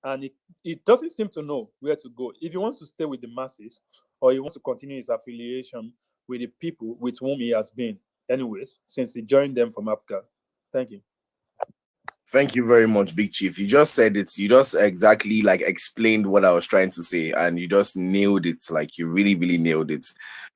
and it doesn't seem to know where to go. If he wants to stay with the masses, or he wants to continue his affiliation with the people with whom he has been, anyways, since he joined them from Africa. Thank you. Thank you very much, Big Chief. You just said it. You just exactly like explained what I was trying to say, and you just nailed it. Like you really, really nailed it.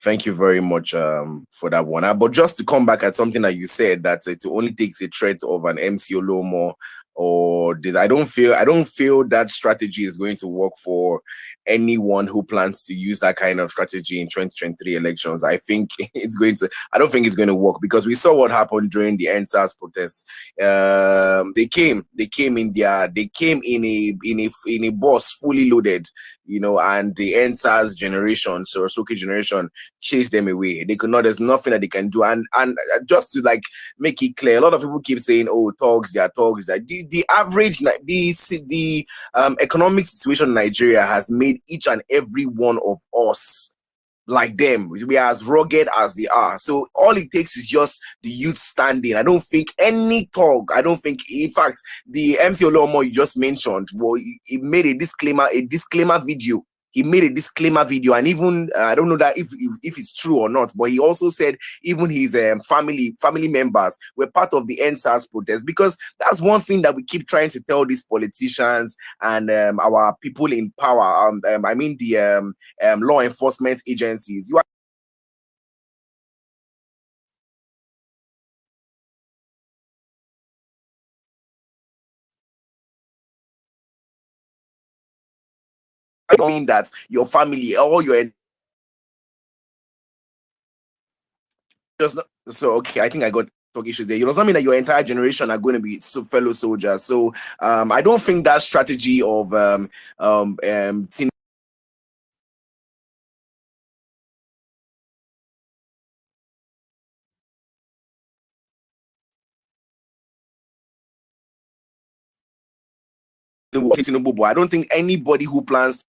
Thank you very much for that one. But just to come back at something that you said, that it only takes a threat of an MC Olomo or this. I don't feel that strategy is going to work for anyone who plans to use that kind of strategy in 2023 elections. I think I don't think it's going to work, because we saw what happened during the NSAS protests. They came in a bus fully loaded, and the NSAS generation, so Soke generation, chased them away. They could not. There's nothing that they can do. And just to like make it clear, a lot of people keep saying, "Oh, thugs, they are thugs." The average, the economic situation in Nigeria has made each and every one of us like them. We are as rugged as they are. So all it takes is just the youth standing. I don't think any talk. In fact, the MC Olomo you just mentioned, well, he made a disclaimer video. He made a disclaimer video, and even I don't know that if it's true or not, but he also said even his family members were part of the NSAS protest, because that's one thing that we keep trying to tell these politicians and our people in power. I mean the law enforcement agencies. You are mean that your family or your just so okay. I think I got talk issues there. You know, something that your entire generation are going to be fellow soldiers. So I don't think that strategy of Tinubu. I don't think anybody who plans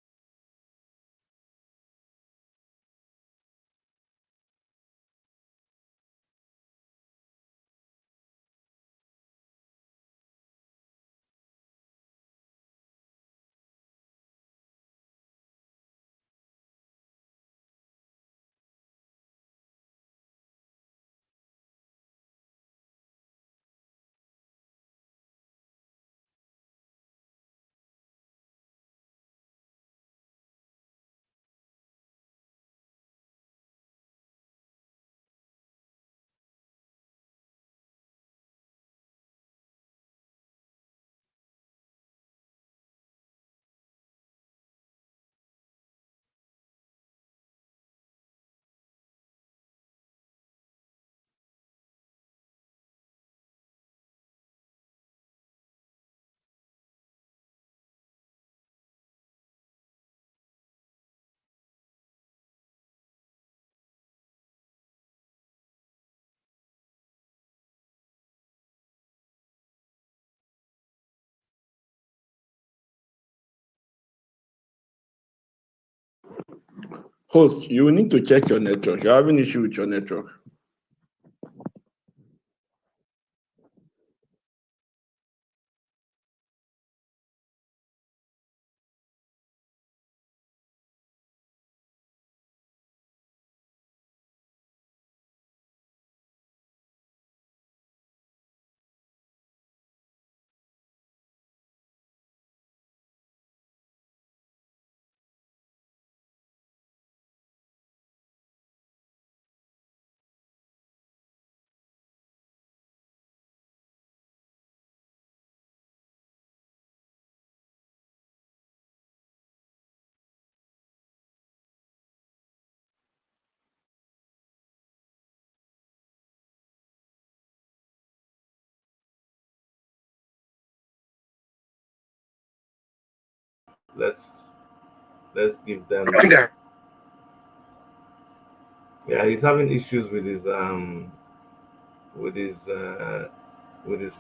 Host, you need to check your network. You're having issue with your network. Let's give them. Yeah, he's having issues with his with his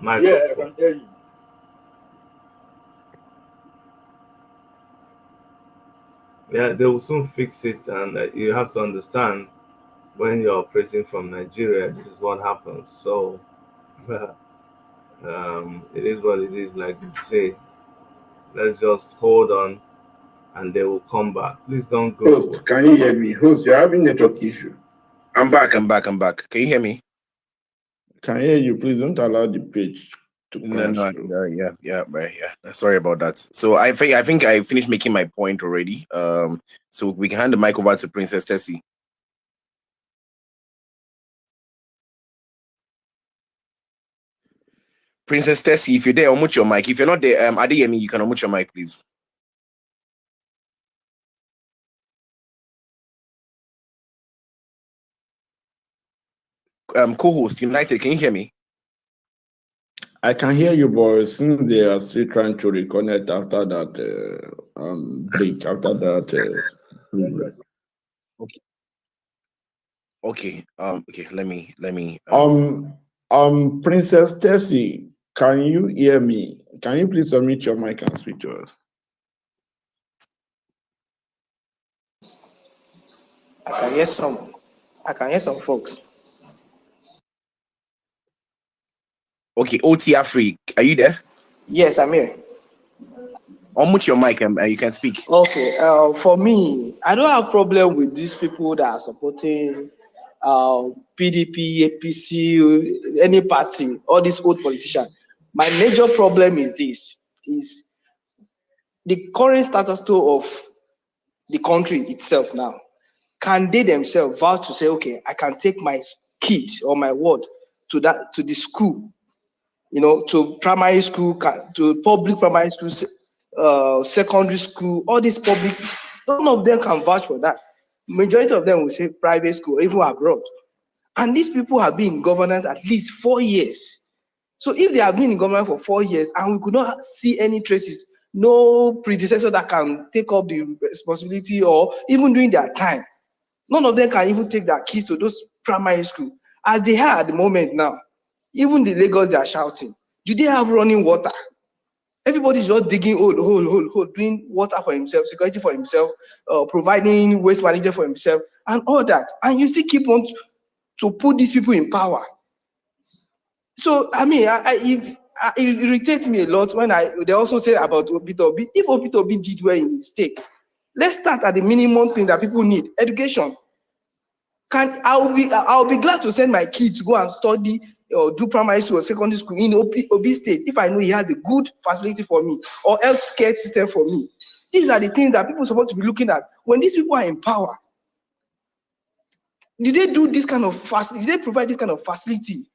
microphone. Yeah, I can hear you. Yeah, they will soon fix it, and you have to understand, when you're operating from Nigeria, this is what happens. So it is what it is, like they say. Let's just hold on and they will come back. Please don't go. Host, can you hear me? Host, you're having network issue. I'm back. Can you hear me? Can I hear you? Please don't allow the page to No, crash no, through. right, yeah. Sorry about that. So I think I finished making my point already. So we can hand the mic over to Princess Tessie. Princess Tessie, if you're there, unmute your mic. If you're not there, Adeyemi, you can unmute your mic, please. Co-host United, can you hear me? I can hear you, but since they are still trying to reconnect after that break, after that. Okay. Okay. Let me. Princess Tessie, can you hear me? Can you please unmute your mic and speak to us? I can hear some folks. Okay, OT Afri, are you there? Yes, I'm here. Unmute your mic and you can speak. Okay. For me, I don't have problem with these people that are supporting PDP, APC, any party, all these old politicians. My major problem is this: is the current status quo of the country itself now. Can they themselves vow to say, okay, I can take my kid or my ward to the school, to primary school, to public primary school, secondary school, all these public, none of them can vouch for that. Majority of them will say private school, even abroad. And these people have been in governance at least 4 years. So if they have been in government for 4 years and we could not see any traces, no predecessor that can take up the responsibility or even during their time, none of them can even take their keys to those primary school. As they are at the moment now, even the Lagos, they are shouting. Do they have running water? Everybody's just digging hole, doing water for himself, security for himself, providing waste management for himself, and all that. And you still keep on to put these people in power. So I mean, it irritates me a lot when they also say about Obitobi. If Obitobi did well in state, let's start at the minimum thing that people need: education. I'll be glad to send my kids to go and study or do primary school or secondary school in Obi State if I know he has a good facility for me or health care system for me. These are the things that people are supposed to be looking at. When these people are in power, did they do this kind of facility? Did they provide this kind of facility?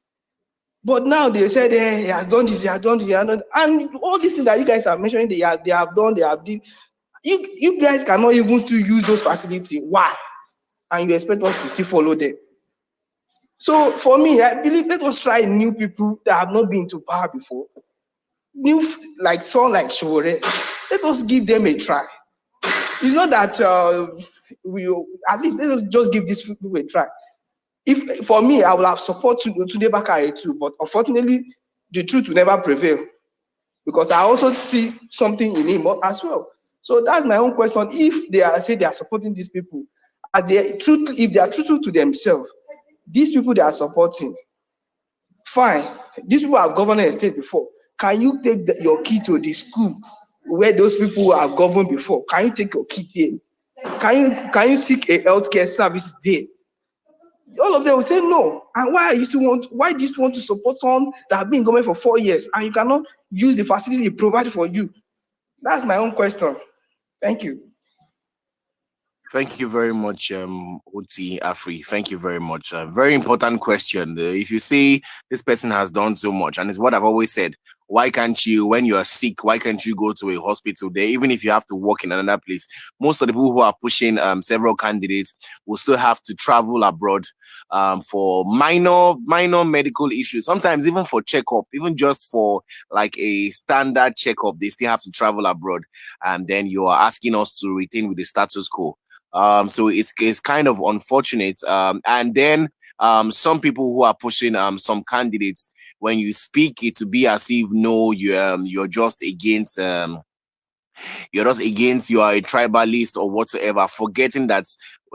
But now they said, he has done this, he has done this, he has done, and all these things that you guys are mentioning, they have done, they have done. You guys cannot even still use those facilities. Why? And you expect us to still follow them? So for me, I believe let us try new people that have not been to power before. New, like someone like Sowore, let us give them a try. It's not that at least let us just give these people a try. If for me, I would have supported Tunde Bakare too, but unfortunately, the truth will never prevail because I also see something in him as well. So that's my own question. If they are supporting these people, if they are truthful to themselves, these people they are supporting, fine. These people have governed a state before. Can you take your kid to the school where those people have governed before? Can you take your kid here? Can you seek a healthcare service there? All of them will say no. And why do you want to support someone that has been in government for 4 years and you cannot use the facility provided for you? That's my own question. Thank you. Thank you very much, OT Afri. Thank you very much. Very important question. If you say this person has done so much, and it's what I've always said, why can't you, when you are sick, why can't you go to a hospital there, even if you have to work in another place? Most of the people who are pushing several candidates will still have to travel abroad for minor medical issues, sometimes even for checkup, even just for like a standard checkup, they still have to travel abroad. And then you are asking us to retain with the status quo. So it's kind of unfortunate. And then some people who are pushing some candidates, when you speak, it to be as if no, you're just against you are a tribalist or whatsoever, forgetting that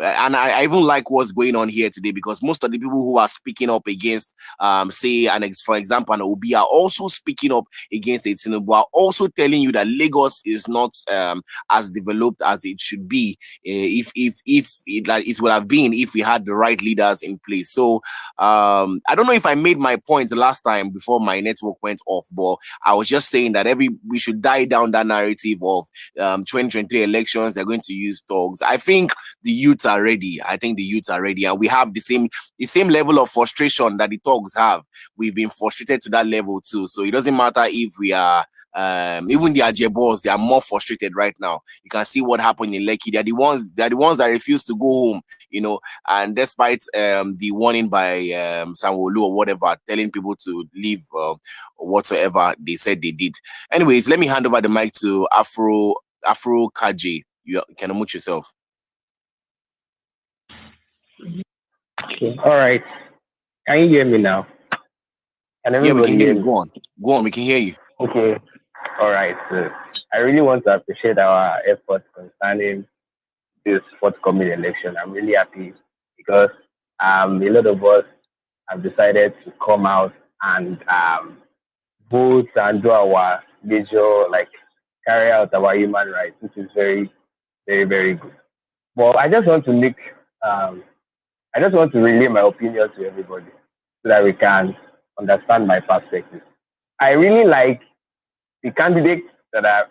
and I even like what's going on here today, because most of the people who are speaking up against, say, for example, an Obi, are also speaking up against a Tinubu, are also telling you that Lagos is not as developed as it should be, if it, like, it would have been if we had the right leaders in place. So I don't know if I made my point last time before my network went off, but I was just saying that we should die down that narrative of 2023 elections, they're going to use thugs. I think the youths are ready. I think the youths are ready, and we have the same level of frustration that the thugs have. We've been frustrated to that level too. So it doesn't matter if we are even the Ajebos, they are more frustrated right now. You can see what happened in Lekki. They're the ones that refuse to go home, and despite the warning by Sanwo-Olu or whatever, telling people to leave or whatsoever they said they did. Anyways, let me hand over the mic to Afro Kaji. You can unmute yourself. Okay. All right. Can you hear me now? Can Yeah, we everybody can hear hear you. me? Go on, we can hear you. Okay. All right. So I really want to appreciate our efforts concerning this forthcoming election. I'm really happy because a lot of us have decided to come out and vote and do our major, like, carry out our human rights, which is very, very, very good. But I just want to relay my opinion to everybody so that we can understand my perspective. I really like the candidates that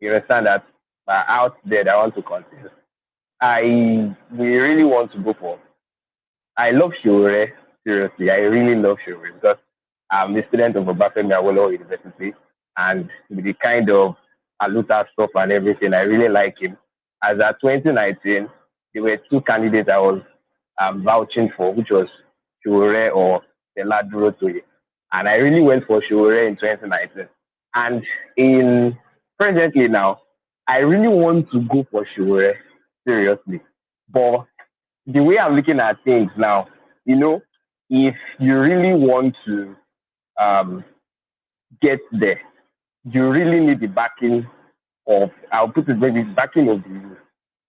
you understand, that are out there that I want to contest. We really want to go for. I love Sowore, seriously. I really love Sowore because I'm a student of Obafemi Awolowo University, and with the kind of Aluta stuff and everything, I really like him. As at 2019, there were two candidates I was vouching for, which was Sowore or Durotimi. And I really went for Sowore in 2019. And in presently now, I really want to go for Sowore, seriously. But the way I'm looking at things now, if you really want to get there, you really need the backing of, I'll put it maybe, backing of the youth.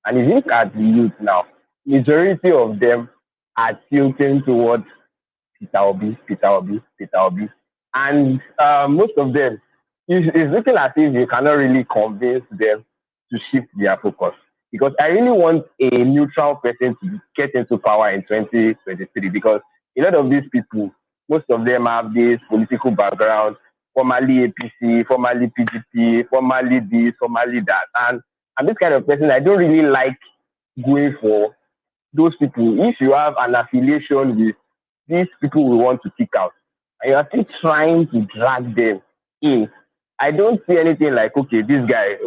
And if you look at the youth now, majority of them are tilting towards Peter Obi, Peter Obi, Peter Obi. And most of them, it's looking as if you cannot really convince them to shift their focus. Because I really want a neutral person to get into power in 2023, because a lot of these people, most of them have this political background, formerly APC, formerly PDP, formerly this, formerly that. And I'm this kind of person, I don't really like going for those people. If you have an affiliation with these people we want to kick out, and you are still trying to drag them in, I don't see anything like, okay, this guy,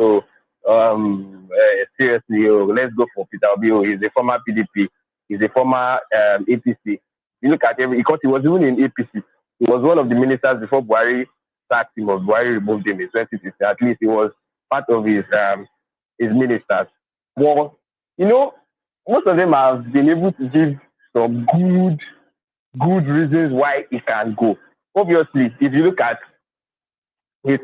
seriously, let's go for Peter Obi. He's a former PDP, he's a former APC. You look at because he was even in APC. He was one of the ministers before Buhari sacked him, or Buhari removed him in 2016. At least he was part of his ministers. Well, most of them have been able to give some good reasons why it can go. Obviously, if you look at his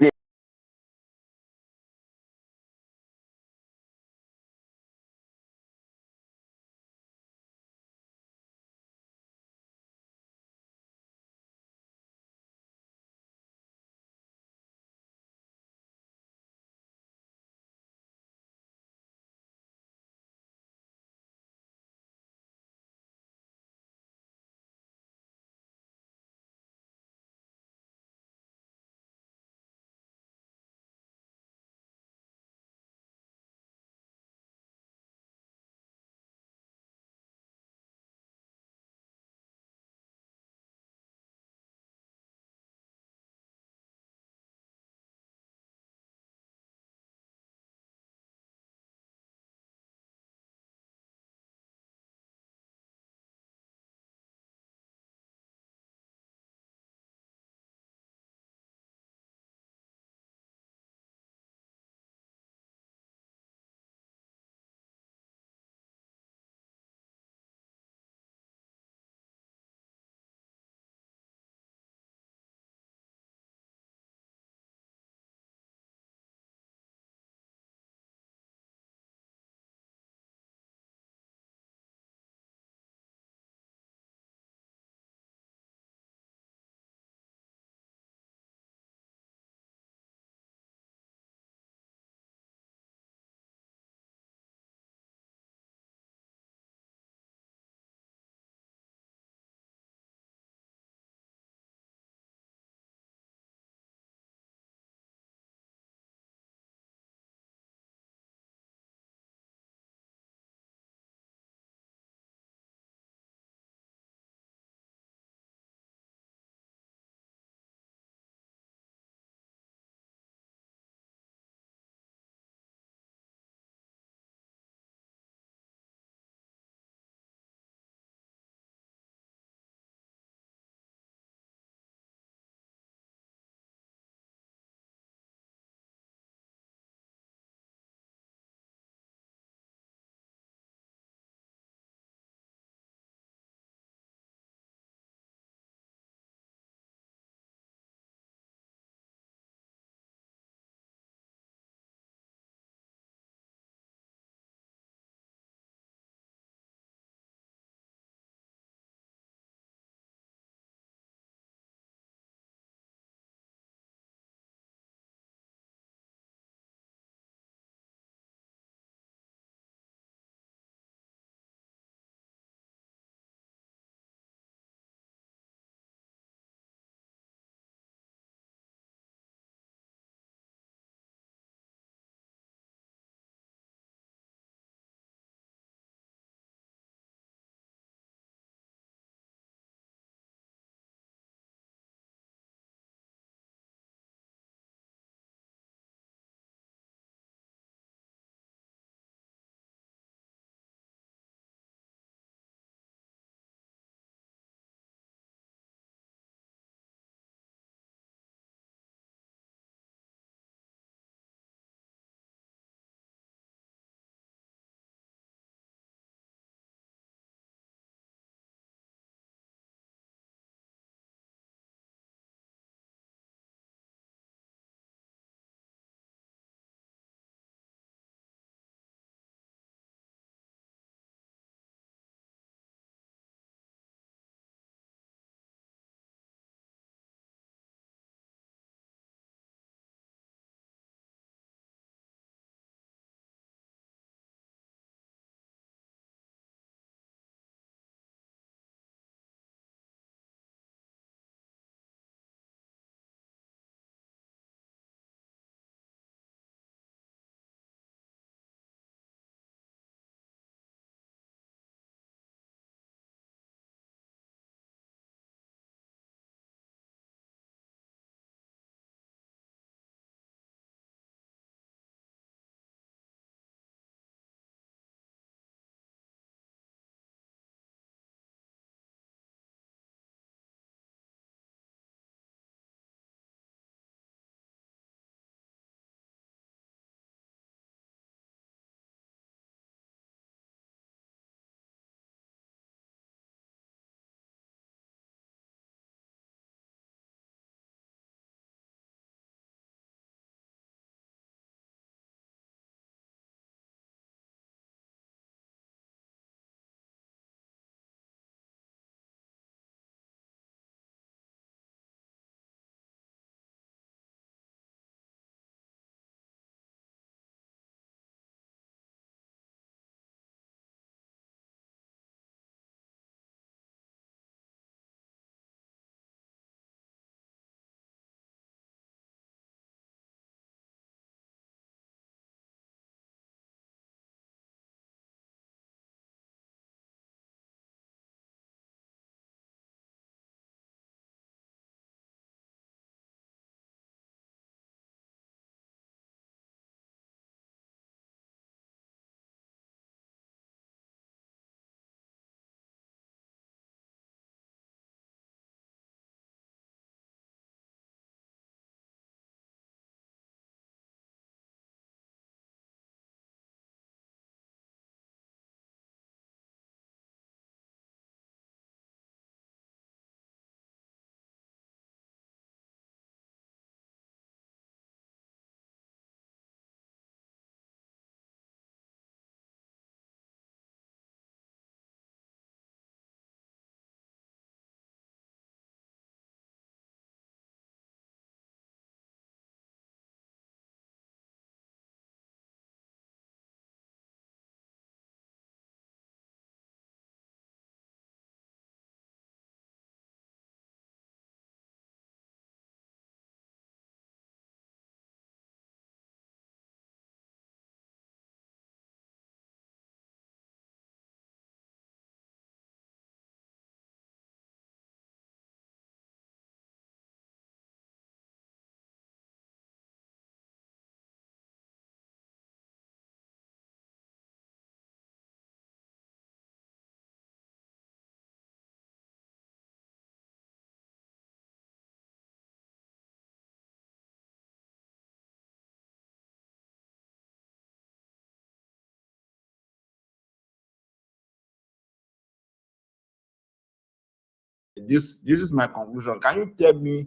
this is my conclusion. Can you tell me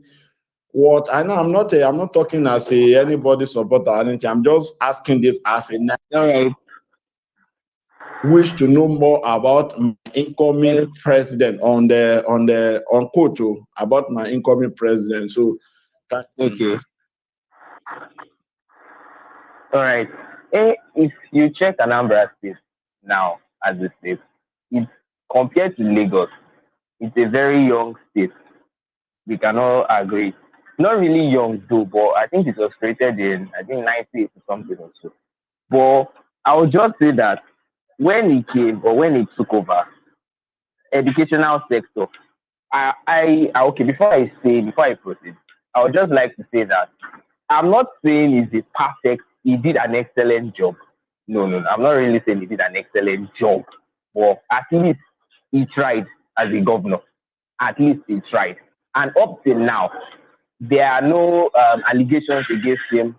what I know? I'm not talking as anybody supporter or anything. I'm just asking this as a All right. wish to know more about my incoming president on Koto, about my incoming president. So Okay. All right. If you check Anambra State now as a state, it's compared to Lagos, it's a very young state. We can all agree. Not really young though, but I think it was created in 98 or something or so. But I would just say that when he came or when he took over, educational sector, okay, before I proceed, I would just like to say that I'm not saying he's he did an excellent job. No, I'm not really saying he did an excellent job. But at least he tried as a governor. At least he tried. And up till now, there are no allegations against him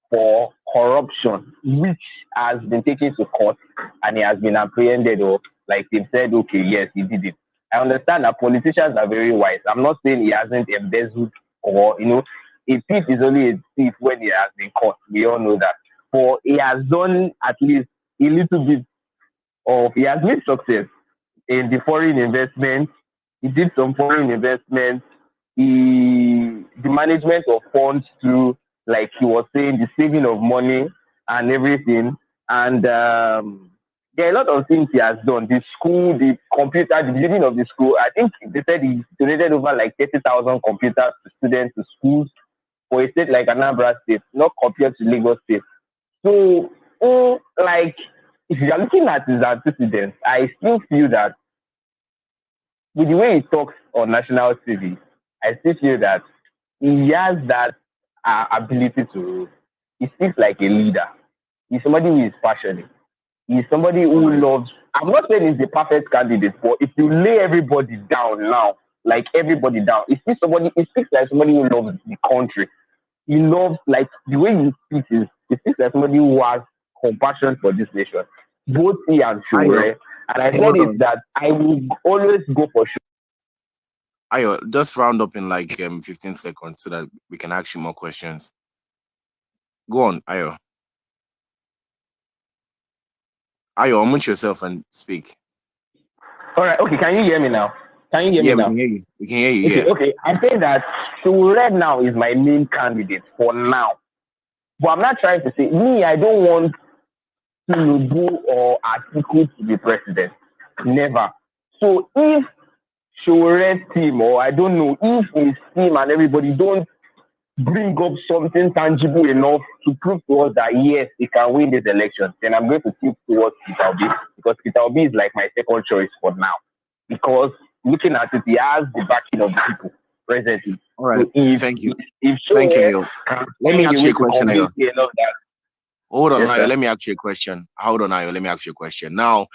for corruption, which has been taken to court and he has been apprehended, or like they said, okay, yes, he did it. I understand that politicians are very wise. I'm not saying he hasn't embezzled, or, a thief is only a thief when he has been caught. We all know that. But he has done at least a little bit he has made success in the foreign investment. He did some foreign investment. The management of funds through, like he was saying, the saving of money and everything. And there are a lot of things he has done. The school, the computer, the building of the school. I think they said he donated over like 30,000 computers to students, to schools, for a state like Anambra State, not compared to Lagos State. So, like, if you are looking at his antecedents, I still feel that with the way he talks on national TV, I still feel that he has that ability to. He speaks like a leader. He's somebody who is passionate. He's somebody who loves. I'm not saying he's the perfect candidate, but if you lay everybody down now, like everybody down, he speaks like somebody who loves the country. He loves, like, the way he speaks he speaks like somebody who has compassion for this nation. Both he and Sowore. And I said it that I will always go for Sowore. Ayo, just round up in like 15 seconds so that we can ask you more questions. Go on, Ayo. Ayo, unmute yourself and speak. All right, okay, can you hear me now? Can you hear me now? We can hear you. Okay, I'm saying that Sowore now is my main candidate for now. But I'm not trying to say, I don't want Tinubu or Atiku to be president. Never. So if Sowore's team, or I don't know, if his team and everybody don't bring up something tangible enough to prove to us that yes, he can win this election, then I'm going to tilt towards Peter Obi, because Peter Obi is like my second choice for now. Because looking at it, he has the backing of the people presently. All right. So Thank you. Thank you. Let me ask you a question, Ayo. Hold on, Yes, Ayo. sir. Let me ask you a question. Hold on, Ayo. Let me ask you a question. Now,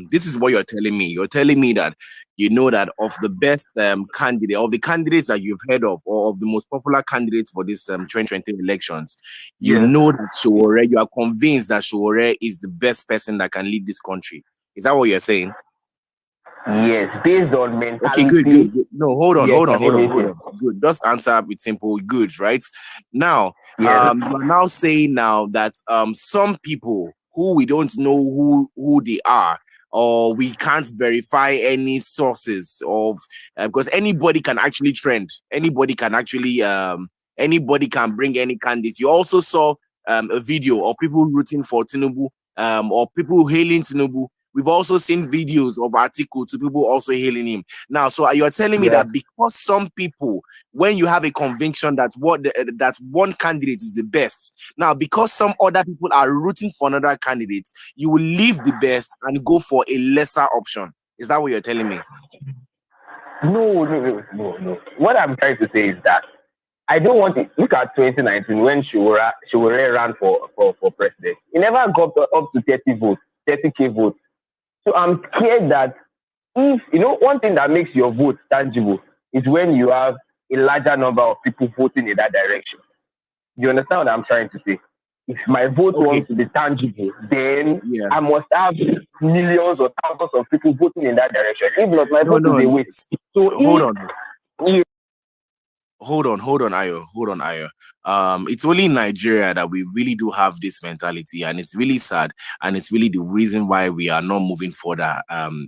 this is what you're telling me. You're telling me that you know that of the best candidate, of the candidates that you've heard of, or of the most popular candidates for this 2020 elections, you know that Sowore, you are convinced that Sowore is the best person that can lead this country. Is that what you're saying? Yes, based on mentality. Okay, good. No, hold on. Good. Just answer with simple good, right? Now, you are now saying now that some people who we don't know who they are, or we can't verify any sources of, because anybody can actually trend. Anybody can actually anybody can bring any candidate. You also saw a video of people rooting for Tinubu, or people hailing Tinubu. We've also seen videos of articles to people also hailing him. Now, so you're telling me that because some people, when you have a conviction that that one candidate is the best, now because some other people are rooting for another candidate, you will leave the best and go for a lesser option. Is that what you're telling me? No. What I'm trying to say is that I don't want to look at 2019 when Sowore ran for president. He never got up to 30K votes. So I'm scared that if, one thing that makes your vote tangible is when you have a larger number of people voting in that direction. You understand what I'm trying to say? If my vote wants to be tangible, then I must have millions or thousands of people voting in that direction. If not, my vote is a waste. So hold on. you Hold on, Ayo. It's only in Nigeria that we really do have this mentality, and it's really sad, and it's really the reason why we are not moving further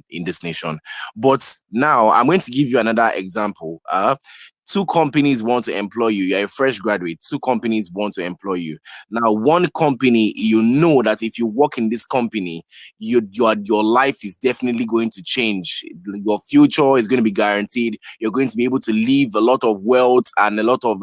in this nation. But now I'm going to give you another example. Two companies want to employ you. You're a fresh graduate. Two companies want to employ you. Now, one company, you know that if you work in this company, your life is definitely going to change. Your future is going to be guaranteed. You're going to be able to leave a lot of wealth and a lot of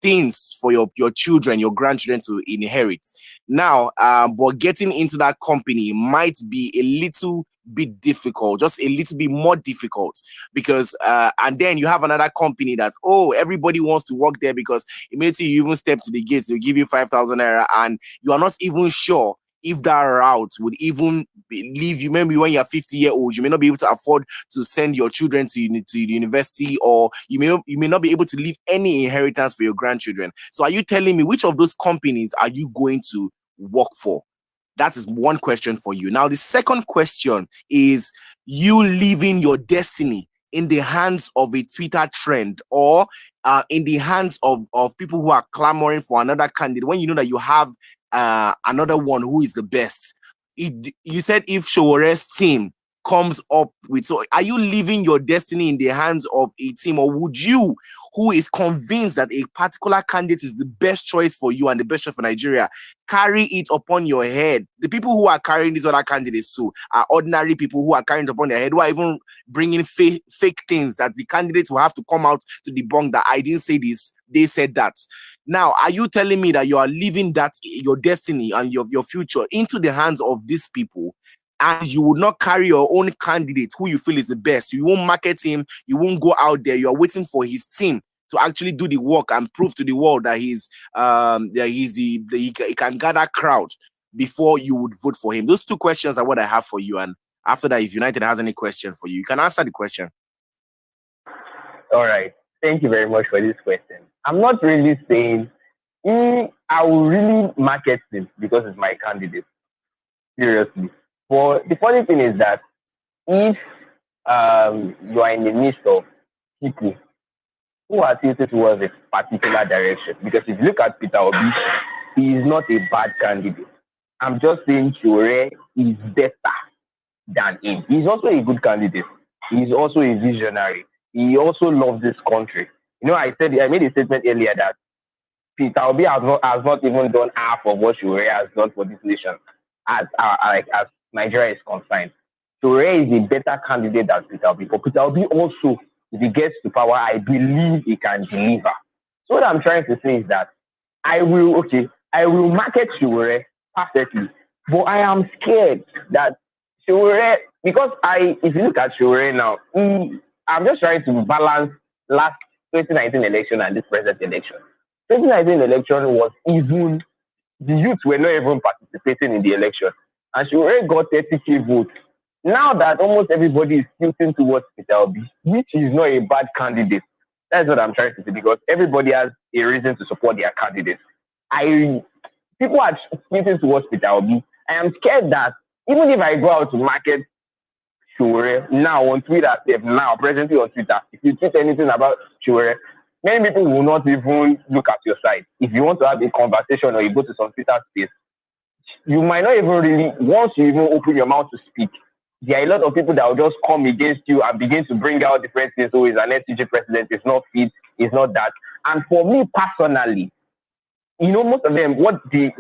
things for your children, your grandchildren to inherit. Now, but getting into that company might be a little bit difficult, just a little bit more difficult, because and then you have another company that, oh, everybody wants to work there, because immediately you even step to the gates, they give you 5,000 naira, and you are not even sure if that route would even leave you. Maybe when you're 50-year-old, you may not be able to afford to send your children to the university, or you may not be able to leave any inheritance for your grandchildren. So are you telling me which of those companies are you going to work for? That is one question for you. Now, the second question is you leaving your destiny in the hands of a Twitter trend, or in the hands of people who are clamoring for another candidate, when you know that you have another one who is the best. You said if Sowore's team comes up with, so are you leaving your destiny in the hands of a team, or would you, who is convinced that a particular candidate is the best choice for you and the best choice for Nigeria, carry it upon your head? The people who are carrying these other candidates too are ordinary people who are carrying it upon their head, who are even bringing fake things that the candidates will have to come out to debunk, that I didn't say this, they said that. Now, are you telling me that you are leaving that your destiny and your future into the hands of these people, and you would not carry your own candidate who you feel is the best? You won't market him, you won't go out there, you are waiting for his team to actually do the work and prove to the world that he can gather crowd before you would vote for him? Those two questions are what I have for you, and after that, if United has any question for you, you can answer the question. All right. Thank you very much for this question. I'm not really saying I will really market him because it's my candidate. Seriously. But the funny thing is that if you are in the midst of people who are tilted towards a particular direction, because if you look at Peter Obi, he is not a bad candidate. I'm just saying Sowore is better than him. He's also a good candidate. He's also a visionary. He also loves this country. You know, I made a statement earlier that Peter Obi has not even done half of what Sowore has done for this nation, as Nigeria is concerned. Sowore is a better candidate than Peter Obi. But Peter Obi also, if he gets to power, I believe he can deliver. So what I'm trying to say is that I will market Sowore perfectly, but I am scared that Sowore, because if you look at Sowore now, I'm just trying to balance last 2019 election and this present election. 2019 election was even, the youth were not even participating in the election, and Sowore got 30,000 votes. Now that almost everybody is tilting towards Peter Obi, which is not a bad candidate, that's what I'm trying to say, because everybody has a reason to support their candidates. People are tilting towards Peter Obi. I am scared that even if I go out to market Sowore now on Twitter, presently on Twitter, if you tweet anything about Sowore, many people will not even look at your side. If you want to have a conversation or you go to some Twitter space, you might not even really, once you even open your mouth to speak, there are a lot of people that will just come against you and begin to bring out different things. So he's an STG president, it's not fit, it's not that. And for me personally, you know, most of them, what the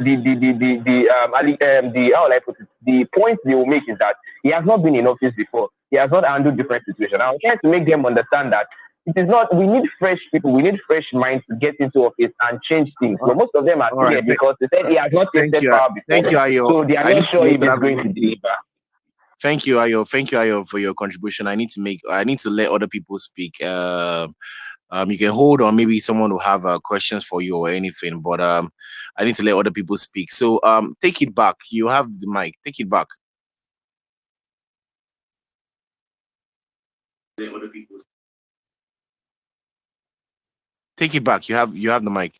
point they will make is that he has not been in office before. He has not handled different situations. I'm trying to make them understand that it is not, we need fresh people, we need fresh minds to get into office and change things. But most of them are scared because they said he has not tasted power before. Thank you, Ayo. So they are not sure if he's going to deliver. Thank you, Ayo. Thank you, Ayo, for your contribution. I need to let other people speak. You can hold on. Maybe someone will have questions for you or anything, but I need to let other people speak. So take it back. You have the mic. Take it back. Let other people speak. Take it back. You have the mic.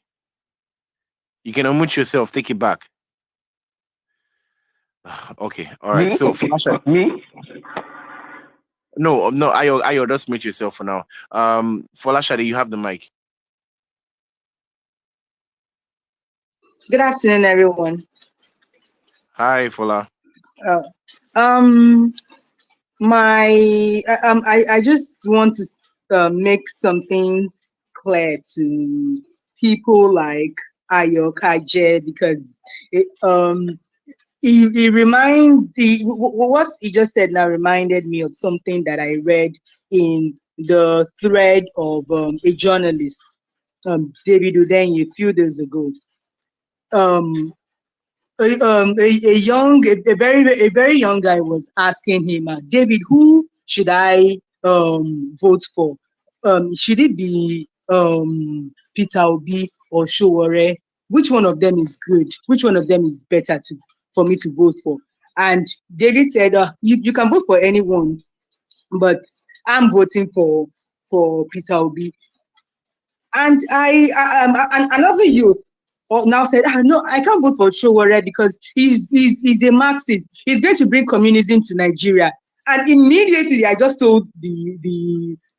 You can unmute yourself. Take it back. Okay. All right. Me? So Me? No, Ayo, just mute yourself for now. Folashade, you have the mic. Good afternoon, everyone. Hi, Fola. Uh, I just want to make some things clear to people like Ayo Kaje, because what he just said now reminded me of something that I read in the thread of a journalist, David Udenyi, a few days ago. A very young guy was asking him, David, who should I vote for? Should it be Peter Obi or Sowore? Which one of them is good? Which one of them is better for me to vote for? And David said, you can vote for anyone, but I'm voting for Peter Obi. And another youth now said, no, I can't vote for Sowore because he's a Marxist. He's going to bring communism to Nigeria. And immediately I just told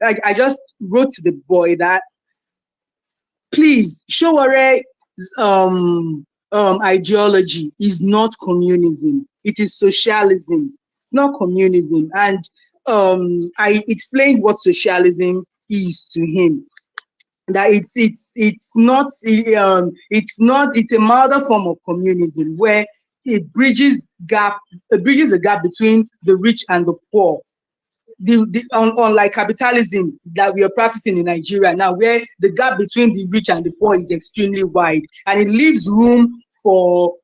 I just wrote to the boy that, please, Sowore's ideology is not communism. It is socialism. It's not communism. And I explained what socialism is to him. That it's a milder form of communism where it bridges a gap between the rich and the poor. Unlike capitalism that we are practicing in Nigeria now, where the gap between the rich and the poor is extremely wide, and it leaves room for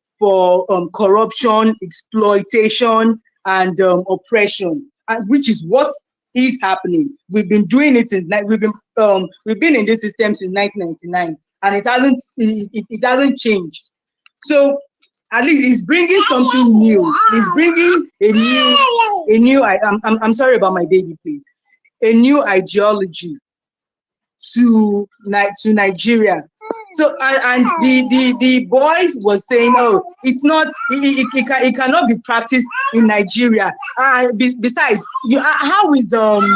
corruption, exploitation, and oppression, which is what is happening. We've been doing it since we've been in this system since 1999, and it hasn't changed. So at least he's bringing something new. He's bringing a new. I'm sorry about my baby, please. A new ideology to Nigeria. So and the boys was saying, oh, it's not, it cannot be practiced in Nigeria. Besides, how is our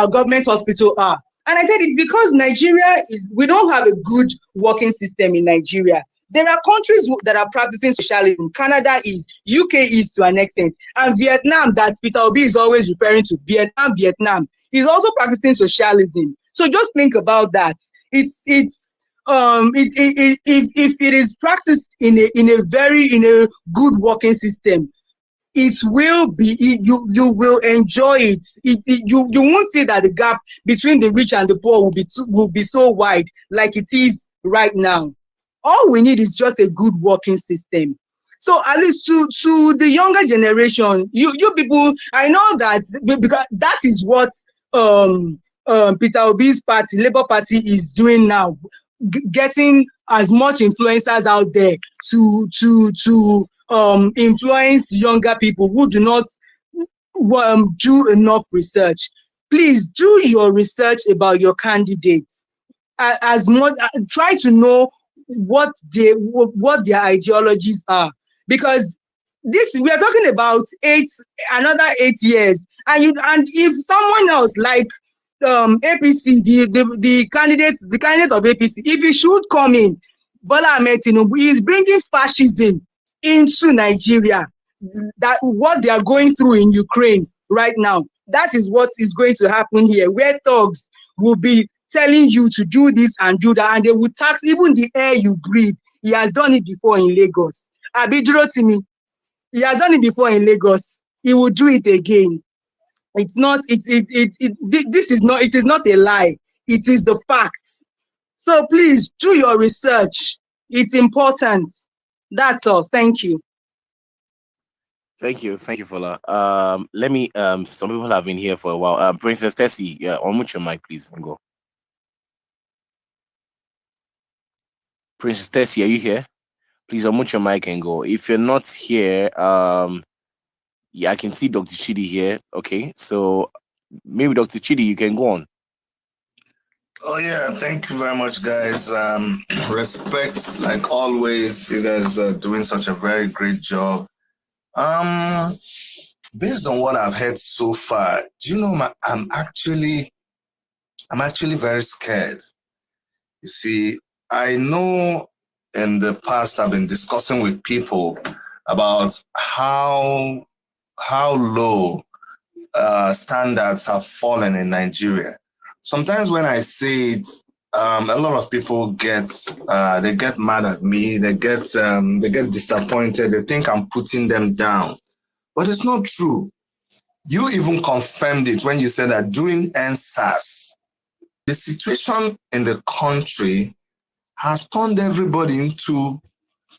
government hospital are? And I said it because Nigeria we don't have a good working system in Nigeria. There are countries that are practicing socialism. Canada is, UK is to an extent, and Vietnam, that Peter Obi is always referring to, Vietnam is also practicing socialism. So just think about that. If it is practiced in a good working system, it will be, you will enjoy it. You won't see that the gap between the rich and the poor will be so wide like it is right now. All we need is just a good working system. So at least to the younger generation, you people, I know that because that is what Peter Obi's party, Labour Party, is doing now, getting as much influencers out there to influence younger people who do not do enough research. Please do your research about your candidates. As much, try to know what their ideologies are, because this, we are talking about another 8 years, and if someone else like APC, the candidate of APC, if he should come in, Bola Ahmed Tinubu is bringing fascism into Nigeria. That what they are going through in Ukraine right now, that is what is going to happen here, where thugs will be telling you to do this and do that, and they will tax even the air you breathe. He has done it before in Lagos. Durotimi, he has done it before in Lagos. He will do it again. It's not. This is not. It is not a lie. It is the facts. So please do your research. It's important. That's all. Thank you. Thank you, Fola. Let me. Some people have been here for a while. Princess Tessie, yeah, unmute your mic, please, and go. Princess Tessie, are you here? Please unmute your mic and go. If you're not here, yeah, I can see Dr. Chidi here. Okay, so maybe Dr. Chidi, you can go on. Oh yeah, thank you very much, guys. Respects, like always. You guys are doing such a very great job. based on what I've heard so far, do you know, I'm actually very scared. You see, I know in the past I've been discussing with people about how low standards have fallen in Nigeria. Sometimes when I say it, a lot of people get mad at me. They get disappointed. They think I'm putting them down, but it's not true. You even confirmed it when you said that during NSAS, the situation in the country has turned everybody into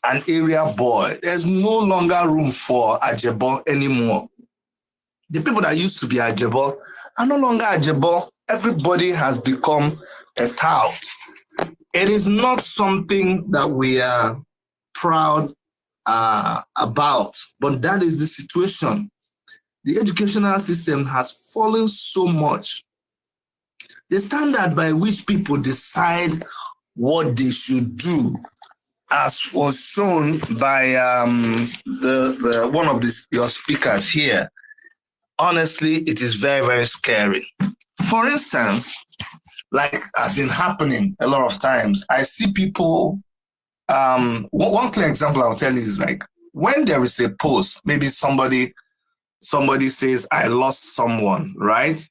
an area boy. There's no longer room for Ajebo anymore. The people that used to be Ajebo are no longer Ajebo. Everybody has become a tout. It is not something that we are proud about, but that is the situation. The educational system has fallen so much. The standard by which people decide what they should do, as was shown by the one of your speakers here, honestly, it is very, very scary. For instance, like has been happening a lot of times, I see people, one clear example I'll tell you is like, when there is a post, maybe somebody says, I lost someone, right?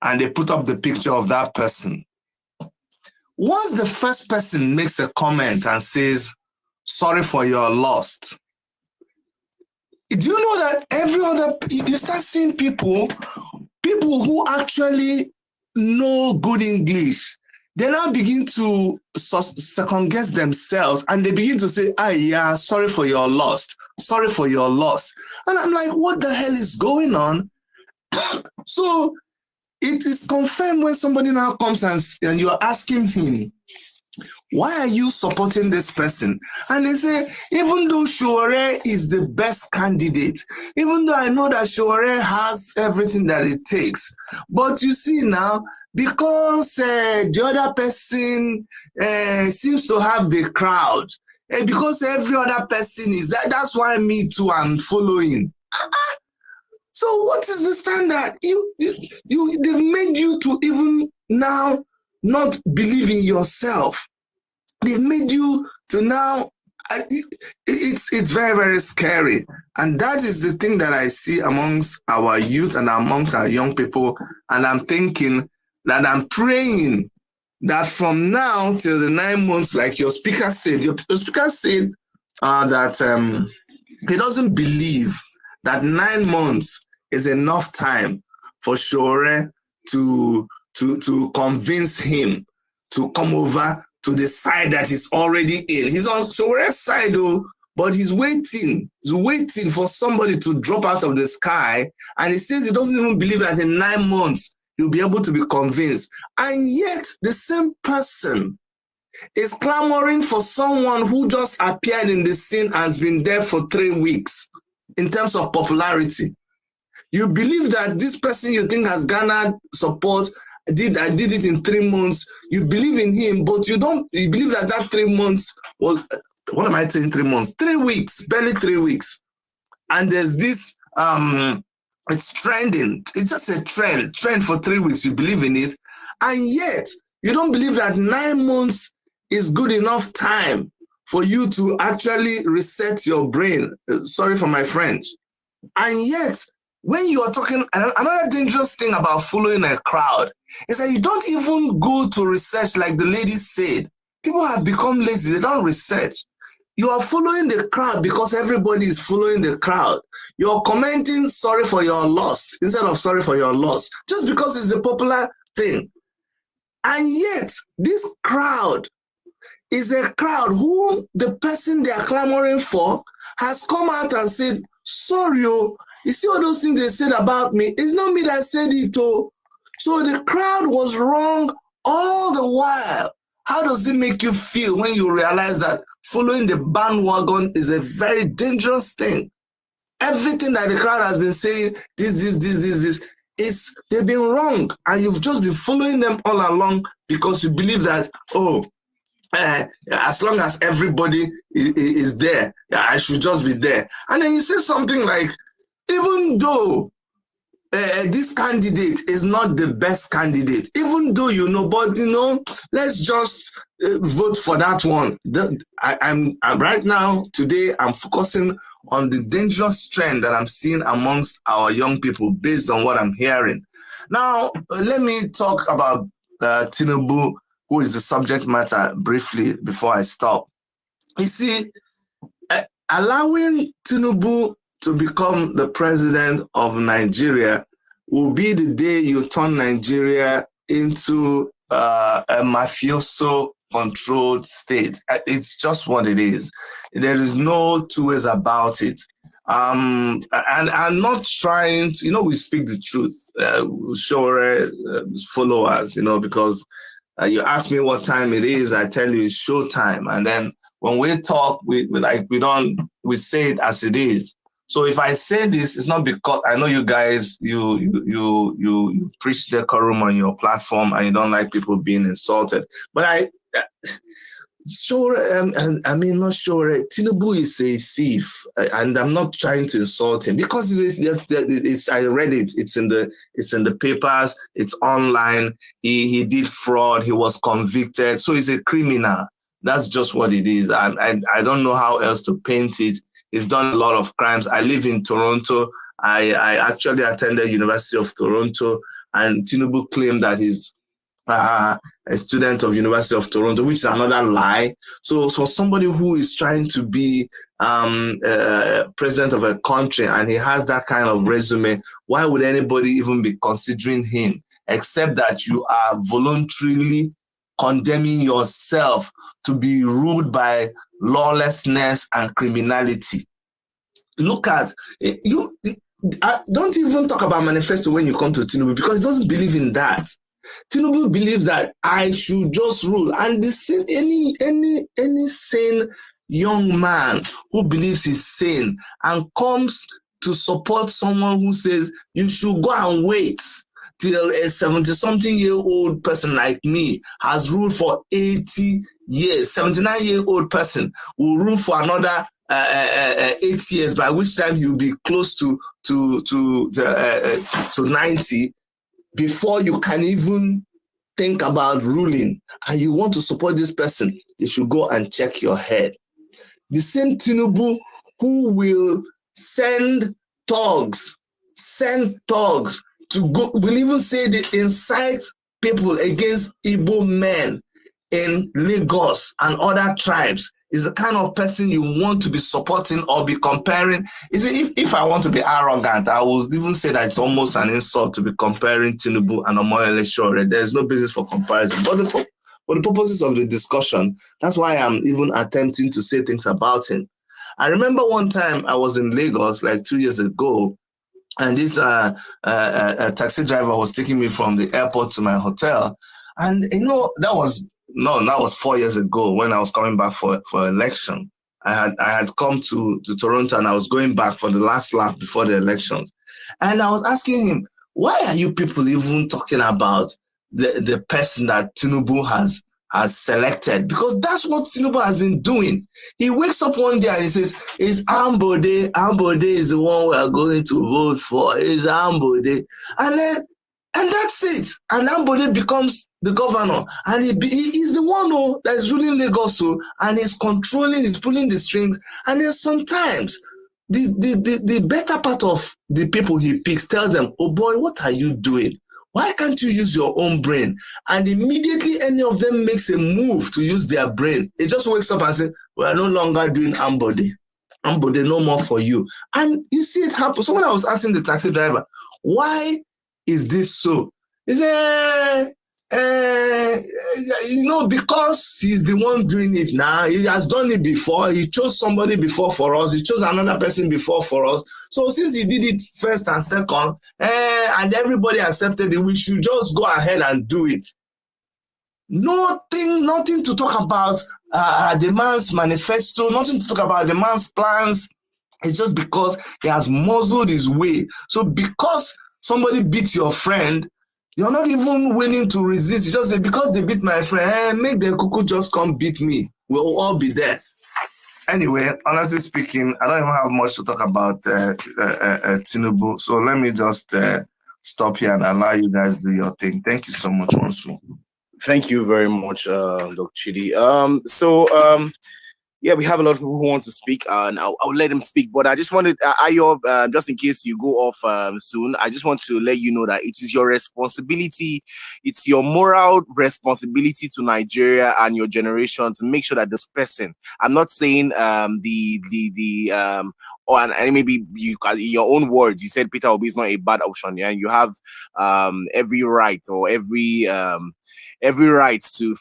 And they put up the picture of that person. Once the first person makes a comment and says, sorry for your loss, do you know that you start seeing people who actually know good English, they now begin to second guess themselves and they begin to say, yeah, sorry for your loss. Sorry for your loss. And I'm like, what the hell is going on? So it is confirmed when somebody now comes and you're asking him, why are you supporting this person? And they say, even though Sowore is the best candidate, even though I know that Sowore has everything that it takes, but you see now, because the other person seems to have the crowd, because every other person is that's why me too, I'm following. So what is the standard? They've made you to even now not believe in yourself. They've made you to now, it's very, very scary. And that is the thing that I see amongst our youth and amongst our young people. And I'm thinking that I'm praying that from now till the 9 months, like your speaker said, that he doesn't believe that 9 months is enough time for Sowore to convince him to come over to the side that he's already in. He's on Sowore's side though, but he's waiting. He's waiting for somebody to drop out of the sky. And he says he doesn't even believe that in 9 months he'll be able to be convinced. And yet the same person is clamoring for someone who just appeared in the scene and has been there for 3 weeks in terms of popularity. You believe that this person you think has garnered support, I did it in 3 months. You believe in him, but you believe that 3 months was, what am I saying 3 months? 3 weeks, barely 3 weeks. And there's this, it's trending. It's just a trend for 3 weeks. You believe in it. And yet, you don't believe that 9 months is good enough time for you to actually reset your brain. Sorry for my French. And yet, when you are talking, another dangerous thing about following a crowd is that you don't even go to research like the lady said. People have become lazy. They don't research. You are following the crowd because everybody is following the crowd. You're commenting sorry for your loss instead of sorry for your loss, just because it's the popular thing. And yet, this crowd is a crowd who the person they are clamoring for has come out and said, sorry, you see all those things they said about me? It's not me that said it. So the crowd was wrong all the while. How does it make you feel when you realize that following the bandwagon is a very dangerous thing? Everything that the crowd has been saying, this, they've been wrong. And you've just been following them all along because you believe that, as long as everybody is there, I should just be there. And then you say something like, even though this candidate is not the best candidate, even though you know, but you know, let's just vote for that one. I'm right now, today, I'm focusing on the dangerous trend that I'm seeing amongst our young people based on what I'm hearing. Now, let me talk about Tinubu, who is the subject matter, briefly before I stop. You see, allowing Tinubu to become the president of Nigeria will be the day you turn Nigeria into a mafioso controlled state. It's just what it is. There is no two ways about it. And I'm not trying to, you know, we speak the truth. Sowore followers, you know, because you ask me what time it is, I tell you it's show time. And then when we talk, we say it as it is. So if I say this, it's not because I know you guys, you preach decorum on your platform and you don't like people being insulted. But not sure. Tinubu is a thief, and I'm not trying to insult him because I read it. It's in the papers. It's online. He did fraud. He was convicted. So he's a criminal. That's just what it is. I don't know how else to paint it. He's done a lot of crimes. I live in Toronto. I actually attended University of Toronto, and Tinubu claimed that he's a student of University of Toronto, which is another lie. So somebody who is trying to be president of a country and he has that kind of resume, why would anybody even be considering him, except that you are voluntarily condemning yourself to be ruled by lawlessness and criminality? Look at you. Don't even talk about Manifesto when you come to Tinubu, because he doesn't believe in that. Tinubu believes that I should just rule, and the same, any sane young man who believes he's sane and comes to support someone who says you should go and wait till a 70-something-year-old person like me has ruled for 80 years, 79-year-old person will rule for another 8 years, by which time he'll be close to 90, before you can even think about ruling, and you want to support this person, you should go and check your head. The same Tinubu who will send thugs to go, will even say they incite people against Igbo men in Lagos and other tribes, is the kind of person you want to be supporting or be comparing. If I want to be arrogant, I will even say that it's almost an insult to be comparing Tinubu and Omoyele Sowore. There's no business for comparison. But for the purposes of the discussion, that's why I'm even attempting to say things about him. I remember one time I was in Lagos like 2 years ago, and this taxi driver was taking me from the airport to my hotel. And you know, that was 4 years ago when I was coming back for election. I had come to Toronto and I was going back for the last lap before the elections. And I was asking him, why are you people even talking about the person that Tinubu has selected? Because that's what Tinubu has been doing. He wakes up one day and he says, it's Ambode. Ambode is the one we are going to vote for. It's Ambode. And that's it. And Ambode becomes the governor. And he is the one that is ruling Lagos, and he's controlling, he's pulling the strings. And then sometimes the better part of the people he picks tells them, oh boy, what are you doing? Why can't you use your own brain? And immediately any of them makes a move to use their brain, it just wakes up and says, we are no longer doing Ambode. Ambode, no more for you. And you see it happen. So when I was asking the taxi driver, why is this so? He said, because he's the one doing it now. He has done it before. He chose somebody before for us. He chose another person before for us. So since he did it first and second, and everybody accepted it, we should just go ahead and do it. Nothing to talk about the man's manifesto, nothing to talk about the man's plans. It's just because he has muzzled his way. So because somebody beat your friend, you're not even willing to resist. You just say, because they beat my friend, make the cuckoo just come beat me. We'll all be there. Anyway, honestly speaking, I don't even have much to talk about Tinubu. So let me just stop here and allow you guys do your thing. Thank you so much once more. Thank you very much, Dr. Chidi. Yeah, we have a lot of people who want to speak, and I'll let them speak. But I just wanted, Ayo, just in case you go off soon, I just want to let you know that it is your responsibility, it's your moral responsibility to Nigeria and your generation to make sure that this person, I'm not saying or and maybe you, in your own words, you said Peter Obi is not a bad option, yeah, and you have every right or every right to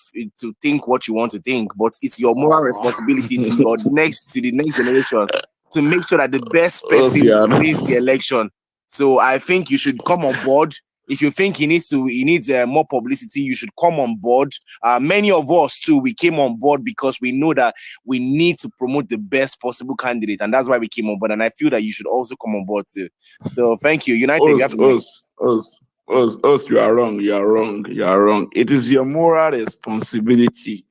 think what you want to think, but it's your moral responsibility to the next generation to make sure that the best person wins the election. So I think you should come on board. If you think he needs more publicity, you should come on board. Many of us too, we came on board because we know that we need to promote the best possible candidate, and that's why we came on board. And I feel that you should also come on board too. So thank you. United. You are wrong. You are wrong. You are wrong. It is your moral responsibility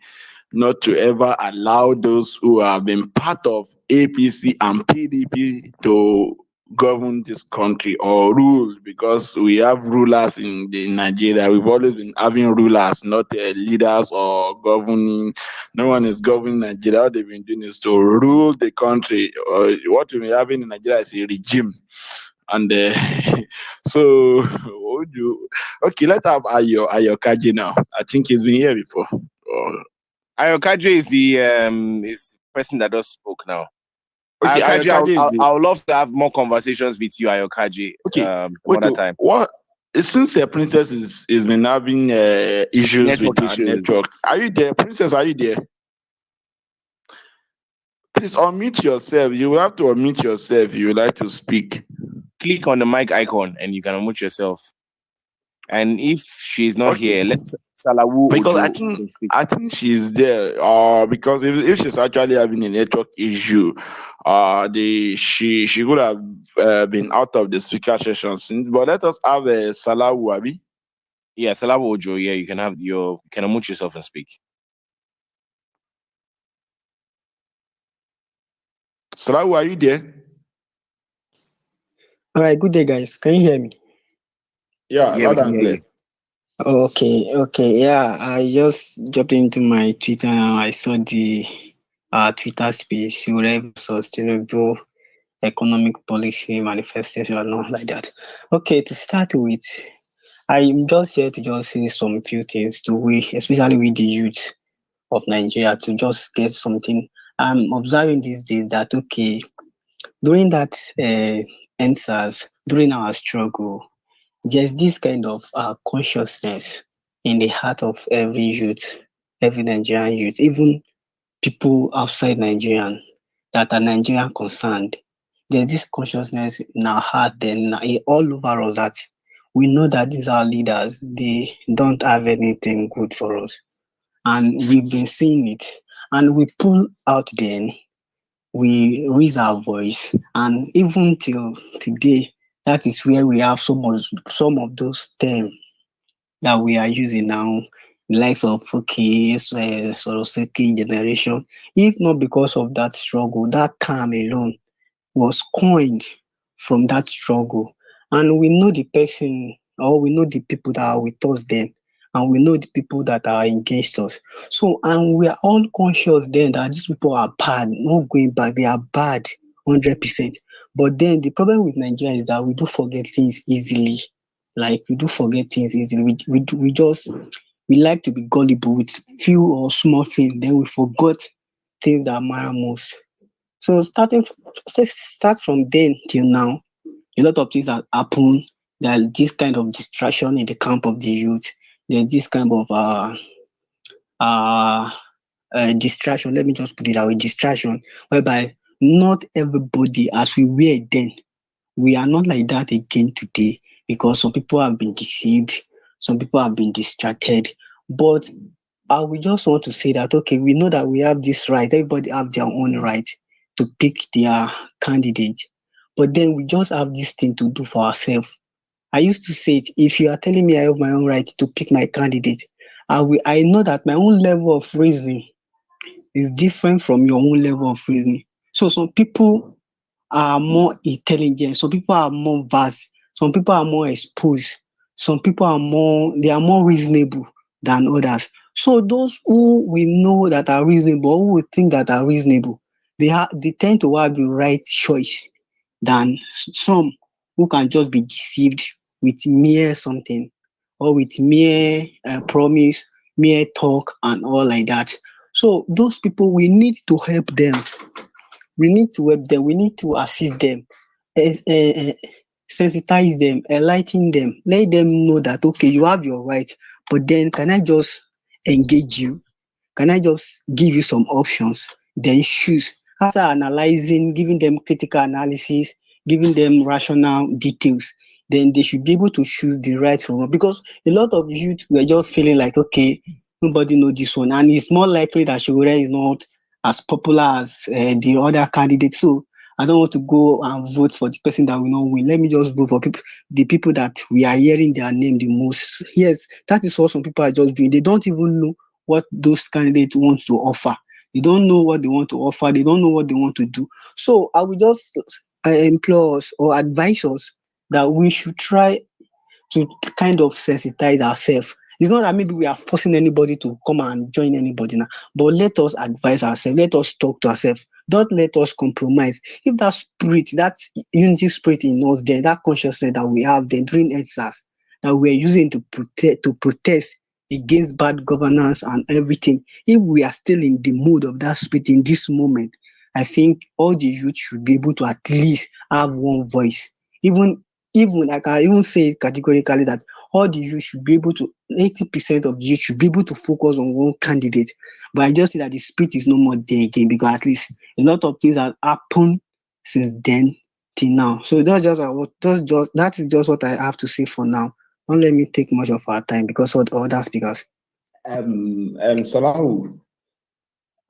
not to ever allow those who have been part of APC and PDP to govern this country or rule, because we have rulers in Nigeria. We've always been having rulers, not leaders or governing. No one is governing Nigeria. All they've been doing is to rule the country. What we've been having in Nigeria is a regime. And so, okay, let's have Ayo Kaji now. I think he's been here before. Ayokaji is the person that just spoke now. Okay, Ayokaji, I would love to have more conversations with you, Ayokaji. Okay, another time. What? Since the princess is been having issues with her network, are you there, princess? Are you there? Please unmute yourself. You will have to unmute yourself if you would like to speak. Click on the mic icon and you can unmute yourself. And if she's not here, let's Salawu. Because I think she's there. Because if she's actually having a network issue, she could have been out of the speaker session since. But let us have Salawu, Abi. Yeah, Salawu Ojo. Yeah, you can unmute yourself and speak. Salawu, are you there? All right, good day, guys. Can you hear me? Yeah, loud and clear. Okay. Yeah, I just jumped into my Twitter and I saw the Twitter space, Sowore Tinubu economic policy manifestation and all like that. Okay, to start with, I'm just here to just say some few things especially with the youth of Nigeria, to just get something. I'm observing these days that, okay, during that answers, during our struggle, there's this kind of consciousness in the heart of every youth, every Nigerian youth, even people outside Nigerian that are Nigerian concerned. There's this consciousness in our heart and all over us that we know that these are leaders. They don't have anything good for us. And we've been seeing it. And we pull out then, we raise our voice. And even till today, that is where we have some of those terms that we are using now, the likes of Socio-political generation. If not because of that struggle, that term alone was coined from that struggle. And we know the person, or we know the people that are with us then, and we know the people that are against us. So, and we are all conscious then that these people are bad, not going back, they are bad, 100%. But then the problem with Nigeria is that we do forget things easily. Like, we do forget things easily. We like to be gullible with few or small things, then we forgot things that matter most. So start from then till now, a lot of things have happened. There's this kind of distraction in the camp of the youth. There's this kind of distraction. Let me just put it that way: distraction, whereby not everybody, as we were then, we are not like that again today, because some people have been deceived, some people have been distracted. But we just want to say that, okay, we know that we have this right. Everybody have their own right to pick their candidate. But then we just have this thing to do for ourselves. I used to say it, if you are telling me I have my own right to pick my candidate, I know that my own level of reasoning is different from your own level of reasoning. So some people are more intelligent, some people are more vast, Some people are more exposed. Some people are more reasonable than others. So those who we know that are reasonable, who we think that are reasonable, they tend to have the right choice than some who can just be deceived with mere something, or with mere promise, mere talk, and all like that. So those people, we need to help them. We need to help them. We need to assist them, sensitize them, enlighten them, let them know that okay, you have your right, but then can I just engage you? Can I just give you some options? Then choose. After analyzing, giving them critical analysis, giving them rational details, then they should be able to choose the right from wrong. Because a lot of youth were just feeling like, okay, nobody know this one. And it's more likely that Sowore is not as popular as the other candidates. So I don't want to go and vote for the person that will not win. Let me just vote for the people that we are hearing their name the most. Yes, that is what some people are just doing. They don't even know what those candidates want to offer. They don't know what they want to offer. They don't know what they want to do. So I will just implore us or advise us that we should try to kind of sensitize ourselves. It's not that maybe we are forcing anybody to come and join anybody now, but let us advise ourselves. Let us talk to ourselves. Don't let us compromise. If that spirit, that unity spirit in us, there, that consciousness that we have then during exercise that we're using to protest against bad governance and everything, if we are still in the mood of that spirit in this moment, I think all the youth should be able to at least have one voice. Even I can even say categorically that all the youth should be able to 80% of the youth should be able to focus on one candidate. But I just see that the spirit is no more there again, because at least a lot of things have happened since then till now. So that is just what I have to say for now. Don't let me take much of our time because of the other speakers. Salahu,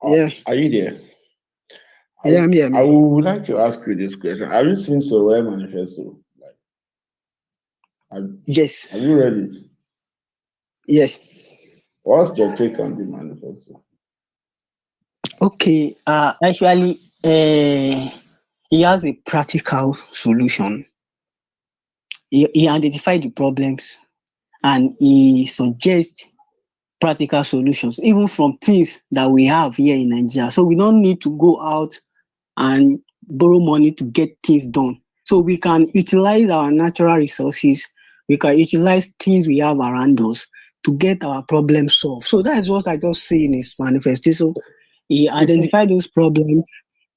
Yeah, are you there? yeah, I'm here. I would like to ask you this question. Have you seen Sowore Manifesto? Yes, Have you read it? yes. What's your take on the manifesto? Okay, actually, he has a practical solution. He identified the problems and he suggests practical solutions, even from things that we have here in Nigeria. So we don't need to go out and borrow money to get things done. So we can utilize our natural resources, we can utilize things we have around us to get our problems solved. So that is what I just see in his manifesto. So he identified those problems,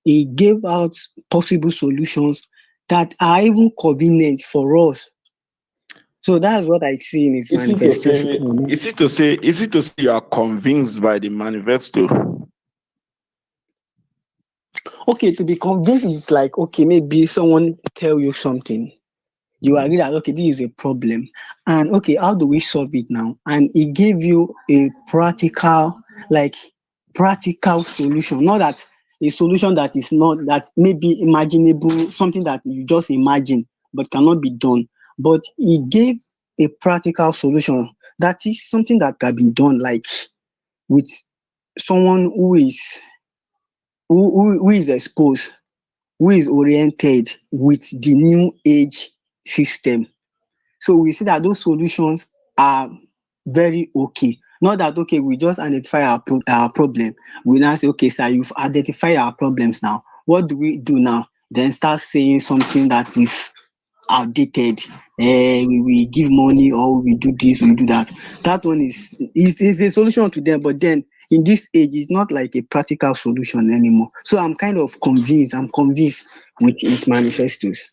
he gave out possible solutions that are even convenient for us. So that's what I see in his manifesto. Is it to say you are convinced by the manifesto? Okay, to be convinced is like, okay, maybe someone tell you something, you agree that okay, this is a problem, and okay, how do we solve it now? And he gave you a practical solution, not that a solution that is not that may be imaginable, something that you just imagine but cannot be done. But he gave a practical solution that is something that can be done, like with someone who is exposed, who is oriented with the new age system. So we see that those solutions are very okay. Not that okay, we just identify our problem. We now say, okay, sir, you've identified our problems now. What do we do now? Then start saying something that is outdated. We give money, or we do this, we do that. That one is a solution to them, but then in this age, it's not like a practical solution anymore. So I'm kind of convinced. I'm convinced with his manifestos.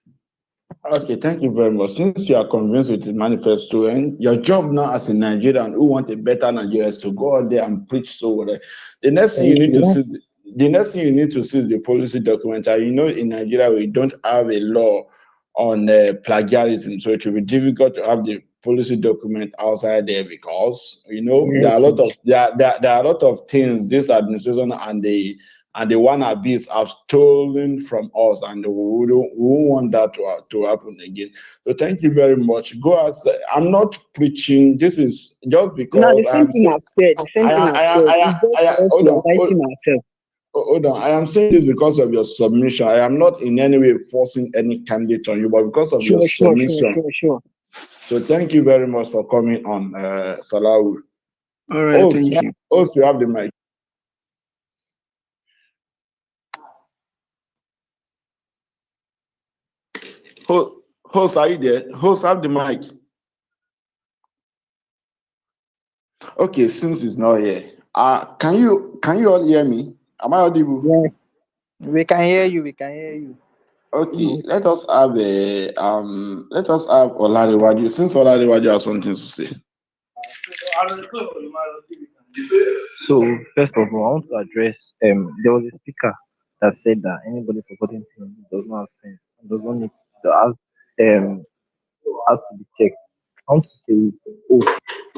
Okay, thank you very much. Since you are convinced with the manifesto, and your job now as a Nigerian who want a better Nigeria is to go out there and preach Sowore. The next thing you need to see, is the policy document. And you know, in Nigeria we don't have a law on plagiarism, so it will be difficult to have the policy document outside there, because you know there are a lot of things this administration and the wannabes have stolen from us, and we don't want that to happen again. So thank you very much. I'm not preaching. This is just Now the because same thing I've said. The same thing I've said. It's just for us hold to on. enlighten ourselves. Hold on. I am saying this because of your submission. I am not in any way forcing any candidate on you, but because of your submission. Sure. So thank you very much for coming on, Salawu. All right, thank you. Host, you have the mic. Host, are you there? Host, have the mic. Okay, since it's not here, can you all hear me? Am I audible? Yeah, we can hear you. We can hear you. Okay, let us have Olarewaju. Since Olarewaju has something to say. So first of all, I want to address there was a speaker that said that anybody supporting Tinubu does not have sense and does not need to have has to be checked. I want to say,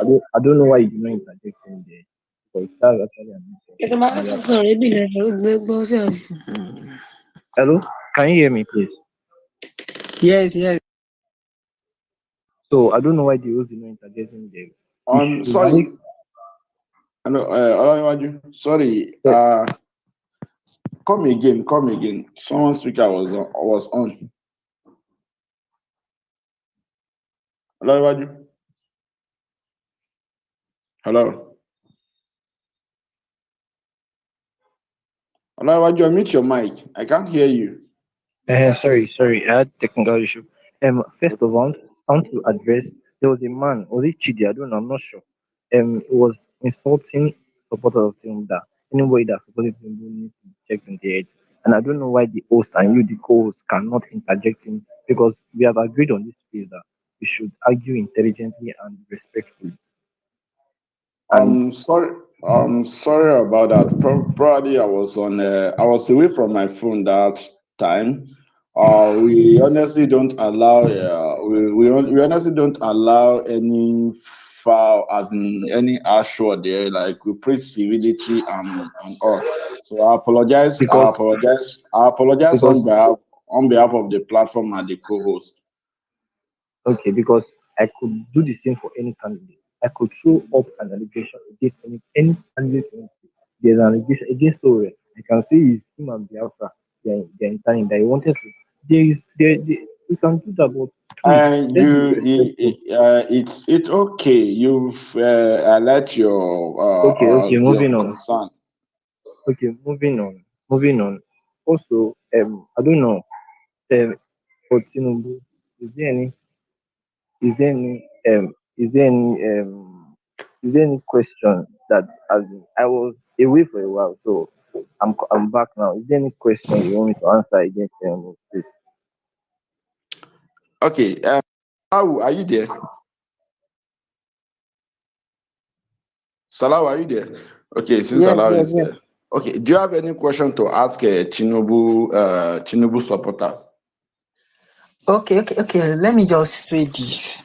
I don't know why you did not interject in there because that's actually an Hello, can you hear me, please? Yes. So I don't know why the host did not interject in there. Sorry. Hello, Olarewaju. Sorry. Come again. Someone's speaker was on. Olarewaju. Hello. Olarewaju, unmute your mic. I can't hear you. Sorry, I had technical issue. First of all, I want to address there was a man, was it Chidi? I don't know, I'm not sure. He was insulting supporters of Tinubu that anybody that supported Tinubu needs to be checked in the head. And I don't know why the host and you, the co-host, cannot interject him because we have agreed on this space that we should argue intelligently and respectfully. I'm sorry about that. Probably I was away from my phone that time. We honestly don't allow we honestly don't allow any foul, as in any harsh word there. Like, we preach civility and all. So I apologize on behalf of the platform and the co-host. Okay, because I could do the same for any candidate. I could throw up an allegation against any candidate. There's an allegation against Sowore. I can say it's him and Biafra. They're intending that he wanted to. We can do that, but And it's okay. You've let your okay. Moving on. concern. Okay, moving on. Also, I don't know. For Tinubu, is there any is there any is there any is there any question that I was away for a while, so I'm back now. Is there any question you want me to answer against this? Okay, Salahu, are you there? Salahu, are you there? Okay, since Salahu is there. Okay, do you have any question to ask Tinubu supporters? Okay. Let me just say this.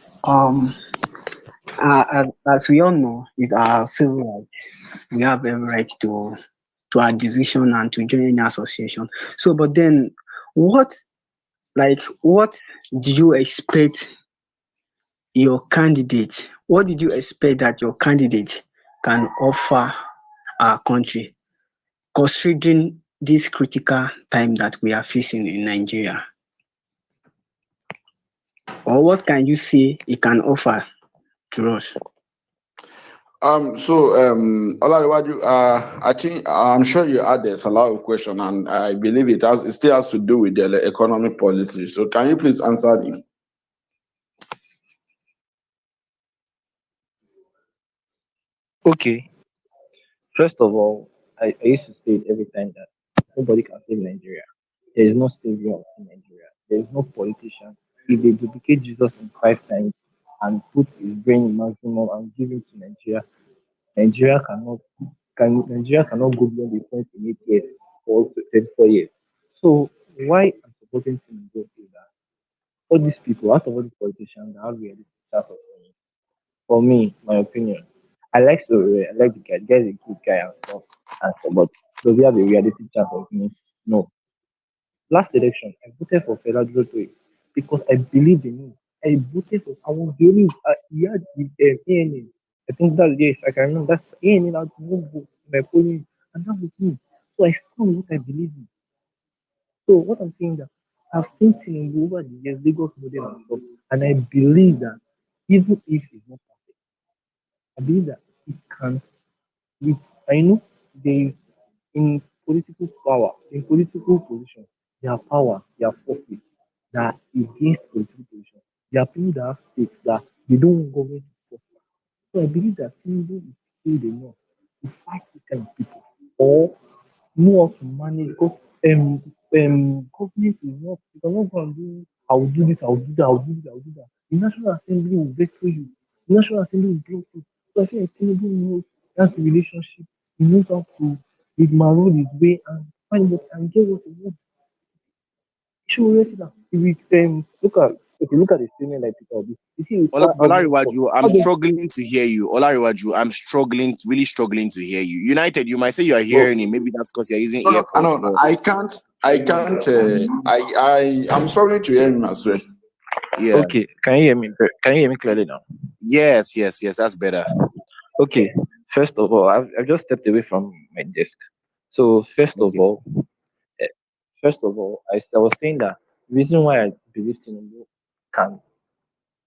As we all know, it's our civil rights. We have every right to our decision and to join any association. So, but then, what do you expect your candidate? What did you expect that your candidate can offer our country, considering this critical time that we are facing in Nigeria? Or what can you say it can offer to us? Olarewaju, I think I'm sure you had a follow-up question, and I believe it still has to do with the economic policy. So can you please answer them? Okay. First of all, I used to say it every time that nobody can save Nigeria. There is no savior in Nigeria. There is no politician. If they duplicate Jesus in 5 times and put his brain in maximum and give it to Nigeria, Nigeria cannot go beyond the point in 8 years or 24 years. So why I'm supporting Tinubu is that all these people, out of all these politicians that have realistic chance of winning, for me, my opinion, I like Sowore, I like the guy. The guy is a good guy and stuff, but does he have a realistic chance of winning? No. Last election, I voted for Fela Durotimi because I believed in him. I voted for, I was the only, he had the ANA. I think that's, yes, I can remember, that's ANA, that one vote in my polling, and that was me. So I stand what I believe in. So what I'm saying that I've seen Tinubu over the years, Lagos model and stuff, and I believe that even if it's not perfect, I believe that it can. With I know there is in political power, in political position, there are power, there are forces that are against political position. There are people that have stakes that they don't want government to prosper. So I believe that Tinubu is skilled enough to fight this kind of people or know how to manage because government is not you cannot go and do I will do this, I will do that, I will do this, I will do that. The National Assembly will veto you. The National Assembly will block you. So I feel like Tinubu knows that's the relationship. He knows how to marrow his way and find what and get what he wants. He should already that if we look at if you look at the statement like Peter Obi, you see it require government support. Olariwaju, I'm struggling to hear you. Olariwaju, I'm struggling, really struggling to hear you. United, you might say you are hearing it. Maybe that's because you're using earpods. No, I can't. I'm struggling to hear him as well. Yeah. Okay, can you hear me? Can you hear me clearly now? Yes, that's better. Okay, first of all, I've just stepped away from my desk. So first of all, I was saying that the reason why I believe Tinubu can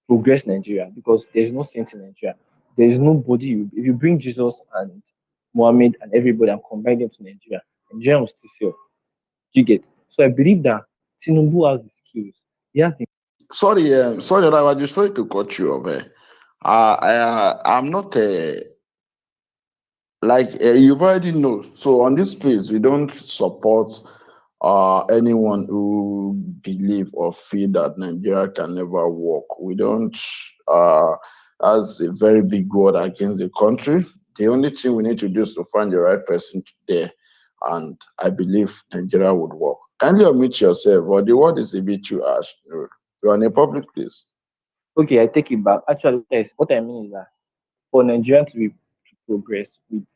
progress Nigeria because there's no saint in Nigeria. There is nobody. If you bring Jesus and Muhammad and everybody and combine them to Nigeria will still fail. You get? So I believe that Tinubu has the skills. He has the Sorry, Olariwaju, sorry to cut you off. I'm not you've already know. So on this place, we don't support anyone who believe or feel that Nigeria can never work. We don't as a very big word against the country. The only thing we need to do is to find the right person there, and I believe Nigeria would work. Kindly admit yourself, or the word is a bit too harsh. You're in a public place. Okay, I take it back. Actually, yes, what I mean is that for Nigeria to progress with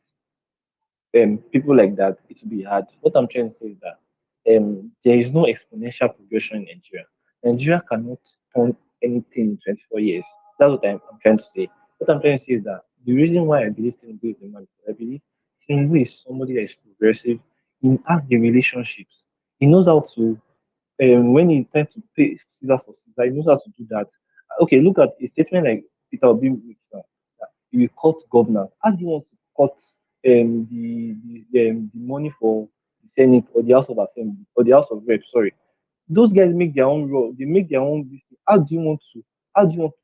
people like that, it will be hard. What I'm trying to say is that there is no exponential progression in Nigeria. Nigeria cannot turn anything in 24 years. That's what I'm trying to say. What I'm trying to say is that the reason why I believe Tinubu is the man, I believe Tinubu is somebody that is progressive. He has the relationships. He knows how to when he tries to pay Caesar for Caesar, he knows how to do that. Okay, look at a statement like Peter Obi makes now. That he will cut governance. How do you want to cut the money for the Senate or the House of Assembly or the House of Reps? Sorry, those guys make their own role. They make their own business. How do you want to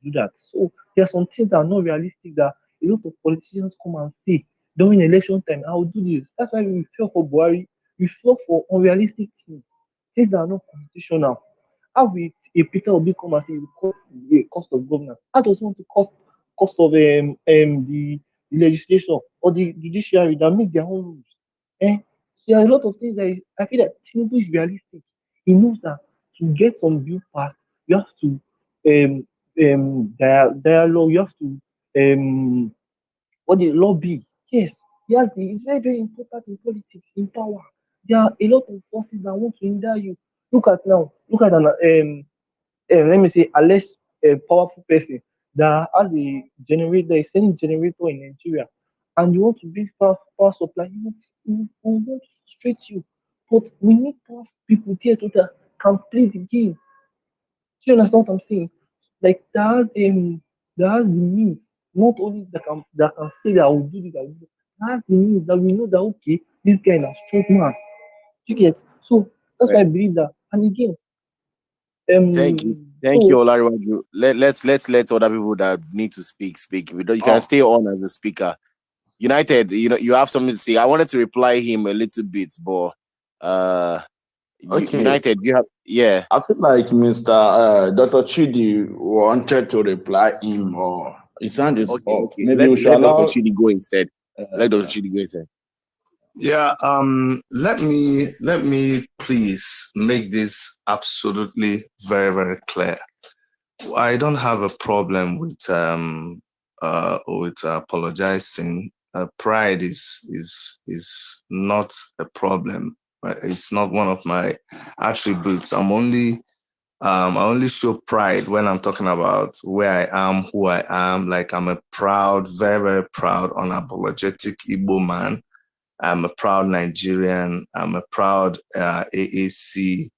do that? So there are some things that are not realistic that a lot of politicians come and say during election time. I will do this. That's why we fell for Buhari. We fell for unrealistic things that are not constitutional. How will a Peter Obi come and say you cut the cost of governance? How does he want to cost of the legislation or the judiciary that make their own rules? Eh? So there are a lot of things that I feel that Tinubu is realistic. He knows that to get some bill passed, you have to dialogue, you have to what the lobby. Yes, it's very, very important in politics, in power. There are a lot of forces that want to hinder you. Look at an let me say alleged powerful person that has a generator, a selling generator in Nigeria, and you want to bring power supply, you want to frustrate you. But we need powerful people there to that can play the game. Do you understand what I'm saying? Like that has the means, not only that can say that I will do this, I will do that. That has the means that we know that okay, this guy is a strong man. Do you get? So that's why I Right. believe that. And again, Thank you, so Olariwaju. Let's let other people that need to speak. You can Oh, stay on as a speaker. United, you have something to say. I wanted to reply him a little bit, but okay. United, you have I feel like Mr. Dr. Chidi wanted to reply him, or his hand is okay. up. Maybe Let we should Dr. allow. Chidi go instead. Let Dr. Yeah. Chidi go instead. Yeah, let me please make this absolutely very, very clear. I don't have a problem with apologizing. Pride is not a problem. It's not one of my attributes. I only show pride when I'm talking about where I am, who I am. Like I'm a proud, very, very proud, unapologetic Igbo man. I'm a proud Nigerian. I'm a proud AAC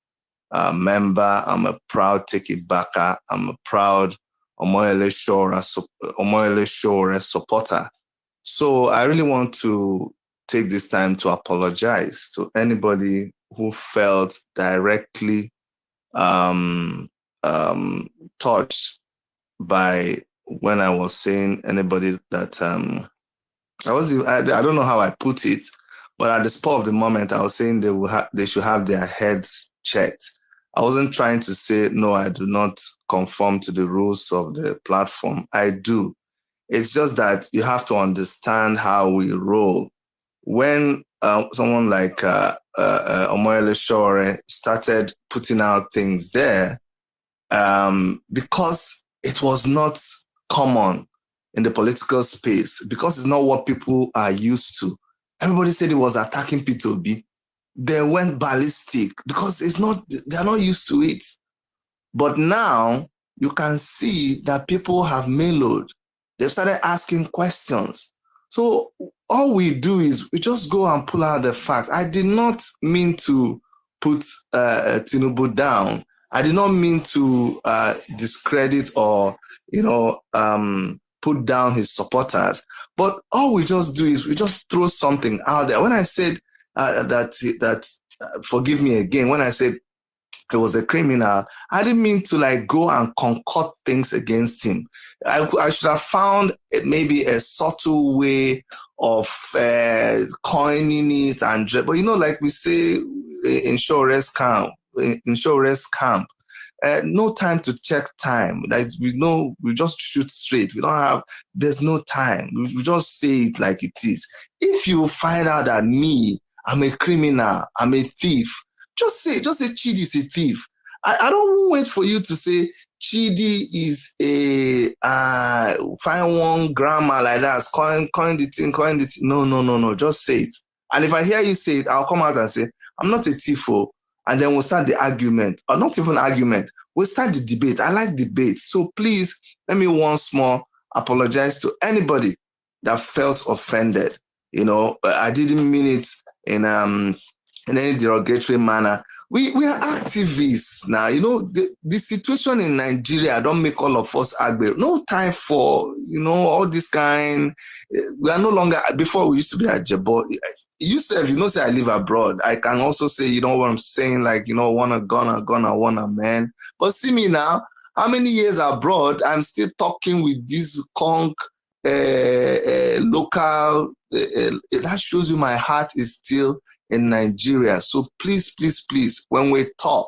member. I'm a proud Take It Backer. I'm a proud Omoyele Sowore supporter. So I really want to take this time to apologize to anybody who felt directly touched by when I was saying anybody that I don't know how I put it, but at the spur of the moment, I was saying they should have their heads checked. I wasn't trying to say, no, I do not conform to the rules of the platform. I do. It's just that you have to understand how we roll. When someone like Omoyele Sowore started putting out things there, because it was not common in the political space, because it's not what people are used to. Everybody said he was attacking P2B. They went ballistic because they're not used to it. But now you can see that people have mellowed. They've started asking questions. So all we do is we just go and pull out the facts. I did not mean to put Tinubu down. I did not mean to discredit or, put down his supporters. But all we just do is we just throw something out there. When I said that forgive me again, when I said he was a criminal, I didn't mean to go and concoct things against him. I should have found maybe a subtle way of coining it, but like we say in Showore's camp, no time to check time. We just shoot straight. There's no time. We just say it like it is. If you find out that I'm a criminal, I'm a thief, just say Chidi is a thief. I don't wait for you to say Chidi is a find one grammar like that, coin the thing. No. Just say it. And if I hear you say it, I'll come out and say, I'm not a thief. And then we'll start the argument, or not even argument. We'll start the debate. I like debate. So please, let me once more apologize to anybody that felt offended. I didn't mean it in any derogatory manner. We are activists now. The situation in Nigeria don't make all of us angry. No time for all this kind. We are no longer. Before we used to be at Jebo. You say I live abroad. I can also say what I'm saying. Want a gun, want a man. But see me now. How many years abroad? I'm still talking with this local. That shows you my heart is still in Nigeria. So please, when we talk,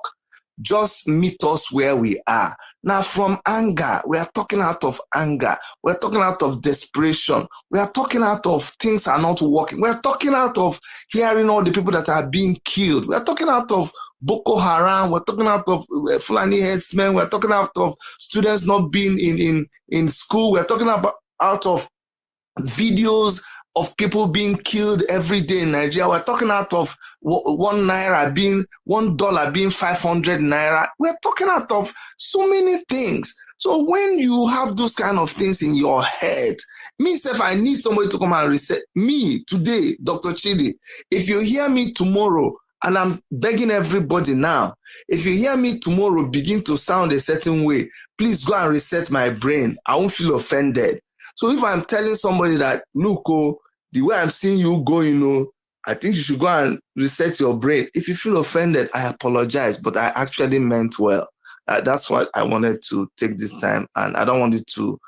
just meet us where we are. Now, from anger, we are talking out of anger. We're talking out of desperation. We are talking out of things are not working. We're talking out of hearing all the people that are being killed. We're talking out of Boko Haram. We're talking out of Fulani headsmen. We're talking out of students not being in school. We're talking out of videos of people being killed every day in Nigeria. We're talking out of $1 being 500 naira. We're talking out of so many things. So when you have those kind of things in your head, if I need somebody to come and reset me today, Dr. Chidi, if you hear me tomorrow, and I'm begging everybody now, if you hear me tomorrow begin to sound a certain way, please go and reset my brain. I won't feel offended. So if I'm telling somebody that, look, the way I'm seeing you going, I think you should go and reset your brain. If you feel offended, I apologize, but I actually meant well. That's what I wanted to take this time, and I don't want it to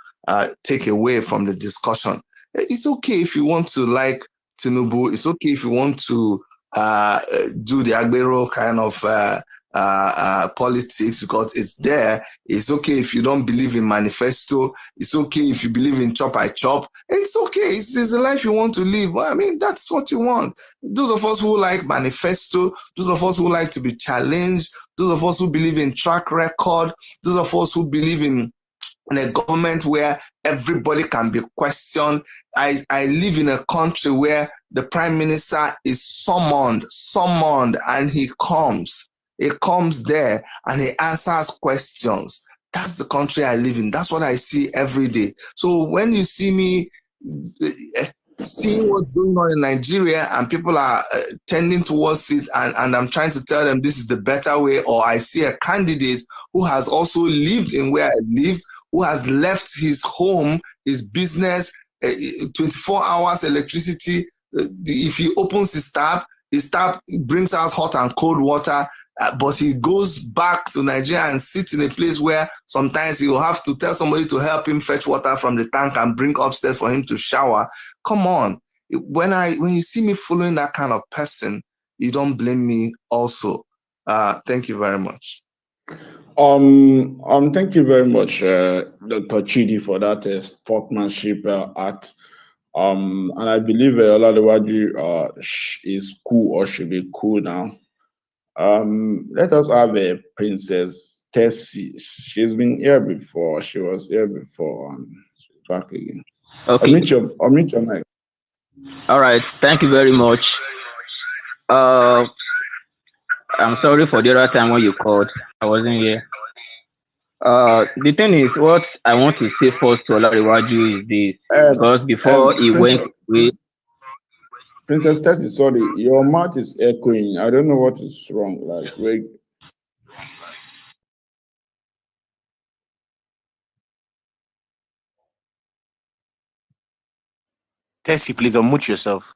take away from the discussion. It's okay if you want to like Tinubu. It's okay if you want to do the Agbero kind of politics, because it's there. It's okay if you don't believe in Manifesto. It's okay if you believe in chop I chop. It's okay. It's the life you want to live. Well, that's what you want. Those of us who like Manifesto, those of us who like to be challenged, those of us who believe in track record, those of us who believe in a government where everybody can be questioned. I live in a country where the prime minister is summoned, and he comes. He comes there and he answers questions. That's the country I live in. That's what I see every day. So when you see me, seeing what's going on in Nigeria and people are tending towards it, and I'm trying to tell them this is the better way, or I see a candidate who has also lived in where I lived, who has left his home, his business, 24 hours electricity. If he opens his tap brings out hot and cold water, but he goes back to Nigeria and sits in a place where sometimes he will have to tell somebody to help him fetch water from the tank and bring upstairs for him to shower. Come on. When you see me following that kind of person, you don't blame me also. Thank you very much. Thank you very much, Dr. Chidi, for that sportsmanship art. And I believe Oladewaju is cool or should be cool now. Let us have a Princess Tessie. She's been here before. She was here before. She's back again. Okay. Unmute your mic. All right. Thank you very much. I'm sorry for the other time when you called. I wasn't here. The thing is, what I want to say first to Oladewaju is this, because before he went away. Princess Tessie, sorry, your mouth is echoing. I don't know what is wrong. Like, wait. Tessie, please unmute yourself.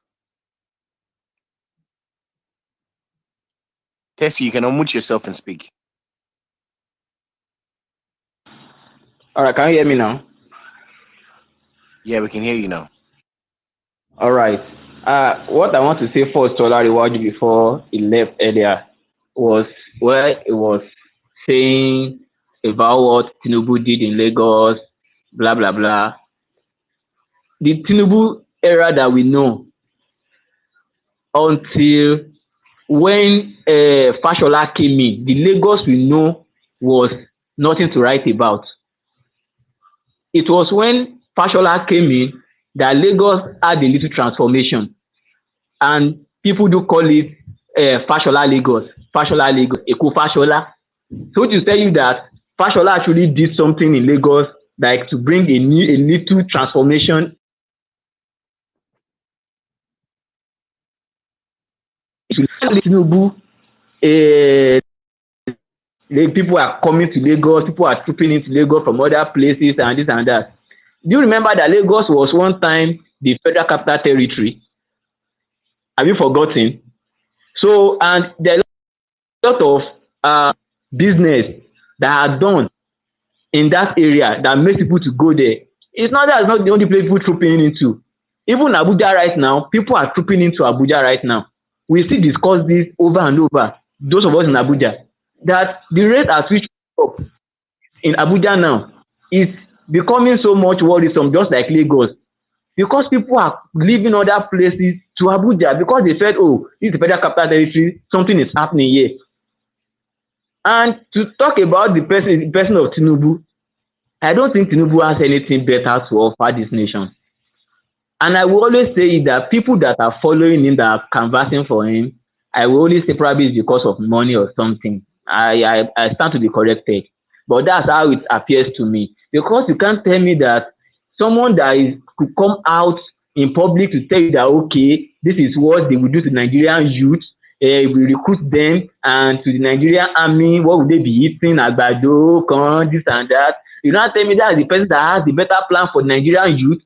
Tessie, you can unmute yourself and speak. All right, can you hear me now? Yeah, we can hear you now. All right. What I want to say first to Oladewaju before he left earlier was where he was saying about what Tinubu did in Lagos, blah, blah, blah. The Tinubu era that we know until when Fashola came in, the Lagos we know was nothing to write about. It was when Fashola came in that Lagos had a little transformation, and people do call it Fashola Lagos, Eko Fashola. So to tell you that Fashola actually did something in Lagos, like to bring a little transformation. Tinubu, the people are coming to Lagos, people are trooping into Lagos from other places and this and that. Do you remember that Lagos was one time the Federal Capital Territory? Have you forgotten? So, and there are a lot of business that are done in that area that makes people to go there. It's not that it's not the only place people trooping into. Even Abuja right now, people are trooping into Abuja right now. We still discuss this over and over, those of us in Abuja, that the rate at which up in Abuja now is becoming so much worrisome, just like Lagos, because people are leaving other places to Abuja because they felt, oh, this is the Federal Capital Territory, something is happening here. And to talk about the person of Tinubu, I don't think Tinubu has anything better to offer this nation. And I will always say that people that are following him, that are canvassing for him, I will always say probably it's because of money or something. I stand to be corrected. But that's how it appears to me. Because you can't tell me that someone that could come out in public to tell you that, okay, this is what they will do to Nigerian youth. We recruit them, and to the Nigerian army, what would they be eating? Agbado, corn, this and that. You don't tell me that the person that has the better plan for Nigerian youth,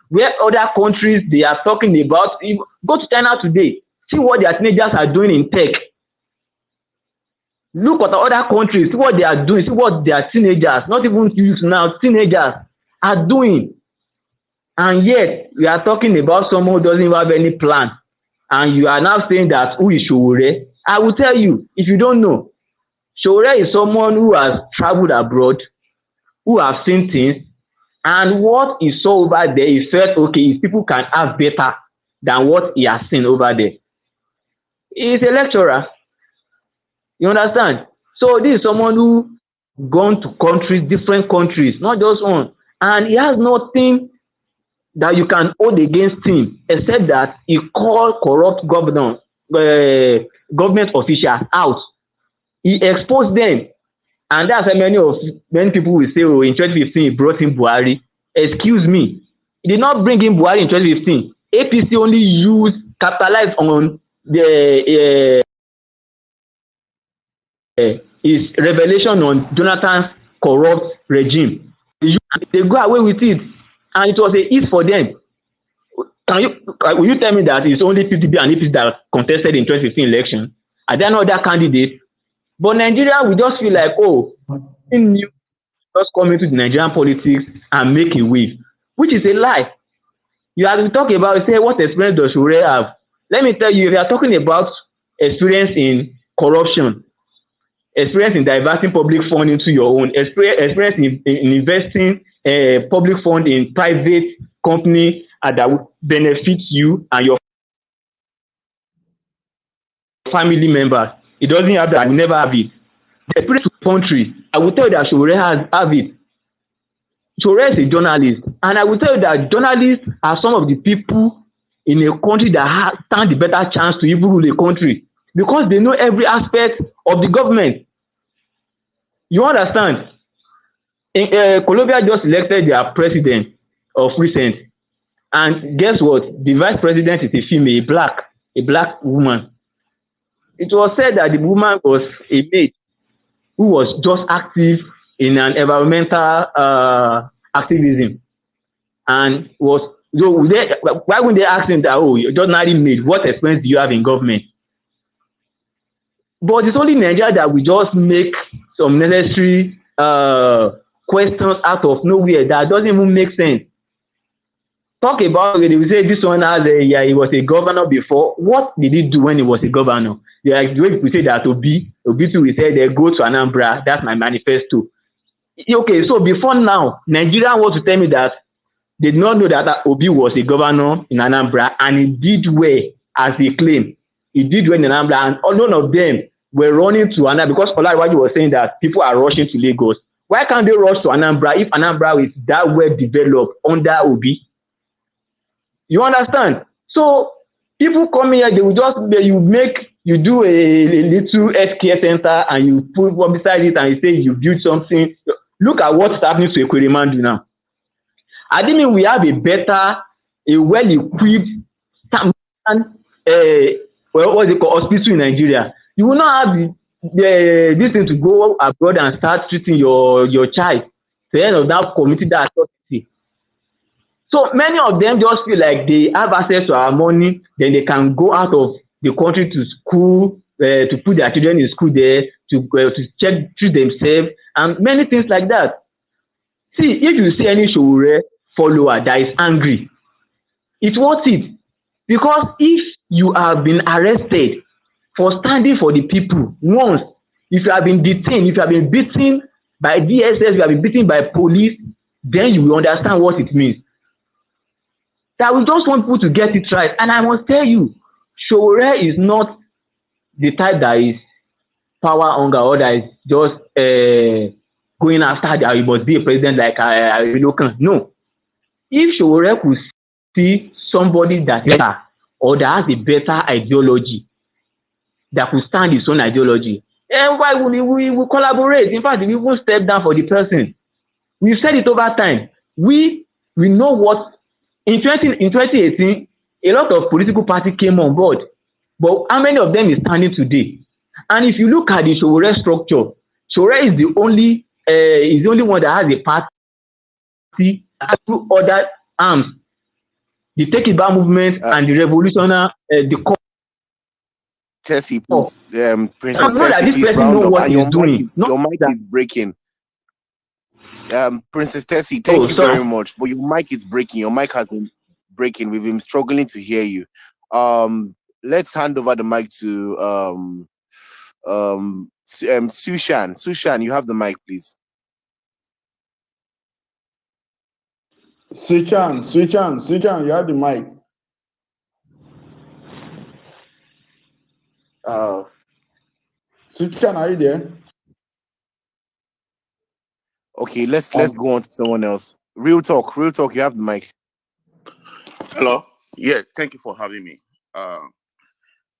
where other countries they are talking about. Go to China today, see what their teenagers are doing in tech. Look at the other countries, see what they are doing, see what their teenagers, not even youth now, teenagers are doing. And yet, we are talking about someone who doesn't even have any plan. And you are now saying that, who is Sowore? I will tell you, if you don't know, Sowore is someone who has traveled abroad, who has seen things, and what he saw over there, he felt, okay, if people can have better than what he has seen over there. He is a lecturer. You understand? So this is someone who gone to countries, different countries, not just one. And he has nothing that you can hold against him, except that he called corrupt government officials out. He exposed them. And that's why many people will say, oh, in 2015, he brought in Buhari. Excuse me. He did not bring in Buhari in 2015. APC only capitalize on the his revelation on Jonathan's corrupt regime. They go away with it, and it was a hit for them. Will you tell me that it's only PDP and APC that contested in 2015 election? Are there no other candidates? But Nigeria, we just feel like, oh, new just come into the Nigerian politics and make a wave, which is a lie. You have to talk about, say, what experience does Sowore have? Let me tell you, if you are talking about experience in corruption, experience in diverting public fund into your own, experience in investing public fund in private company that will benefit you and your family members. It doesn't have that. I will never have it. The experience of the country, I will tell you that Sowore have it. Sowore is a journalist, and I will tell you that journalists are some of the people in a country that stand the better chance to even rule a country, because they know every aspect of the government. You understand? Colombia just elected their president of recent, and guess what? The vice president is a female, a black woman. It was said that the woman was a maid who was just active in an environmental activism, and was why wouldn't they ask him that, oh, you're just not maid, what experience do you have in government? But it's only Nigeria that we just make some necessary questions out of nowhere that doesn't even make sense. Talk about it, we say this one has he was a governor before. What did he do when he was a governor? Like the way we say that Obi too, we say they go to Anambra, that's my manifesto. Okay, so before now, Nigeria wants to tell me that they did not know that Obi was a governor in Anambra, and he did well as he claimed. He did well in Anambra, and none of them were running to Anambra, because Olariwaju was saying that people are rushing to Lagos. Why can't they rush to Anambra if Anambra is that well developed under Obi? You understand? So people come here, they will just you do a little healthcare center and you put one beside it and you say you build something. Look at what's happening to Ekweremandu now. I didn't mean we have a well-equipped what's it called, hospital in Nigeria. You will not have this thing to go abroad and start treating your child to the end of that committing that atrocity. So many of them just feel like they have access to our money, then they can go out of the country to school, to put their children in school there, to treat themselves, and many things like that. See, if you see any Sowore follower that is angry, it's worth it. Because if you have been arrested for standing for the people once, if you have been detained, if you have been beaten by DSS, you have been beaten by police, then you will understand what it means. That we just want people to get it right. And I must tell you, Sowore is not the type that is power hunger or that is just going after that he must be a president like Ideological. No. If Sowore could see somebody that is better or that has a better ideology, that could stand his own ideology, then why would we collaborate? In fact, we won't step down for the person. We've said it over time. We know what. In 2018, a lot of political parties came on board, but how many of them is standing today? And if you look at the Sowore structure, Sowore is the only one that has a party through other arms, the Take It Back movement and the revolutionary, the Tessie, please, Princess know that Tessie, this please person round know up. what And he's doing. your mic is breaking. Princess Tessie, thank you sorry. very much. But your mic is breaking. Your mic has been breaking. We've been struggling to hear you. Let's hand over the mic to Sushan. Sushan, you have the mic, please. Sushan, you have the mic. Sushan, are you there? Okay, let's go on to someone else. Real talk, you have the mic. Hello. Yeah, thank you for having me.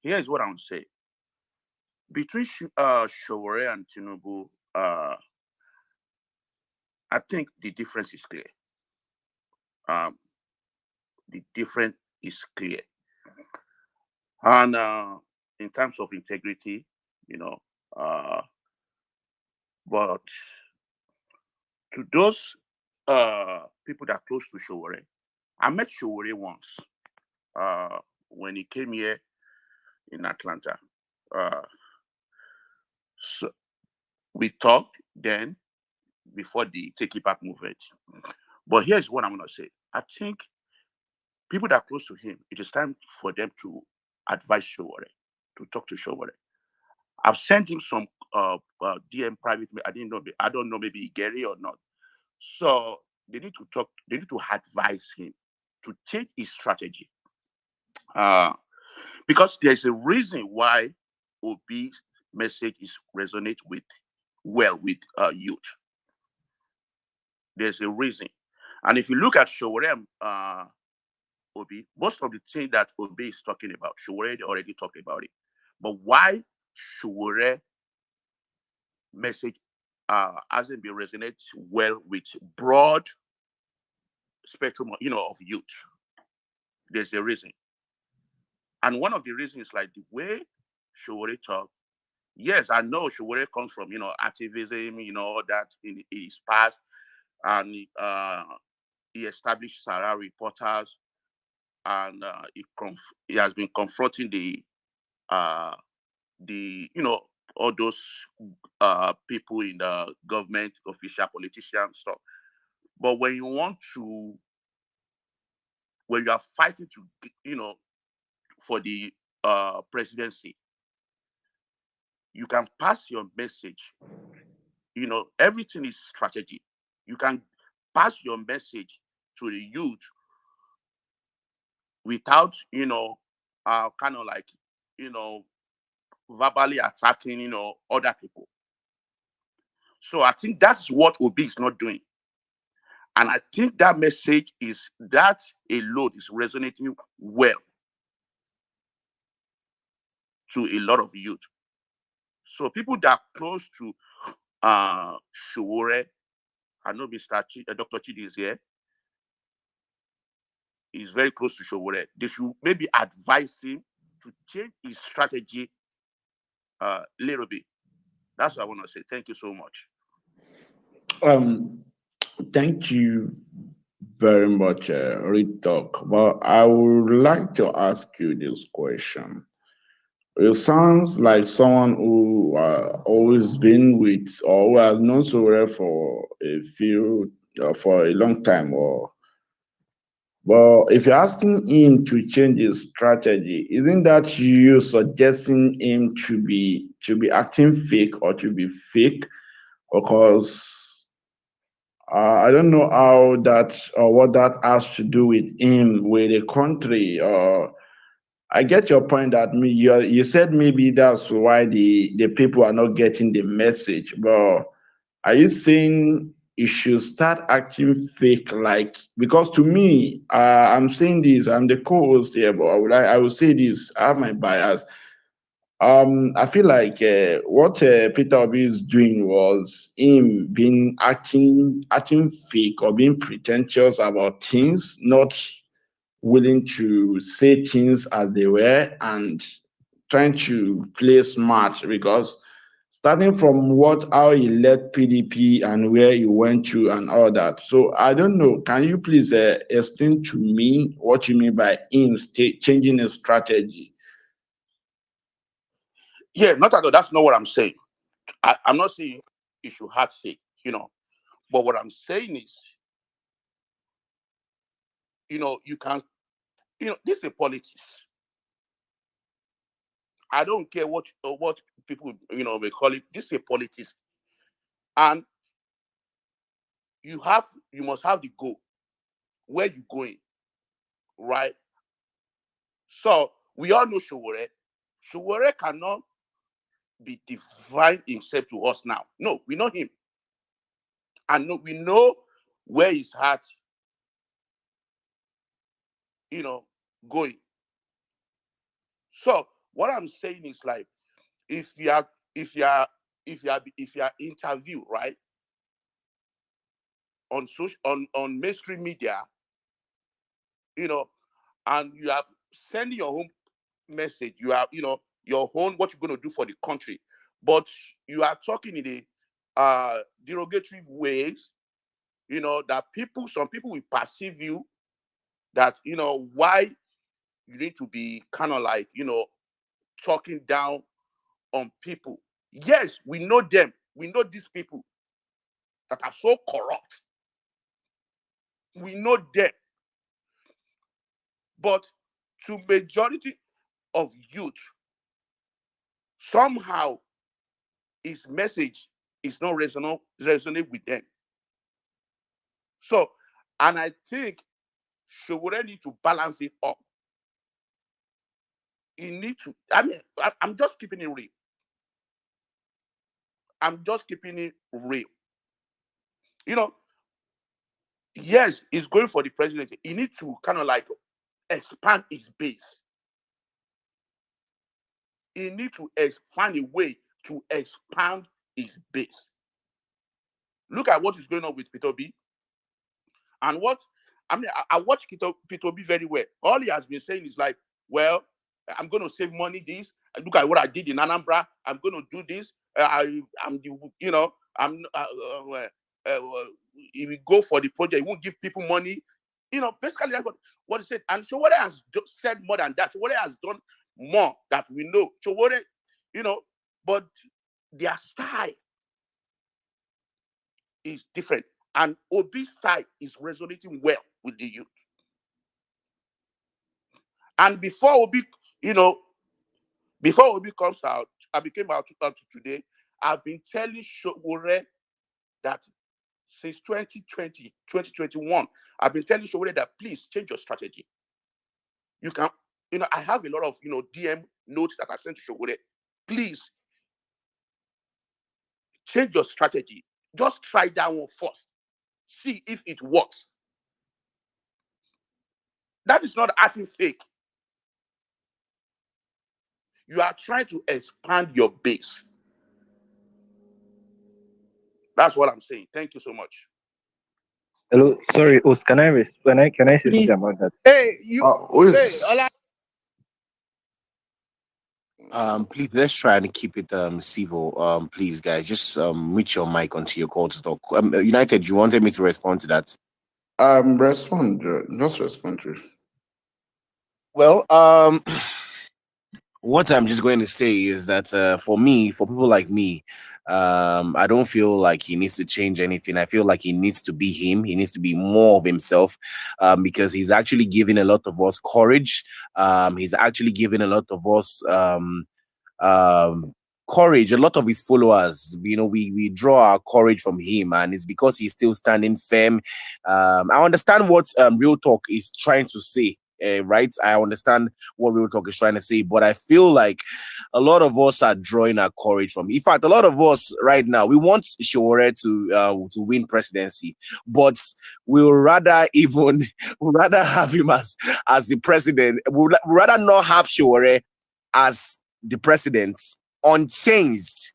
Here is what I want to say. Between Sowore and Tinubu, I think the difference is clear. The difference is clear. And in terms of integrity, but to those people that are close to Sowore, I met Sowore once when he came here in Atlanta. So we talked then before the Take It Back movement. But here's what I'm going to say. I think people that are close to him, it is time for them to advise Sowore, to talk to Sowore. I've sent him some DM private. I don't know, maybe Gary or not. So they need to talk. They need to advise him to change his strategy. Because there's a reason why Obi's message is resonate with youth. There's a reason, and if you look at Sowore, Obi, most of the things that Obi is talking about, Sowore already talked about it. But why Sowore message hasn't been resonate well with broad spectrum, of youth? There's a reason, and one of the reasons is like the way Sowore talk. Yes, I know Sowore comes from activism, that in his past, and he established Sarah reporters, and he has been confronting the all those people in the government, official politicians stuff. But when you are fighting to for the presidency, you can pass your message. Everything is strategy. You can pass your message to the youth without kind of like verbally attacking other people. So I think that's what Obi is not doing, and I think that message that alone is resonating well to a lot of youth. So people that are close to Sowore, I know Dr. Chidi is here. He's very close to Sowore. They should maybe advise him to change his strategy a little bit. That's what I want to say. Thank you so much. Thank you very much, Reed Talk. Well, I would like to ask you this question. It sounds like someone who always been with or who has known Sowore for for a long time. Well, if you're asking him to change his strategy, isn't that you suggesting him to be acting fake or to be fake? Because I don't know how that or what that has to do with him, with the country. I get your point that you said maybe that's why the people are not getting the message. But are you saying you should start acting fake? Like, because to me, I'm saying this. I'm the co-host here, but I will say this. I have my bias. I feel like what Peter Obi is doing was him being acting fake or being pretentious about things, not willing to say things as they were and trying to play smart, because starting from how he led PDP and where he went to and all that. So I don't know. Can you please explain to me what you mean by him changing his strategy? Yeah, not at all. That's not what I'm saying. I'm not saying you should have faith, But what I'm saying is, you can, this is politics. I don't care what people, may call it. This is politics. And you must have the goal. Where you going, right? So we all know Sowore. Sowore cannot be defined himself to us now. No, we know him. And we know where his heart, going. So what I'm saying is like, if you are interviewed, right, on mainstream media, and you are sending your own message. You are, your own what you're going to do for the country, but you are talking in the derogatory ways. That some people will perceive you that why you need to be kind of like talking down on people. Yes, we know them. We know these people that are so corrupt. We know them. But to majority of youth, somehow his message is not resonate with them. So, and I think Sowore need to balance it up. He need to, I'm just keeping it real. I'm just keeping it real. Yes, he's going for the presidency. He needs to kind of like expand his base. He needs to find a way to expand his base. Look at what is going on with Peter B. And I watch Peter B very well. All he has been saying is like, well, I'm going to save money. This. Look at what I did in Anambra. I'm going to do this. He will go for the project. He won't give people money. Basically that's what he said. And Sowore has said more than that. Sowore has done more that we know. Sowore, but their style is different. And Obi's style is resonating well with the youth. And before Obi comes out, I became out today, I've been telling Sowore that since 2020, 2021, I've been telling Sowore that please change your strategy. You can, I have a lot of, DM notes that I sent to Sowore. Please change your strategy. Just try that one first. See if it works. That is not acting fake. You are trying to expand your base. That's what I'm saying. Thank you so much. Hello, sorry, Os, can I say Please. something about that? Hey, Ola. Please let's try and keep it civil. Please, guys, just mute your mic onto your call to talk. United, you wanted me to respond to that? Respond. Just respond to it. Well, what I'm just going to say is that for people like me, I don't feel like he needs to change anything. I feel like he needs to be him. He needs to be more of himself, because he's actually giving a lot of us courage. He's actually giving a lot of us courage. A lot of his followers, we draw our courage from him, and it's because he's still standing firm. I understand what Real Talk is trying to say. Right, I understand what Real Talk is trying to say, but I feel like a lot of us are drawing our courage from. In fact, a lot of us right now, we want Sowore to win presidency, but we'll rather have him as the president. We'd rather not have Sowore as the president, unchanged,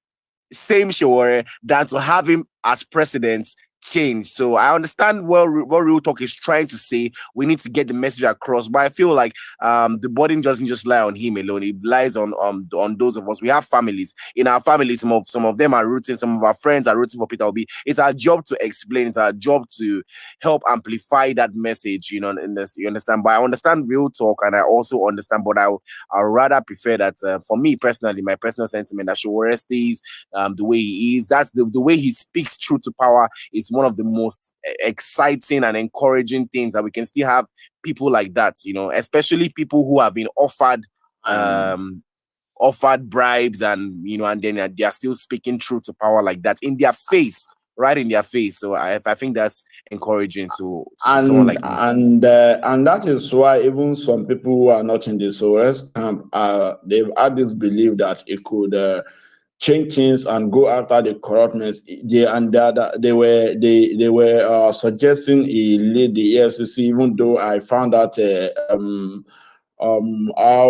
same Sowore, than to have him as president change. So I understand what Real Talk is trying to say. We need to get the message across, but I feel like the burden doesn't just lie on him alone. It lies on those of us. We have families. In our families, some of them are rooting, some of our friends are rooting for Peter Obi. It's our job to explain. It's our job to help amplify that message. You understand? But I understand Real Talk, and I also understand. But I rather prefer that for me personally, my personal sentiment, that Sowore stays the way he is. That's the way he speaks truth to power is one of the most exciting and encouraging things, that we can still have people like that, especially people who have been offered bribes, and and then they are still speaking truth to power like that in their face, right in their face. So I think that's encouraging to someone like me. And that is why even some people who are not in the SOS camp, they've had this belief that it could change things and go after the corruptness. They were suggesting he lead the EFCC, even though I found out how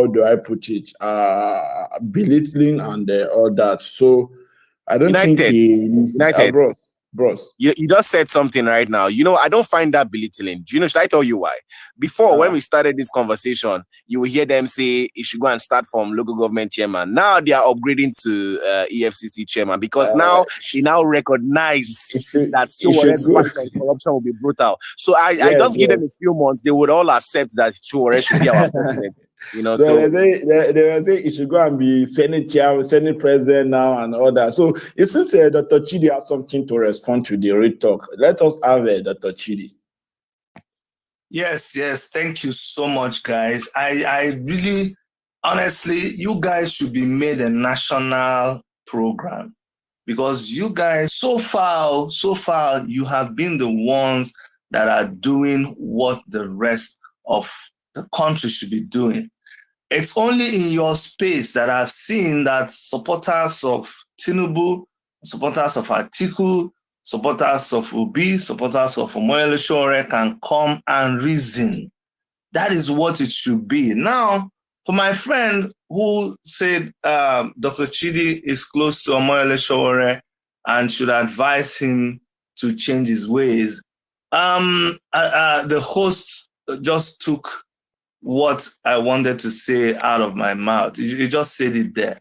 do I put it, belittling and all that. So I don't think he United. bro. bros. You just said something right now. You know, I don't find that belittling. Do you know, should I tell you why? Before, when we started this conversation, you will hear them say it should go and start from local government chairman. Now they are upgrading to EFCC chairman because now they now recognize that Sowore's fight on corruption will be brutal. So I just give them a few months, they would all accept that Sowore should be our president. You know, so they were saying he should go and be Senate chair, Senate president now, and all that. So it seems Dr. Chidi has something to respond to the real talk. Let us have Dr. Chidi. Yes. Thank you so much, guys. I really, honestly, you guys should be made a national program because you guys, so far, you have been the ones that are doing what the rest of the country should be doing. It's only in your space that I've seen that supporters of Tinubu, supporters of Atiku, supporters of Obi, supporters of Omoyele Sowore can come and reason. That is what it should be. Now, for my friend who said Dr. Chidi is close to Omoyele Sowore and should advise him to change his ways, the host just took what I wanted to say out of my mouth. You just said it there.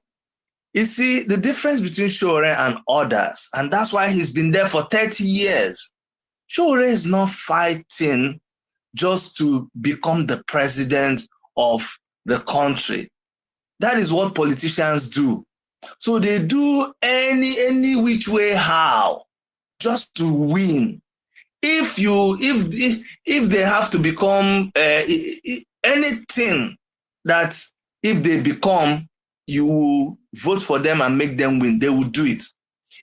You see, the difference between Sowore and others, and that's why he's been there for 30 years. Sowore is not fighting just to become the president of the country. That is what politicians do. So they do any which way how, just to win. If they have to become anything that if they become, you vote for them and make them win, they will do it.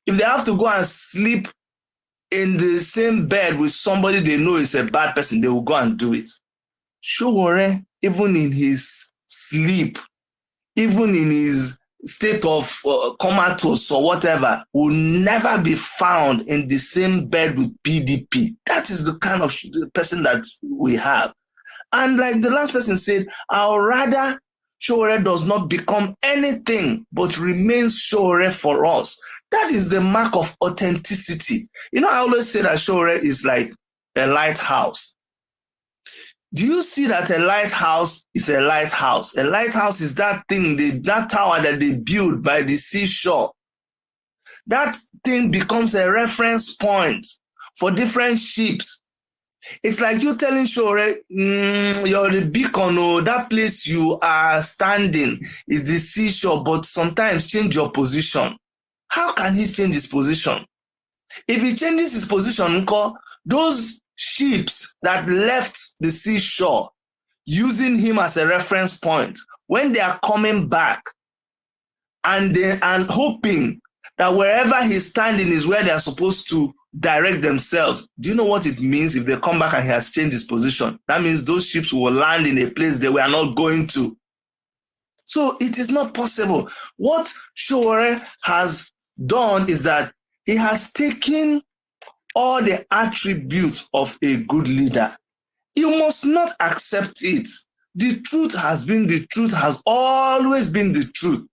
If they have to go and sleep in the same bed with somebody they know is a bad person, they will go and do it. Sowore, even in his sleep, even in his state of comatose or whatever, will never be found in the same bed with PDP. That is the kind of person that we have. And like the last person said, I'd rather Sowore does not become anything but remains Sowore for us. That is the mark of authenticity. You know, I always say that Sowore is like a lighthouse. Do you see that a lighthouse is a lighthouse? A lighthouse is that thing, that tower that they build by the seashore. That thing becomes a reference point for different ships. It's like you telling Sowore, you're the beacon, or that place you are standing is the seashore, but sometimes change your position. How can he change his position? If he changes his position, those ships that left the seashore using him as a reference point, when they are coming back and hoping that wherever he's standing is where they are supposed to direct themselves. Do you know what it means if they come back and he has changed his position? That means those ships will land in a place they were not going to. So it is not possible. What Sowore has done is that he has taken all the attributes of a good leader. You must not accept it. The truth has been the truth, has always been the truth.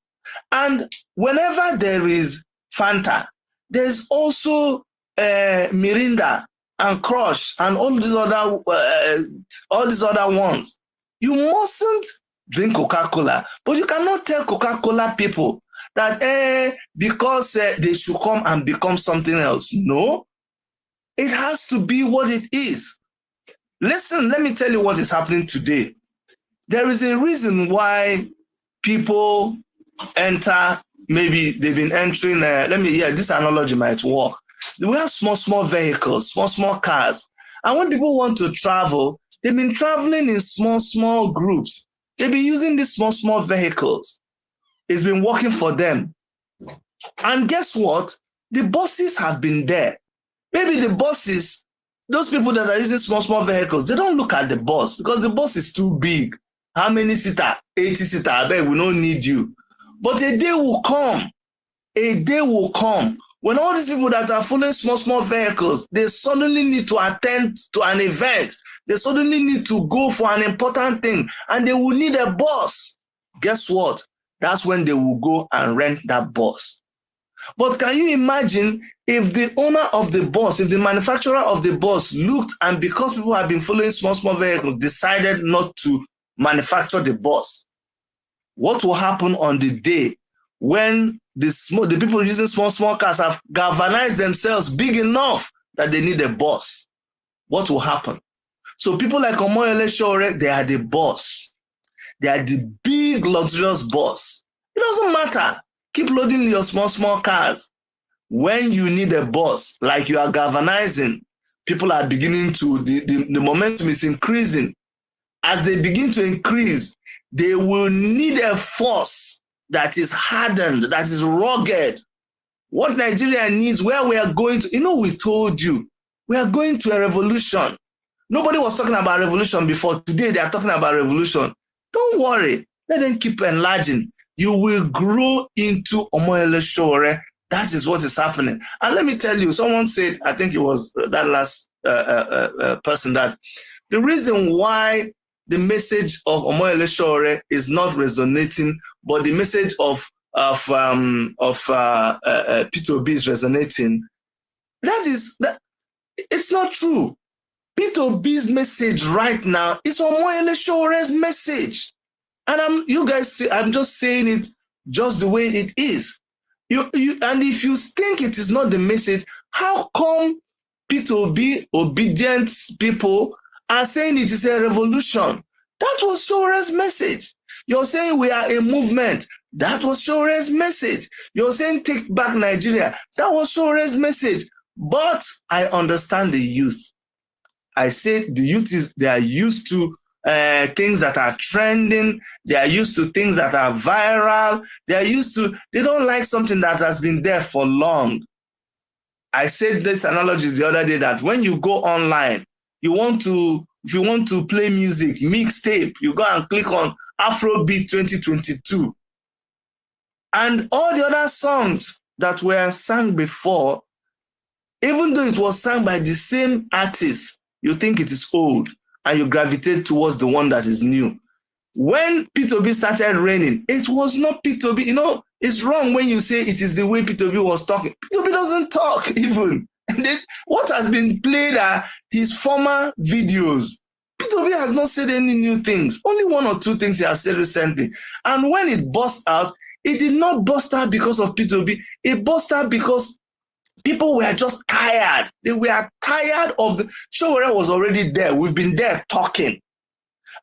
And whenever there is Fanta, there's also Mirinda and Crush and all these other ones. You mustn't drink Coca-Cola, but you cannot tell Coca-Cola people that because they should come and become something else. No, it has to be what it is. Listen, let me tell you what is happening today. There is a reason why people enter, maybe they've been entering, this analogy might work. We have small vehicles, small cars. And when people want to travel, they've been traveling in small groups. They've been using these small vehicles. It's been working for them. And guess what? The buses have been there. Maybe the buses, those people that are using small vehicles, they don't look at the bus because the bus is too big. How many seater? 80 seater. I bet we don't need you. But a day will come. When all these people that are following small vehicles, they suddenly need to attend to an event. They suddenly need to go for an important thing, and they will need a bus. Guess what? That's when they will go and rent that bus. But can you imagine if the owner of the bus, if the manufacturer of the bus looked, and because people have been following small vehicles, decided not to manufacture the bus? What will happen on the day when the people using small cars have galvanized themselves big enough that they need a bus? What will happen? So people like Omoyele Sowore, they are the boss. They are the big luxurious boss. It doesn't matter. Keep loading your small cars. When you need a bus, like you are galvanizing, people are beginning to, the momentum is increasing. As they begin to increase, they will need a force that is hardened, that is rugged. What Nigeria needs, where we are going to, we told you, we are going to a revolution. Nobody was talking about revolution before. Today they are talking about revolution. Don't worry. Let them keep enlarging. You will grow into Omoyele Sowore. That is what is happening. And let me tell you, someone said, I think it was that last person, that the reason why the message of Omoyele Sowore is not resonating, but the message of Peter Obi is resonating, that it's not true. Peter Obi's message right now is Omoyele Sowore's message. And I'm just saying it just the way it is. And if you think it is not the message, how come Peter Obi, obedient people, are saying it is a revolution? That was Sowore's message. You're saying we are a movement. That was Sowore's message. You're saying take back Nigeria. That was Sowore's message. But I understand the youth. I say the youth they are used to things that are trending. They are used to things that are viral. They don't like something that has been there for long. I said this analogy the other day that when you go online, if you want to play music, mixtape, you go and click on Afrobeat 2022. And all the other songs that were sung before, even though it was sung by the same artist, you think it is old and you gravitate towards the one that is new. When Peter Obi started reigning, it was not Peter Obi. It's wrong when you say it is the way Peter Obi was talking. Peter Obi doesn't talk even. What has been played are his former videos. Peter Obi has not said any new things. Only one or two things he has said recently. And when it burst out, it did not burst out because of Peter Obi. It burst out because people were just tired. They were tired of Sowore was already there. We've been there talking.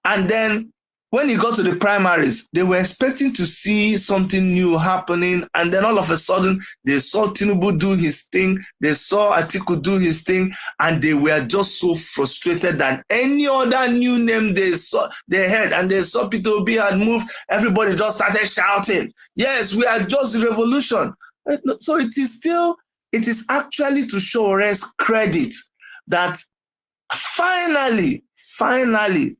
And then when he got to the primaries, they were expecting to see something new happening. And then all of a sudden, they saw Tinubu do his thing. They saw Atiku do his thing. And they were just so frustrated that any other new name they heard, and they saw Peter Obi had moved, everybody just started shouting, yes, we are just the revolution. So it is actually to Sowore's credit that finally,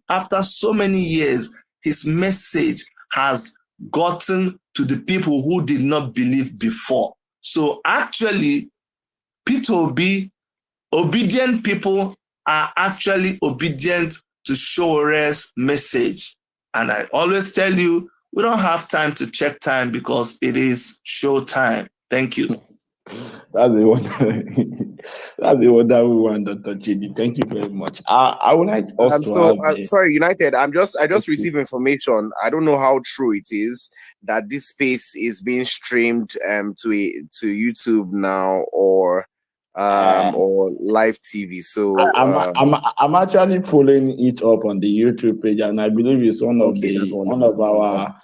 after so many years, his message has gotten to the people who did not believe before. So actually, Peter Obi, obedient people are actually obedient to Sowore's message. And I always tell you, we don't have time to check time because it is show time. Thank you. That's the one. That's the one that we want, Dr. Chidi. Thank you very much. I would like us to have. Sorry, United. I just received information. I don't know how true it is that this space is being streamed to YouTube now or live TV. So I'm actually following it up on the YouTube page, and I believe it's one of our.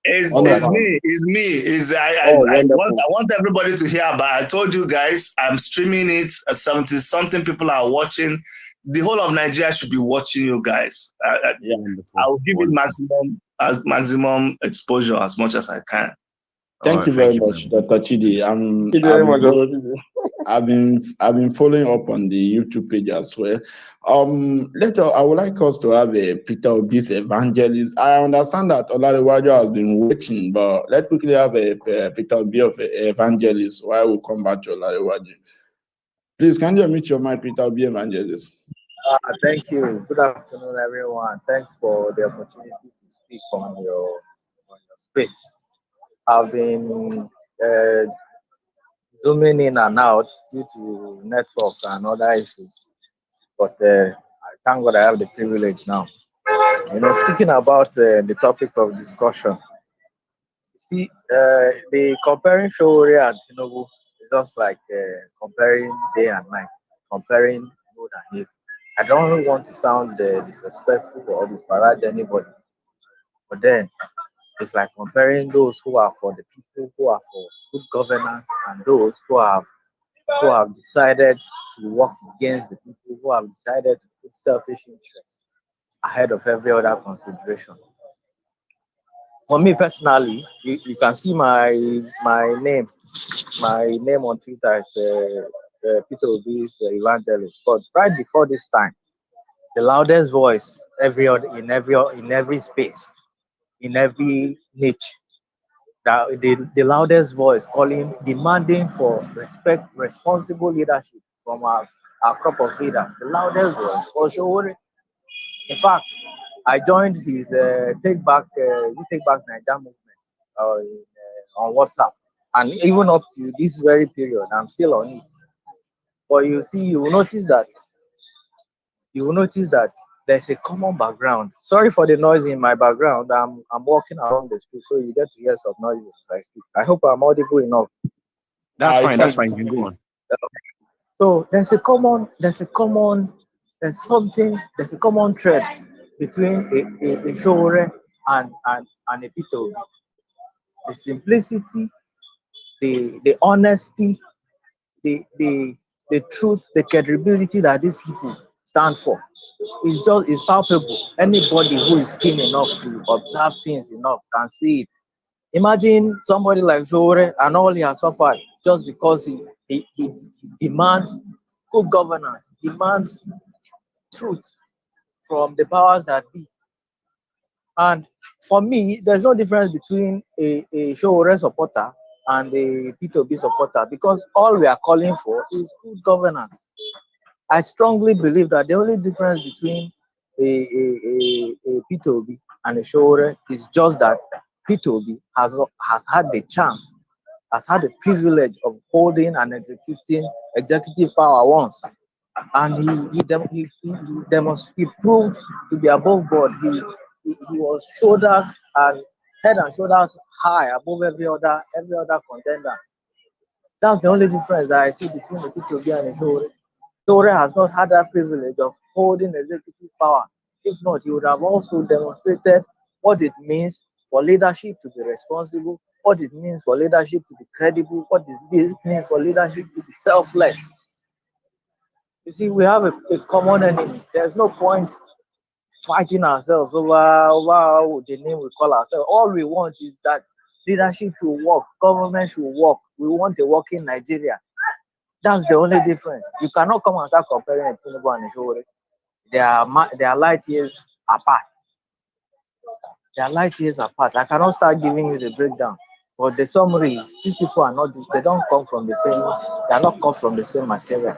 It's me. I want everybody to hear about. I told you guys, I'm streaming it. 70-something people are watching. The whole of Nigeria should be watching you guys. I will give it maximum exposure as much as I can. Thank you very much, Dr. Chidi. I've been following up on the YouTube page as well. Later, I would like us to have a Peter Obi's evangelist. I understand that Olarewaju has been waiting, but let's quickly have a Peter Obi of evangelist while we come back to Olarewaju. Please, can you unmute your mic, Peter Obi evangelist? Thank you. Good afternoon, everyone. Thanks for the opportunity to speak on your space. I've been zooming in and out due to network and other issues. But I thank God I have the privilege now. Speaking about the topic of discussion, you see, the comparing Sowore and Tinubu is just like comparing day and night, comparing good and evil. I don't want to sound disrespectful or disparage anybody, but then it's like comparing those who are for the people, who are for good governance, and those who have decided to work against the people, who have decided to put selfish interest ahead of every other consideration. For me personally, you can see my name on Twitter is Peter Obi's evangelist. But right before this time, the loudest voice in every space, in every niche, that the loudest voice calling, demanding for respect, responsible leadership from our crop of leaders. The loudest voice for sure. In fact, I joined his Take Back Nigeria movement on WhatsApp, and even up to this very period, I'm still on it. But you see, you will notice that there's a common background. Sorry for the noise in my background. I'm walking along the street, so you get to hear some noises as I speak. I hope I'm audible enough. That's It's fine. That's fine. fine. You can go on. So there's a common thread between a Sowore and a Peter Obi. The simplicity, the honesty, the truth, the credibility that these people stand for is palpable. Anybody who is keen enough to observe things enough can see it. Imagine somebody like Sowore and all he has suffered just because he demands good governance, demands truth from the powers that be. And for me, there's no difference between a Sowore supporter and a P2B supporter, because all we are calling for is good governance. I strongly believe that the only difference between a P2B and a Sowore is just that P2B has had the chance, has had the privilege of holding and executing executive power once, and he proved to be above board. He was shoulders and head and shoulders high above every other contender. That's the only difference that I see between the P2B and the Sowore. Sowore has not had that privilege of holding executive power. If not, he would have also demonstrated what it means for leadership to be responsible, what it means for leadership to be credible, what it means for leadership to be selfless. You see, we have a common enemy. There's no point fighting ourselves over the name we call ourselves. All we want is that leadership should work, government should work. We want a working Nigeria. That's the only difference. You cannot come and start comparing Tinubu and Sowore. They are light years apart. They are light years apart. I cannot start giving you the breakdown. But the summary is these people are not. They don't come from the same. They are not cut from the same material.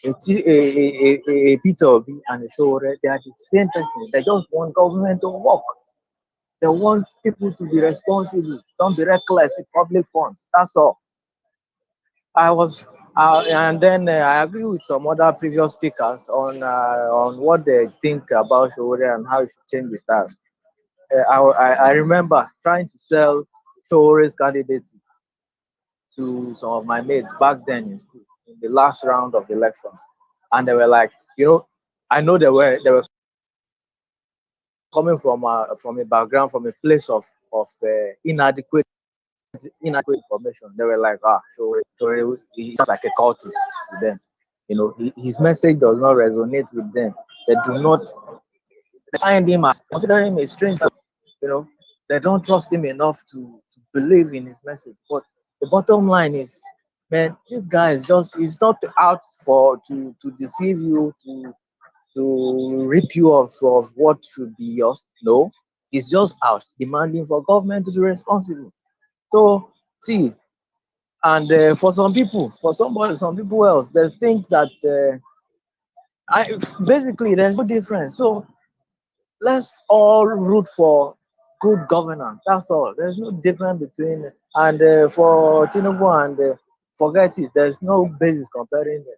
A Peter Obi and a Sowore, they are the same person. They just want government to work. They want people to be responsible. Don't be reckless with public funds. That's all. And then I agree with some other previous speakers on what they think about Sowore and how it should change the stars. I remember trying to sell Sowore's candidacy to some of my mates back then in school in the last round of elections, and they were like, I know they were coming from a background, from a place of inadequate information. They were like, so he sounds like a cultist to them. His message does not resonate with them. They do not find him as consider him a stranger. You know, they don't trust him enough to believe in his message. But the bottom line is, man, this guy he's not out to deceive you, to rip you of what should be yours. No, he's just out demanding for government to be responsible. So see, and for some people else, they think that basically there's no difference. So let's all root for good governance. That's all. There's no difference between And for Tinubu and forget it, there's no basis comparing them.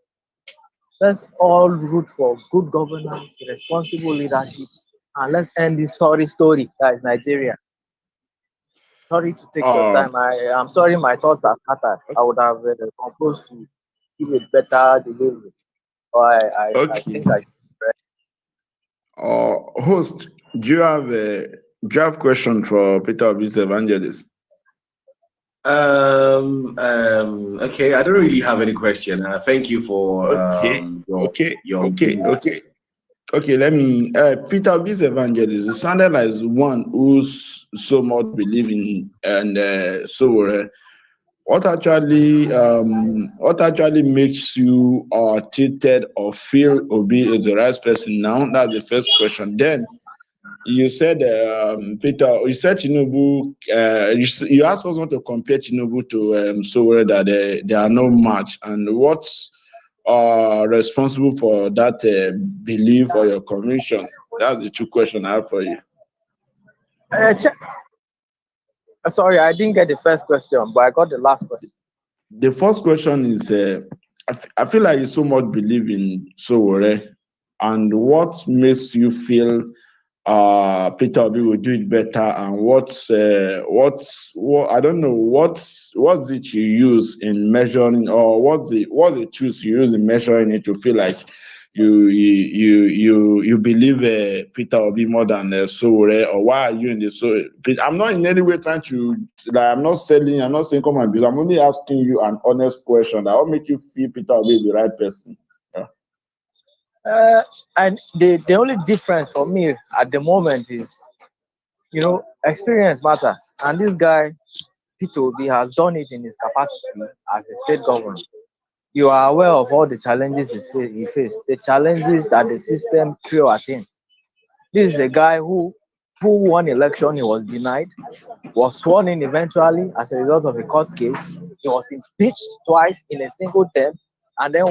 Let's all root for good governance, responsible leadership, and let's end this sorry story that is Nigeria. Sorry to take your Uh, time. I'm sorry my thoughts are scattered. I would have composed to give a better delivery. Or I okay. think I should rest. Host, do you have question for Peter Obi's evangelist? Okay, I don't really have any question. Thank you for Okay, your okay. Let me. Peter Obi's evangelist. It sounded like one who's so much believe in and Sowore. What actually makes you tilted or feel Obi is the right person now? That's the first question. Then you said Peter, you said Tinubu. You asked us not to compare Tinubu to Sowore, that they are no match, and what's responsible for that belief or your conviction? That's the two questions I have for you. Check. Sorry, I didn't get the first question, but I got the last question. The first question is, I feel like you so much believe in Sowore, and what makes you feel Peter Obi will do it better, and what I don't know, what's it you use in measuring, or what's the tools you use in measuring it to feel like you believe Peter Obi more than Sowore, or why are you in the so? I'm not in any way trying to, like, I'm not saying come and build. I'm only asking you an honest question that will make you feel Peter Obi is the right person. And the only difference for me at the moment is, experience matters. And this guy, Peter Obi, has done it in his capacity as a state governor. You are aware of all the challenges he faced, the challenges that the system threw at him. This is a guy who won election, he was denied, was sworn in eventually as a result of a court case. He was impeached twice in a single term, and then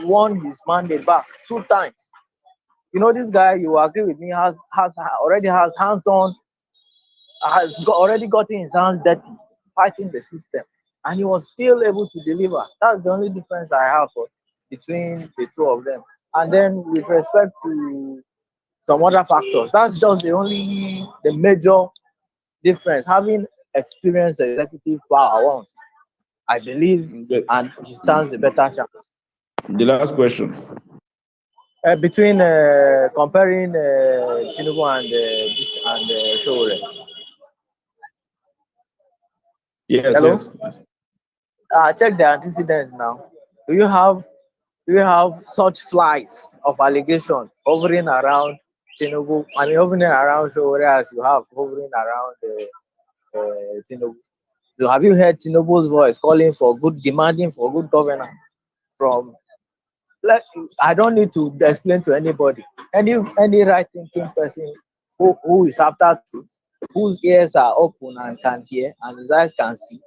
won his mandate back 2 times. This guy, you agree with me, already has hands on, already gotten his hands dirty fighting the system, and he was still able to deliver. That's the only difference I have between the two of them. And then with respect to some other factors, that's just the major difference. Having experienced executive power once, I believe, and he stands a better chance. The last question. Between comparing Tinubu and Sowore. Yes, Hello. yes. Check the antecedents now. Do you have such flies of allegation hovering around Tinubu? I mean, hovering around Sowore as you have hovering around Tinubu. Have you heard Tinubu's voice demanding for good governance from? Like, I don't need to explain to anybody. Any right thinking person who is after truth, whose ears are open and can hear and his eyes can see,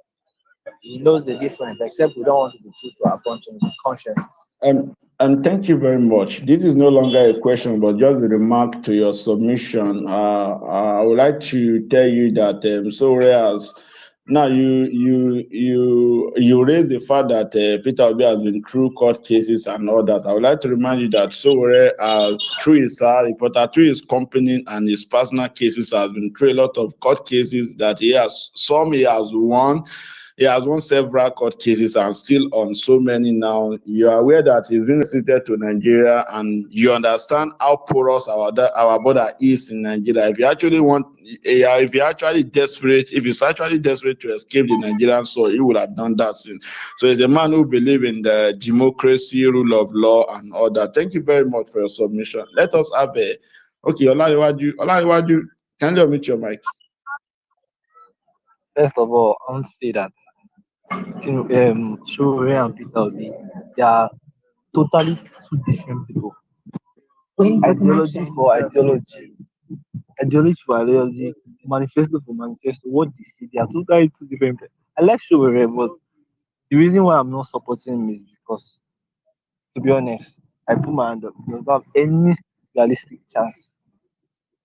he knows the difference, except we don't want to be true to our consciences. And thank you very much. This is no longer a question, but just a remark to your submission. I would like to tell you that Sowore has now you raise the fact that Peter Obi has been through court cases and all that. I would like to remind you that Sowore, through his reporter, through his company and his personal cases, has been through a lot of court cases that he has won. He has won several court cases and still on so many now. You are aware that he's been restricted to Nigeria, and you understand how porous our border is in Nigeria. If he's actually desperate to escape the Nigerian soil, he would have done that since. So he's a man who believes in the democracy, rule of law, and all that. Thank you very much for your submission. Let us have okay, Olariwaju, can you unmute your mic? First of all, I want to say that Sowore and Peter Obi, they are totally two different people. Ideology for ideology, manifesto for manifesto. What they say, they are totally two different people. I like Sowore, but the reason why I'm not supporting him is because, to be honest, I put my hand up. He does not have any realistic chance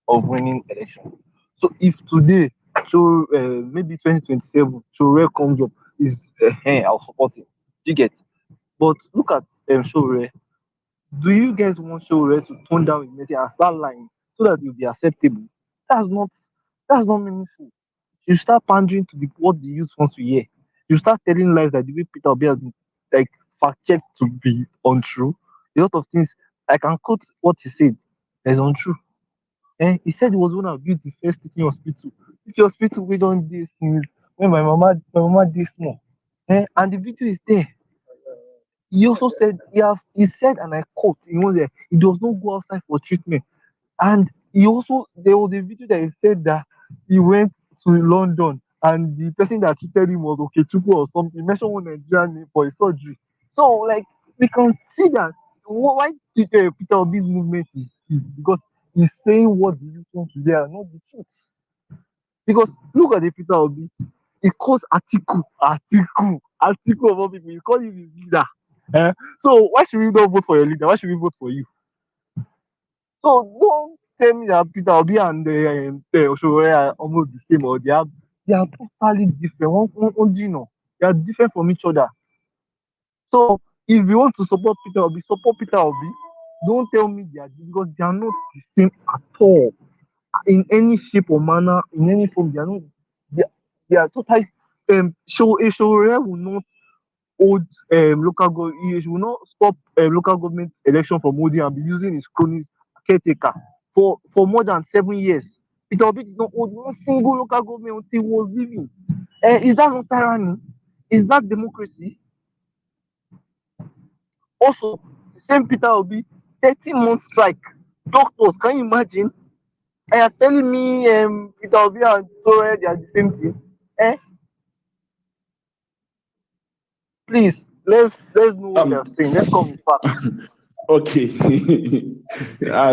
of winning election. So if today so maybe 2027, Sowore comes up, is I'll support him. You get? But look at Sowore. Do you guys want Sowore to tone down his message and start lying so that it will be acceptable? That's not that's not meaningful. You start pandering to what the youth wants to hear. You start telling lies that the way Peter Obi has been like fact checked to be untrue. A lot of things I can quote what he said is untrue. He said he was one of built the first teaching hospital. Teaching hospital we don't do since when my mama did small. And the video is there. He also said he said, and I quote, he does not go outside for treatment. And there was a video that he said that he went to London and the person that treated him was Okechukwu or something. He mentioned one Nigerian name for his surgery. So like we can see that why Peter Obi's movement is because he's saying what the youth want to hear, not the truth. Because look at the Peter Obi, he calls Atiku of all people. He calls him his leader. So why should we not vote for your leader? Why should we vote for you? So don't tell me that Peter Obi and Sowore are almost the same, or they are totally different. They are different from each other. So if you want to support Peter Obi, support Peter Obi. Don't tell me they are, because they are not the same at all. In any shape or manner, in any form, they are not. They are totally. Sowore will not hold he will not stop local government election from holding and be using his cronies caretaker for more than 7 years. Peter Obi did not hold one single local government until he was leaving. Is that not tyranny? Is that democracy? Also, the same Peter Obi, 13-month strike. Doctors, can you imagine? Are you telling me Peter Obi and Sowore, they are the same thing? Please, let's know what they are saying. Let's come with facts. Okay. I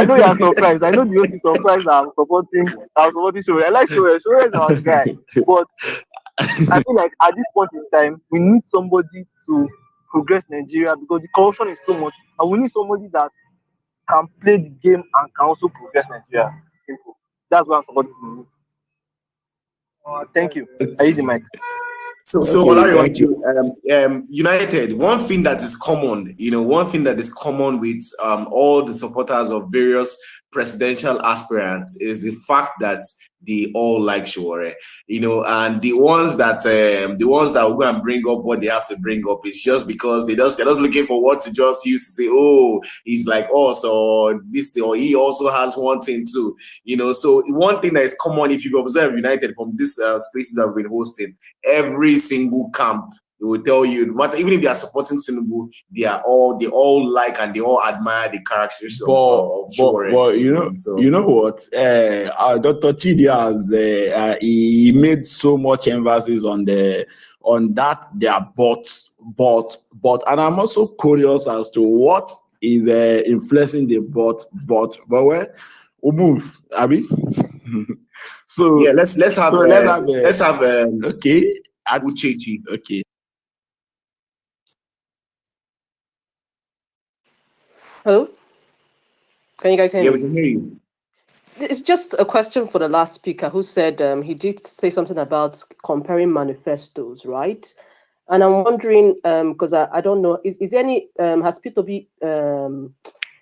know you are surprised. I know the host is surprised that I'm supporting Sowore. I like Sowore. Sowore is our guy. But I feel like at this point in time, we need somebody to progress Nigeria because the corruption is too much. And we need somebody that can play the game and can also progress Nigeria. Simple. That's why I'm supporting him. Thank you. I use the mic. So United, one thing that is common, with all the supporters of various presidential aspirants is the fact that they all like Sowore, and the ones that we're going to bring up what they have to bring up is just because they're just looking for what to just use to say, oh, he's like us, or this, or he also has one thing too, So one thing that is common, if you observe United from these spaces I've been hosting, every single camp, they will tell you, even if they are supporting Tinubu, they all like and they all admire the characteristics of Sowore. But you know what? Dr. Chidi has he made so much emphasis on that their but, and I'm also curious as to what is influencing the but where we'll move, Abby. So yeah, let's have okay. Uchechi. Okay. Hello? Can you guys hear me? Yeah, we can hear you. It's just a question for the last speaker who said he did say something about comparing manifestos, right? And I'm wondering, because I don't know, is there any, has P2B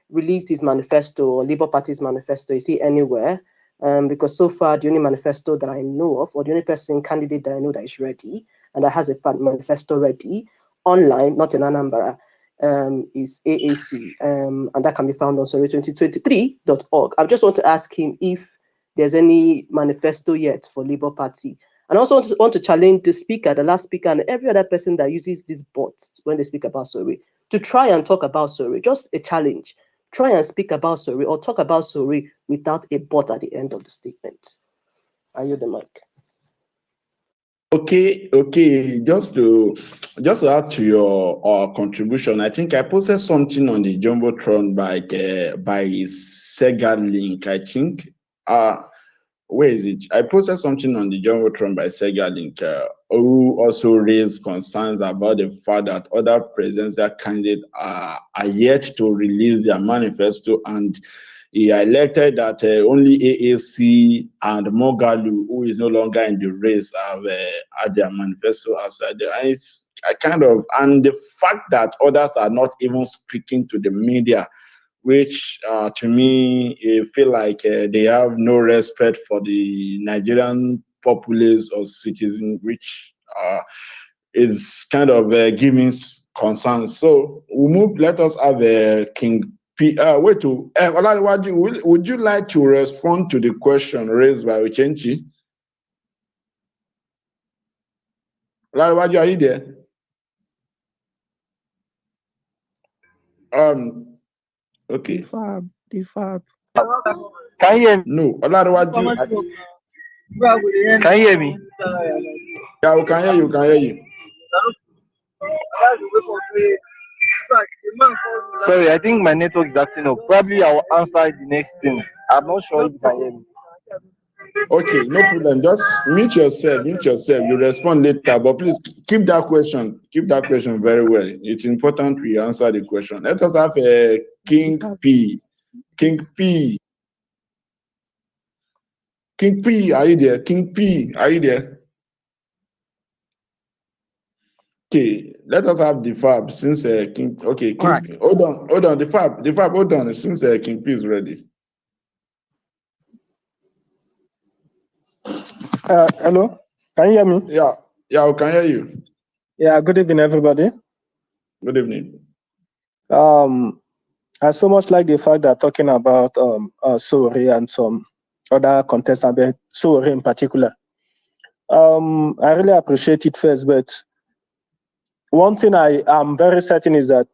released his manifesto or Labour Party's manifesto? Is he anywhere? Because so far, the only manifesto that I know of, or the only candidate that I know that is ready and that has a manifesto ready online, not in Anambra, is AAC, and that can be found on Sowore2023.org. I just want to ask him if there's any manifesto yet for Labour Party. And I also want to challenge the last speaker, and every other person that uses these bots when they speak about Sowore to try and talk about Sowore. Just a challenge. Try and speak about Sowore or talk about Sowore without a bot at the end of the statement. I yield the mic. Okay. Just to add to your contribution, I think I posted something on the Jumbotron by Sega link. I think where is it? I posted something on the Jumbotron by Sega link, who also raised concerns about the fact that other presidential candidates are yet to release their manifesto, and he elected that only AAC and Mogalu, who is no longer in the race, have had their manifesto outside there. And it's and the fact that others are not even speaking to the media, which to me, I feel like they have no respect for the Nigerian populace or citizens, which is kind of giving concern. So we move. Let us have King P. Olaniwaju, would you like to respond to the question raised by Uchenchi? Olaniwaju, are you there? Okay. The fab. Can you hear me? No, Olaniwaju. Can you hear me? Yeah, we can hear you. Can hear you. Sorry, I think my network is acting up. Probably I'll answer the next thing. I'm not sure if you can hear me. Okay, no problem. Just mute yourself. You respond later, but please keep that question. Keep that question very well. It's important we answer the question. Let us have King P. King P. King P, are you there? King P, are you there? Okay, let us have the fab since King. Okay, King. Right. Hold on. The fab. Hold on. Since King P is ready. Hello, can you hear me? Yeah, we can hear you. Yeah, good evening, everybody. Good evening. I so much like the fact that talking about Sowore and some other contestants, but Sowore in particular. I really appreciate it first, but one thing I am very certain is that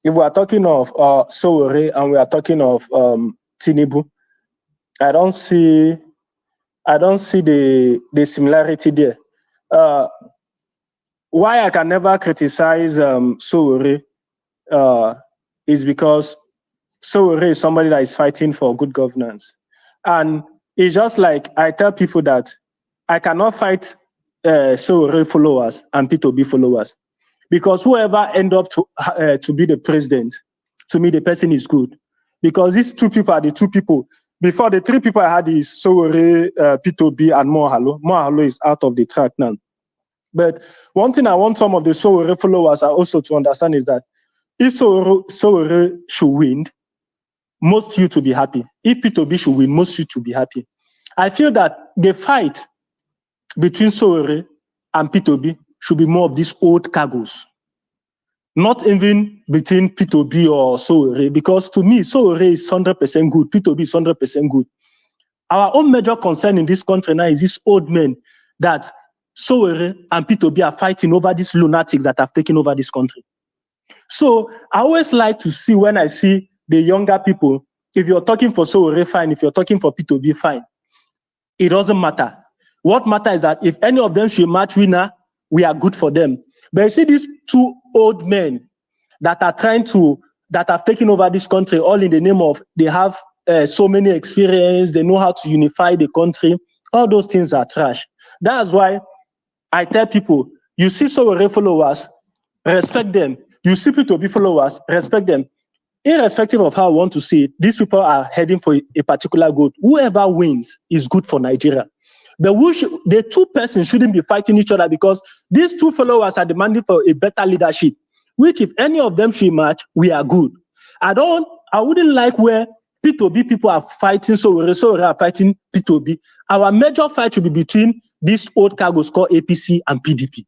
if we are talking of Sowore and we are talking of Tinubu, I don't see the similarity there. Why I can never criticize Sowore is because Sowore is somebody that is fighting for good governance. And it's just like I tell people that I cannot fight Sowore followers and P2B followers, because whoever end up to be the president, to me, the person is good. Because these two people are the two people. Before, the three people I had is Sowore, P2B, and Mohalo. Mohalo is out of the track now. But one thing I want some of the Sowore followers also to understand is that if Sowore should win, most youth will be happy. If P2B should win, most youth will be happy. I feel that the fight between Sowore and P2B should be more of these old cargos. Not even between P2B or Sowore, because to me, Sowore is 100% good, P2B is 100% good. Our own major concern in this country now is these old men that Sowore and P2B are fighting over these lunatics that have taken over this country. So I always like to see, when I see the younger people, if you're talking for Sowore, fine. If you're talking for P2B, fine. It doesn't matter. What matters is that if any of them should match winner, we are good for them. But you see these two old men that have taken over this country, all in the name of they have so many experience, they know how to unify the country. All those things are trash. That's why I tell people, you see Sowore followers, respect them. You see P2B followers, respect them. Irrespective of how I want to see it, these people are heading for a particular goal. Whoever wins is good for Nigeria. But the two persons shouldn't be fighting each other, because these two followers are demanding for a better leadership, which if any of them should match, we are good. I wouldn't like where P2B people are fighting Sowore are fighting P2B. Our major fight should be between these old cargos called APC and PDP.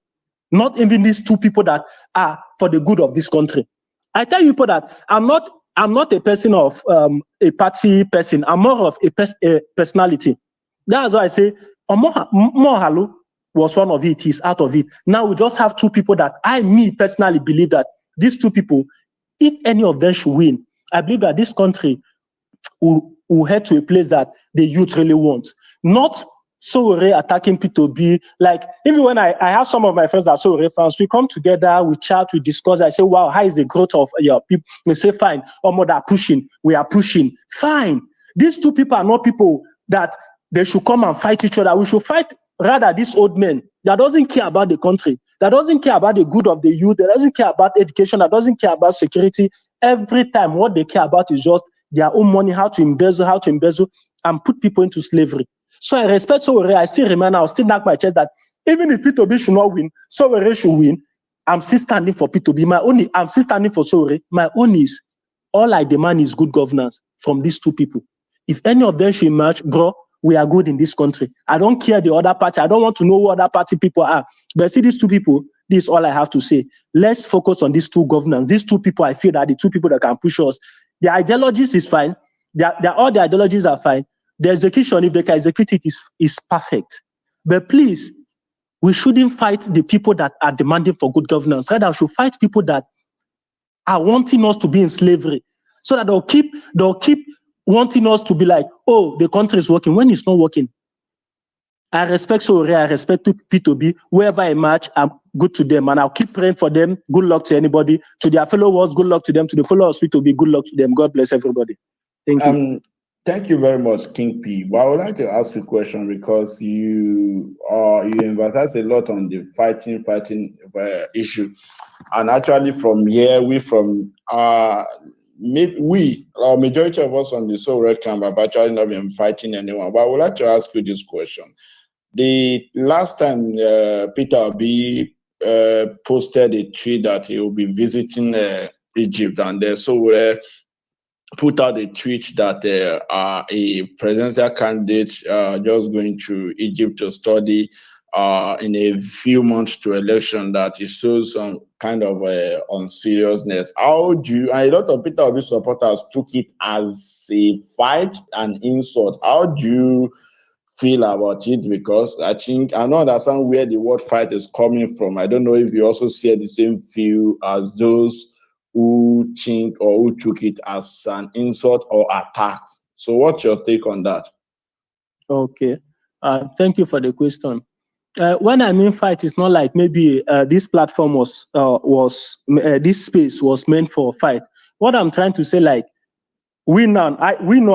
Not even these two people that are for the good of this country. I tell you people that I'm not a person of a party person. I'm more of a personality. That's why I say Mohalo was one of it. He's out of it. Now we just have two people that me personally believe that these two people, if any of them should win, I believe that this country will head to a place that the youth really want. Not Sowore attacking P2B. Like, even when I have some of my friends that are Sowore fans, we come together, we chat, we discuss. I say, wow, how is the growth of your people? They say, fine. Omo, they're pushing. We are pushing. Fine. These two people are not people that they should come and fight each other. We should fight rather these old men that doesn't care about the country, that doesn't care about the good of the youth, that doesn't care about education, that doesn't care about security. Every time, what they care about is just their own money, how to embezzle, and put people into slavery. So I respect Sowore. I still remain, I'll still knock my chest that even if P2B should not win, Sowore should win. I'm still standing for P2B. I'm still standing for Sowore. My own is, all I demand is good governance from these two people. If any of them should emerge, bro, we are good in this country. I don't care the other party. I don't want to know who other party people are. But see these two people, this is all I have to say. Let's focus on these two governance. These two people, I feel that the two people that can push us. The ideologies is fine. All the ideologies are fine. The execution, if they can execute it, is perfect. But please, we shouldn't fight the people that are demanding for good governance. Rather, we should fight people that are wanting us to be in slavery, so that they'll keep wanting us to be like, oh, the country is working when it's not working. I respect Sowore, I respect P2B. Wherever I match, I'm good to them, and I'll keep praying for them. Good luck to anybody. To their followers, good luck to them. To the followers, P2B, good luck to them. God bless everybody. Thank you. Thank you very much, King P. But I would like to ask you a question, because you emphasize a lot on the fighting issue, and actually from here, majority of us on the Sowore camp have actually not been fighting anyone. But I would like to ask you this question. The last time Peter Obi posted a tweet that he will be visiting Egypt, and Sowore put out a tweet that a presidential candidate just going to Egypt to study in a few months to election, that it shows some kind of unseriousness. How do you, and a lot of Peter Obi supporters took it as a fight and insult. How do you feel about it? Because I think I don't understand where the word fight is coming from. I don't know if you also share the same view as those who think or who took it as an insult or attack. So what's your take on that? Okay. Thank you for the question. When I mean fight, it's not like maybe this platform this space was meant for fight. What I'm trying to say, like, we know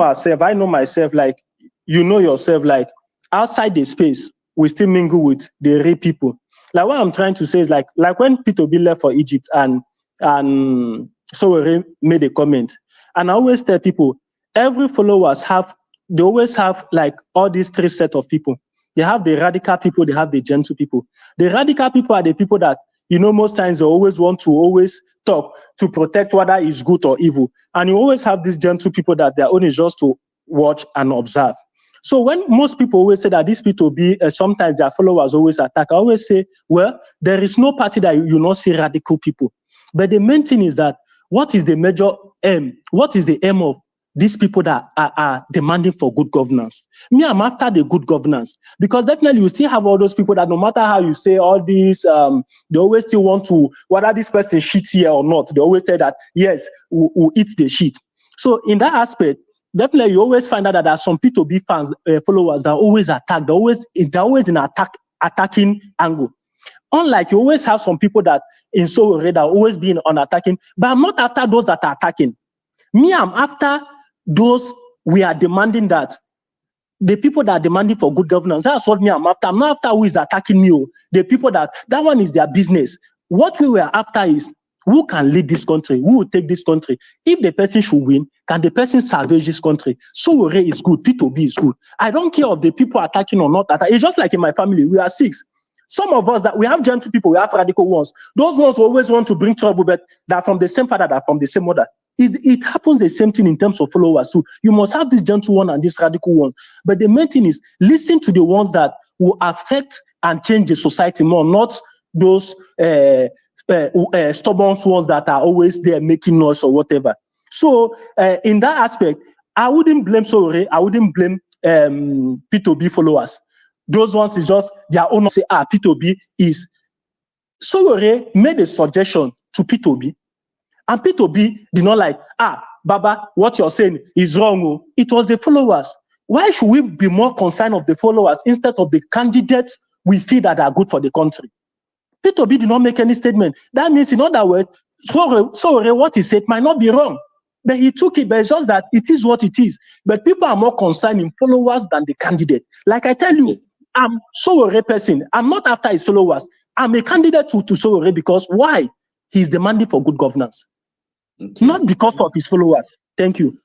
ourselves. I know myself, like, you know yourself, like, outside the space, we still mingle with the real people. Like, what I'm trying to say is like when P2B left for Egypt and Sowore made a comment, and I always tell people, every followers they always have like all these three sets of people. They have the radical people, they have the gentle people. The radical people are the people that, most times they always want to always talk to protect whether it's good or evil. And you always have these gentle people that their own is just to watch and observe. So when most people always say that these people sometimes their followers always attack, I always say, well, there is no party that you not see radical people. But the main thing is that, what is the major aim? What is the aim of these people that are demanding for good governance? Me, I'm after the good governance, because definitely you still have all those people that no matter how you say all these, they always still want to, whether this person shits here or not, they always say that, yes, we'll eat the shit. So in that aspect, definitely you always find out that there are some P2B fans, followers that always attack, they're always in attacking angle. Unlike you always have some people that in Sowore that always being on attacking, but I'm not after those that are attacking. Me, I'm after those we are demanding that. The people that are demanding for good governance, that's what me I'm after. I'm not after who is attacking me. The people that one is their business. What we were after is who can lead this country, who will take this country. If the person should win, can the person salvage this country? Sowore is good, P2B is good. I don't care if the people attacking or not attacking. It's just like in my family, we are 6. Some of us that we have gentle people, we have radical ones. Those ones who always want to bring trouble, but they're from the same father, they're from the same mother. It happens the same thing in terms of followers too. You must have this gentle one and this radical one. But the main thing is, listen to the ones that will affect and change the society more, not those stubborn ones that are always there making noise or whatever. So in that aspect, I wouldn't blame Sowore, I wouldn't blame P2B followers. Those ones is just their own say, P2B is. Sowore made a suggestion to P2B, and P2B did not like, Baba, what you're saying is wrong. It was the followers. Why should we be more concerned of the followers instead of the candidates we feel that are good for the country? P2B did not make any statement. That means, in other words, Sowore, what he said might not be wrong. But he took it, but it's just that it is what it is. But people are more concerned in followers than the candidate. Like I tell you, I'm Sowore person. I'm not after his followers. I'm a candidate to Sowore because why? He's demanding for good governance. Okay. Not because of his followers. Thank you.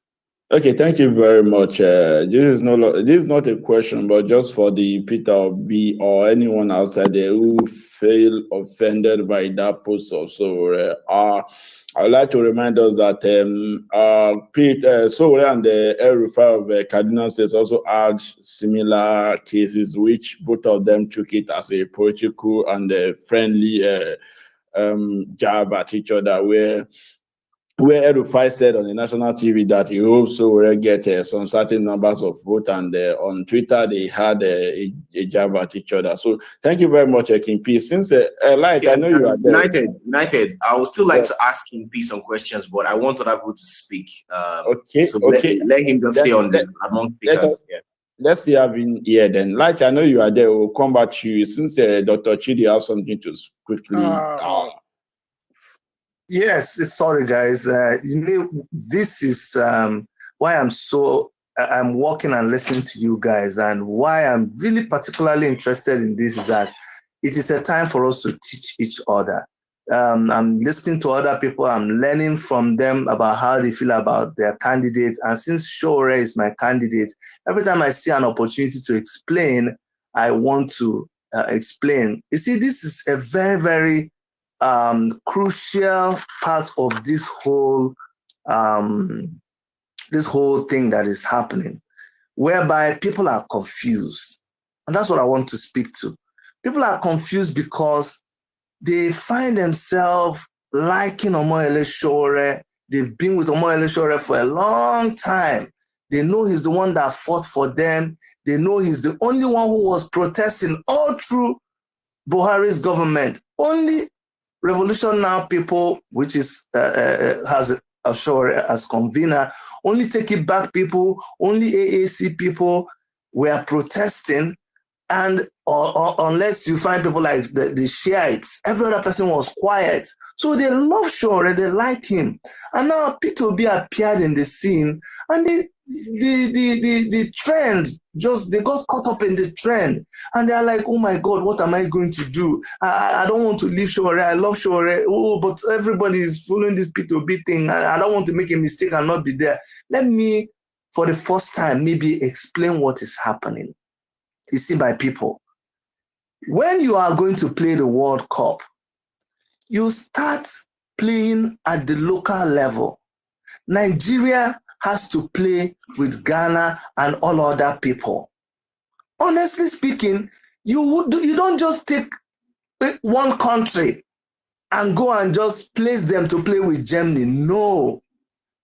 Okay, thank you very much. This is not a question, but just for the Peter B or anyone outside there who feel offended by that post or so. I'd like to remind us that Peter Sowore and the El Rufai of Cardinal States also had similar cases, which both of them took it as a political and friendly jab at each other, where El-Rufai said on the national TV that he hopes Sowore get some certain numbers of votes, and on Twitter they had a jab at each other. So thank you very much, King P. Since Light, I know you are there. United. I would still like to ask King P some questions, but I want other people to speak. Okay. Let him just stay on this among speakers. Let's see having here then. Light, I know you are there. We'll come back to you since Dr. Chidi has something to quickly. Yes, sorry guys. This is why I'm walking and listening to you guys, and why I'm really particularly interested in this is that it is a time for us to teach each other. I'm listening to other people. I'm learning from them about how they feel about their candidate. And since Sowore is my candidate, every time I see an opportunity to explain, I want to explain. You see, this is a very, very crucial part of this whole thing that is happening, whereby people are confused. And that's what I want to speak to. People are confused because they find themselves liking Omoyele Sowore. They've been with Omoyele Sowore for a long time. They know he's the one that fought for them. They know he's the only one who was protesting all through Buhari's government. Only Revolution Now people, which is has Sowore as convener, only Take It Back people, only AAC people were protesting. And unless you find people like the Shiites, every other person was quiet. So they love Sowore, they like him. And now P2B appeared in the scene, and the trend, they got caught up in the trend. And they're like, oh my God, what am I going to do? I don't want to leave Sowore. I love Sowore. Oh, but everybody is following this P2B thing. I don't want to make a mistake and not be there. Let me, for the first time, maybe explain what is happening. You see, my people, when you are going to play the World Cup, you start playing at the local level. Nigeria has to play with Ghana and all other people. Honestly speaking, you don't just take one country and go and just place them to play with Germany. No.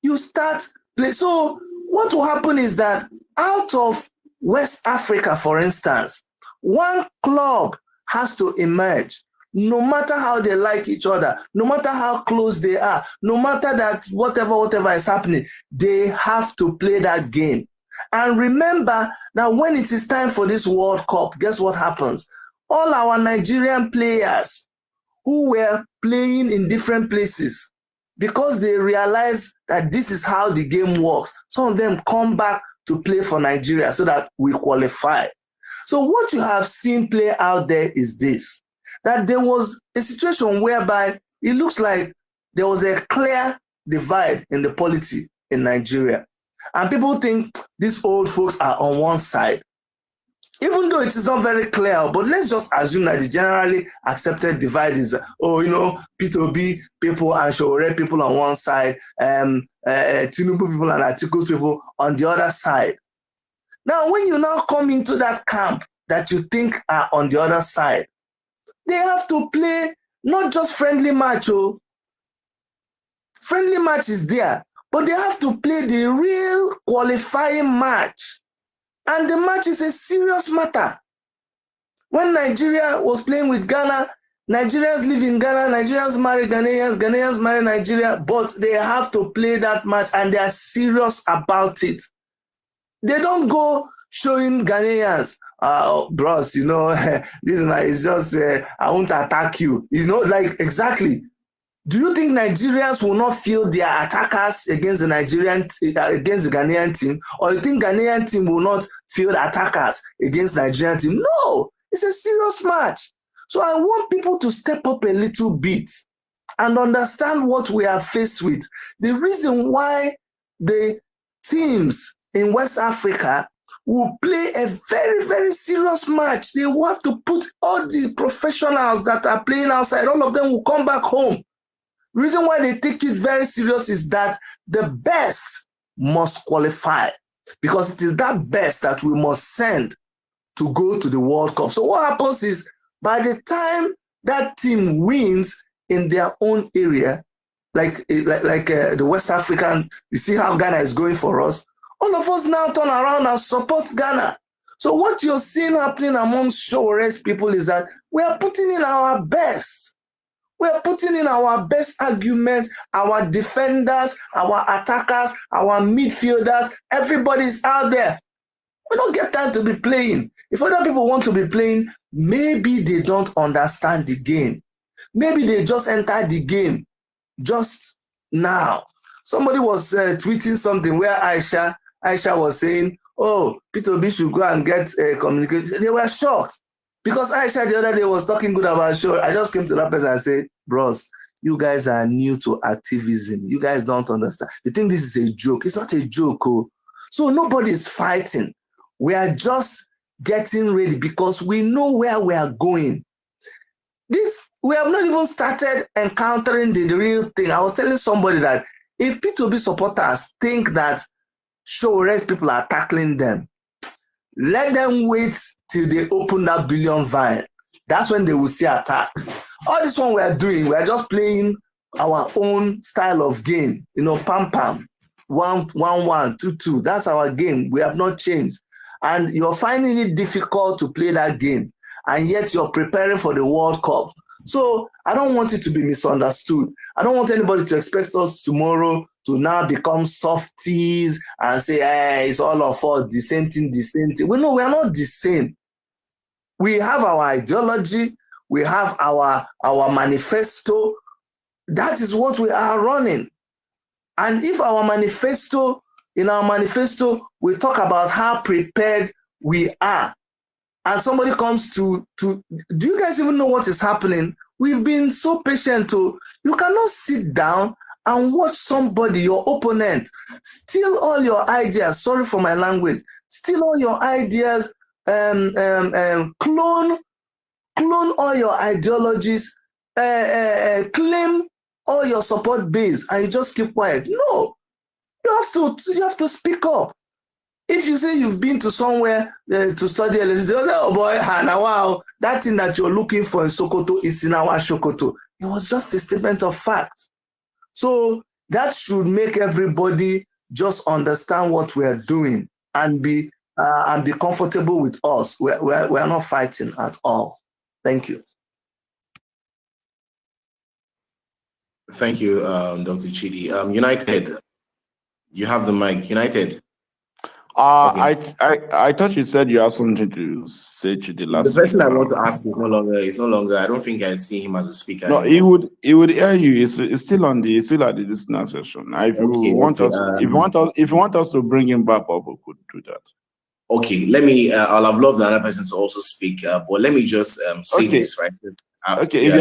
You start play. So what will happen is that out of West Africa, for instance, one club has to emerge, no matter how they like each other, no matter how close they are, no matter that whatever is happening, they have to play that game. And remember that when it is time for this World Cup, guess what happens? All our Nigerian players who were playing in different places, because they realize that this is how the game works, some of them come back to play for Nigeria so that we qualify. So what you have seen play out there is this, that there was a situation whereby it looks like there was a clear divide in the polity in Nigeria. And people think these old folks are on one side, even though it is not very clear. But let's just assume that the generally accepted divide is, P2B people and Sowore people on one side, Tinubu people and Atiku's people on the other side. Now, when you now come into that camp that you think are on the other side, they have to play not just friendly match. Friendly match is there, but they have to play the real qualifying match. And the match is a serious matter. When Nigeria was playing with Ghana, Nigerians live in Ghana, Nigerians marry Ghanaians, Ghanaians marry Nigeria, but they have to play that match and they are serious about it. They don't go showing Ghanaians, bros, this is just, I won't attack you. Like exactly. Do you think Nigerians will not feel their attackers against the Ghanaian team? Or you think Ghanaian team will not feel the attackers against the Nigerian team? No, it's a serious match. So I want people to step up a little bit and understand what we are faced with. The reason why the teams in West Africa will play a very, very serious match. They will have to put all the professionals that are playing outside, all of them will come back home. The reason why they take it very serious is that the best must qualify, because it is that best that we must send to go to the World Cup. So what happens is, by the time that team wins in their own area, like the West African, you see how Ghana is going for us, all of us now turn around and support Ghana. So what you're seeing happening amongst Sowore's people is that we are putting in our best. We are putting in our best argument, our defenders, our attackers, our midfielders, everybody's out there. We don't get time to be playing. If other people want to be playing, maybe they don't understand the game. Maybe they just entered the game just now. Somebody was tweeting something where Aisha was saying, oh, Peter Obi should go and get communication. They were shocked because Aisha the other day was talking good about Sowore. I just came to that person and said, bros, you guys are new to activism. You guys don't understand. You think this is a joke. It's not a joke. Oh. So nobody is fighting. We are just getting ready because we know where we are going. We have not even started encountering the real thing. I was telling somebody that if P2B supporters think that Sowore's people are tackling them, let them wait till they open that billion vial. That's when they will see attack. All this one we are doing, we are just playing our own style of game. You know, pam pam, 1-1, 2-2. That's our game. We have not changed. And you're finding it difficult to play that game, and yet you're preparing for the World Cup. So I don't want it to be misunderstood. I don't want anybody to expect us tomorrow to now become softies and say, hey, it's all of us, the same thing, the same thing. We know we are not the same. We have our ideology. We have our manifesto. That is what we are running. And if in our manifesto, we talk about how prepared we are, and somebody comes to do you guys even know what is happening? We've been so patient. You cannot sit down and watch somebody, your opponent, steal all your ideas. Sorry for my language. Steal all your ideas, clone all your ideologies, claim all your support base, and you just keep quiet. No, you have to speak up. If you say you've been to somewhere to study electricity, oh boy, wow, that thing that you're looking for in Sokoto is in our Sokoto. It was just a statement of fact. So that should make everybody just understand what we are doing and be comfortable with us. We are not fighting at all. Thank you. Thank you, Dr. Chidi. United, you have the mic. United. Okay. I thought you said you have something to say to the last. The person I want to ask is no longer. I don't think I see him as a speaker. No, anymore. He would hear you. It's still at the listener session. If you want us to bring him back up, we could do that. Okay, let me. I'll have loved another person to also speak, but let me just say this, right? Okay, if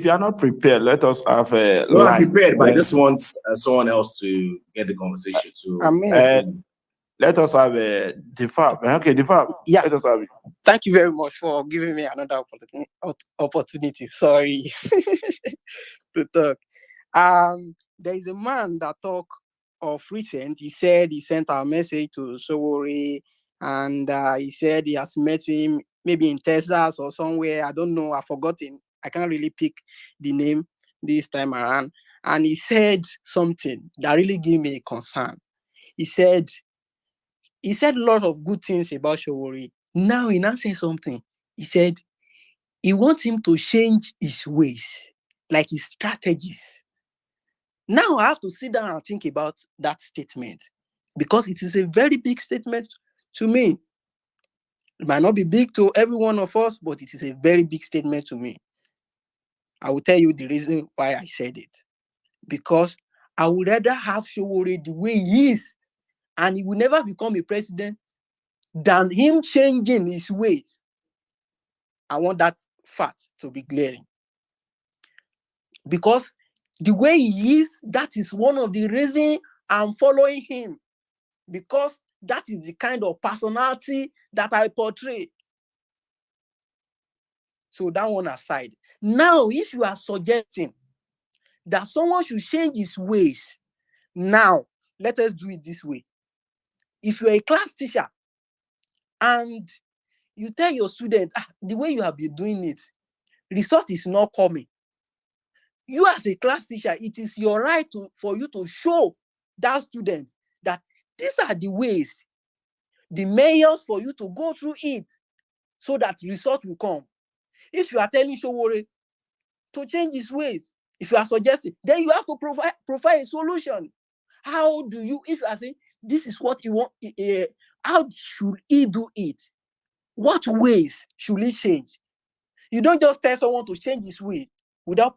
you are not prepared, let us have a. No, I'm prepared, but I just want someone else to get the conversation. Let us have a DeFab. Okay, DeFab. Yeah. Let us have it. Thank you very much for giving me another opportunity. Sorry to talk. There is a man that talk of recent. He said he sent a message to Sowore, and he said he has met him maybe in Texas or somewhere. I don't know. I've forgotten. I can't really pick the name this time around. And he said something that really gave me a concern. He said a lot of good things about Sowore. Now he now said something. He said he wants him to change his ways, like his strategies. Now I have to sit down and think about that statement, because it is a very big statement to me. It might not be big to every one of us, but it is a very big statement to me. I will tell you the reason why I said it. Because I would rather have Sowore the way he is, and he will never become a president, than him changing his ways. I want that fact to be glaring. Because the way he is, that is one of the reasons I'm following him because that is the kind of personality that I portray. So that one aside. Now, if you are suggesting that someone should change his ways, now let us do it this way. If you're a class teacher and you tell your student, the way you have been doing it, result is not coming. You as a class teacher, it is your right for you to show that student that these are the ways, the measures for you to go through it so that result will come. If you are telling Sowore to change his ways, if you are suggesting, then you have to provide a solution. How do you, if you are saying this is what you want, how should he do it? What ways should he change? You don't just tell someone to change his way without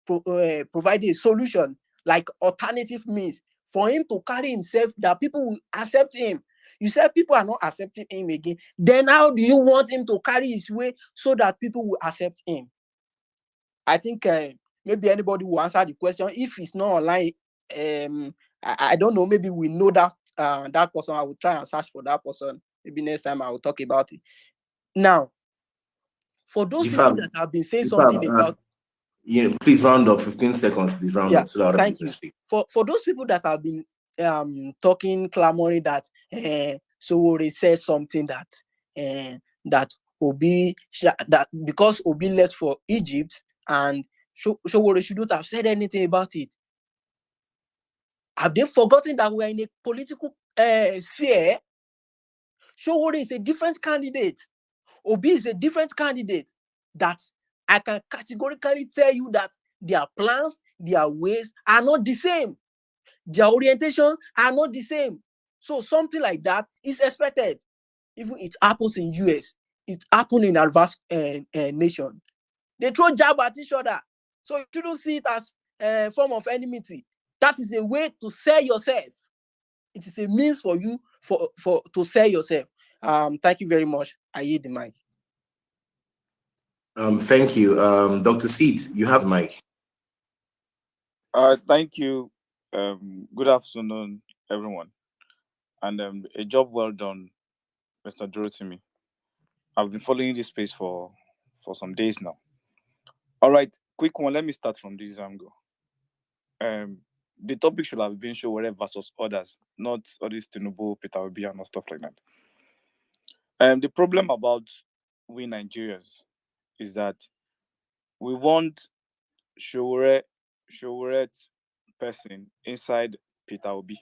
providing a solution, like alternative means for him to carry himself that people will accept him. You said people are not accepting him again. Then how do you want him to carry his way so that people will accept him? I think maybe anybody will answer the question. If it's not online, I don't know. Maybe we know that that person. I will try and search for that person. Maybe next time I will talk about it. Now, for those people that have been saying something about, please round up 15 seconds. Please round up so that other thank people you. speak. For those people that have been talking, clamoring that Sowore says something that that Obi that because Obi left for Egypt and Sowore shouldn't have said anything about it. Have they forgotten that we are in a political sphere? Sowore is a different candidate. Obi is a different candidate. That I can categorically tell you that their plans, their ways are not the same. Their orientation are not the same. So something like that is expected. Even it happens in US, it happens in advanced nation. They throw jab at each other. So you shouldn't see it as a form of enmity. That is a way to sell yourself. It is a means for you to sell yourself. Thank you very much. I yield the mic. Thank you. Dr. Seed, you have mic. Thank you. Good afternoon, everyone. And a job well done, Mr. Durotimi. I've been following this space for some days now. All right, quick one. Let me start from this angle. The topic should have been Sowore versus others, not all this Tinubu, Peter Obi, and stuff like that. The problem about we Nigerians is that we want Sowore person inside Peter Obi.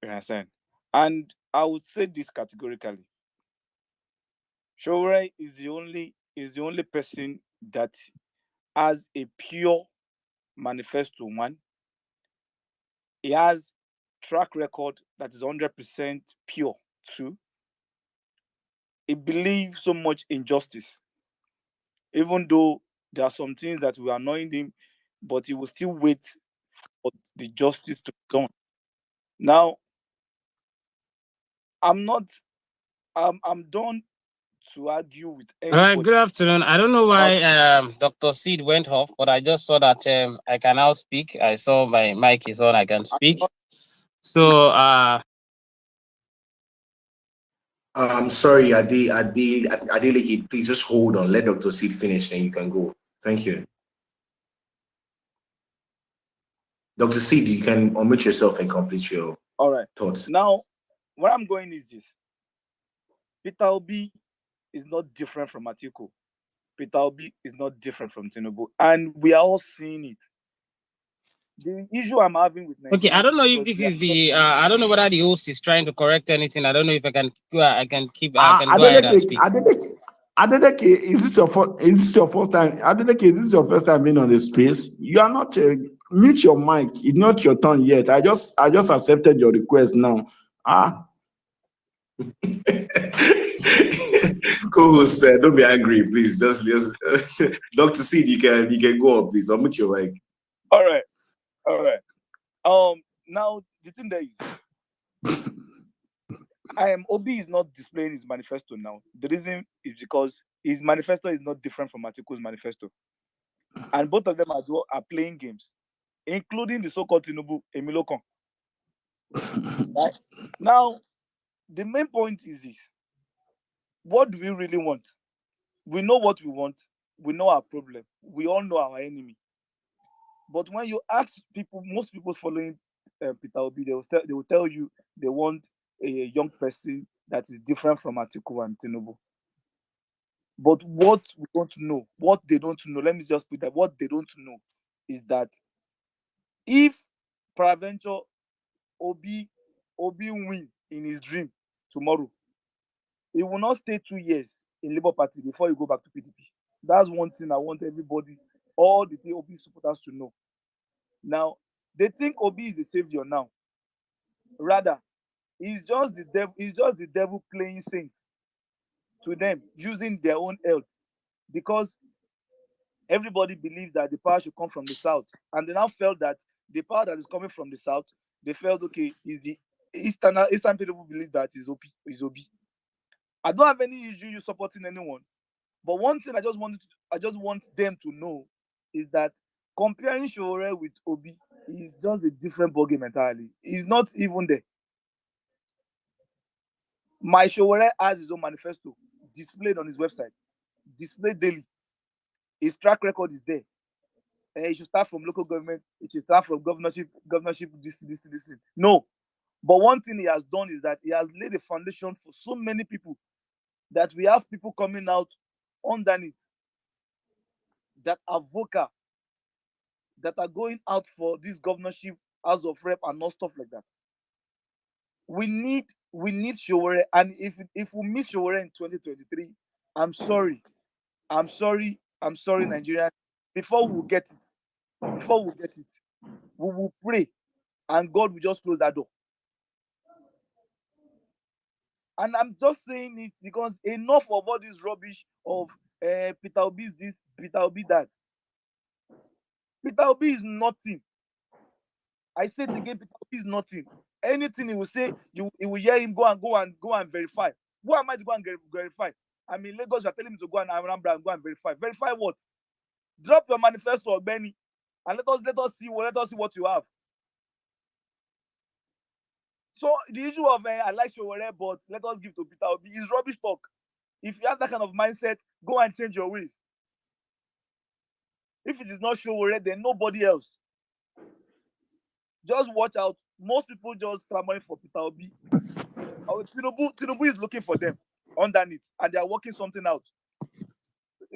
You understand? And I would say this categorically. Sowore is the only person that has a pure manifesto one. He has track record that is 100% pure too. He believes so much in justice. Even though there are some things that will annoy him, but he will still wait for the justice to be done. Now, I'm done to argue with All right, anybody. good afternoon. I don't know why Dr. Seed went off, but I just saw that I can now speak. I saw my mic is on, I can speak. So I'm sorry, Adeleke, please just hold on. Let Dr. Seed finish and you can go. Thank you. Dr. Seed, you can omit yourself and complete your thoughts. Now, where I'm going is this. Peter Obi is not different from Atiku. Peter Obi is not different from Tinubu. And we are all seeing it. The issue I'm having with Nigerians. okay, I don't know if this is the I don't know whether the host is trying to correct anything. I don't know if I can go ahead and speak. Adeleke, is this your first time? Adeleke, is this your first time being on the space? You are not mute your mic. It's not your turn yet. I just accepted your request now. Co-host, don't be angry, please. Just Dr. Seed, you can go up, please. Unmute your mic. All right. Now the thing there is Obi is not displaying his manifesto now. The reason is because his manifesto is not different from Atiku's manifesto. And both of them are playing games. including the so-called Tinubu, Emilokon. Right? Now, the main point is this. What do we really want? We know what we want. We know our problem. We all know our enemy. But when you ask people, most people following Peter Obi, they will tell you they want a young person that is different from Atiku and Tinubu. But what we don't know, what they don't know, let me just put that, what they don't know is that if peradventure Obi win in his dream tomorrow, he will not stay 2 years in Labour Party before he go back to PDP. That's one thing I want everybody, all the Obi supporters to know. Now, they think Obi is the savior now. Rather, he's just the devil playing saint to them, using their own help, because everybody believes that the power should come from the south, and they now felt that the power that is coming from the south, they felt okay, is the Eastern people believe that is Obi. I don't have any issue you supporting anyone, but one thing I just want them to know is that comparing Sowore with Obi is just a different ballgame entirely. It's not even there. My Sowore has his own manifesto displayed on his website, displayed daily. His track record is there. He should start from local government. He should start from governorship, this thing. No. But one thing he has done is that he has laid a foundation for so many people that we have people coming out underneath that are vocal, that are going out for this governorship, House of Rep, and all stuff like that. We need Sowore, and if we miss Sowore in 2023, I'm sorry, Nigeria. Before we get it, we will pray, and God will just close that door. And I'm just saying it because enough of all this rubbish of Peter Obi is this, Peter Obi that. Peter Obi is nothing. I said again, Peter Obi is nothing. Anything he will say, you will hear him go and verify. Who am I to go and verify? I mean, Lagos, you're telling me to go and Anambra and go and verify. Verify what? Drop your manifesto, or Benny, and let us see what you have. So the issue of I like Sowore, but let us give to Peter Obi is rubbish talk. If you have that kind of mindset, go and change your ways. If it is not Sowore, then nobody else. Just watch out. Most people just clamoring for Peter Obi. Tinubu is looking for them underneath, and they are working something out.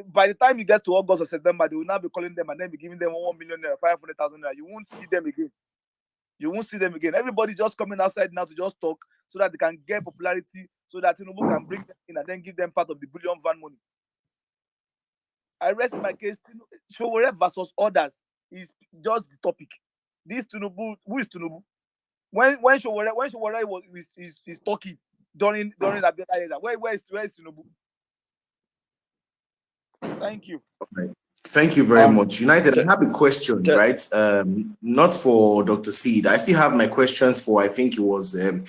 By the time you get to August or September, they will now be calling them and then be giving them 1 million naira, 500,000 naira. You won't see them again. You won't see them again. Everybody's just coming outside now to just talk so that they can get popularity, so that Tinubu can bring them in and then give them part of the billion van money. I rest my case. Sowore versus others is just the topic. This Tinubu, who is Tinubu? When Sowore is talking during Abiola era, where is Tinubu? Thank you. Okay. Thank you very much. United, I have a question, right? Not for Dr. Seed. I still have my questions for, I think it was the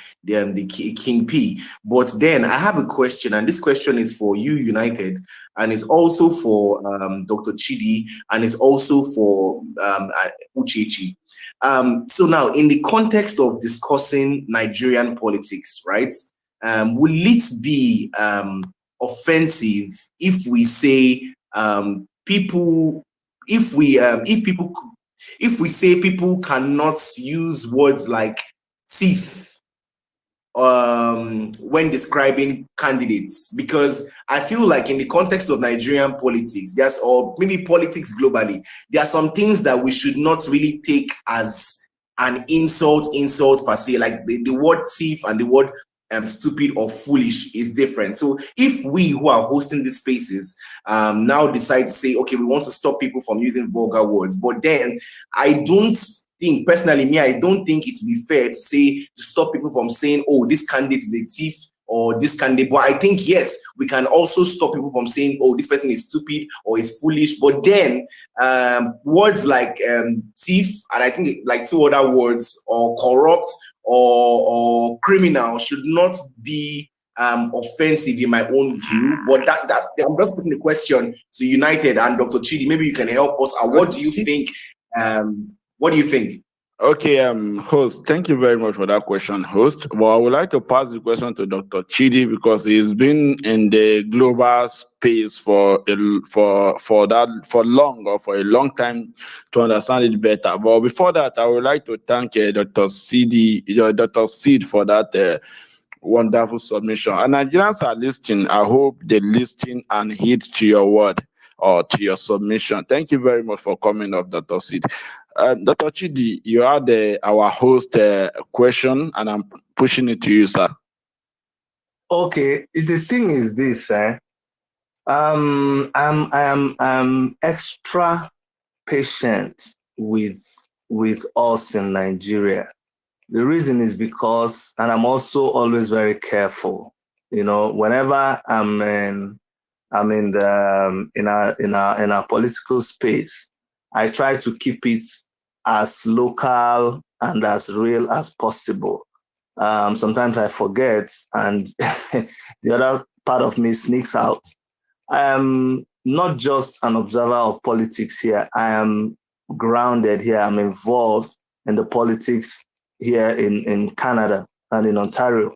King P. But then I have a question, and this question is for you, United, and it's also for Dr. Chidi, and it's also for Uchechi. So now, in the context of discussing Nigerian politics, right, will it be offensive if we say if we say people cannot use words like thief when describing candidates? Because I feel like in the context of Nigerian politics, or maybe politics globally, there are some things that we should not really take as an insult per se. Like the word thief and the word stupid or foolish is different. So if we who are hosting these spaces now decide to say, okay, we want to stop people from using vulgar words, but then I don't think, personally, I don't think it would be fair to stop people from saying, oh, this candidate is a thief or this candidate. But I think, yes, we can also stop people from saying, oh, this person is stupid or is foolish. But then words like thief, and I think like 2 other words, or corrupt or criminal, should not be offensive in my own view. But that I'm just putting the question to United and Dr. Chidi. Maybe you can help us. What do you think? What do you think? Okay, host, thank you very much for that question, host. Well, I would like to pass the question to Dr. Chidi because he's been in the global space for a long time to understand it better. But before that, I would like to thank Dr. Sid for that wonderful submission. And Nigerians are listening. I hope they listen and heed to your word or to your submission. Thank you very much for coming up, Dr. Sid. Dr. Chidi, you had our host question, and I'm pushing it to you, sir. Okay, the thing is this, I'm extra patient with us in Nigeria. The reason is because, and I'm also always very careful. You know, whenever I'm in our political space, I try to keep it as local and as real as possible. Sometimes I forget, and the other part of me sneaks out. I am not just an observer of politics here. I am grounded here. I'm involved in the politics here in Canada and in Ontario.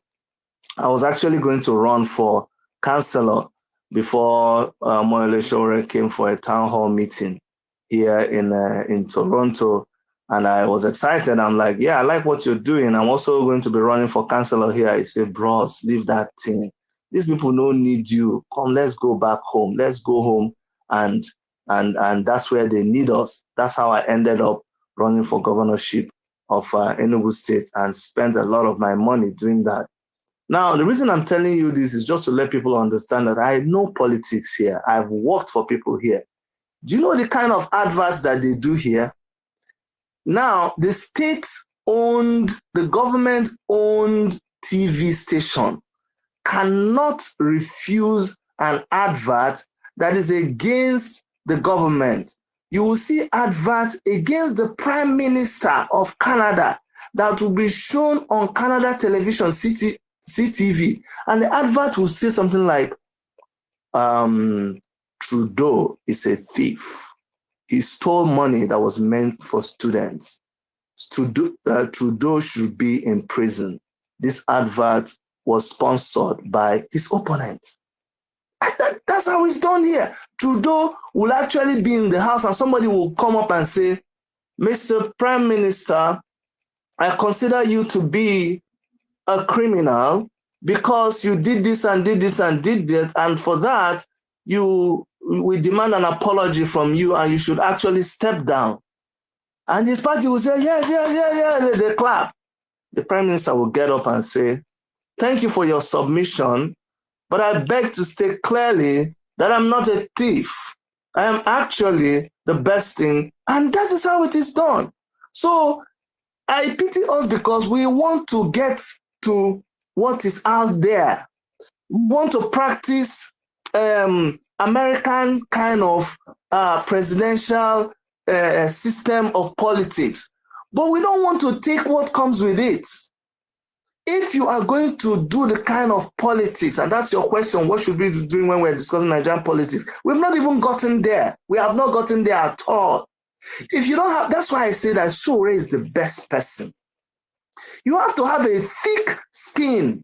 I was actually going to run for councillor before Moele Sowore came for a town hall meeting here in Toronto. And I was excited. I'm like, yeah, I like what you're doing. I'm also going to be running for councillor here. He said, bros, leave that thing. These people don't need you. Come, let's go back home. Let's go home. And that's where they need us. That's how I ended up running for governorship of Enugu State and spent a lot of my money doing that. Now, the reason I'm telling you this is just to let people understand that I know politics here. I've worked for people here. Do you know the kind of adverts that they do here? Now, the state-owned, the government-owned TV station cannot refuse an advert that is against the government. You will see adverts against the Prime Minister of Canada that will be shown on Canada television, CTV, and the advert will say something like, Trudeau is a thief. He stole money that was meant for students. Trudeau should be in prison. This advert was sponsored by his opponent. That's how it's done here. Trudeau will actually be in the house and somebody will come up and say, Mr. Prime Minister, I consider you to be a criminal because you did this and did this and did that, and for that, we demand an apology from you and you should actually step down. And his party will say, yes, they clap. The Prime Minister will get up and say, thank you for your submission, but I beg to state clearly that I'm not a thief. I am actually the best thing, and that is how it is done. So I pity us because we want to get to what is out there. We want to practice American kind of presidential system of politics, but we don't want to take what comes with it. If you are going to do the kind of politics, and that's your question, what should we be doing when we're discussing Nigerian politics? We've not even gotten there. We have not gotten there at all. If you don't have, that's why I say that Sowore is the best person. You have to have a thick skin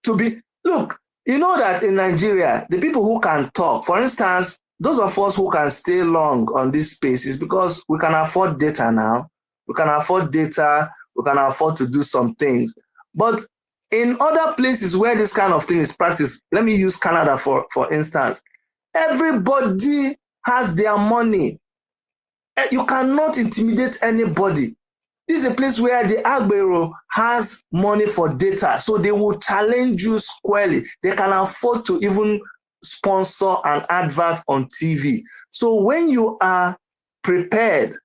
to be, look, you know that in Nigeria, the people who can talk, for instance, those of us who can stay long on this space is because we can afford data now. We can afford data, we can afford to do some things. But in other places where this kind of thing is practiced, let me use Canada for instance, everybody has their money. You cannot intimidate anybody. This is a place where the Agbero has money for data, so they will challenge you squarely. They can afford to even sponsor an advert on TV. So when you are prepared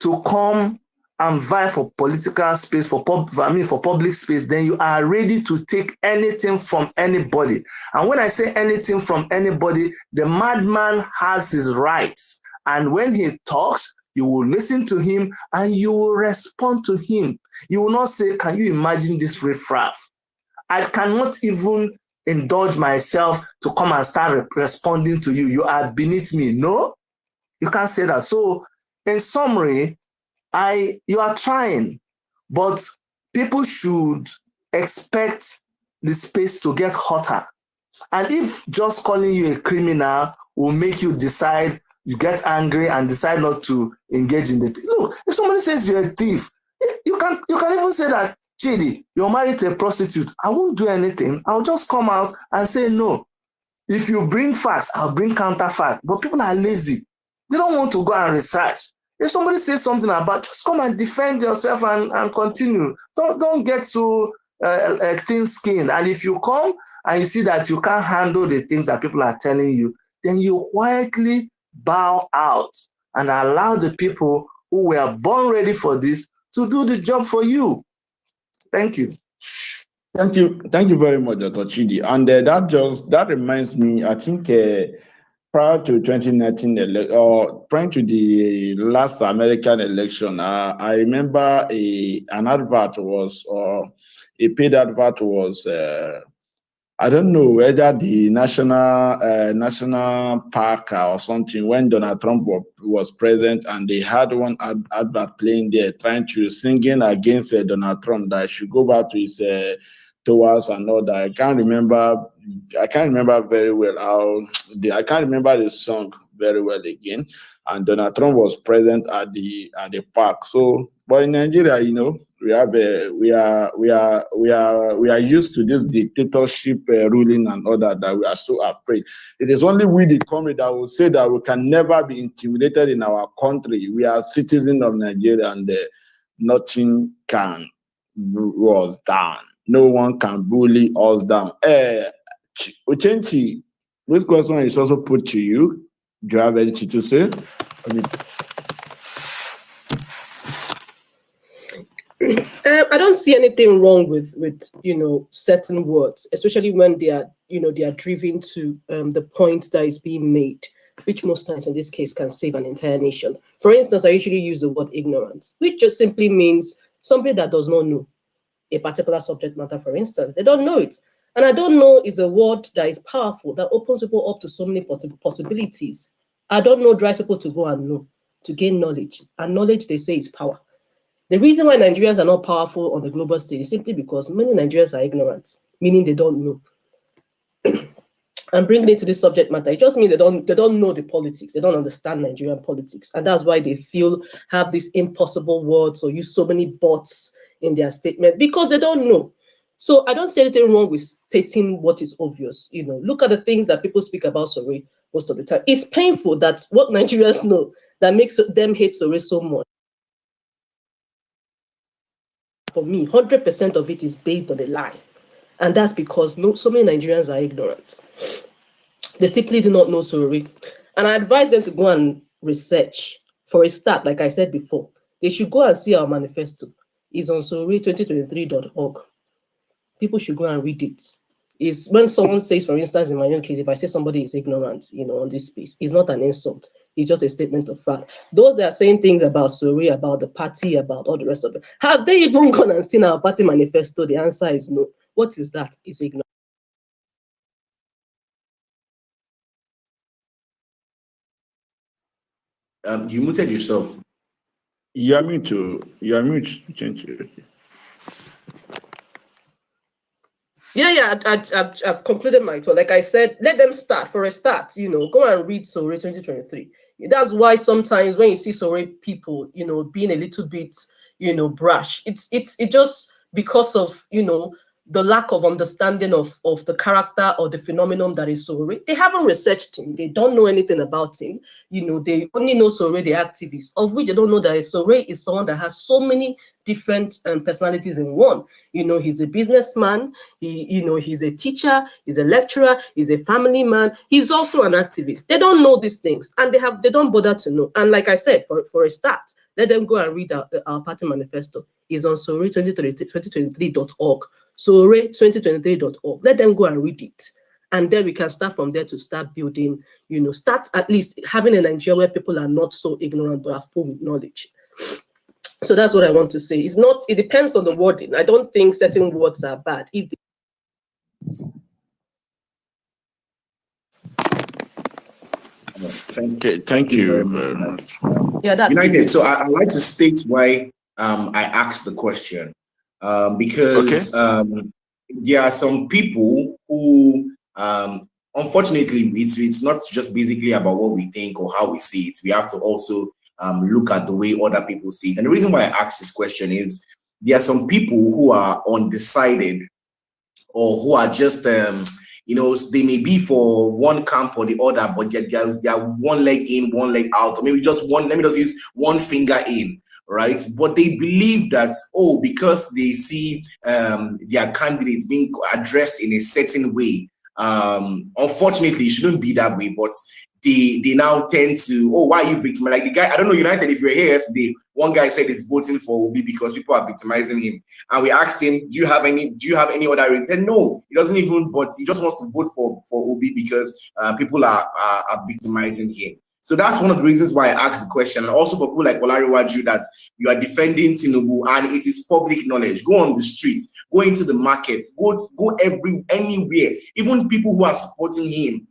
to come and vie for political space, for public space, then you are ready to take anything from anybody. And when I say anything from anybody, the madman has his rights. And when he talks, you will listen to him and you will respond to him. You will not say, can you imagine this riffraff? I cannot even indulge myself to come and start responding to you. You are beneath me. No, you can't say that. So in summary, you are trying, but people should expect the space to get hotter. And if just calling you a criminal will make you decide, you get angry and decide not to engage in the thing. Look, if somebody says you're a thief, you can even say that, Chidi, you're married to a prostitute. I won't do anything. I'll just come out and say no. If you bring facts, I'll bring counterfact. But people are lazy. They don't want to go and research. If somebody says something about, just come and defend yourself and continue. Don't get so thin-skinned. And if you come and you see that you can't handle the things that people are telling you, then you quietly bow out and allow the people who were born ready for this to do the job for you. Thank you. Thank you very much, Dr. Chidi. And that reminds me, I think prior to 2019 or prior to the last American election, I remember an advert was, or a paid advert was, I don't know whether the national park or something, when Donald Trump was present, and they had one advert playing there trying to singing against Donald Trump that he should go back to his towers and all that. I can't remember very well I can't remember the song very well again. And Donald Trump was present at the park. So, but in Nigeria, you know, we are used to this dictatorship ruling and all that we are so afraid. It is only we, the comrade, that will say that we can never be intimidated in our country. We are citizens of Nigeria, and nothing can bring us down. No one can bully us down. Ochenchi, this question is also put to you. Do you have anything to say? I don't see anything wrong with certain words, especially when they are driven to the point that is being made, which most times in this case can save an entire nation. For instance, I usually use the word ignorance, which just simply means somebody that does not know a particular subject matter. For instance, they don't know it, and I don't know is a word that is powerful, that opens people up to so many possibilities. I don't know drives people to go and know, to gain knowledge, and knowledge, they say, is power. The reason why Nigerians are not powerful on the global stage is simply because many Nigerians are ignorant, meaning they don't know. And bringing it to this subject matter, it just means they don't know the politics. They don't understand Nigerian politics, and that's why they have these impossible words or use so many buts in their statement, because they don't know. So I don't see anything wrong with stating what is obvious. Look at the things that people speak about Sowore most of the time. It's painful that what Nigerians know that makes them hate Sowore so much. For me, 100% of it is based on a lie. And that's because so many Nigerians are ignorant. They simply do not know Sowore. And I advise them to go and research. For a start, like I said before, they should go and see our manifesto. It's on Sowore2023.org. People should go and read it. Is when someone says, for instance, in my own case, if I say somebody is ignorant, on this space, it's not an insult. It's just a statement of fact. Those that are saying things about Sowore, about the party, about all the rest of it, have they even gone and seen our party manifesto? The answer is no. What is that? It's ignorance. You muted yourself. You are mute. Yeah, I've concluded my talk. Like I said, let them start. For a start, go and read Sowore 2023. That's why sometimes when you see Sowore people, being a little bit, brash, it's just because of, the lack of understanding of the character or the phenomenon that is Sowore. They haven't researched him. They don't know anything about him. They only know Sowore, the activist, of which they don't know that Sowore is someone that has so many different personalities in one. He's a businessman. He's a teacher. He's a lecturer. He's a family man. He's also an activist. They don't know these things, and they don't bother to know. And like I said, for a start, let them go and read our party manifesto. It's on Sowore2023.org. Sowore2023.org. Let them go and read it. And then we can start from there to start building, start at least having a Nigeria where people are not so ignorant but are full with knowledge. So that's what I want to say. It depends on the wording. I don't think certain words are bad. Thank you very much. Yeah, that's United. it. So I'd like to state why I asked the question. Because there are some people who, unfortunately, it's not just basically about what we think or how we see it. We have to also look at the way other people see it. And the reason why I asked this question is there are some people who are undecided or who are just they may be for one camp or the other, but they're one leg in, one leg out, or maybe just one, let me just use one finger in, right? But they believe that, because they see their candidates being addressed in a certain way, unfortunately, it shouldn't be that way, but they now tend to, why are you victim? Like the guy, I don't know, United, if you're here yesterday, one guy said he's voting for Obi because people are victimizing him. And we asked him, do you have any other reason? He said no, he doesn't even, but he just wants to vote for Obi because people are victimizing him. So that's one of the reasons why I asked the question. And also for people like Olariwaju, that you are defending Tinubu and it is public knowledge. Go on the streets, go into the markets, go anywhere. Even people who are supporting him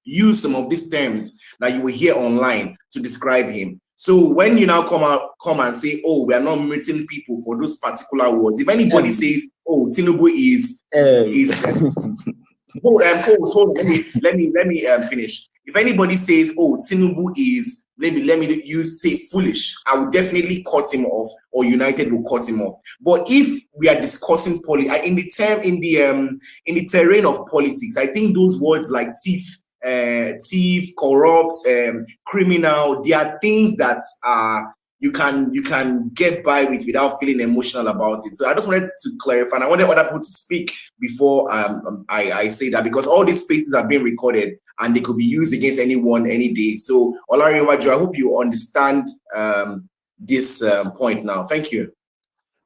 use some of these terms that you will hear online to describe him. So when you now come and say, we are not meeting people for those particular words. If anybody says, Tinubu is hold on, let me finish. If anybody says, Tinubu is, let me say foolish, I will definitely cut him off, or United will cut him off. But if we are discussing in the terrain of politics, I think those words like thief, corrupt, criminal, they are things that you can get by with without feeling emotional about it. So I just wanted to clarify, and I wanted other people to speak before I say that, because all these spaces are being recorded and they could be used against anyone any day. So Olariwaju, I hope you understand this point now. Thank you.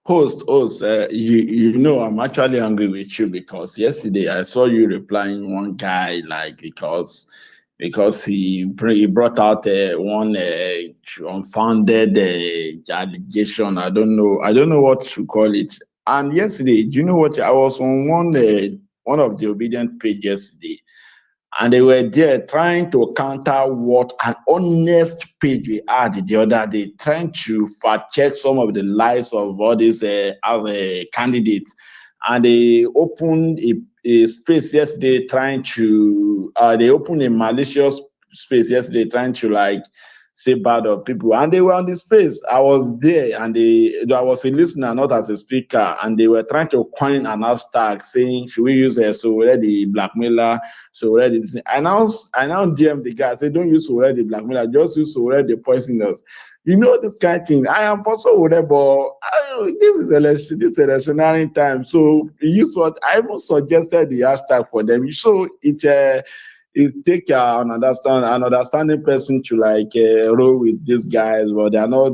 Host, you know I'm actually angry with you because yesterday I saw you replying one guy because he brought out one unfounded allegation. I don't know what to call it. And yesterday, do you know what? I was on one of the Obedient page yesterday, and they were there trying to counter what an honest page we had the other day, trying to fact check some of the lies of all these other candidates. And they opened a space yesterday they opened a malicious space yesterday trying to say bad of people. And they were on the space. I was there, and I was a listener, not as a speaker, and they were trying to coin an hashtag saying, should we use Sowore the blackmailer, Sowore the... I now DM the guy, I say, don't use Sowore the blackmailer, just use Sowore the poisonous. You know, this kind of thing. I am for Sowore, but this is electionary time. So use what I even suggested the hashtag for them. So it take an understanding person to roll with these guys, but they are not.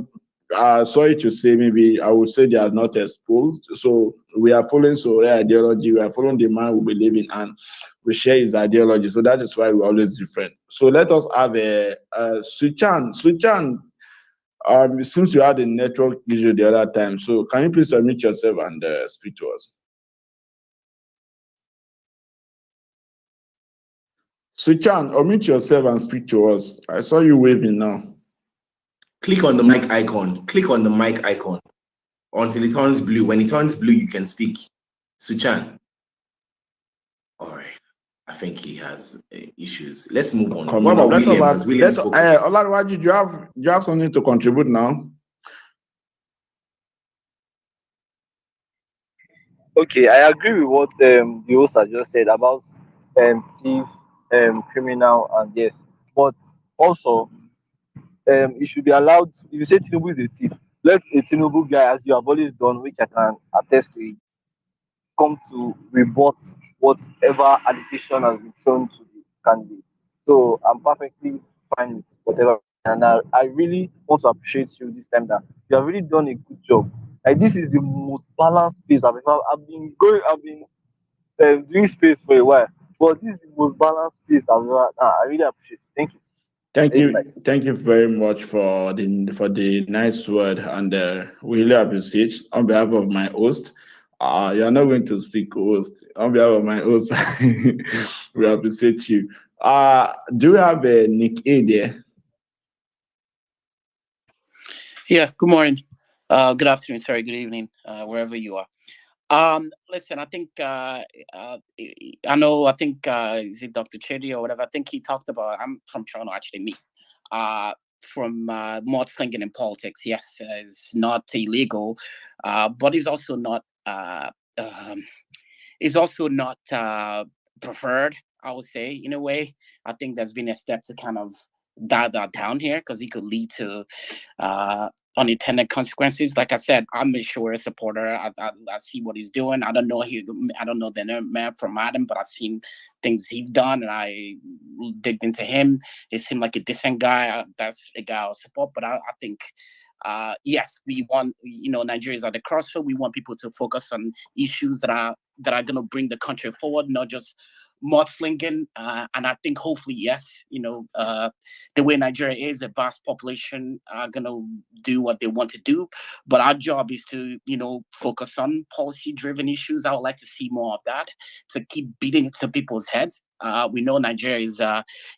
Sorry to say, maybe I would say they are not exposed. So we are following Sowore ideology. We are following the man we believe in, and we share his ideology. So that is why we're always different. So let us have a Suchan. Since you had a network issue the other time, so can you please unmute yourself and speak to us? Suchan, unmute yourself and speak to us. I saw you waving now. Click on the mic icon. Click on the mic icon until it turns blue. When it turns blue, you can speak. Suchan. All right. I think he has issues. Let's move on. What about Williams? Has Williams spoken? Olariwaju, do you have something to contribute now? Okay, I agree with what the host has just said about thief, criminal, and yes, but also it should be allowed. If you say Tinubu is a thief, let a Tinubu guy, as you have always done, which I can attest to it, come to rebut whatever allegation has been thrown to the candidate. So I'm perfectly fine with whatever. And I really want to appreciate you this time that you have really done a good job. Like, this is the most balanced space I've been doing space for a while, but this is the most balanced space I've ever. I really appreciate it. Thank you. Thank you very much for the nice word, and we really appreciate on behalf of my host. You're not going to speak, host. On behalf of my host, we appreciate you. Do we have Nick A there? Yeah, good morning. Good afternoon, sorry, good evening, wherever you are. Listen, I think I think is it Dr. Chedi or whatever? I think he talked about. I'm from Toronto, actually. Me, from mudslinging in politics. Yes, it's not illegal, but it's also not. It's also not preferred. I would say, in a way. I think there's been a step to kind of dial that down here because it could lead to unintended consequences. Like I said, I'm a Sowore supporter. I see what he's doing. I don't know the man from Adam, but I've seen things he's done, and I digged into him. He seemed like a decent guy. That's a guy I'll support. But I think, yes, we want, Nigeria's at the crossroad. We want people to focus on issues that are going to bring the country forward, not just mudslinging. And I think hopefully, yes, the way Nigeria is, a vast population are going to do what they want to do. But our job is to, focus on policy-driven issues. I would like to see more of that, to keep beating it to people's heads. We know Nigeria is,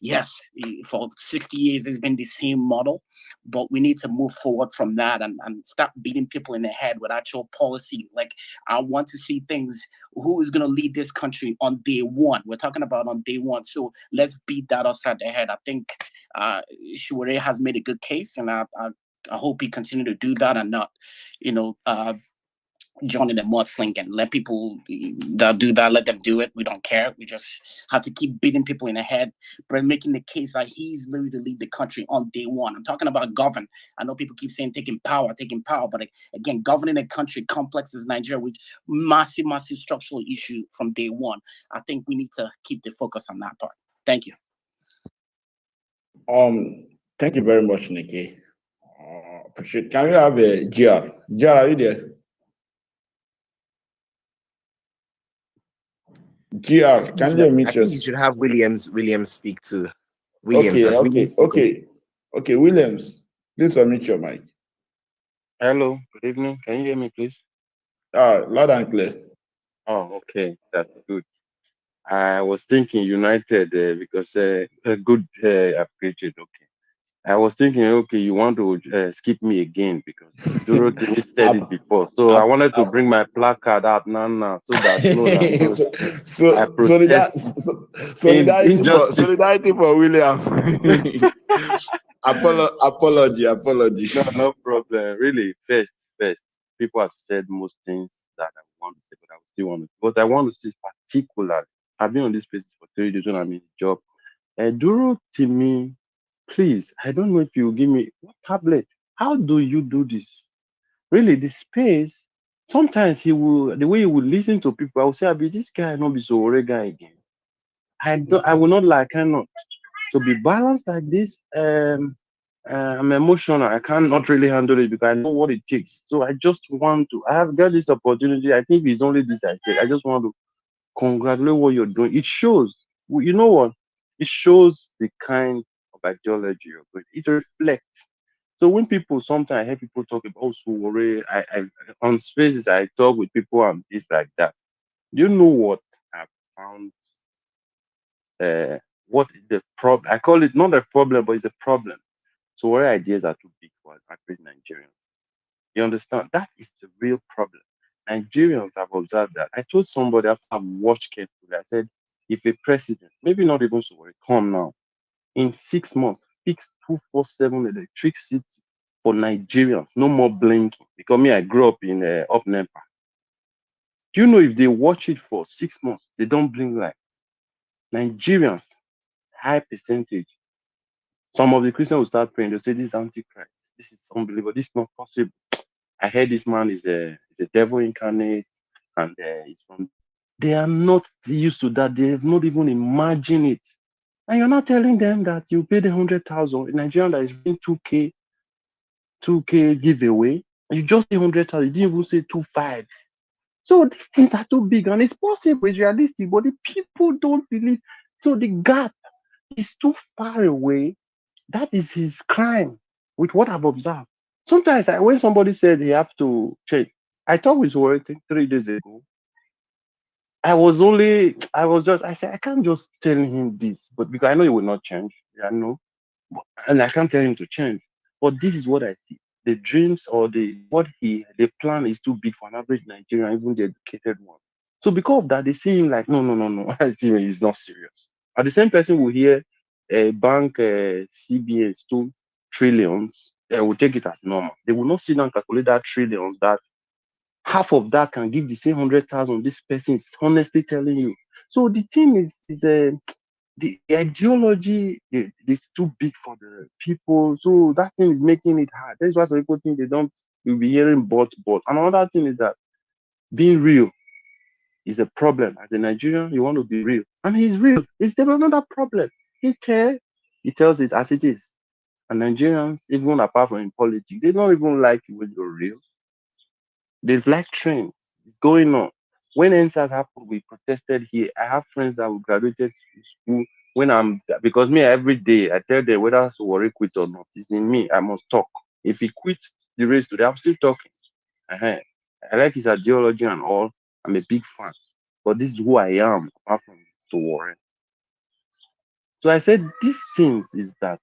yes, for 60 years, it's been the same model, but we need to move forward from that and stop beating people in the head with actual policy. Like, I want to see things, who is going to lead this country on day one. We're talking about on day one. So let's beat that upside the head. I think Sowore has made a good case, and I hope he continue to do that and not, joining the mudsling and let people that do that, let them do it. We don't care. We just have to keep beating people in the head, but making the case that he's literally to lead the country on day one. I'm talking about govern. I know people keep saying taking power, but again, governing a country complex as Nigeria, with massive structural issue from day one. I think we need to keep the focus on that part. Thank you. Thank you very much, Nikki. Appreciate. Can we have a GR? GR, are you there? GR, can you meet us? I think you should have Williams speak too. Williams. Okay, Williams, please unmute your mic. Hello, good evening. Can you hear me, please? Loud and clear. Oh, okay, that's good. I was thinking United because good, appreciate. Okay, I was thinking, okay, you want to skip me again because Durotimi said it before. So I wanted to bring my placard out now, so that I protest solidarity for William. Apology. No problem. Really, first, people have said most things that I want to say, but I still want to. But I want to say particularly, I've been on this place for 3 days when I'm in a job. Durotimi, please, I don't know if you give me what tablet. How do you do this? Really, the space. Sometimes the way he will listen to people, I will say, "Abi, this guy not be Sowore guy again." I will not lie, cannot. To be balanced like this, I'm emotional. I cannot really handle it because I know what it takes. So I just want to. I have got this opportunity. I think it's only this I said. I just want to congratulate what you're doing. It shows. You know what? It shows the kind of ideology you're going. It reflects. So when people sometimes I hear people talk about Sowore, I on spaces I talk with people and it's like that. Do you know what I found? What is the problem? I call it not a problem, but it's a problem. Sowore ideas are too big for average Nigerians. You understand? That is the real problem. Nigerians have observed that. I told somebody after I've watched carefully, I said, if a president, maybe not even Sowore, come now, in 6 months, fix 247 electricity for Nigerians, no more blinking. Because me, I grew up in up Nepa. Do you know if they watch it for 6 months, they don't blink like Nigerians, high percentage. Some of the Christians will start praying. They'll say, this is Antichrist. This is unbelievable. This is not possible. I heard this man is a devil incarnate, and he's from. They are not used to that. They have not even imagined it. And you're not telling them that you paid 100,000 in Nigeria that is being 2K giveaway. And you just say 100,000. You didn't even say 2.5. So these things are too big, and it's possible, it's realistic, but the people don't believe. So the gap is too far away. That is his crime, with what I've observed. Sometimes when somebody said he have to change, I talked with Sowore 3 days ago. I I said, I can't just tell him this, but because I know he will not change. I know. And I can't tell him to change. But this is what I see. The dreams or the plan is too big for an average Nigerian, even the educated one. So because of that, they see him like, no, no, no, no. I see him, he's not serious. And the same person will hear a bank CBN stole trillions, they will take it as normal. They will not sit down and calculate that trillions, that half of that can give the same 100,000 this person is honestly telling you. So the thing is the ideology is too big for the people. So that thing is making it hard. That's why some people think they don't, you'll be hearing but. And another thing is that being real is a problem. As a Nigerian, you want to be real. And he's real. It's never another problem. He tells it as it is. And Nigerians, even apart from in politics, they don't even like you when you're real. They like trends. It's going on. When NSAS happened, we protested here. I have friends that we graduated school. Because me, every day, I tell them whether Sowore quit or not. It's in me. I must talk. If he quits the race today, I'm still talking. Uh-huh. I like his ideology and all. I'm a big fan. But this is who I am, apart from Sowore. So I said, these things is that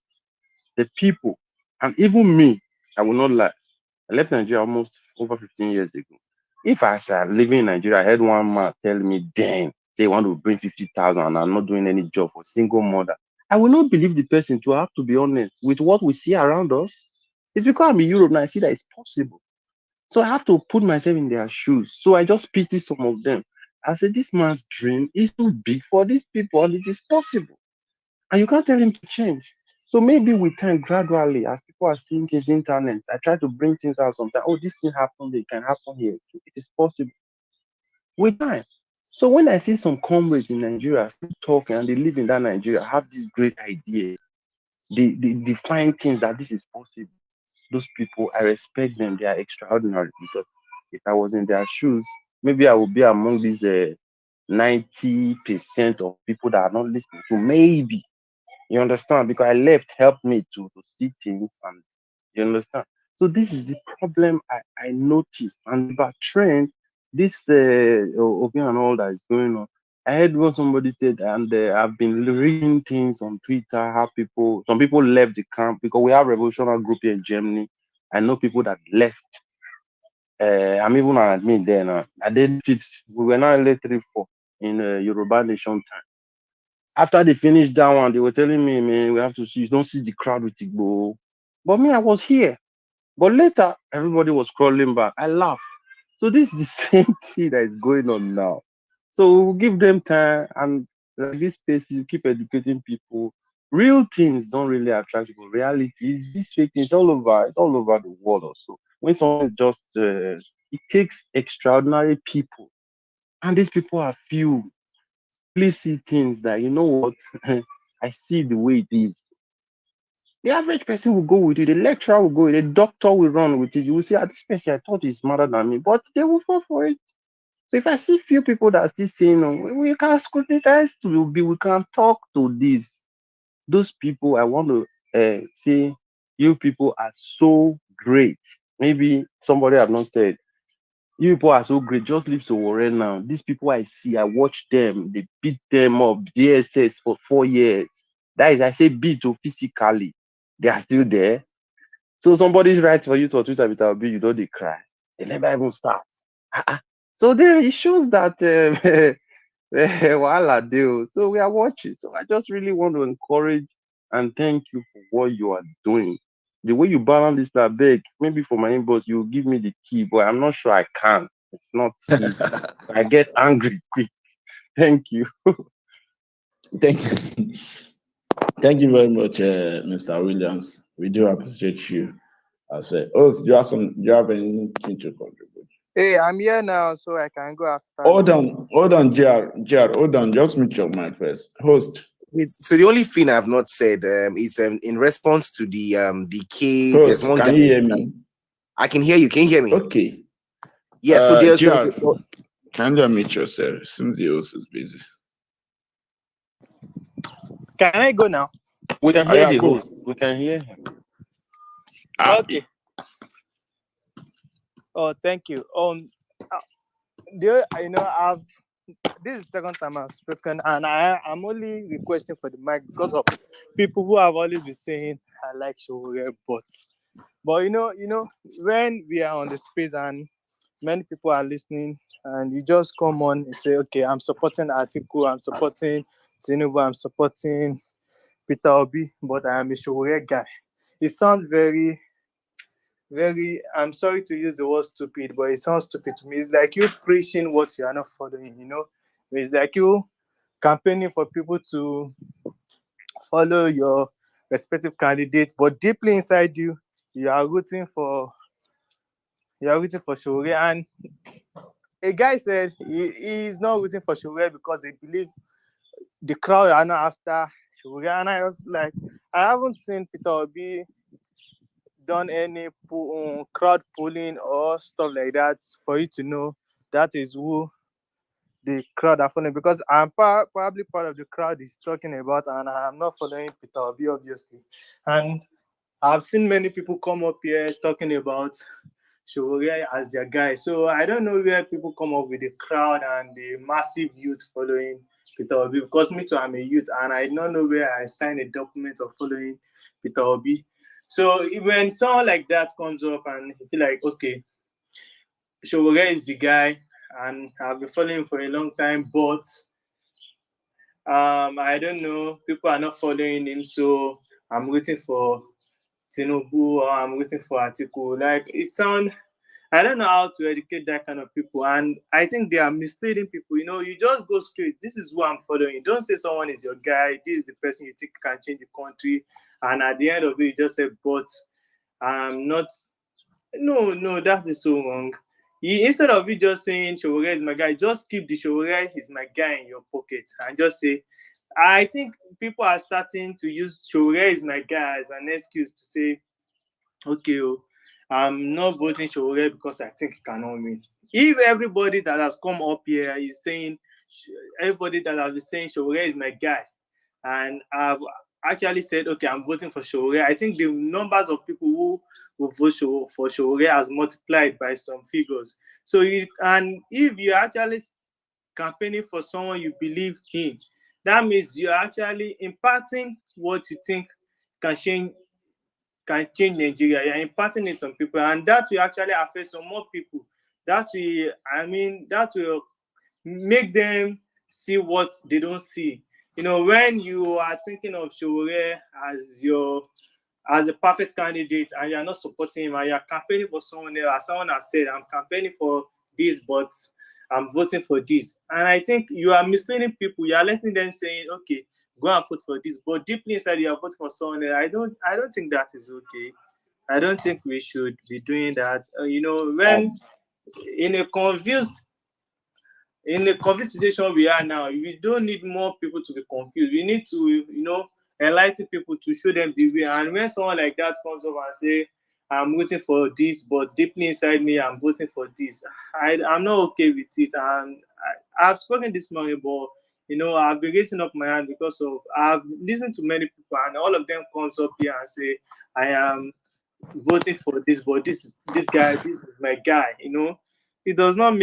the people, and even me, I will not lie. I left Nigeria almost over 15 years ago. If I start living in Nigeria, I heard one man tell me, damn, they want to bring 50,000 and I'm not doing any job for single mother. I will not believe the person to have to be honest with what we see around us. It's because I'm in Europe now, I see that it's possible. So I have to put myself in their shoes. So I just pity some of them. I said, this man's dream is too big for these people and it is possible. And you can't tell him to change. So maybe with time, gradually, as people are seeing things internet, I try to bring things out sometimes. Oh, this thing happened, it can happen here. It is possible with time. So when I see some comrades in Nigeria still talking and they live in that Nigeria, have these great ideas, they define things that this is possible. Those people, I respect them. They are extraordinary because if I was in their shoes, maybe I would be among these 90% of people that are not listening to. Maybe. You understand? Because I left helped me to see things, and you understand. So this is the problem I noticed. And about trend, this opinion and all that is going on. I heard what somebody said, and I've been reading things on Twitter, how some people left the camp because we have a revolutionary group here in Germany. I know people that left. I'm even an admin there now. I did it. We were now elected for in Yoruba Nation time. After they finished that one, they were telling me, man, we have to see, you don't see the crowd with Igbo. But me, I was here. But later, everybody was crawling back. I laughed. So this is the same thing that is going on now. So we'll give them time, and like this space, you keep educating people. Real things don't really attract people. Reality is this fake things all over. It's all over the world also. When someone is just, it takes extraordinary people. And these people are few. Please see things that, you know what, I see the way it is. The average person will go with it, the lecturer will go with it, the doctor will run with it. You will say, this person, I thought he's smarter than me, but they will fall for it. So if I see few people that are still saying, no, we can scrutinize we can talk to this. Those people, I want to say, you people are so great. Maybe somebody have not said, you people are so great. Just leave Sowore now. These people I see, I watch them. They beat them up. DSS for 4 years. That is, I say beat physically. They are still there. So somebody's right for you to Twitter without be, you don't they cry. They never even start. So there it shows that Wahala deal. So we are watching. So I just really want to encourage and thank you for what you are doing. The way you balance this, I beg, maybe for my inbox, you give me the key, but I'm not sure I can. It's not easy. I get angry quick. Thank you. Thank you. Thank you very much, Mr. Williams. We do appreciate you. I say, do you have anything to contribute? Hey, I'm here now, so I can go after. Hold on, JR, hold on. Just mute your mic first. Host. So the only thing I've not said is in response to the key. Host, there's one can guy, you hear me? I can hear you. Can you hear me? Okay. Yeah. So there's JR, can you mute yourself? Seems the host is busy. Can I go now? We can hear the host. We can hear him. Okay. Oh, thank you. I've this is the second time I've spoken, and I'm only requesting for the mic because of people who have always been saying I like Sowore, but you know, when we are on the space and many people are listening, and you just come on and say, okay, I'm supporting Atiku, I'm supporting Tinubu, I'm supporting Peter Obi, but I am a Sowore guy. It sounds very, very, I'm sorry to use the word stupid, but it sounds stupid to me. It's like you preaching what you are not following, you know? It's like you campaigning for people to follow your respective candidate, but deeply inside you, you are rooting for Sowore. And a guy said he's not rooting for Sowore because he believes the crowd are not after Sowore. And I was like, I haven't seen Peter Obi done any crowd polling or stuff like that for you to know that is who the crowd are following, because I'm probably part of the crowd he's talking about, and I'm not following Peter Obi, obviously. And I've seen many people come up here talking about Sowore as their guy. So I don't know where people come up with the crowd and the massive youth following Peter Obi, because me too, I'm a youth, and I don't know where I signed a document of following Peter Obi. So when someone like that comes up and you feel like, okay, Sowore is the guy, and I've been following him for a long time, but I don't know, people are not following him, so I'm waiting for Tinubu or I'm waiting for Atiku. Like, it sounds, I don't know how to educate that kind of people, and I think they are misleading people. You know, you just go straight. This is who I'm following. Don't say someone is your guy. This is the person you think can change the country, and at the end of it, you just say, "But I'm not." No, that is so wrong. Instead of you just saying Sowore is my guy, just keep the Sowore is my guy in your pocket and just say. I think people are starting to use Sowore is my guy as an excuse to say, okay, I'm not voting Sowore because I think he cannot win. If everybody that has come up here is saying, everybody that has been saying Sowore is my guy, and I've actually said, okay, I'm voting for Sowore, I think the numbers of people who will vote for Sowore has multiplied by some figures. So, and if you're actually campaigning for someone you believe in, that means you're actually imparting what you think can change Nigeria. You're imparting it on people, and that will actually affect some more people. That will make them see what they don't see. You know, when you are thinking of Sowore as a perfect candidate and you're not supporting him and you're campaigning for someone else, as someone has said, I'm campaigning for this, but I'm voting for this. And I think you are misleading people. You are letting them saying, okay, go and vote for this, but deeply inside you are voting for someone else. I don't think that is okay. I don't think we should be doing that. You know, when in a confused situation we are now, we don't need more people to be confused. We need to, you know, enlighten people to show them this way. And when someone like that comes up and say, I'm voting for this, but deeply inside me, I'm voting for this, I'm not okay with it. And I've spoken this morning, but you know, I've been raising up my hand because of I've listened to many people, and all of them comes up here and say, I am voting for this, but this guy, this is my guy, you know. It does not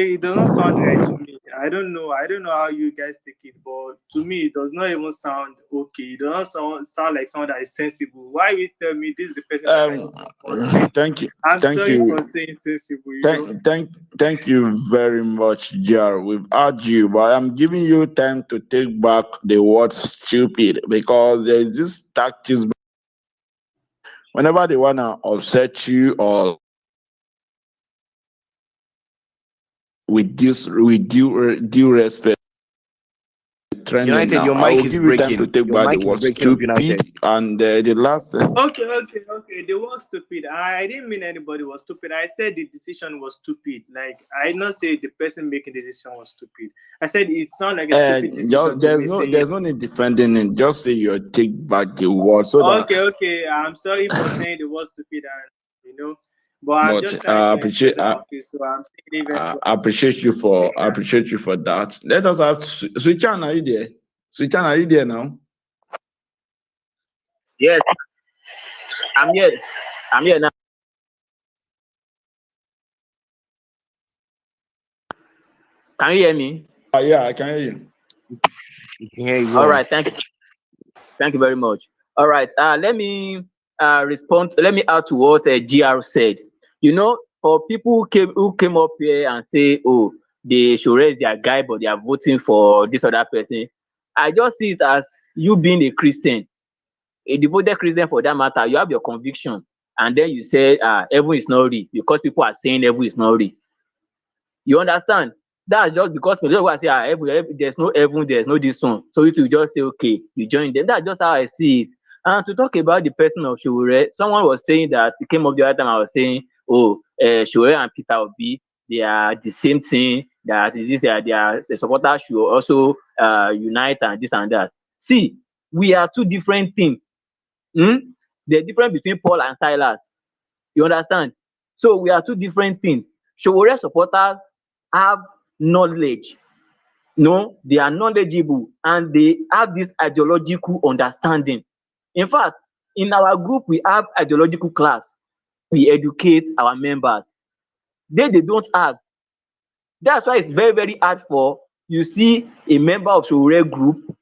sound right to me. I don't know how you guys take it, but to me it does not even sound okay. It does not sound like someone that is sensible. Why you tell me this is the person that can change the country? Thank you. I'm Thank sorry you. for saying sensible, you know. Thank you very much, Jar. We've heard you, but I'm giving you time to take back the word stupid, because there is this tactics whenever they wanna upset you or with due respect. Trending United, now. your I mic will is give you time to breaking. take Your back the mic is word breaking up, stupid United. and the last. Okay. The word stupid. I didn't mean anybody was stupid. I said the decision was stupid. Like, I did not say the person making the decision was stupid. I said it sounded like a stupid decision to me. There's no need defending it. Just say you take back the word so that. Okay. I'm sorry for saying the word stupid, and you know, but I'm just But trying to express how I feel. So I'm saying even I appreciate you for that. Let us have Switchan. Are you there? Switchan, are you there now? Yes, I'm here. I'm here now. Can you hear me? Yeah, I can hear you. You can hear you All well. right, thank you very much. All right, let me respond. Let me add to what GR said. You know, for people who came up here and say, oh, they should raise their guy, but they are voting for this other person. I just see it as you being a Christian, a devoted Christian for that matter. You have your conviction, and then you say, heaven is not real because people are saying heaven is not real. You understand? That's just because people say, there's no heaven, there's no this one. So you to just say, okay, you join them. That's just how I see it. And to talk about the person of Sowore, someone was saying that, it came up the other time, I was saying, oh, Sowore and Peter Obi, they are the same thing, that this, the supporters should also unite and this and that. See, we are two different things. The difference between Paul and Silas. You understand? So we are two different things. Sowore supporters have knowledge. No, they are knowledgeable and they have this ideological understanding. In fact, in our group, we have ideological class. We educate our members. They don't have. That's why it's very, very hard for you see a member of Sowore group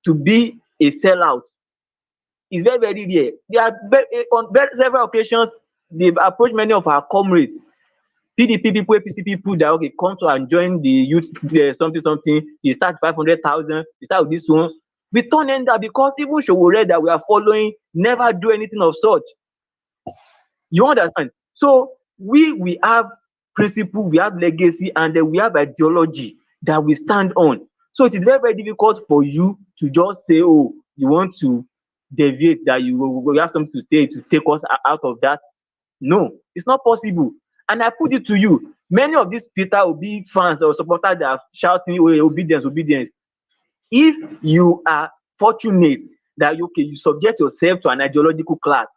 to be a sellout. It's very, very rare. They are on several occasions, they've approached many of our comrades, PDP people, APC people, that okay, come to and join the youth something. You start 500,000. You start with this one. We turn in that because even Sowore that we are following never do anything of such. You understand? So we have principle, we have legacy, and then we have ideology that we stand on. So it is very, very difficult for you to just say, oh, you want to deviate, that you have something to say to take us out of that. No, it's not possible. And I put it to you, many of these Peter Obi fans or supporters that are shouting, oh, obedience, obedience. If you are fortunate that okay, you subject yourself to an ideological class,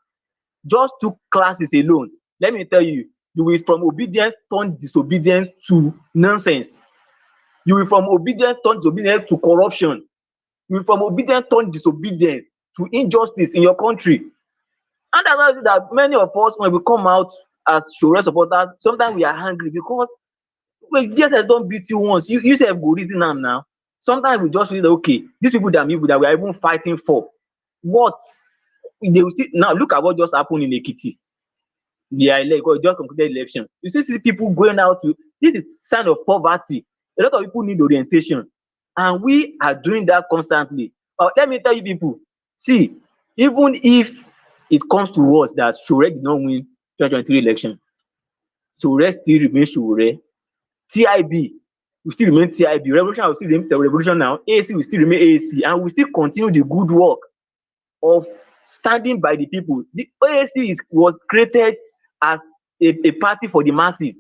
just 2 classes alone, let me tell you, you will from obedience turn disobedience to nonsense. You will from obedience turn disobedience to corruption. You will from obedience turn disobedience to injustice in your country. And that's why that many of us, when we come out as Sowore supporters, sometimes we are angry because DSS don't beat you once. You say go reason am now. Sometimes we just feel that okay, these people that we are even fighting for, what they will still now look at what just happened in Ekiti. Just concluded election. You still see people going out to this is sign of poverty. A lot of people need orientation, and we are doing that constantly. Let me tell you, people, see, even if it comes to us that Sowore did not win 2023 election, Sowore still remains Sowore. TIB will still remain TIB. Revolution will still remain Revolution now. AAC will still remain AAC, and we still continue the good work of standing by the people. The AAC was created as a party for the masses.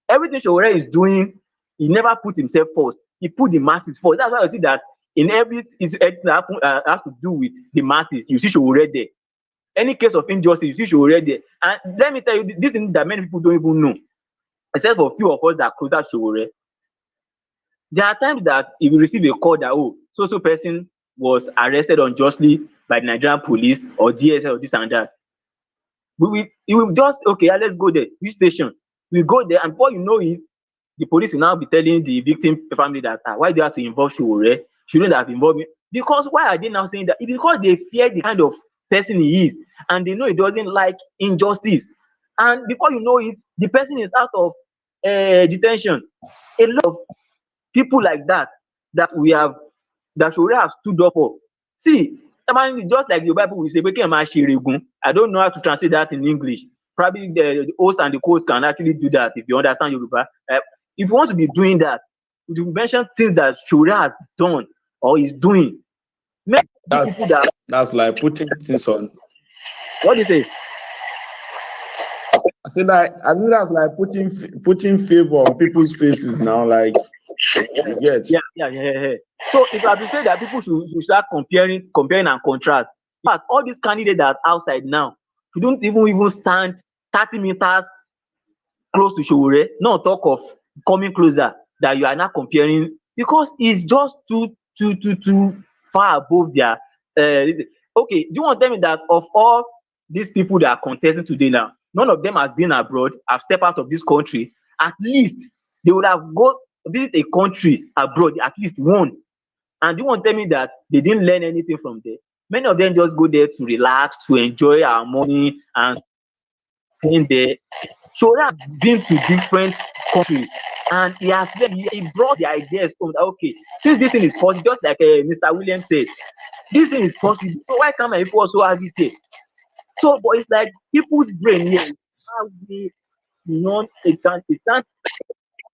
Everything Sowore is doing, he never put himself first. He put the masses first. That's why you see that in everything that has to do with the masses, you see Sowore there. Any case of injustice, you see Sowore there. And let me tell you, this thing that many people don't even know, except for a few of us that are closer to Sowore. There are times that if you receive a call that, oh, so person was arrested unjustly by the Nigerian police or DSS or this and that, you will just, okay, let's go there. Which station? We go there, and before you know it, the police will now be telling the victim family that, why do you have to involve Sowore? Shouldn't have involved me. Because why are they now saying that? It's because they fear the kind of person he is, and they know he doesn't like injustice. And before you know it, the person is out of detention. A lot of people like that that Sowore have stood up for. See, just like the Bible will say, I don't know how to translate that in English. Probably the host and the host can actually do that if you understand Yoruba. If you want to be doing that, you mention things that Sowore has done or is doing. That's like putting things on. What do you say? I think that's like putting favor on people's faces now. Like, you get. Yeah. So if I have to say that people should start comparing and contrast. But all these candidates that are outside now, you don't even stand 30 meters close to Sowore, not talk of coming closer, that you are not comparing, because it's just too far above their okay. Do you want to tell me that of all these people that are contesting today now, none of them has been abroad, have stepped out of this country? At least they would have visit a country abroad, at least one, and you want to tell me that they didn't learn anything from there? Many of them just go there to relax, to enjoy our money and spend there. So I've been to different countries, and he brought the ideas home that okay, since this thing is possible, just like Mr. Williams said, this thing is possible. So why can't my people also have it here? So, but it's like people's brain here how we non it can't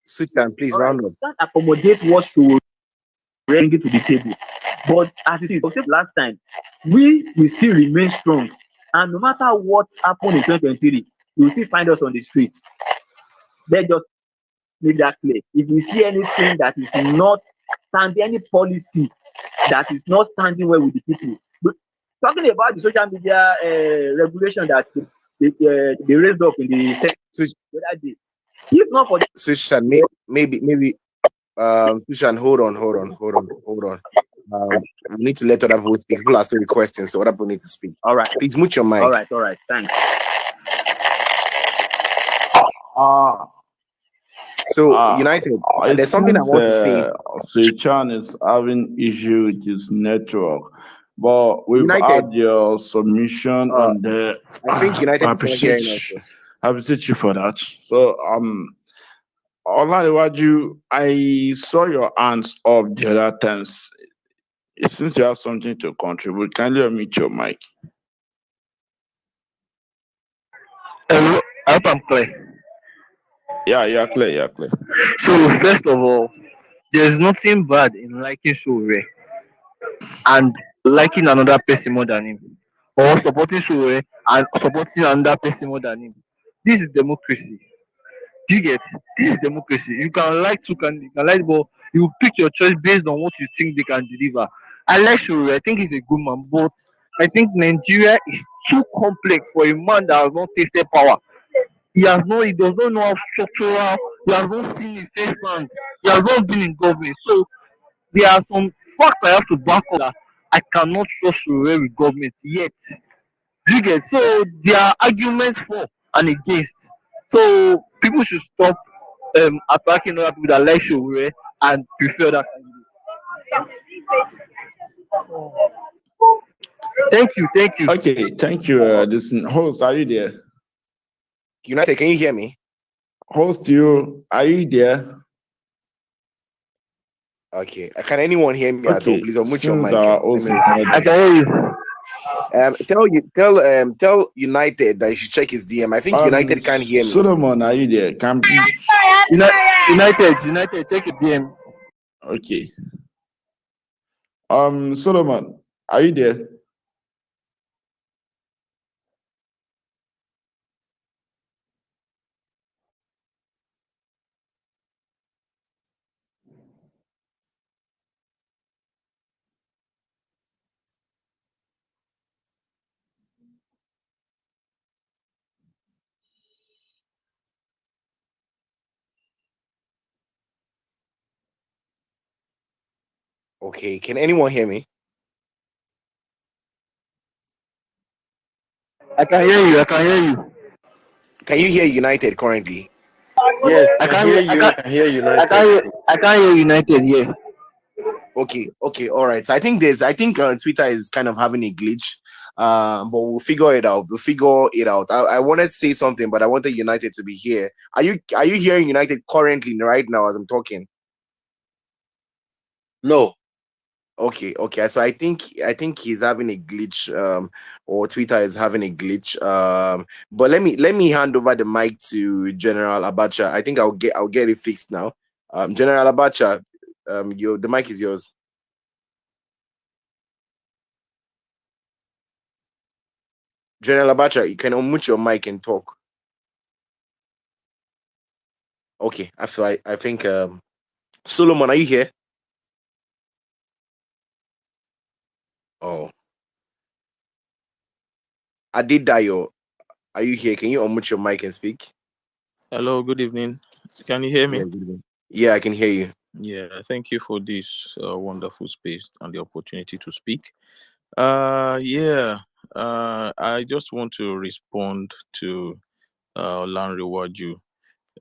Switch and please all right, round it up. can't accommodate what to bring it to the table. But as it is, I said last time, we will still remain strong. And no matter what happened in 2023, you will still find us on the street. Let's just make that clear. If we see anything that is not standing, any policy that is not standing well with the people, but talking about the social media regulation that they raised up in the other day, if not for Switch and maybe Tushan, hold on. We need to let other people speak. People are still requesting, so other people need to speak. All right. Please mute your mic. All right. Thanks. So United, there's something I want to say. Switchan is having issue with his network, but we've United, had your submission on the. I think United I is not hearing appreciate, us. I appreciate you for that. So Olaniwaju, I saw your hands up the other times. It seems you have something to contribute. Kindly unmute your mic. Hello, I hope I'm clear. Yeah, you're clear. So first of all, there's nothing bad in liking Sowore and liking another person more than him, or supporting Sowore and supporting another person more than him. This is democracy. Do you get? This is democracy. You can like two can you can like, but you pick your choice based on what you think they can deliver. I like Sowore. I think he's a good man, but I think Nigeria is too complex for a man that has not tasted power. He does not know how structural, he has not seen it firsthand, he has not been in government. So there are some facts I have to back up that I cannot trust Sowore with government yet. Do you get? So there are arguments for and against. So people should stop attacking other people that like Sowore and prefer that candidate. Thank you. Okay, thank you. Listen, host, are you there? United, can you hear me? Host, are you there? Okay. Can anyone hear me at all? Please unmute your mic. I can hear you. Tell United that he should check his DM. I think United can't hear me. Solomon, are you there? United, check your DM. Okay. Solomon, are you there? Okay, can anyone hear me? I can hear you. Can you hear United currently? Yes, I I can hear hear you. I can hear United. I can't hear United here. Okay, all right. So I think Twitter is kind of having a glitch. But we'll figure it out. I wanted to say something, but I wanted United to be here. Are you hearing United currently right now as I'm talking? No. Okay. So I think he's having a glitch, or Twitter is having a glitch. But let me hand over the mic to General Abacha. I think I'll get it fixed now. General Abacha, the mic is yours. General Abacha, you can unmute your mic and talk. Okay, I think Solomon, are you here? Oh. Adedayo, are you here? Can you unmute your mic and speak? Hello, good evening. Can you hear me? Yeah, good evening. Yeah, I can hear you. Yeah, thank you for this wonderful space and the opportunity to speak. I just want to respond to Lanre Waju.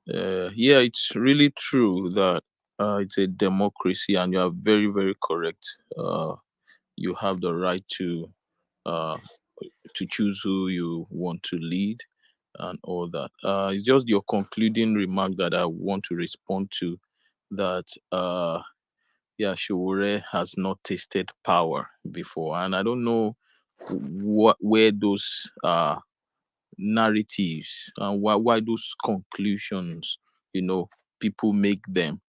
It's really true that it's a democracy, and you are very, very correct. You have the right uh, to choose who you want to lead and all that. It's just your concluding remark that I want to respond to. That yeah, Sowore has not tasted power before, and I don't know where those narratives and why those conclusions, people make them,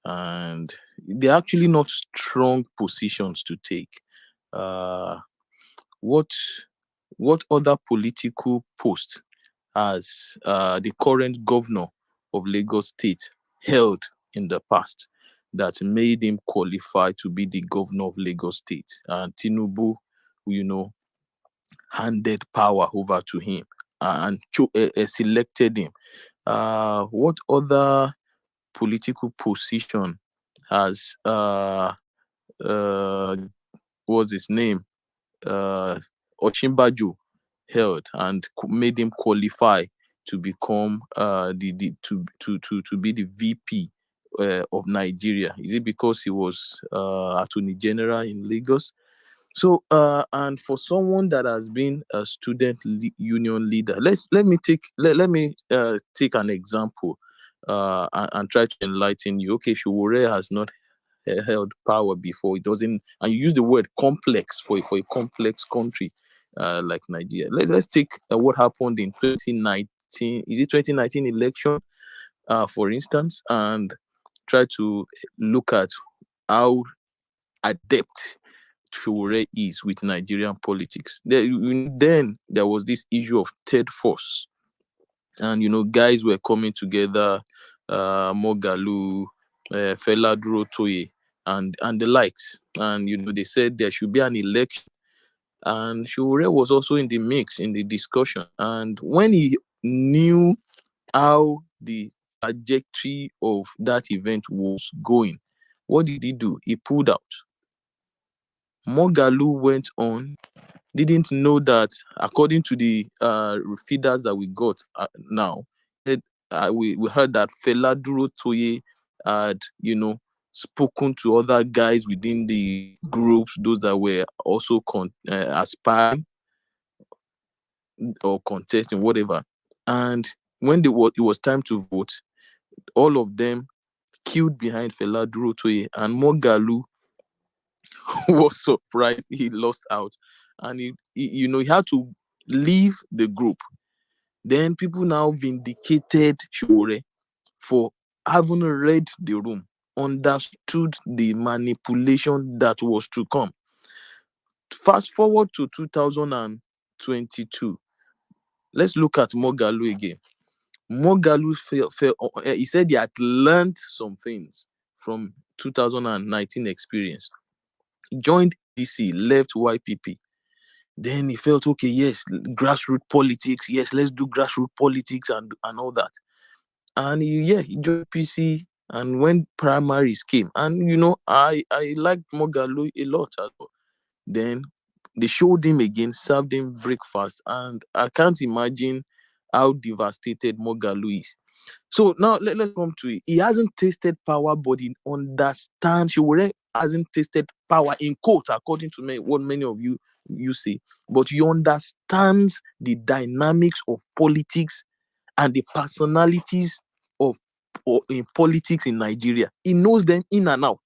and they're actually not strong positions to take. Uh, what what other political post has the current governor of Lagos State held in the past that made him qualify to be the governor of Lagos State? And Tinubu, you know, handed power over to him and selected him. What other political position has what's his name? Uh, Ochimbaju held and made him qualify to become to be the VP of Nigeria? Is it because he was Attorney General in Lagos? So, and for someone that has been a student union leader, let me take an example, and try to enlighten you. Okay, Sowore has not held power before. It doesn't, and you use the word complex for a complex country like Nigeria. Let's take what happened in 2019. Is it 2019 election, for instance, and try to look at how adept Sowore is with Nigerian politics. Then there was this issue of third force, and guys were coming together, Mogalu, Fela Durotoye, and the likes, and they said there should be an election, and Sowore was also in the mix in the discussion. And when he knew how the trajectory of that event was going, what did he do? He pulled out. Mogalu went on, didn't know that, according to the feeders that we got now, we heard that Fela Durotoye had, spoken to other guys within the groups, those that were also aspiring or contesting, whatever. And when it was time to vote, all of them queued behind Fela Durotoye, and Mogalu was surprised he lost out, and he had to leave the group. Then people now vindicated Sowore for having read the room, understood the manipulation that was to come. Fast forward to 2022. Let's look at Mogalu again. Mogalu he said he had learned some things from 2019 experience. Joined DC, left YPP. Then he felt, okay, yes, grassroots politics. Yes, let's do grassroots politics and all that. And he joined PC. And when primaries came, and I liked Mogalu a lot as well. Then they showed him again, served him breakfast, and I can't imagine how devastated Mogalu is. So now let's come to it. He hasn't tasted power, but he understands. Sowore hasn't tasted power, in quotes, according to me, what many of you say. But he understands the dynamics of politics and the personalities in politics in Nigeria. He knows them in and out.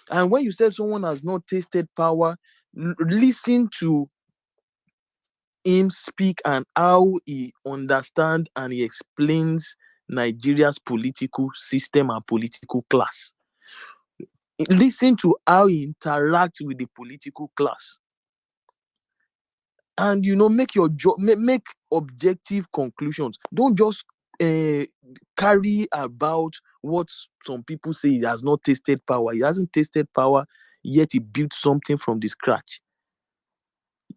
And when you said someone has not tasted power, listen to him speak and how he understands and he explains Nigeria's political system and political class. Listen to how he interacts with the political class. And make your make objective conclusions. Don't just carry about what some people say he has not tasted power. He hasn't tasted power, yet he built something from the scratch.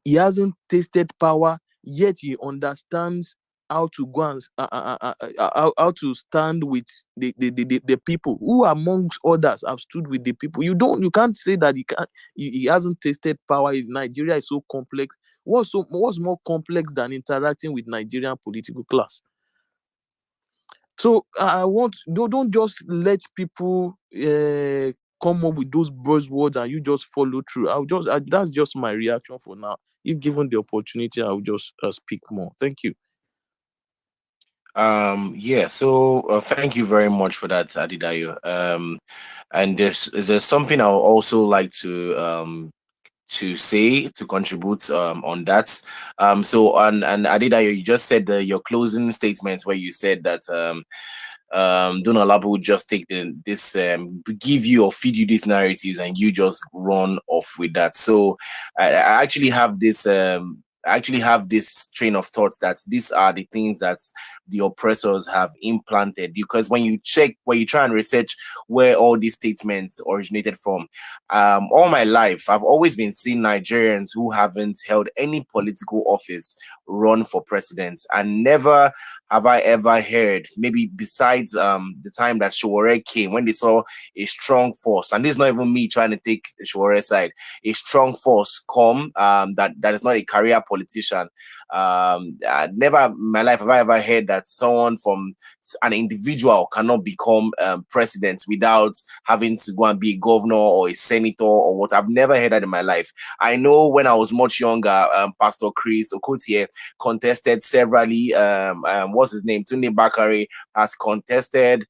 He hasn't tasted power, yet he understands how to go and how to stand with the people who, amongst others, have stood with the people. You can't say that he hasn't tasted power. Nigeria is so complex. What's more complex than interacting with Nigerian political class? So I want don't just let people come up with those buzzwords and you just follow through. That's just my reaction for now. If given the opportunity, I'll just speak more. Thank you. Yeah, so thank you very much for that, Adidayo. And there's something I would also like to say to contribute on that. So and Adidayo, you just said your closing statement where you said that don't allow people just take this give you or feed you these narratives and you just run off with that. So I actually have this I actually have this train of thoughts that these are the things that the oppressors have implanted, because when you try and research where all these statements originated from, all my life I've always been seeing Nigerians who haven't held any political office run for president, and never have I ever heard, maybe besides the time that Sowore came, when they saw a strong force, and this is not even me trying to take the Sowore side, a strong force come that is not a career politician. Never in my life have I ever heard that someone from an individual cannot become president without having to go and be a governor or a senator or what. I've never heard that in my life. I know when I was much younger, Pastor Chris Okotie contested severally. What's his name? Tunde Bakari has contested.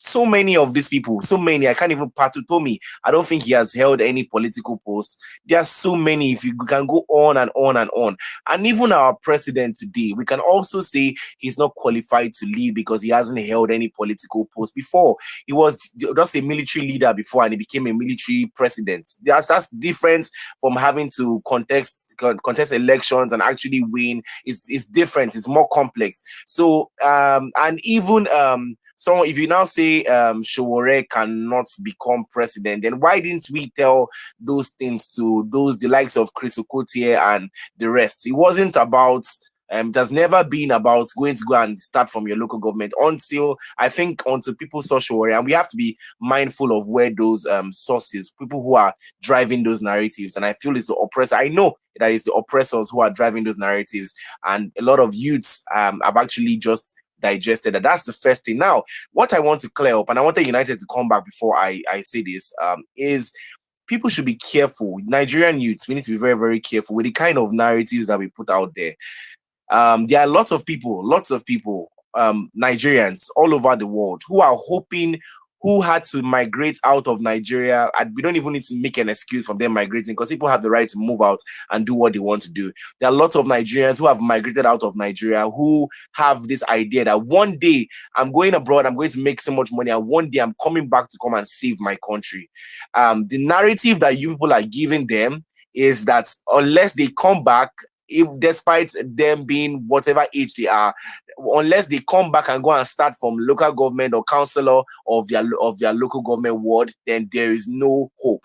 So many of these people, so many, I can't even Patu Tomi. I don't think he has held any political post. There are so many. If you can go on and on and on, and even our president today, we can also say he's not qualified to lead because he hasn't held any political post before. He was just a military leader before, and he became a military president. That's different from having to contest elections and actually win. It's different. It's more complex. So and even so if you now say Sowore cannot become president, then why didn't we tell those things to the likes of Chris Okotie and the rest? It wasn't about it has never been about going to go and start from your local government until people saw Sowore, and we have to be mindful of where those sources, people who are driving those narratives, and I feel it's the oppressor. I know that it's the oppressors who are driving those narratives, and a lot of youths have actually just digested that. That's the first thing. Now, what I want to clear up, and I wanted United to come back before I say this, is people should be careful. Nigerian youths, we need to be very, very careful with the kind of narratives that we put out there. There are lots of people, Nigerians all over the world who are hoping, who had to migrate out of Nigeria. And we don't even need to make an excuse for them migrating, because people have the right to move out and do what they want to do. There are lots of Nigerians who have migrated out of Nigeria who have this idea that one day I'm going abroad, I'm going to make so much money, and one day I'm coming back to come and save my country. The narrative that you people are giving them is that unless they come back, if despite them being whatever age they are, unless they come back and go and start from local government or councillor of their local government ward, then there is no hope.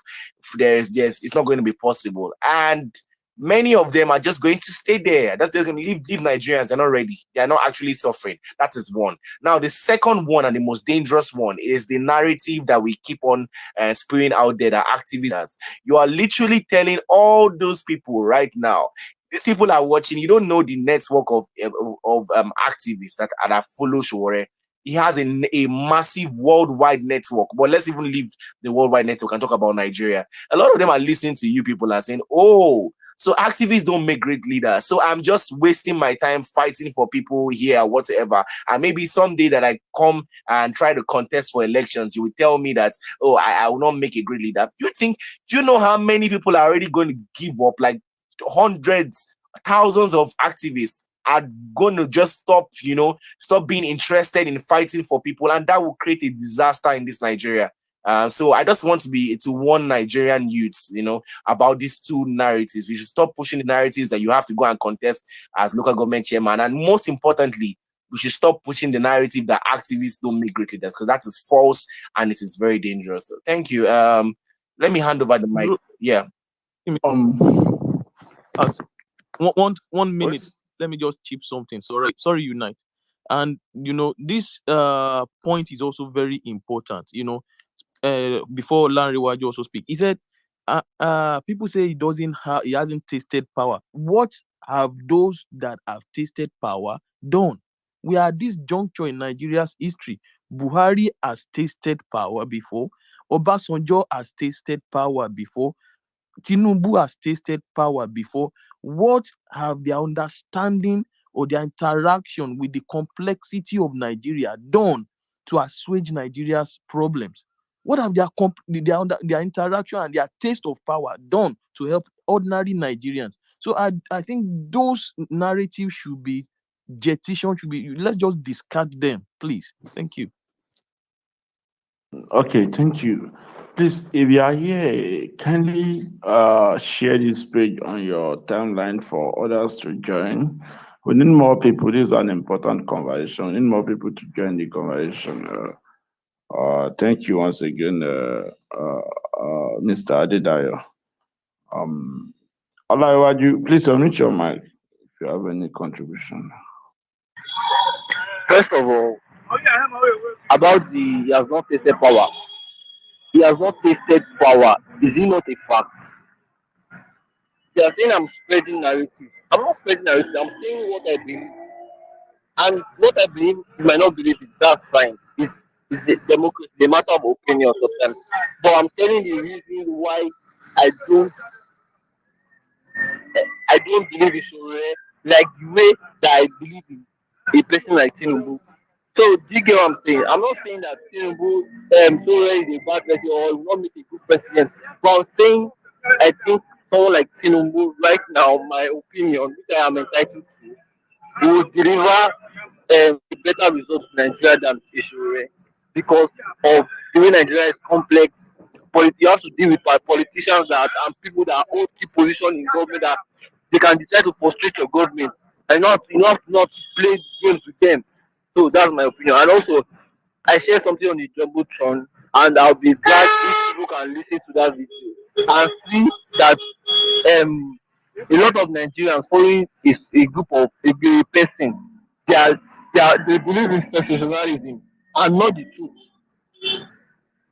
It's not going to be possible. And many of them are just going to stay there. That's just going to leave Nigerians. They're not ready. They are not actually suffering. That is one. Now, the second one and the most dangerous one is the narrative that we keep on spewing out there, that activists. You are literally telling all those people right now, these people are watching. You don't know the network of activists that follow Sowore. He has a massive worldwide network. But let's even leave the worldwide network and talk about Nigeria. A lot of them are listening to you people and saying, oh, so activists don't make great leaders. So I'm just wasting my time fighting for people here, whatever. And maybe someday that I come and try to contest for elections, you will tell me that, oh, I will not make a great leader. Do you know how many people are already going to give up? Like hundreds, thousands of activists are going to just stop being interested in fighting for people, and that will create a disaster in this Nigeria. So I just want to warn Nigerian youths, about these two narratives. We should stop pushing the narratives that you have to go and contest as local government chairman, and most importantly, we should stop pushing the narrative that activists don't make great leaders, because that is false and it is very dangerous. So thank you. Let me hand over the mic. Yeah. As 1 minute, let me just chip something. Sorry, Unite. And this point is also very important. Before Larry Waju also speak, he said people say he hasn't tasted power. What have those that have tasted power done? We are at this juncture in Nigeria's history. Buhari has tasted power before. Obasanjo has tasted power before. Tinubu has tasted power before. What have their understanding or their interaction with the complexity of Nigeria done to assuage Nigeria's problems? What have their interaction and their taste of power done to help ordinary Nigerians? So I think those narratives should be jettisoned, let's just discard them, please. Thank you. Okay, thank you. Please, if you are here, kindly share this page on your timeline for others to join. We need more people. This is an important conversation. We need more people to join the conversation. Thank you once again, Mr. Adedayo. Olaiwaju, please unmute your mic if you have any contribution. First of all, about he has not tasted power. He has not tasted power. Is it not a fact? They are saying I'm spreading narrative. I'm not spreading narrative. I'm saying what I believe. And what I believe, you might not believe it. That's fine. It's a democracy, a matter of opinion sometimes. But I'm telling you the reason why I don't I don't believe in Sowore like the way that I believe in a person like Tinubu. So do you get what I'm saying? I'm not saying that Tinubu Sowore is a bad person or will not make a good president. But I'm saying I think someone like Tinubu right now, my opinion, which I am entitled to, will deliver a better result in Nigeria than Sowore because of the way Nigeria is complex. You have to deal with politicians that and people that hold key position in government that they can decide to frustrate your government and not play games with them. So that's my opinion. And also, I share something on the Jumbotron, and I'll be glad if people can listen to that video and see that a lot of Nigerians following is a group of a person. They believe in sensationalism and not the truth.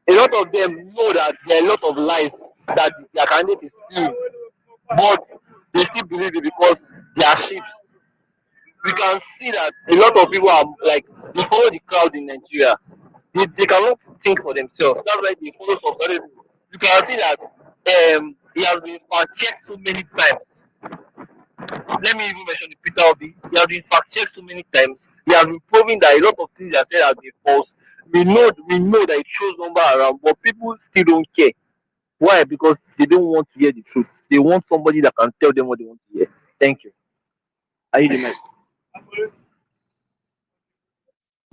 A lot of them know that there are a lot of lies that their candidate is spewing, but they still believe it because they are sheep. We can see that a lot of people are like they follow the crowd in Nigeria. They cannot think for themselves. That's why they follow some other people. You can see that he has been fact checked so many times. Let me even mention the Peter Obi. He has been fact checked so many times. He has been proving that a lot of things that said have been false. We know that it shows number around, but people still don't care. Why? Because they don't want to hear the truth. They want somebody that can tell them what they want to hear. Thank you. I hear the mic.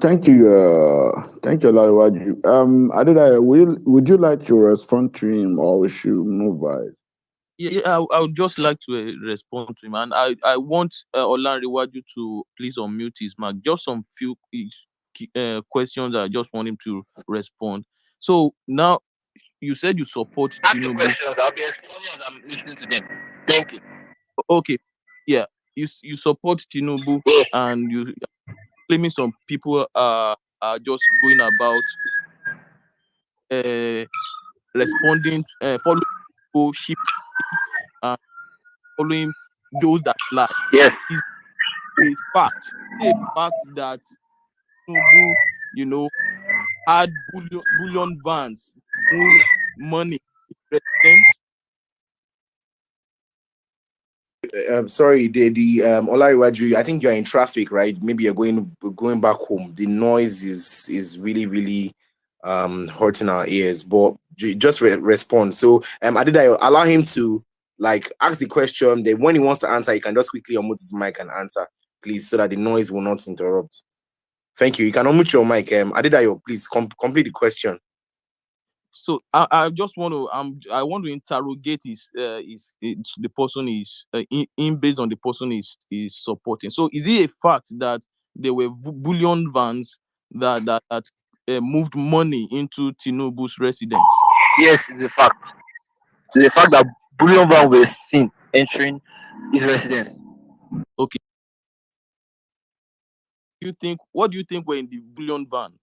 Thank you, Olaiwaju. Adedayo, would you like to respond to him, or we should move by? Yeah, I would just like to respond to him, and I want Olanrewaju to please unmute his mic. Just some few questions. I just want him to respond. So now, you said you support Ask your Tinubu. questions. I'll be responding as I'm listening to them. Thank you. Okay, yeah, you support Tinubu, Yes. and you claiming some people are just going about responding, following people, sheep, and following those that lie. Yes. Is a fact. A fact that Tinubu, had bullion vans, moved money to residents. Sorry, the Olaiwaju, I think you're in traffic, right? Maybe you're going back home. The noise is really, really hurting our ears. But just respond. So Adedayo, allow him to ask the question. Then when he wants to answer, he can just quickly unmute his mic and answer, please, so that the noise will not interrupt. Thank you. You can unmute your mic. Adedayo, please complete the question. So I just want to I want to interrogate the person is in based on the person is supporting. So is it a fact that there were bullion vans that moved money into Tinubu's residence? Yes, it's a fact. It's a fact that bullion van was seen entering his residence. Okay. What do you think were in the bullion van?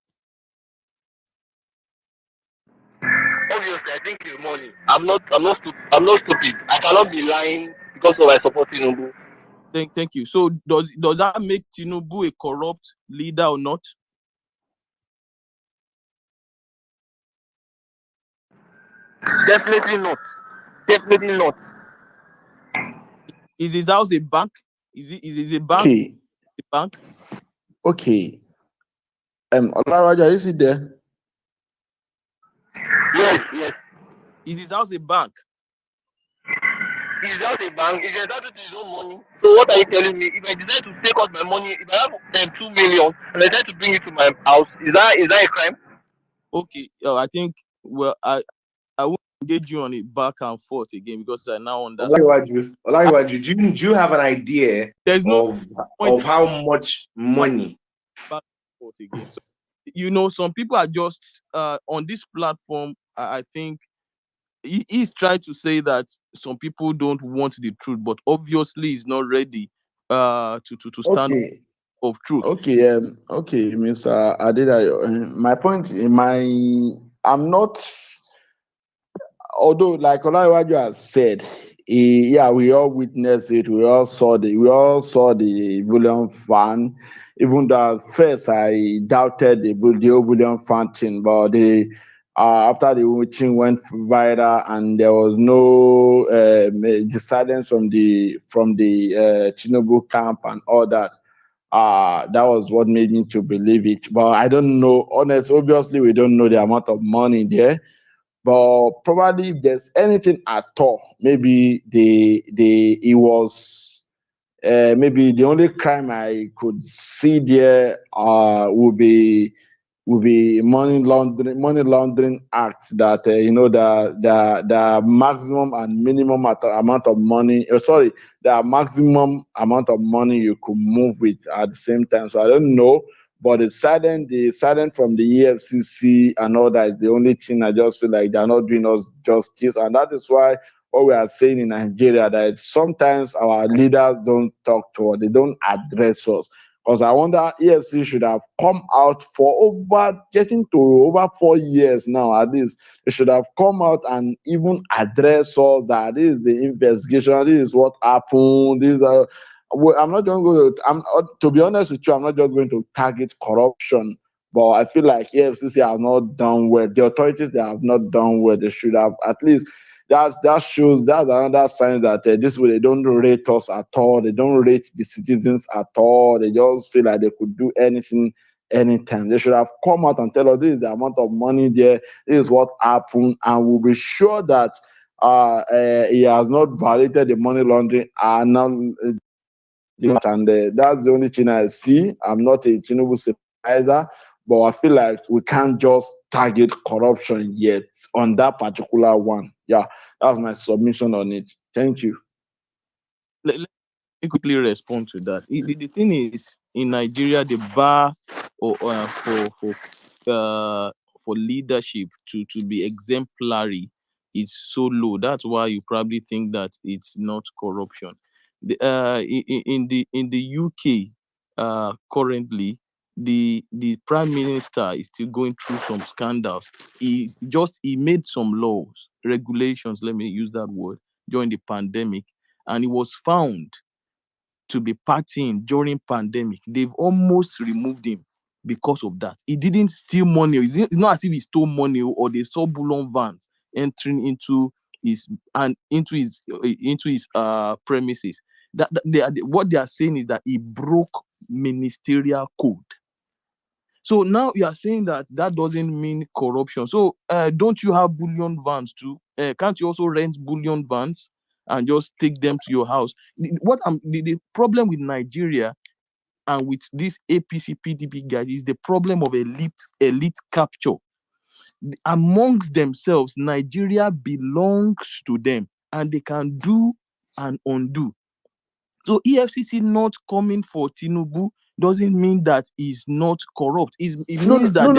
Obviously, I think it's money. I'm not stupid. I cannot be lying because of I support Tinubu. Thank you. So does that make Tinubu a corrupt leader or not? Definitely not. Definitely not. Is his house a bank? Is it a bank? Okay, A bank? okay. Olaraja, is it there? Yes. Is his house a bank? It's just a bank. It's entitled to his own money. So what are you telling me? If I decide to take out my money, if I have 2 million and I decide to bring it to my house, is that a crime? Okay. I think I won't engage you on it back and forth again because I now understand. Olaiwaju, do you have an idea There's no of how much money? Back and forth again. So, some people are just on this platform. I think he's trying to say that some people don't want the truth, but obviously he's not ready to stand Okay. of truth. Okay, Mr. Adedayo. My point, I'm not, although like Olaiwaju has said, yeah, we all witnessed it. We all saw the bullion fan. Even though at first I doubted the whole bullion fan thing, but after the thing went viral and there was no the silence from the Tinubu camp and all that. That was what made me to believe it. But I don't know. Obviously, we don't know the amount of money there. But probably if there's anything at all, maybe it was maybe the only crime I could see there would be money laundering act that the maximum and minimum amount of money the maximum amount of money you could move with at the same time. So I don't know, but the silence from the EFCC and all that is the only thing. I just feel like they're not doing us justice, and that is why what we are saying in Nigeria, that sometimes our leaders don't talk to us, they don't address us. Because I wonder, EFC should have come out for getting to over 4 years now at least. They should have come out and even address us that this is the investigation, this is what happened. I'm not going to be honest with you, I'm not just going to target corruption, but I feel like EFCC has not done well. The authorities, they have not done well. They should have at least. That's another sign that this way they don't rate us at all. They don't rate the citizens at all. They just feel like they could do anything anytime. They should have come out and tell us this is the amount of money there, this is what happened, and we'll be sure that he has not violated the money laundering and that's the only thing I see. I'm not a Tinubu sympathizer, but I feel like we can't just target corruption yet on that particular one. Yeah, that's my submission on it. Thank you. Let me quickly respond to that. The thing is, in Nigeria, the bar for leadership to be exemplary is so low. That's why you probably think that it's not corruption. In the UK, currently, the prime minister is still going through some scandals. He made some laws, regulations. Let me use that word during the pandemic, and he was found to be partying during pandemic. They've almost removed him because of that. He didn't steal money. It's not as if he stole money or they saw bullion vans entering into his premises. What they are saying is that he broke ministerial code. So now you are saying that doesn't mean corruption. So don't you have bullion vans too? Can't you also rent bullion vans and just take them to your house? The problem with Nigeria and with these APC PDP guys is the problem of elite capture. Amongst themselves, Nigeria belongs to them and they can do and undo. So EFCC not coming for Tinubu doesn't mean that he's not corrupt. It means that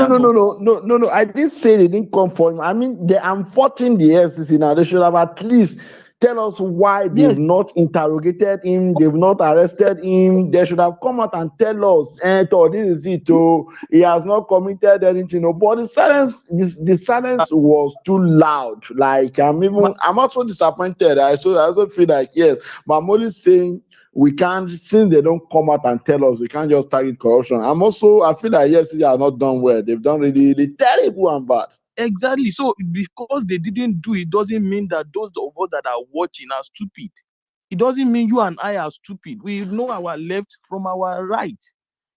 No. I didn't say they didn't come for him. I mean, I'm faulting the FCC now. They should have at least tell us why they've not interrogated him, they've not arrested him. They should have come out and tell us, this is it. He has not committed anything. But the silence was too loud. Like I'm also disappointed. I also feel like yes, but I'm only saying we can't, since they don't come out and tell us, we can't just target corruption. I feel like EFCC are not done well. They've done really, really terrible and bad. Exactly. So because they didn't do it, doesn't mean that those of us that are watching are stupid. It doesn't mean you and I are stupid. We know our left from our right.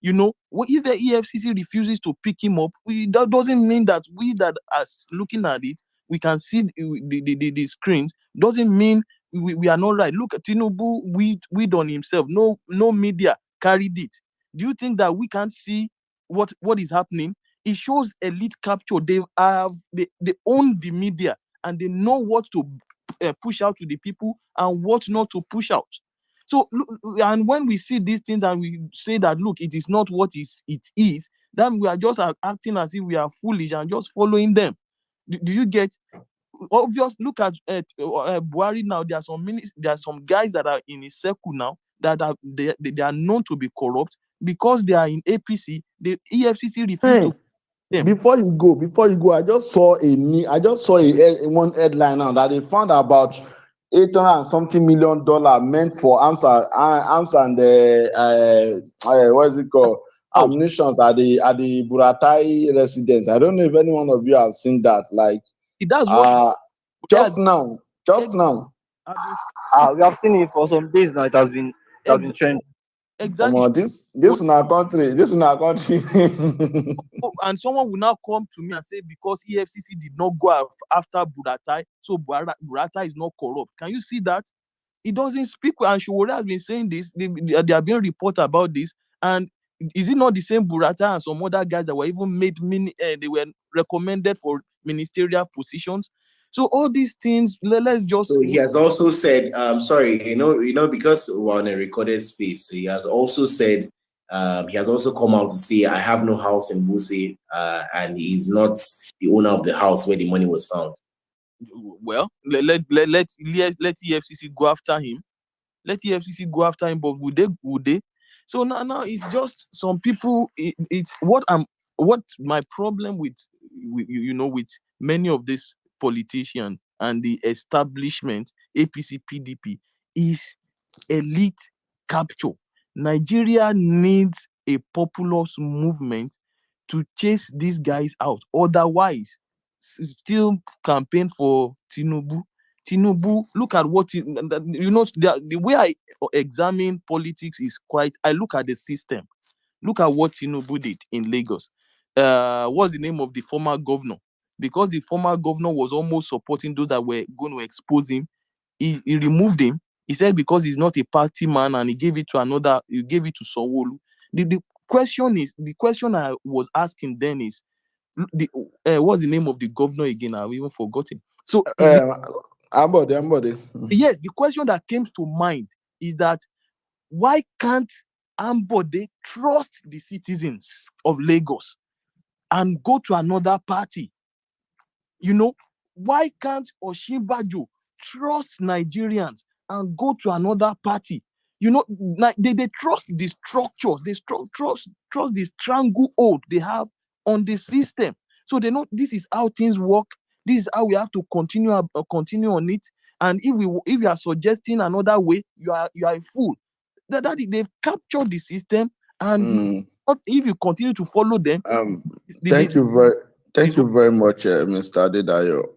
You know, if the EFCC refuses to pick him up, that doesn't mean that we that are looking at it, we can see the screens. Doesn't mean we are not right. Look at Tinubu, weed on himself. No media carried it. Do you think that we can't see what is happening? It shows elite capture. They own the media and they know what to push out to the people and what not to push out. So, and when we see these things and we say that, look, it is not what it is, then we are just acting as if we are foolish and just following them. Do you get? Obvious. Look at Buhari now. There are some guys that are in his circle now that they are known to be corrupt because they are in APC. The EFCC refused to. Before you go, I just saw one headline now that they found about $800 and something million meant for arms and what is it called? Ammunitions at the Buratai residence. I don't know if any one of you have seen that. Like, that's what just now. We have seen it for some days now. It has been trending. Exactly. This in our country. And someone will now come to me and say because EFCC did not go after Buratai, so Buratai is not corrupt. Can you see that? It doesn't speak. And Sowore has been saying this. They have been reported about this. And is it not the same Buratai and some other guys that were even they were recommended for ministerial positions? So all these things, let's just. So he has also said, because we're on a recorded space, so he has also said, he has also come out to say, I have no house in Wuse, and he's not the owner of the house where the money was found. Well, let EFCC go after him. Let EFCC go after him, but would they? So now it's just some people. It's what my problem with many of these politicians and the establishment, APC, PDP, is elite capture. Nigeria needs a populous movement to chase these guys out. Otherwise, still campaign for Tinubu. Tinubu, look at what the way I examine politics is I look at the system. Look at what Tinubu did in Lagos. What's the name of the former governor? Because the former governor was almost supporting those that were going to expose him, he removed him. He said because he's not a party man, and he gave it to Sowore. The question I was asking then is, what's the name of the governor again? I've even forgotten. So Ambode. Yes, the question that came to mind is that why can't Ambode trust the citizens of Lagos and go to another party? Why can't Osinbajo trust Nigerians and go to another party? They trust the structures, they trust the stranglehold they have on the system. So they know this is how things work. This is how we have to continue on it. And if you are suggesting another way, you are a fool. They've captured the system, and if you continue to follow them, Thank you very much, Mr. Adedayo.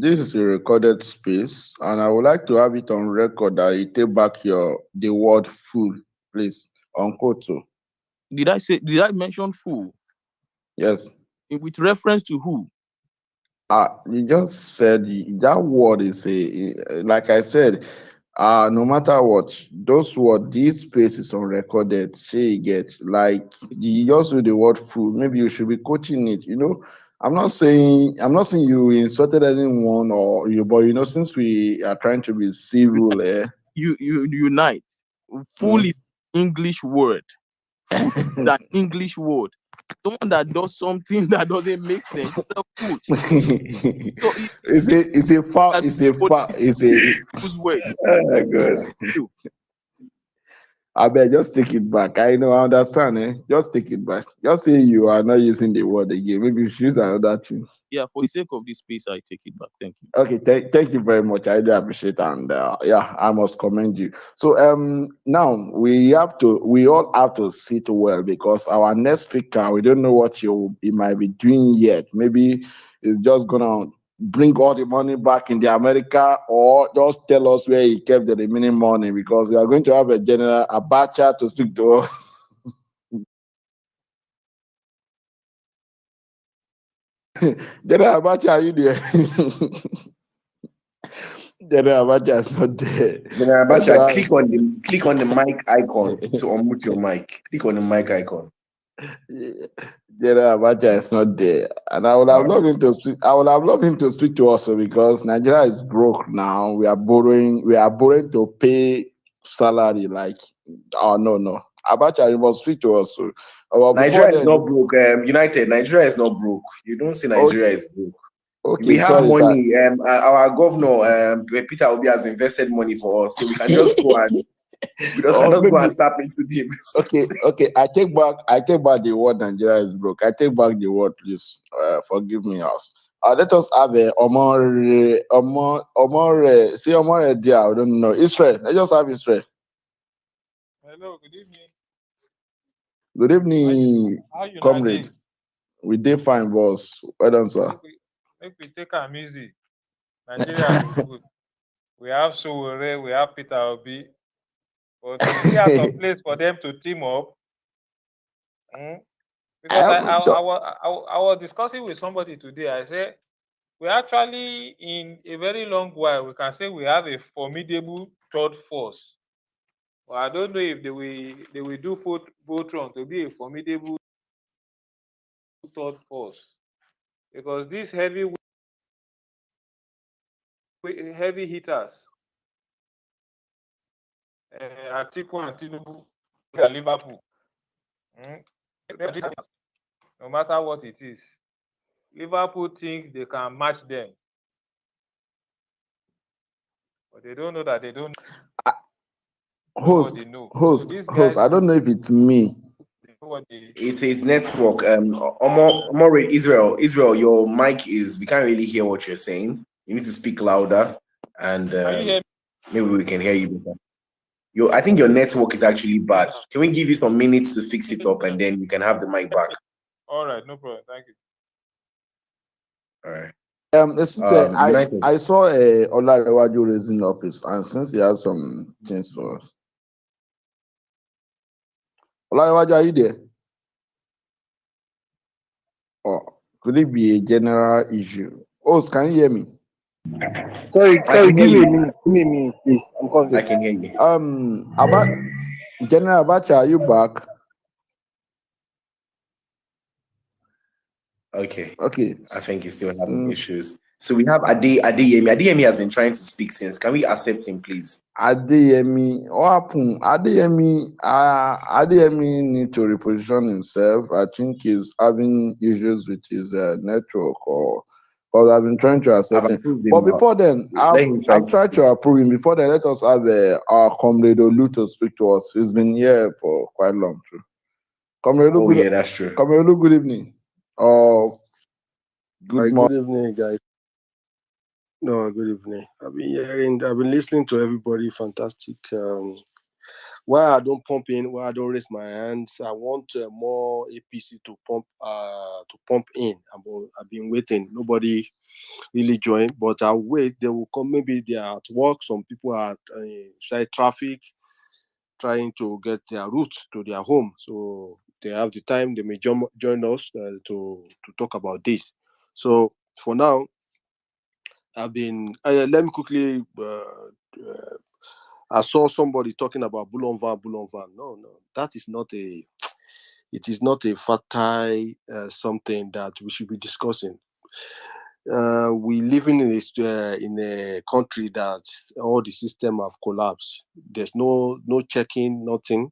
This is a recorded space, and I would like to have it on record that you take back the word "fool," please. Unquote. Did I mention fool? Yes. With reference to who? You just said that word is like I said. No matter what, these spaces on recorded, say you get like you just do the word "fool." Maybe you should be coaching it. I'm not saying you insulted anyone but since we are trying to be civil, you unite. Fool is English word. Fool is an English word. Someone that does something that doesn't make sense is a fool. So it's a foul. It's a foul. It's a word. good. I bet just take it back. I know, I understand. Just take it back. Just say you are not using the word again. Maybe you should use another thing. Yeah, for the sake of this space, I take it back. Thank you. Okay, thank you very much. I do appreciate, and yeah, I must commend you. So now we all have to sit well, because our next speaker, we don't know what he might be doing yet. Maybe he's just gonna bring all the money back in the America, or just tell us where he kept the remaining money, because we are going to have a General Abacha to speak to us. General Abacha, are you there? General Abacha is not there. General Abacha, click on the mic icon to unmute your mic. Click on the mic icon. General Abacha is not there, and I would have loved him to speak. I would have loved him to speak to us, because Nigeria is broke now. We are borrowing. We are borrowing to pay salary. Like, oh no, Abacha, you must speak to us. So, Nigeria is not broke. United, Nigeria is not broke. You don't say Nigeria is broke. Okay, we have money. Our governor, Peter Obi, has invested money for us, so we can just go and go and tap into them. Okay. I take back the word Nigeria is broke. I take back the word, please. Forgive me, us. Let us have a Omore. See Omore there. I don't know. Israel. Let's just have Israel. Hello, good evening. Good evening, How you comrade. doing? We did fine, boss. Well done, sir. Make we take am easy. Nigeria is good. We have Sowore, we have Peter Obi, but we still have some place for them to team up. Because I was discussing with somebody today. I said we actually, in a very long while, we can say we have a formidable third force. Well, I don't know if they will do Voltron to be a formidable third force, because these heavy hitters, Atiku and Tinubu, and Liverpool, no matter what it is, Liverpool think they can match them, but they don't know that they don't know what they know. Host, I don't know if it's me. It's his network. Omore, Israel, your mic is. We can't really hear what you're saying. You need to speak louder, and maybe we can hear you better. I think your network is actually bad. Can we give you some minutes to fix it up, and then you can have the mic back? All right, no problem. Thank you. All right. I saw Olarewaju raising office, and since he has some things for us. Olarewaju, are you there? Or could it be a general issue? Oh, can you hear me? Sorry, give me a minute, please. I'm coming. I can hear you. General Abacha, are you back? Okay. I think he's still having issues. So we have Adeyemi. Adeyemi has been trying to speak since. Can we accept him, please? Adeyemi, what happened? Adeyemi need to reposition himself. I think he's having issues with his network, because I've been trying to accept him. But before then, I've tried to approve him. Before then, let us have our comrade Olu to speak to us. He's been here for quite long too. Comrade Olu, yeah, that's true. Comrade Olu, good evening. Good evening, guys. No, good evening. I've been listening to everybody. Fantastic. Why I don't pump in, why I don't raise my hands. I want more APC to pump in. I've been waiting. Nobody really joined, but I'll wait. They will come. Maybe they are at work. Some people are inside traffic, trying to get their route to their home. So they have the time. They may join us to talk about this. So for now, I've been. Let me quickly. I saw somebody talking about Boulonvan. No, that is not a. It is not a fertile something that we should be discussing. We living in a country that all the system have collapsed. There's no checking, nothing.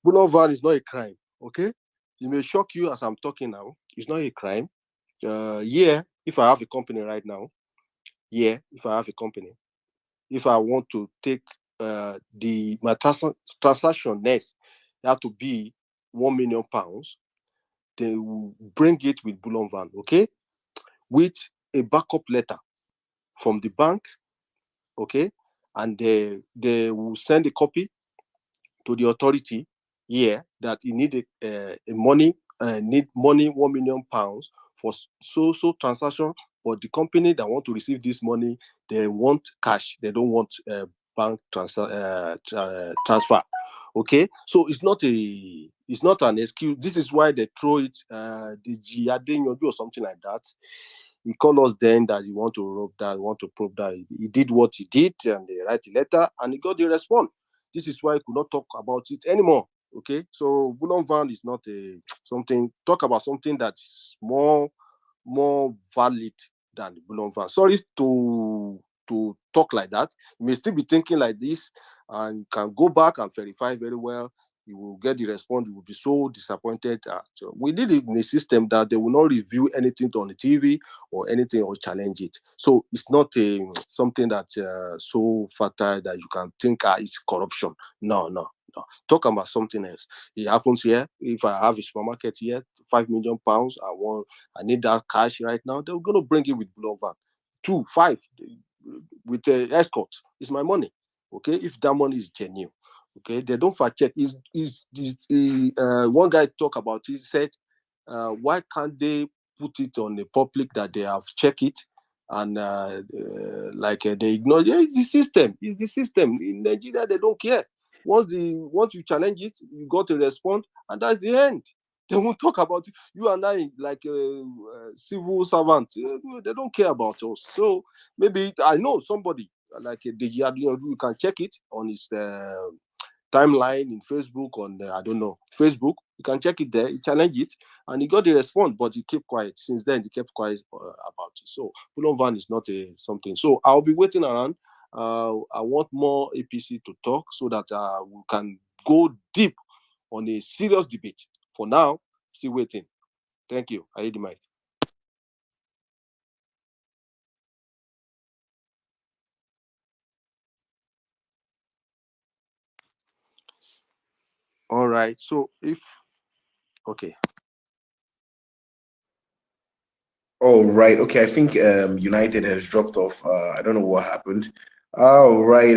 Boulonvan is not a crime. Okay, it may shock you as I'm talking now. It's not a crime. If I have a company right now, if I have a company, if I want to take my transaction next had to be £1 million. They will bring it with bullion van, okay, with a backup letter from the bank, okay, and they will send a copy to the authority here that you need need money £1 million for so transaction. But the company that want to receive this money, they want cash. They don't want bank transfer. Okay, so it's not an excuse. This is why they throw it the Giadenyodu or something like that. He called us then that he want to rob that, want to probe that. He did what he did, and they write a letter, and he got the response. This is why he could not talk about it anymore. Okay, so bullion van is not something. Talk about something that is more valid than the bullion van. Sorry to talk like that. You may still be thinking like this, and you can go back and verify very well. You will get the response. You will be so disappointed. We did it in a system that they will not review anything on the TV or anything or challenge it. So it's not something that so fertile that you can think it's corruption. No. Talk about something else. It happens here. If I have a supermarket here, £5 million, I need that cash right now. They're going to bring it with bullion van. 2, 5 with escort. It's my money. Okay, if that money is genuine. Okay, they don't fact check. One guy talk about it, said, why can't they put it on the public that they have checked it and they ignore it? Yeah, it's the system. It's the system. In Nigeria, they don't care. Once you challenge it, you got to respond, and that's the end. They won't talk about it. You and I, like a civil servant, they don't care about us. So maybe I know somebody like you can check it on his timeline in Facebook, on I don't know, Facebook. You can check it there. You challenge it, and he got the response, but he kept quiet. Since then, he kept quiet about it. So bullion van is not something. So I'll be waiting around. I want more APC to talk so that we can go deep on a serious debate. For now, still waiting. Thank you. I hear the mic. All right. So okay. Oh, right. Okay, I think United has dropped off. I don't know what happened. All right.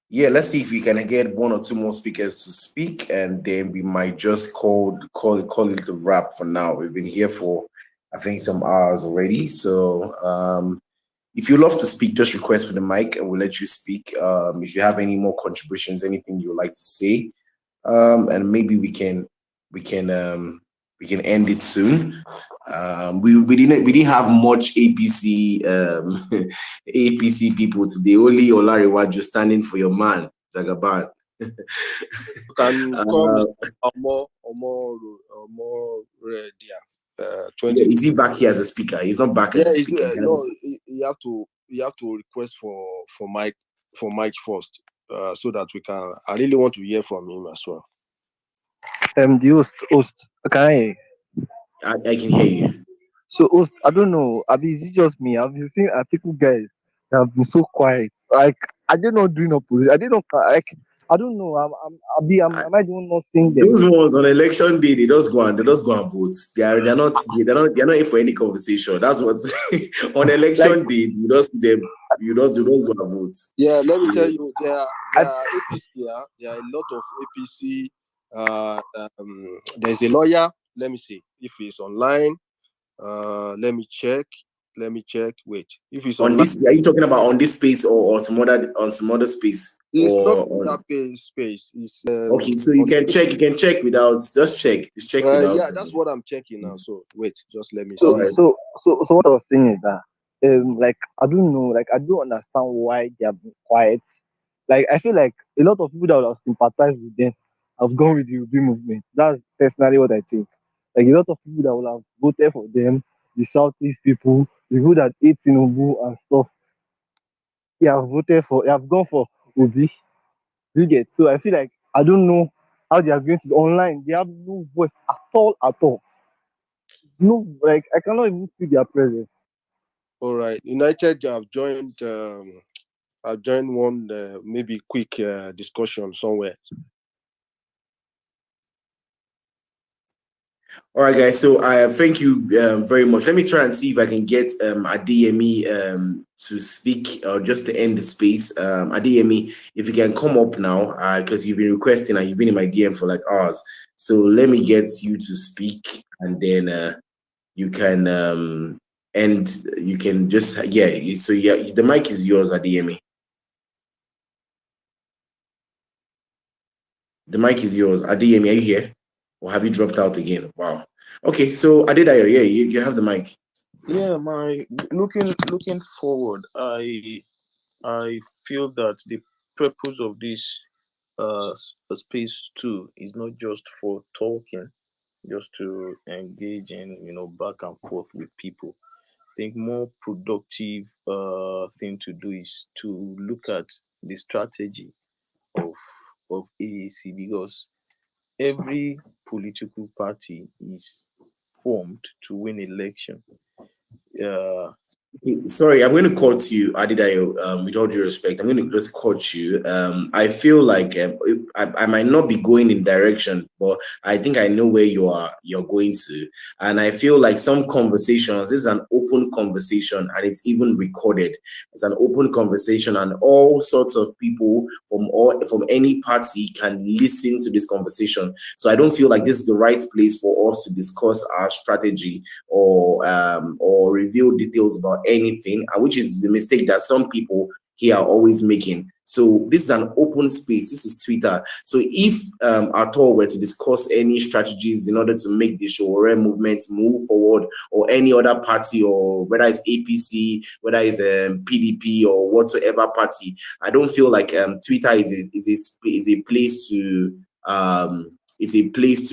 Yeah, let's see if we can get one or two more speakers to speak, and then we might just call it the wrap for now. We've been here for I think some hours already. So if you love to speak, just request for the mic and we'll let you speak. If you have any more contributions, anything you would like to say, and maybe we can end it soon. We didn't have much APC APC people today. Only Olariwaju standing for your man, Jagaban. You can call Mr. Omo Yeah, 20. is he back here as a speaker? He's not back as a speaker. No, you have to request for Mike first, so that we can. I really want to hear from him as well. The host, can I hear you? I can hear you. So host, I don't know. Is it just me? I've been seeing article guys that have been so quiet. Like, are they not doing opposition? Are they not like? I don't know. Am I the one not seeing them? Those ones on election day, they just go and vote. They're not in for any conversation. That's what on election day you just go and vote. Yeah, let me tell you, there are APC here. There are a lot of APC. There's a lawyer. Let me see if he's online. Let me check. Wait, if he's on online. this, are you talking about on this space or some other space? It's or not on that space. It's okay, so you can check. You can check without. Just check. Just check without. Yeah, that's what I'm checking now. So wait, just let me So see. so what I was saying is that like I don't know, like I don't understand why they have been quiet. Like I feel like a lot of people that would have sympathized with them have gone with the Ubi movement. That's personally what I think. Like a lot of people that would have voted for them, the Southeast people, the people that hate Tinubu and stuff, they have gone for Ubi. You get, so I feel like I don't know how they are going to online. They have no voice at all. No, like I cannot even see their presence. All right, United have joined I'll join one maybe quick discussion somewhere. All right, guys. So I thank you very much. Let me try and see if I can get Adeyemi to speak or just to end the space. Adeyemi, if you can come up now, because you've been requesting and you've been in my DM for like hours. So let me get you to speak, and then you can end. You can just So yeah, the mic is yours, Adeyemi. The mic is yours, Adeyemi. Are you here, or have you dropped out again? Wow. Okay, so Adedayo, yeah, you have the mic. Yeah, looking forward, I feel that the purpose of this space too is not just for talking, just to engage in back and forth with people. I think more productive thing to do is to look at the strategy of AAC, because every political party is formed to win election. Sorry, I'm going to cut you, Adedayo, with all due respect. I'm going to just cut you. I feel like I might not be going in direction, but I think I know where you're going to. And I feel like some conversations, this is an open conversation and it's even recorded. It's an open conversation and all sorts of people from any party can listen to this conversation. So I don't feel like this is the right place for us to discuss our strategy or reveal details about anything, which is the mistake that some people here are always making. So this is an open space. This is Twitter. So if at all we're to discuss any strategies in order to make the Sowore movement move forward, or any other party, or whether it's APC, whether it's PDP or whatsoever party, I don't feel like Twitter is a place to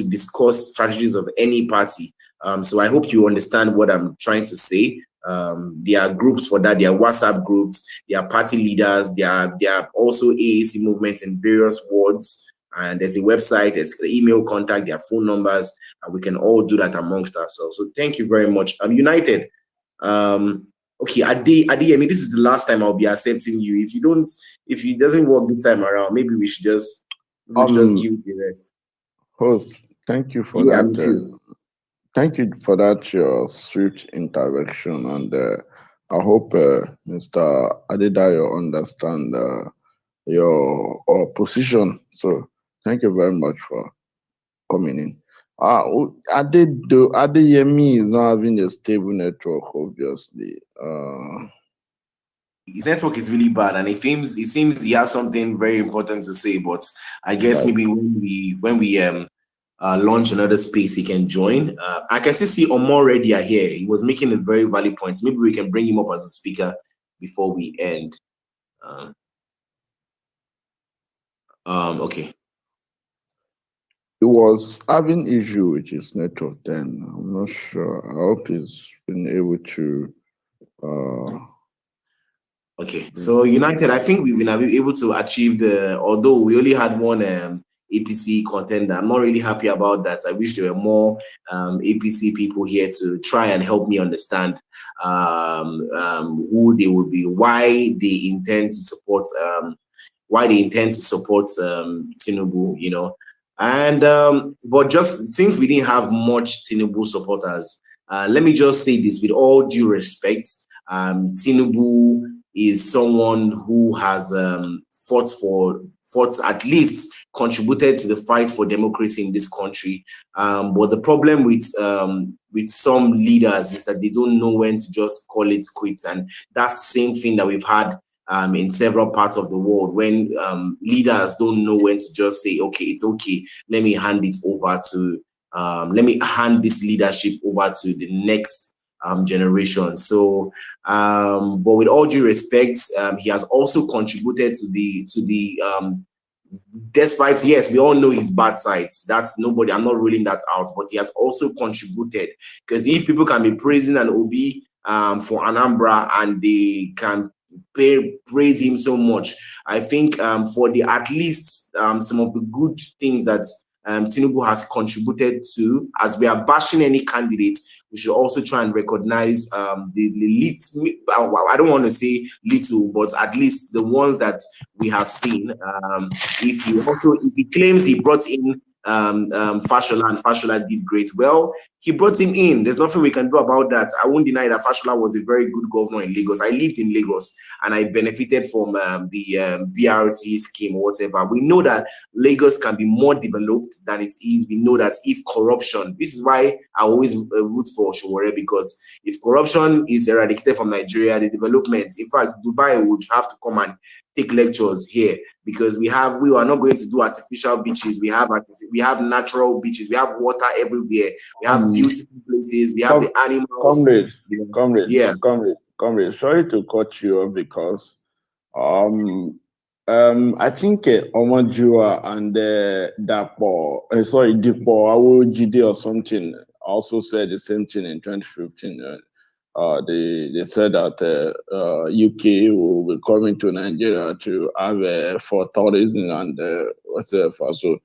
discuss strategies of any party. So I hope you understand what I'm trying to say. There are groups for that. There are WhatsApp groups. There are party leaders. There are also AAC movements in various wards. And there's a website. There's the email contact. There are phone numbers, and we can all do that amongst ourselves. So thank you very much. I'm United. Okay, Adeyemi, this is the last time I'll be accepting you. If it doesn't work this time around, maybe we should just give the rest. Host, thank you for that. Thank you for that, your swift intervention, and I hope Mr. Adedayo understand your position. So thank you very much for coming in. Adeyemi is not having a stable network, obviously. His network is really bad, and it seems he has something very important to say. But I guess maybe when we launch another space, he can join. I can still see Omar Redia here. He was making a very valid point. Maybe we can bring him up as a speaker before we end. Okay. He was having issue with his network then. I'm not sure. I hope he's been able to. Okay, so United, I think we've been able to achieve although we only had one APC contender. I'm not really happy about that. I wish there were more APC people here to try and help me understand who they would be, why they intend to support Tinubu, And but just since we didn't have much Tinubu supporters, let me just say this with all due respect. Tinubu is someone who has fought, at least contributed to the fight for democracy in this country. But the problem with some leaders is that they don't know when to just call it quits. And that's the same thing that we've had in several parts of the world, when leaders don't know when to just say, okay, it's okay, let me hand this leadership over to the next generation. So, but with all due respect, he has also contributed to the despite, yes, we all know his bad sides. That's nobody, I'm not ruling that out, but he has also contributed, because if people can be praising an Obi for Anambra and they can praise him so much, I think for the at least some of the good things that Tinubu has contributed to. As we are bashing any candidates, we should also try and recognize the I don't want to say little, but at least the ones that we have seen. If he claims he brought in Fashola and Fashola did great, well, he brought him in. There's nothing we can do about that. I won't deny that Fashola was a very good governor in Lagos. I lived in Lagos and I benefited from the BRT scheme or whatever. We know that Lagos can be more developed than it is. We know that if corruption, this is why I always root for Sowore, because if corruption is eradicated from Nigeria, the development, in fact, Dubai would have to come and take lectures here, because we are not going to do artificial beaches. We have natural beaches. We have water everywhere. We have beautiful places. We have the animals. Comrade. Sorry to cut you off, because I think Omajua and Dipo Awojide or something also said the same thing in 2015. They said that UK will be coming to Nigeria to have for tourism and whatever. So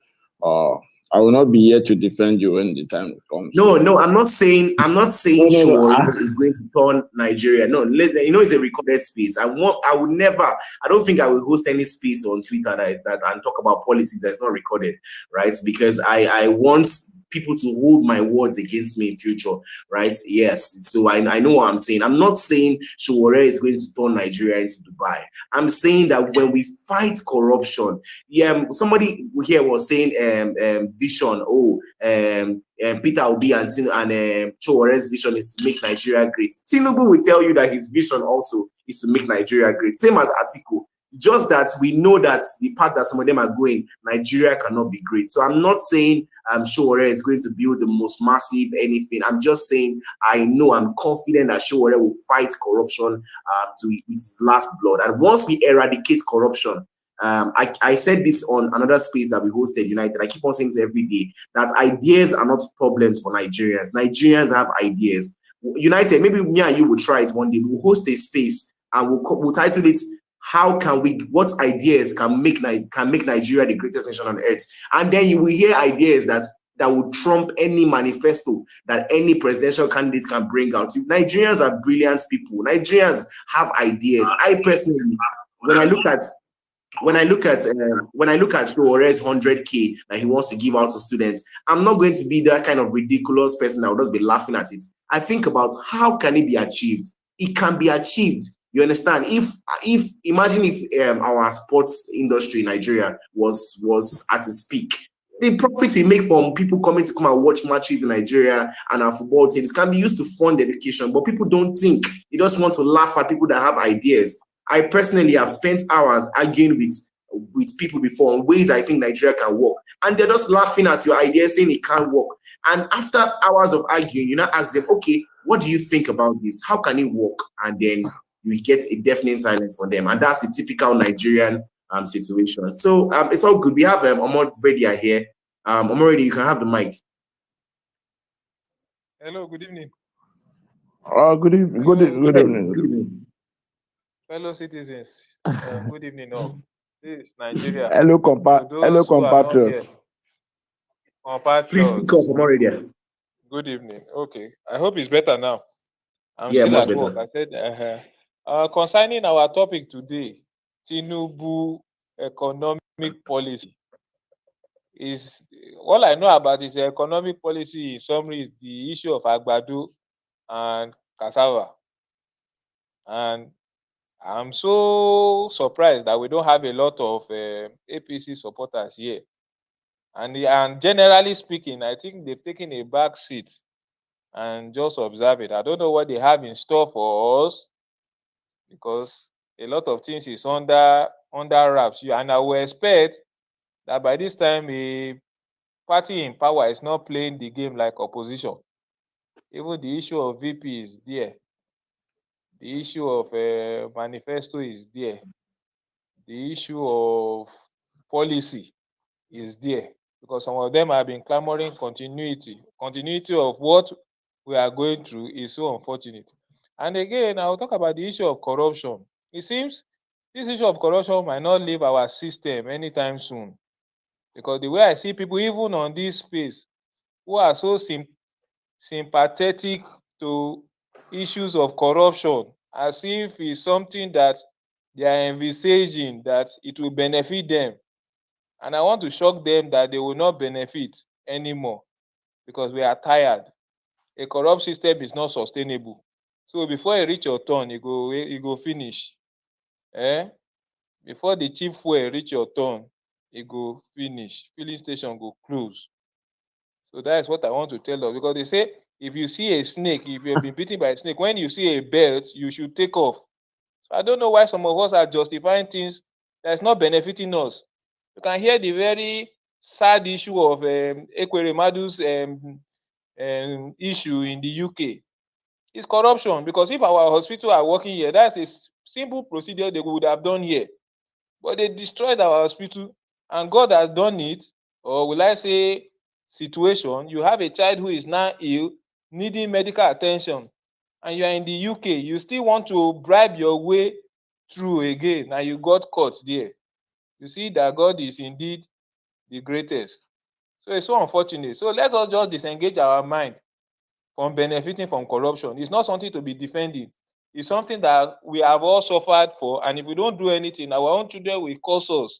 I will not be here to defend you when the time comes. No, I'm not saying Sowore is going to turn Nigeria. No, it's a recorded space. I don't think I will host any space on Twitter that and talk about politics that's not recorded, right? Because I want people to hold my words against me in future, right? Yes. So I know what I'm saying. I'm not saying Sowore is going to turn Nigeria into Dubai. I'm saying that when we fight corruption, somebody here was saying vision. Peter Obi and Sowore's vision is to make Nigeria great. Tinubu will tell you that his vision also is to make Nigeria great. Same as Atiku. Just that we know that the path that some of them are going, Nigeria cannot be great. So I'm not saying Sowore is going to build the most massive anything. I'm just saying I'm confident that Sowore will fight corruption to its last blood. And once we eradicate corruption, I said this on another space that we hosted, United. I keep on saying this every day, that ideas are not problems for Nigerians. Nigerians have ideas. United, maybe me and you will try it one day. We'll host a space and we'll title it, what ideas can make Nigeria the greatest nation on earth? And then you will hear ideas that would trump any manifesto that any presidential candidate can bring out. Nigerians are brilliant people. Nigerians have ideas. I personally, when I look at Sowore's 100K that he wants to give out to students, I'm not going to be that kind of ridiculous person that will just be laughing at it. I think about how can it be achieved. It can be achieved. You understand? Imagine if our sports industry in Nigeria was at its peak. The profits we make from people coming to come and watch matches in Nigeria and our football teams can be used to fund education, but people don't think. They just want to laugh at people that have ideas. I personally have spent hours arguing with people before on ways I think Nigeria can work, and they're just laughing at your idea, saying it can't work. And after hours of arguing, you now ask them, okay, what do you think about this? How can it work? And then you get a deafening silence from them, and that's the typical Nigerian situation. So it's all good. We have Omar Vedia here. Omar, you can have the mic. Hello, good evening. Good evening. Fellow citizens, good evening all. This is Nigeria. Hello, compatriot. Please speak up, Omar Vedia. Good evening. Okay, I hope it's better now. I'm Yeah, still much at work. better. I said, concerning our topic today, Tinubu economic policy. Is all I know about his economic policy in summary is the issue of Agbado and cassava. And I'm so surprised that we don't have a lot of APC supporters here. And generally speaking, I think they've taken a back seat and just observe it. I don't know what they have in store for us, because a lot of things is under wraps. And I will expect that by this time a party in power is not playing the game like opposition. Even the issue of VP is there. The issue of manifesto is there. The issue of policy is there, because some of them have been clamoring continuity. Continuity of what we are going through is so unfortunate. And again, I will talk about the issue of corruption. It seems this issue of corruption might not leave our system anytime soon. Because the way I see people, even on this space, who are so sympathetic to issues of corruption, as if it's something that they are envisaging that it will benefit them. And I want to shock them that they will not benefit anymore because we are tired. A corrupt system is not sustainable. So before you reach your turn, you go finish. Before the cheap fuel reach your turn, you go finish. Filling station go close. So that is what I want to tell us, because they say if you see a snake, if you have been bitten by a snake, when you see a belt, you should take off. So I don't know why some of us are justifying things that's not benefiting us. You can hear the very sad issue of Ekweremadu's issue in the UK. It's corruption, because if our hospital are working here, that's a simple procedure they would have done here. But they destroyed our hospital, and God has done it, or will I say situation. You have a child who is now ill, needing medical attention, and you are in the UK, you still want to bribe your way through again, and you got caught there. You see that God is indeed the greatest. So it's so unfortunate. So let us just disengage our mind from benefiting from corruption. It's not something to be defending. It's something that we have all suffered for, and if we don't do anything, our own children will curse us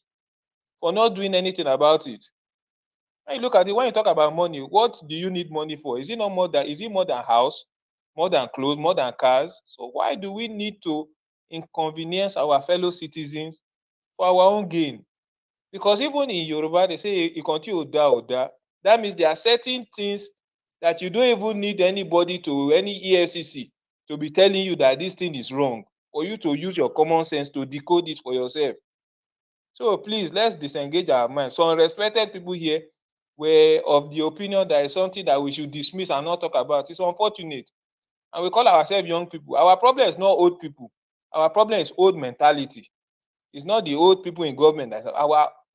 for not doing anything about it. When you look at it, when you talk about money, what do you need money for? Is it not more than, is it more than house, more than clothes, more than cars? So why do we need to inconvenience our fellow citizens for our own gain? Because even in Yoruba, they say "Ikonti oda oda." That means there are certain things that you don't even need anybody to, any EFCC, to be telling you that this thing is wrong, for you to use your common sense to decode it for yourself. So please, let's disengage our minds. Some respected people here were of the opinion that is something that we should dismiss and not talk about. It's unfortunate. And we call ourselves young people. Our problem is not old people. Our problem is old mentality. It's not the old people in government.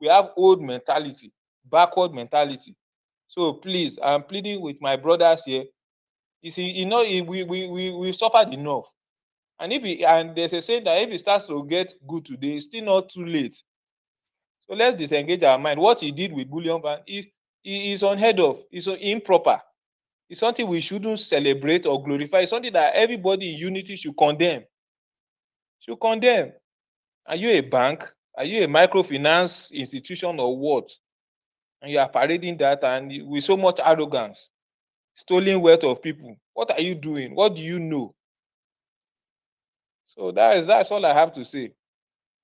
We have old mentality, backward mentality. So please, I'm pleading with my brothers here. You see, we suffered enough. And and there's a saying that if it starts to get good today, it's still not too late. So let's disengage our mind. What he did with Bullion Van is unheard of. It's improper. It's something we shouldn't celebrate or glorify. It's something that everybody in unity should condemn. Are you a bank? Are you a microfinance institution or what? And you are parading that and with so much arrogance, stealing wealth of people. What are you doing? What do you know? So that's all I have to say.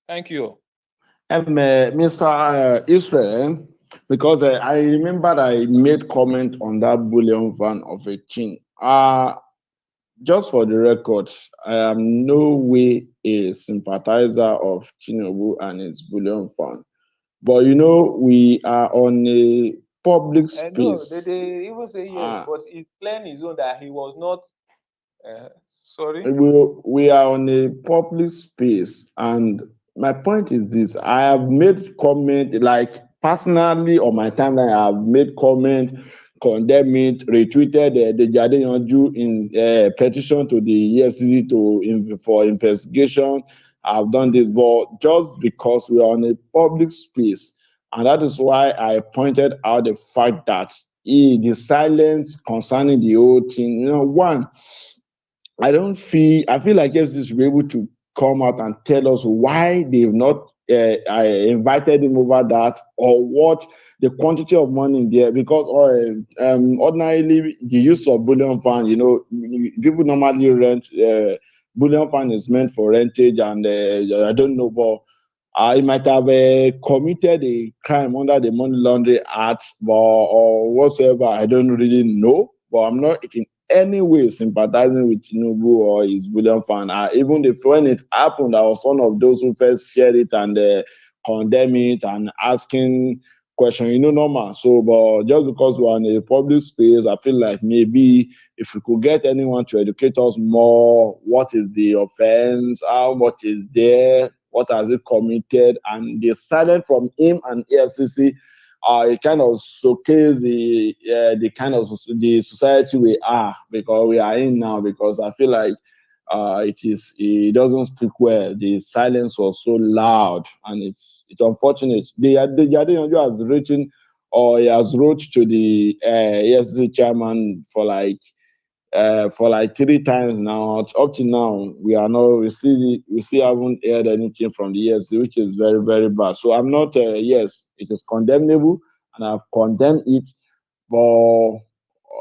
Thank you. Mr. Israel, because I remember I made comment on that bullion van of a thing. Just for the record, I am no way a sympathizer of Tinubu and his bullion fund. But you know, we are on a public I know space. they even say yes, but it's clear in his own that he was not. Sorry. We are on a public space, and my point is this: I have made comment, like personally on my timeline, I have made comment, condemn it, retweeted the Jade Yanju in petition to the EFCC for investigation. I've done this, but just because we are on a public space, and that is why I pointed out the fact that the silence concerning the whole thing, I feel like FCC should be able to come out and tell us why they've not invited him over that, or what the quantity of money in there, because ordinarily the use of bullion fund, people normally rent, bullion fund is meant for rentage, and I don't know, but he might have committed a crime under the Money Laundering Act, or whatsoever. I don't really know, but I'm not in any way sympathizing with Tinubu or his bullion fund. Even when it happened, I was one of those who first shared it and condemn it and asking questions, normal. So, but just because we're in a public space, I feel like maybe if we could get anyone to educate us more, what is the offense, how much is there, what has it committed, and the silence from him and EFCC, it kind of showcase the kind of the society we are, because we are in now. Because I feel like It doesn't speak well. The silence was so loud, and it's unfortunate. The Adeyanju has written, or he has wrote to the EFCC chairman for like 3 times now. Up to now, we still haven't heard anything from the EFCC, which is very, very bad. So I'm not. Yes, it is condemnable, and I've condemned it, but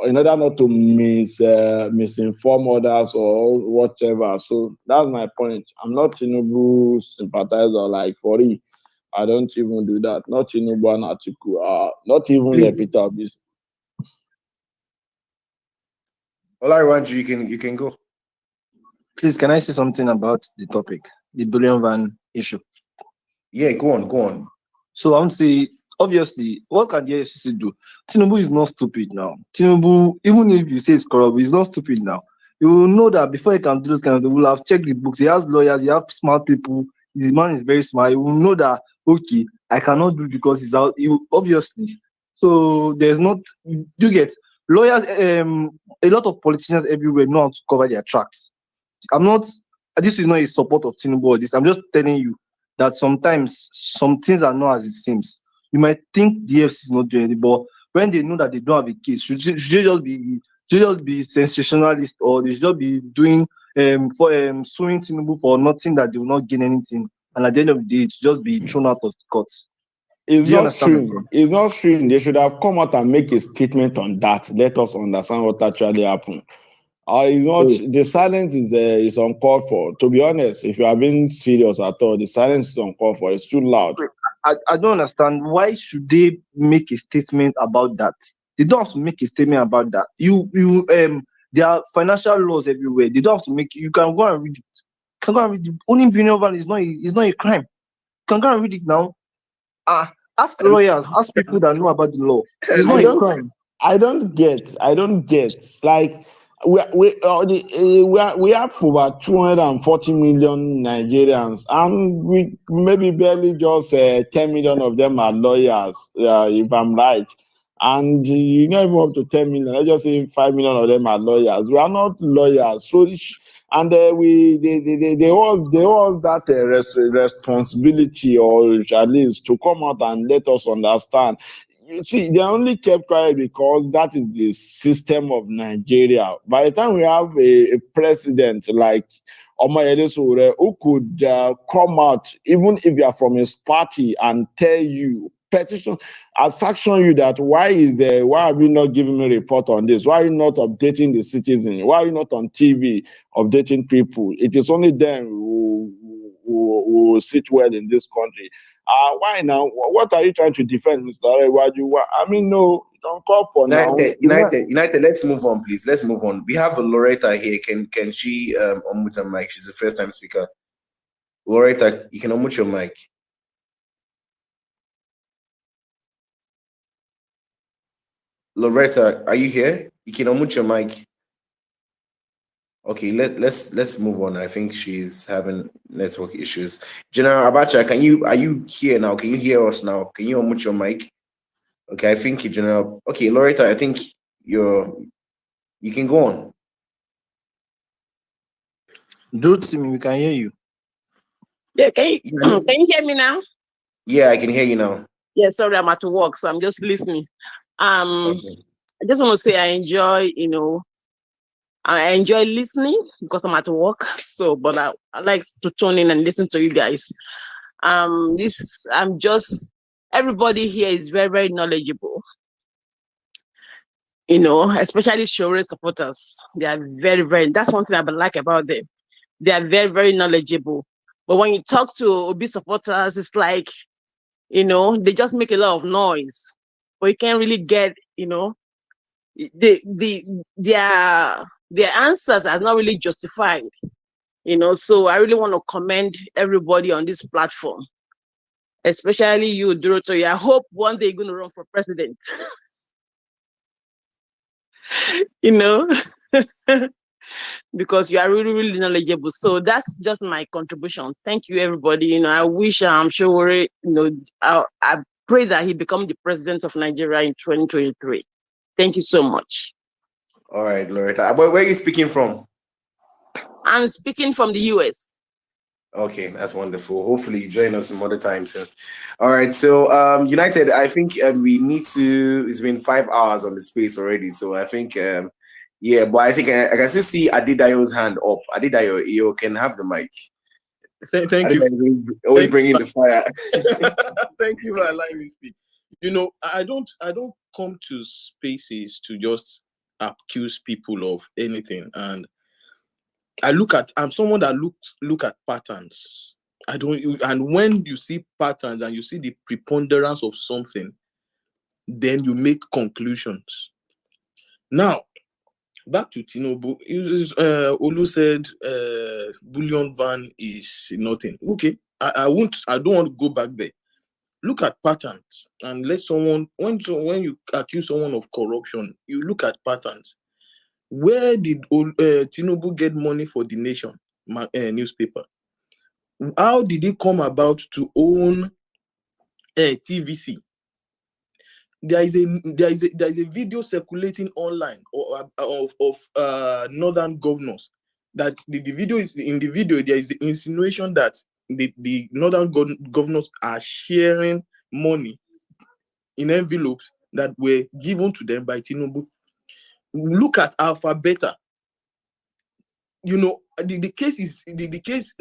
in order not to misinform others or whatever. So that's my point. I'm not Tinubu sympathizer like for it. I don't even do that. Not Tinubu and Atiku. Not even Please, Peter Obi. Olariwaju, you can go. Please, can I say something about the topic, the billion van issue? Yeah, go on. So I want to say, obviously, what can the FCC do? Tinubu is not stupid now. Tinubu, even if you say it's corrupt, he's not stupid now. You will know that before he can do those kind of things, he will have checked the books. He has lawyers, he has smart people. The man is very smart. He will know that, okay, I cannot do it because he's out. Obviously. So there's not, you get lawyers, a lot of politicians everywhere know how to cover their tracks. This is not a support of Tinubu or this. I'm just telling you that sometimes some things are not as it seems. You might think the EFCC is not doing anything, but when they know that they don't have a case, should they just be sensationalist, or they should just be doing suing Tinubu for nothing that they will not gain anything, and at the end of the day, it should just be thrown out of the court. It's Do you not understand my true. point? It's not true. They should have come out and make a statement on that. Let us understand what actually happened. It's not, the silence is uncalled for. To be honest, if you are being serious at all, the silence is uncalled for. It's too loud. I don't understand. Why should they make a statement about that? They don't have to make a statement about that. There are financial laws everywhere. They don't have to make. You can go and read it. You can go and read it. Owning billion van is not a crime. You can go and read it now. Ask lawyers, ask people that know about the law. It's not a crime. I don't get. Like we have over 240 million Nigerians, and we maybe barely just 10 million of them are lawyers, if I'm right. And you know, even up to 10 million, let's just say 5 million of them are lawyers. We are not lawyers, so and they hold that responsibility, or at least to come out and let us understand. You see, they only kept quiet because that is the system of Nigeria. By the time we have a president like Omoyele Sowore, who could come out, even if you are from his party, and tell you, sanction you that why are we not giving me a report on this? Why are you not updating the citizens? Why are you not on TV updating people? It is only them who sit well in this country. Why now? What are you trying to defend, Mr. Arewaju? I mean, no, don't call for now. United, let's move on, please. Let's move on. We have Loretta here. Can she unmute her mic? She's the first time speaker. Loretta, you can unmute your mic. Loretta, are you here? You can unmute your mic. Okay, let's move on. I think she's having network issues. General Abacha, are you here now? Can you hear us now? Can you unmute your mic? Okay, I think General. Okay, Loretta, I think you can go on. Durotimi, we can hear you. Yeah, can you hear me now? Yeah, I can hear you now. Yeah, sorry, I'm at work, so I'm just listening. Okay. I just want to say I enjoy listening because I'm at work. So, but I like to tune in and listen to you guys. Everybody here is very, very knowledgeable. Especially Sowore supporters. They are very, very, that's one thing I like about them. They are very, very knowledgeable. But when you talk to Obi supporters, it's like, they just make a lot of noise. But you can't really get, their answers are not really justified. So I really want to commend everybody on this platform. Especially you, Durotimi. I hope one day you're going to run for president. Because you are really, really knowledgeable. So that's just my contribution. Thank you, everybody. I wish Sowore, I pray that he become the president of Nigeria in 2023. Thank you so much. All right, Loretta. Where are you speaking from? I'm speaking from the US. Okay, that's wonderful. Hopefully you join us some other time soon. All right, so United, I think we need to. It's been 5 hours on the space already, so I think yeah, but I think I can still see Adidayo's hand up. Adidayo, you can have the mic. Thank you. Adidayo is always bringing the fire. Thank you for allowing me to speak. You know, I don't come to spaces to just accuse people of anything, and I'm someone that look at patterns. And when you see patterns and you see the preponderance of something, then you make conclusions. Now, back to Tinubu. Olu said bullion van is nothing. Okay, I don't want to go back there. Look at patterns and let someone when you accuse someone of corruption, you look at patterns. Where did Tinubu get money for the Nation newspaper? How did he come about to own TVC? There is a video circulating online of northern governors. That the video is in the video. There is the insinuation that the northern governors are sharing money in envelopes that were given to them by Tinubu. Look at Alpha Beta. You know, the case is the case.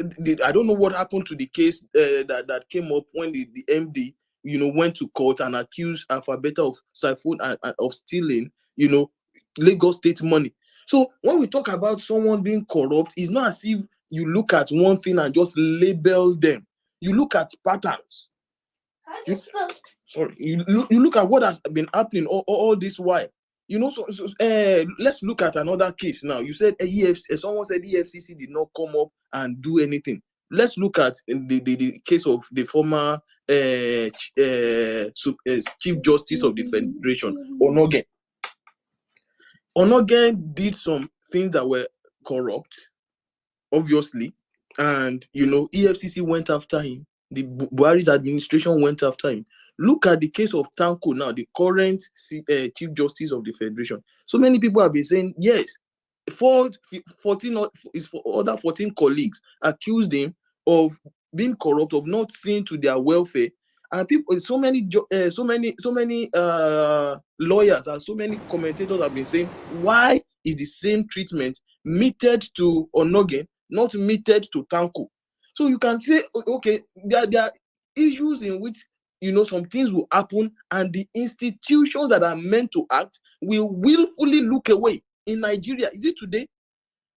I don't know what happened to the case that came up when the MD, you know, went to court and accused Alpha Beta of siphon of stealing, you know, Lagos State money. So when we talk about someone being corrupt, it's not as if you look at one thing and just label them. You look at patterns. You look at what has been happening all this while. You know, let's look at another case now. You said someone said EFCC did not come up and do anything. Let's look at the case of the former Chief Justice of the Federation, Onogen. Onogen did some things that were corrupt, obviously, and you know, EFCC went after him. The Buhari's administration went after him. Look at the case of Tanko now, the current Chief Justice of the Federation. So many people have been saying, yes, 14 other 14 colleagues accused him of being corrupt, of not seeing to their welfare. And people, so many lawyers and so many commentators have been saying, why is the same treatment meted to Onogen, not meted to Tanko? So you can say, okay, there are issues in which, you know, some things will happen and the institutions that are meant to act will willfully look away. In Nigeria, is it today?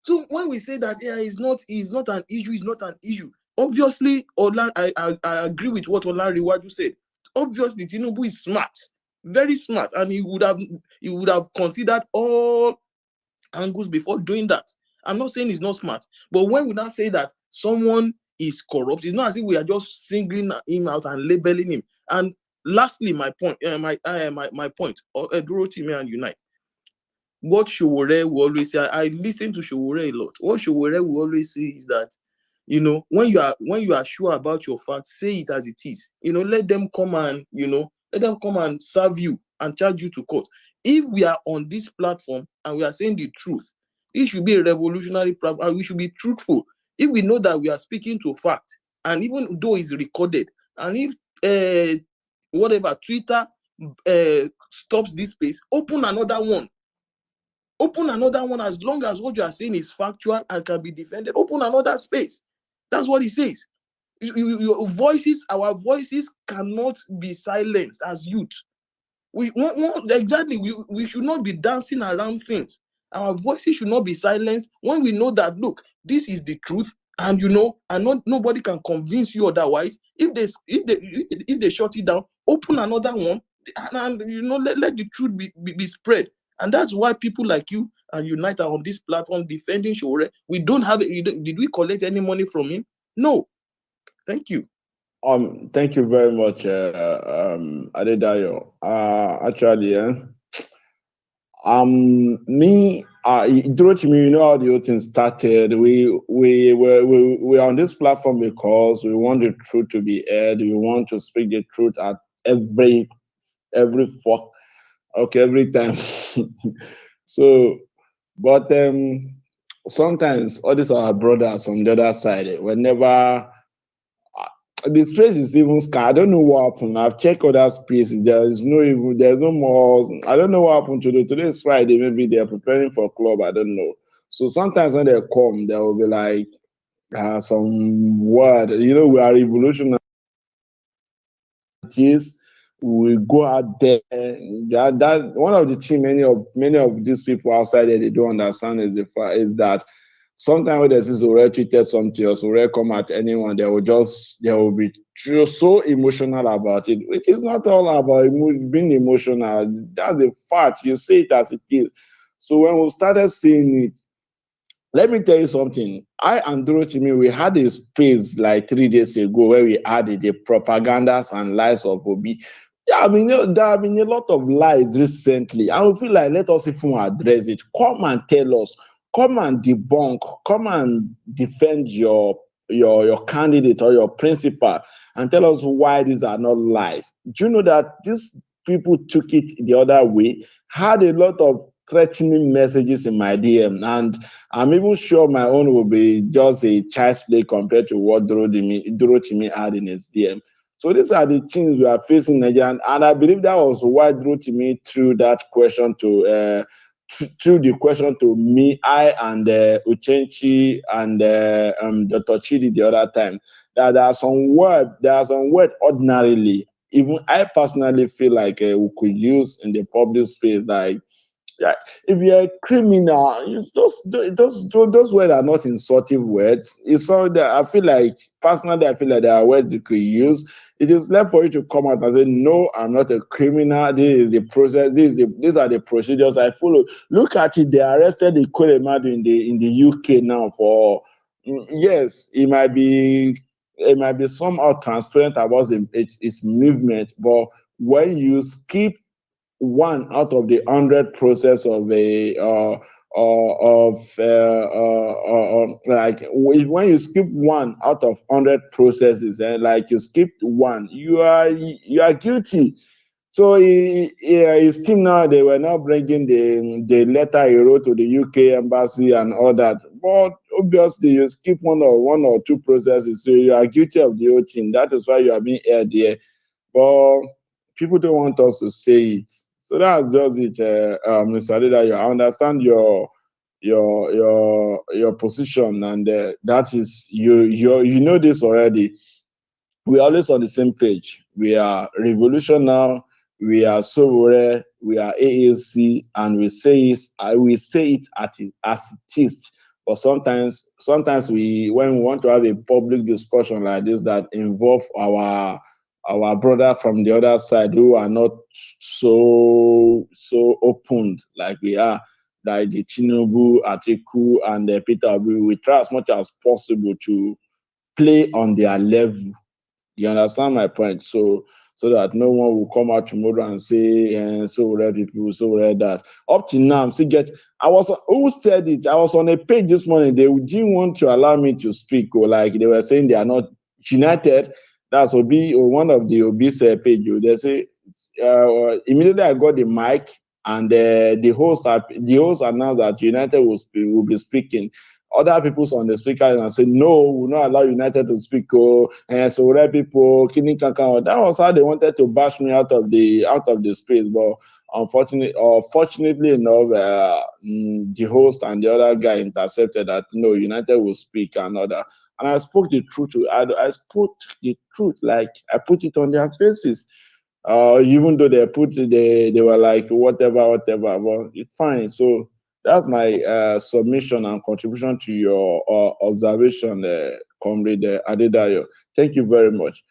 So when we say that it's not an issue, it's not an issue. Obviously, I agree with what Olariwaju said. Obviously, Tinubu is smart, very smart, and he would have considered all angles before doing that. I'm not saying he's not smart, but when we now say that someone is corrupt, it's not as if we are just singling him out and labeling him. And lastly, my point, Durotimi and Unite. What Sowore will always say, I listen to Sowore a lot. What Sowore will always say is that, you know, when you are sure about your facts, say it as it is. You know, let them come and serve you and charge you to court. If we are on this platform and we are saying the truth, it should be a revolutionary platform and we should be truthful. If we know that we are speaking to fact, and even though it's recorded, and if Twitter stops this space, open another one. Open another one. As long as what you are saying is factual and can be defended, open another space. That's what he says. Your voices, our voices cannot be silenced as youth. We should not be dancing around things. Our voices should not be silenced when we know that, look, this is the truth, and you know, and nobody can convince you otherwise. If they shut it down, open another one, and you know, let the truth be spread. And that's why people like you and Unite are on this platform defending Sowore. We don't have it. Did we collect any money from him? No. Thank you. Thank you very much, Adedayo. Actually, Durotimi, you know how the whole thing started. We're on this platform because we want the truth to be heard. We want to speak the truth at every time. So, but sometimes all these our brothers from the other side, whenever the space is even scarce. I don't know what happened. I've checked other spaces. There's no more. I don't know what happened today. Today is Friday. Maybe they're preparing for club. I don't know. So sometimes when they come, they will be like some word. We are revolutionary. We go out there. That one of the thing many of these people outside there they don't understand is that sometimes when there's this already tweeted something or already come at anyone, they will be so emotional about it, which is not all about being emotional. That's the fact. You say it as it is. So when we started seeing it, let me tell you something. I and Durotimi, we had a space like 3 days ago where we added the propagandas and lies of Obi. Yeah, there have been a lot of lies recently. I would feel like let us even address it. Come and tell us. Come and debunk. Come and defend your candidate or your principal and tell us why these are not lies. Do you know that these people took it the other way? Had a lot of threatening messages in my DM, and I'm even sure my own will be just a child's play compared to what Durotimi had in his DM. So these are the things we are facing in Nigeria, and I believe that was why Durotimi threw that question to me, I and Uchenchi and Dr. Chidi the other time. That there are some word ordinarily. Even I personally feel like we could use in the public space, like, yeah, if you're a criminal, those words are not insultive words. It's all that I feel like personally, I feel like there are words you could use. It is left for you to come out and say, "No, I'm not a criminal. This is the process. These are the procedures I follow." Look at it. They arrested the Kolemadu in the UK now for yes, it might be somehow transparent about its movement, but when you skip one out of the 100 process of like when you skip one out of 100 processes and like you skipped one, you are guilty. So his team now, they were now bringing the letter he wrote to the UK embassy and all that. But obviously, you skip one or two processes, so you are guilty of the whole thing. That is why you are being aired there. But people don't want us to say it. So that's just it, Mr. Adedayo. I understand your position, and that is you know this already. We're always on the same page. We are Revolution now, we are Sowore, we are AAC, and we say it as it is. But sometimes when we want to have a public discussion like this that involve our brother from the other side who are not so opened like we are, like the Tinubu, Atiku, and Peter Obi, we try as much as possible to play on their level. You understand my point? So that no one will come out tomorrow and say, so red people, so red that. Up to now, I'm still who said it? I was on a page this morning. They didn't want to allow me to speak, or like they were saying they are not united. That's Obi, or one of the Obi's page. They say, immediately I got the mic, and the host announced that United will be speaking. Other people's on the speaker and say, no, we will not allow United to speak. And so red people, Kini Kankan. That was how they wanted to bash me out of the space. But fortunately enough, the host and the other guy intercepted that no, United will speak and other. And I spoke the truth. I spoke the truth, like I put it on their faces. Even though they were like whatever, but it's fine. So that's my submission and contribution to your observation, Comrade Adedayo. Thank you very much.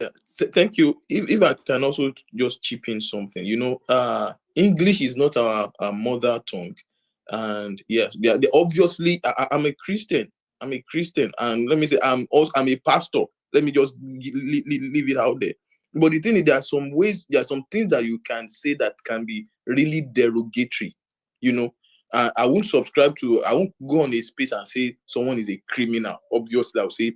Yeah, thank you. If I can also just chip in something, English is not our mother tongue, and yes, they obviously. I'm a Christian. And let me say, I'm a pastor. Let me just leave it out there. But the thing is, there are some things that you can say that can be really derogatory. I won't go on a space and say someone is a criminal. Obviously, I'll say,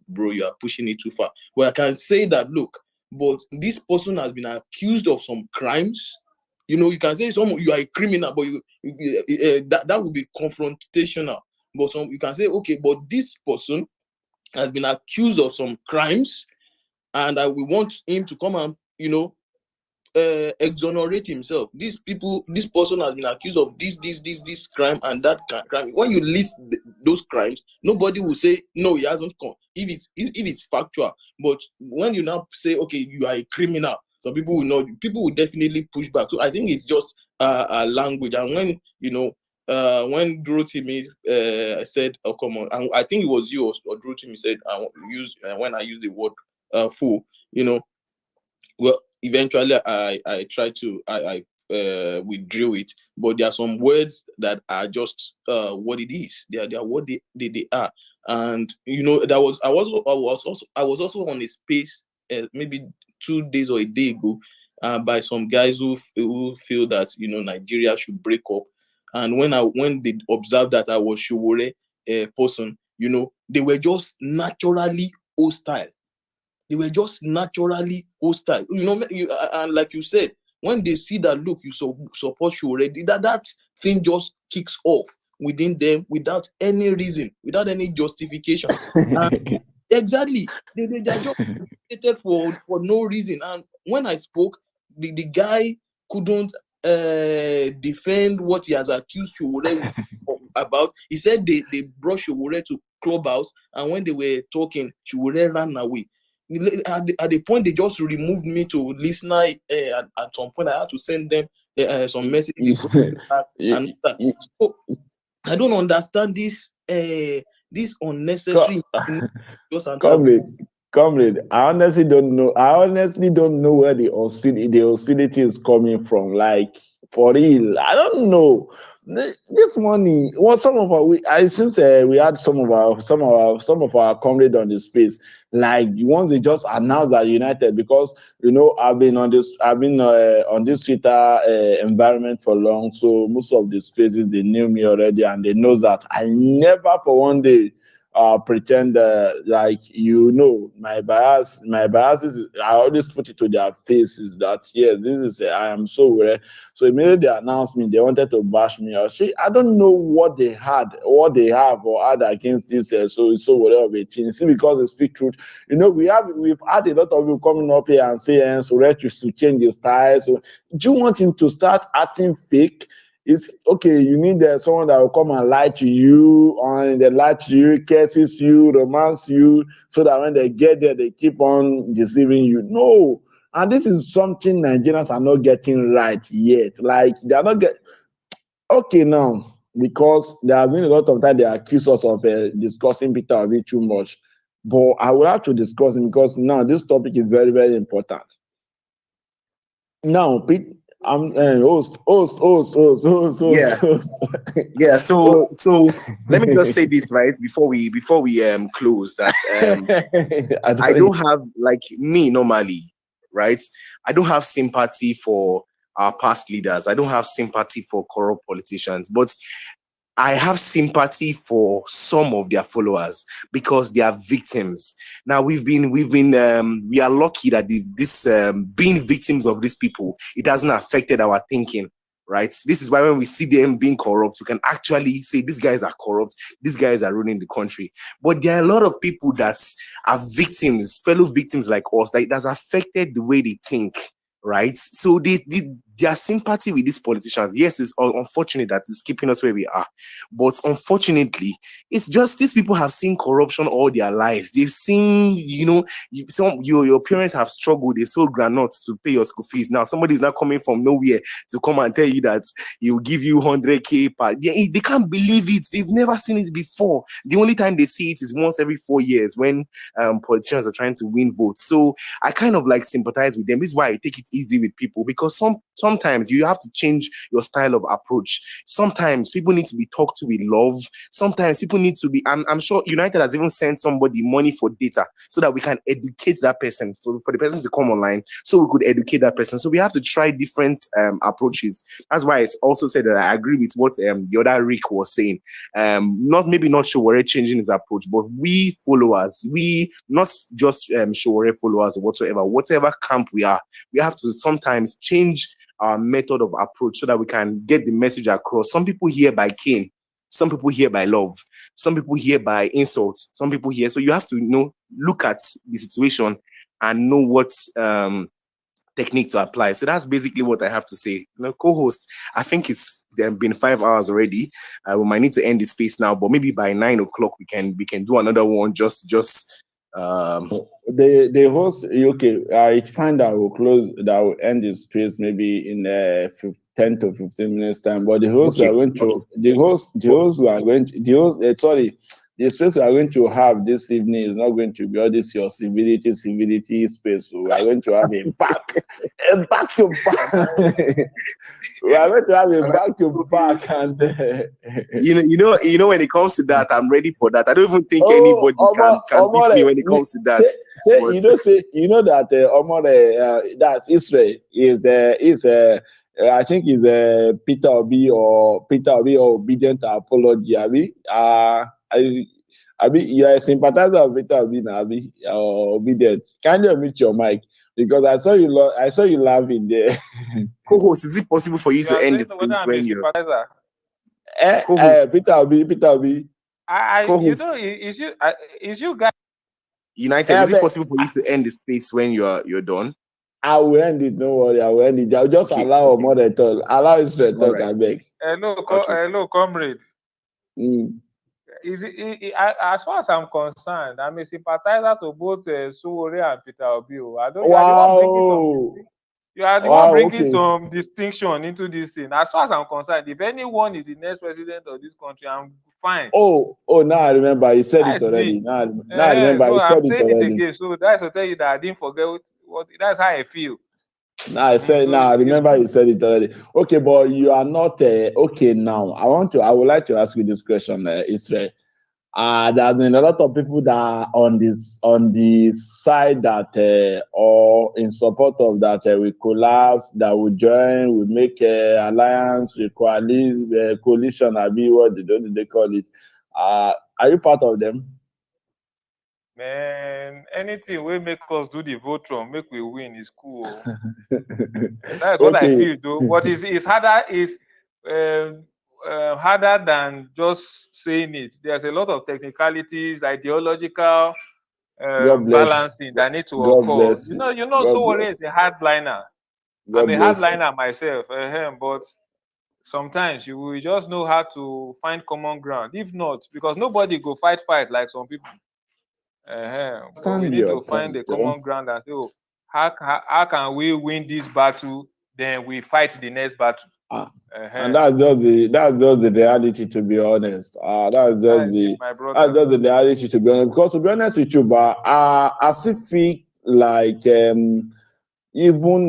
bro, you are pushing it too far. But I can say that, look, but this person has been accused of some crimes, You can say you are a criminal, but that would be confrontational. But you can say, okay, but this person has been accused of some crimes, and we want him to come and exonerate himself. This person has been accused of this crime and that crime. When you list those crimes, nobody will say no, he hasn't come if it's factual. But when you now say, okay, you are a criminal, some people will know. People will definitely push back. So I think it's just a language. And when when Durotimi said, "Oh, come on," and I think it was you or Durotimi said, when I use the word fool, well, eventually I try to withdraw it, but there are some words that are just what it is. They are what they are. And I was also on a space maybe 2 days or a day ago by some guys who feel that Nigeria should break up. And when they observed that I was Sowore person, they were just naturally hostile. They were just naturally hostile. And like you said, when they see that, look, you support you already, that thing just kicks off within them without any reason, without any justification. Exactly. They are just irritated for no reason. And when I spoke, the guy couldn't defend what he has accused Sowore about. He said they brought Sowore to Clubhouse, and when they were talking, Sowore ran away. At the point they just removed me to listener. At some point I had to send them some message. And so I don't understand this unnecessary Comrade, I honestly don't know. Where the hostility is coming from. Like, for real, I don't know. This morning, some of our we had some of our comrades on the space. Like, once they just announced that United, because I've been on this Twitter environment for long, so most of the spaces they knew me already, and they know that I never for one day pretend like my biases. I always put it to their faces that yes, this is I am Sowore. So immediately they announced me, they wanted to bash me or I don't know what they have or had against this so whatever it is. See, because they speak truth. We've had a lot of people coming up here and saying Sowore to change his style. So do you want him to start acting fake? It's okay. You need someone that will come and lie to you, curses you, romance you, so that when they get there, they keep on deceiving you. No, and this is something Nigerians are not getting right yet. Like, they are not okay now, because there has been a lot of time they accuse us of discussing Peter Obi too much. But I will have to discuss him because now this topic is very, very important. Now, Pete. I'm host. Yeah. So let me just say this right before we close that I don't have, like me normally, right? I don't have sympathy for our past leaders. I don't have sympathy for corrupt politicians, but I have sympathy for some of their followers because they are victims. Now we are lucky that being victims of these people, it hasn't affected our thinking, right? This is why when we see them being corrupt, we can actually say these guys are corrupt, these guys are ruining the country. But there are a lot of people that are victims, fellow victims like us, that it has affected the way they think. Right, so their sympathy with these politicians, yes, it's unfortunate that it's keeping us where we are, but unfortunately, it's just these people have seen corruption all their lives. They've seen, your parents have struggled. They sold granuts to pay your school fees. Now somebody is not coming from nowhere to come and tell you that he will give you 100K per. They can't believe it. They've never seen it before. The only time they see it is once every 4 years when politicians are trying to win votes. So I kind of like sympathize with them. This is why I take it easy with people, because sometimes you have to change your style of approach. Sometimes people need to be talked to with love. Sometimes people need to be. I'm sure United has even sent somebody money for data so that we can educate that person, for the person to come online, so we could educate that person. So we have to try different approaches. That's why I also said that I agree with what the other Rick was saying. Not Sowore changing his approach, but we followers, we not just Sowore followers or whatever camp we are, we have to sometimes change method of approach so that we can get the message across. Some people hear by cane, some people hear by love, some people hear by insults, some people hear. So you have to look at the situation and know what technique to apply. So that's basically what I have to say. Co-host, I think it's been 5 hours already. We might need to end the space now, but maybe by 9 o'clock we can do another one. The host, okay, I find that we'll end this space maybe in 10 to 15 minutes time. But the host we are going to the space we are going to have this evening is not going to be all this your civility space. So we are going to have a back to back. We are going to have a back to back, and when it comes to that, I'm ready for that. I don't even think anybody can beat me when it comes to that. That's Israel I think is Peter Obi or obedient to apology. You are a sympathizer of Peter Obi now, or obedient. Can you unmute your mic? Because I saw you laughing there. Co-host, is it possible for you to end this space when you're Peter Obi? Is you guys United? Is it possible for you to end the space when you're done? I will end it. No worry, I will end it. I'll just allow more than talk. Allow Israel talk. I beg. Hello, comrade. As far as I'm concerned, I'm a sympathizer to both Sowore and Peter Obi. You are the one bringing some distinction into this thing. As far as I'm concerned, if anyone is the next president of this country, I'm fine. Now I remember. He said it already. Now I remember. So he said I'm saying it already. again. So that's to tell you that I didn't forget what that's how I feel. I remember you said it already. Okay, but you are not okay now. I would like to ask you this question, Israel. There's been a lot of people that are on the side that or in support of that we collapse, that we join, we make alliance, we coalition, what did they call it? Are you part of them? Man, anything will make us do the vote from make we win is cool. That's what I feel though. What is harder is harder than just saying it. There's a lot of technicalities, ideological balancing that need to occur. Sowore is a hardliner. I'm a hardliner myself, but sometimes you will just know how to find common ground. If not, because nobody go fight like some people. But we need to find the common ground and say, how can we win this battle? Then we fight the next battle. And that's just the reality, to be honest. That's just the reality, to be honest. Because to be honest with you, but I still feel like even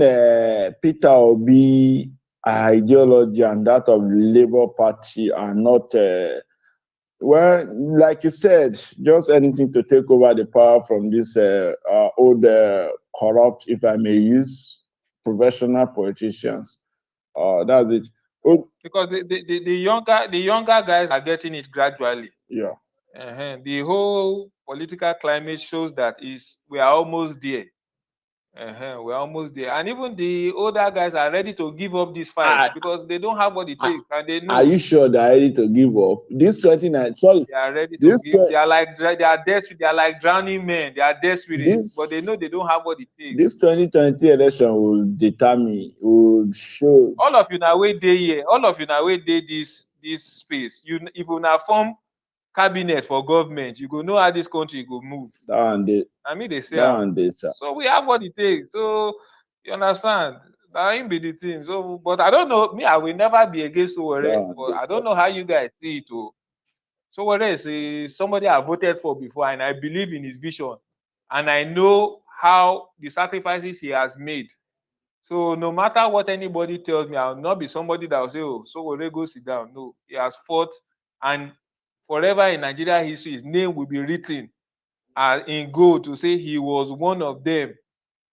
Peter Obi ideology and that of the Labour Party are not well, like you said, just anything to take over the power from this old corrupt, if I may use, professional politicians. That's it. Because the younger guys are getting it gradually. Yeah. The whole political climate shows that we are almost there. We're almost there, and even the older guys are ready to give up this fight because they don't have what it takes, and they know. Are you sure they're ready to give up? This 29, sorry. They are ready to give. They are desperate. They are like drowning men. They are desperate, but they know they don't have what it takes. This 2020 election will show. All of you now wait day here. All of you now wait day this space. If you now form cabinet for government, you go know how this country go move. They say so we have what it takes. So you understand? That be the thing. So, but I don't know. I will never be against Sowore, but I don't know how you guys see it. Sowore is somebody I voted for before, and I believe in his vision, and I know how the sacrifices he has made. So no matter what anybody tells me, I'll not be somebody that will say, "Oh, Sowore, go sit down." No, he has fought, and forever in Nigeria history, his name will be written in gold to say he was one of them,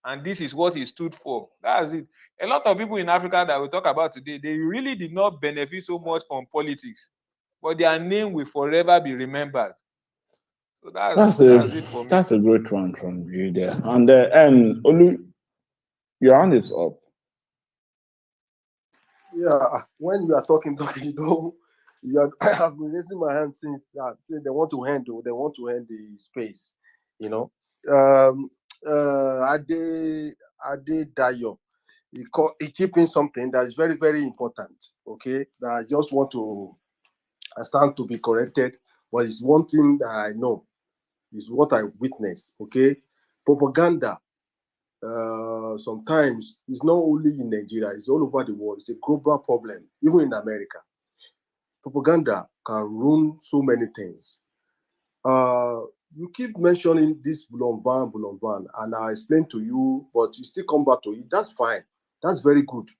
and this is what he stood for. That's it. A lot of people in Africa that we talk about today, they really did not benefit so much from politics, but their name will forever be remembered. So that's it for me. That's a great one from you there. And Olu, your hand is up. Yeah, when you are talking, I have been raising my hand since that. Say they want to end the space. You know, um, Ade Dayo, he chipped in something that is very, very important. Okay, that I just want to, I stand to be corrected, but it's one thing that I know is what I witnessed. Okay, propaganda. Sometimes it's not only in Nigeria; it's all over the world. It's a global problem, even in America. Propaganda can ruin so many things. Uh, you keep mentioning this Bulon Van, and I explained to you, but you still come back to it. That's fine. That's very good.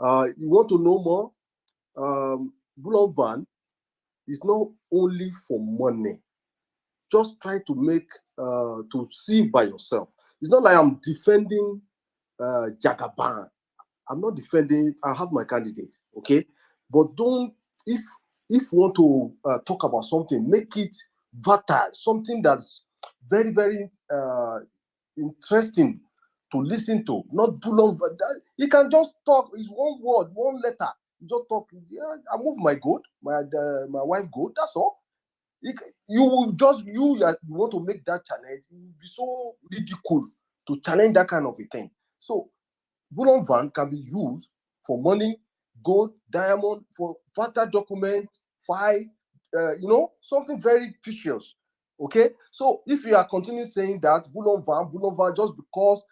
You want to know more? Bulon Van is not only for money. Just try to to see by yourself. It's not like I'm defending Jagaban. I'm not defending. I have my candidate, okay? But don't if you want to talk about something, make it vital, something that's very, very interesting to listen to. Not too long. You can just talk. It's one word, one letter. You just talk. Yeah, I move my goat, my wife goat. That's all. You will just you want to make that challenge. You will be so ridicule to challenge that kind of a thing. So Bullion Van can be used for money, gold, diamond, for vital document, file, something very precious. Okay, so if you are continuing saying that Bullion Van, just because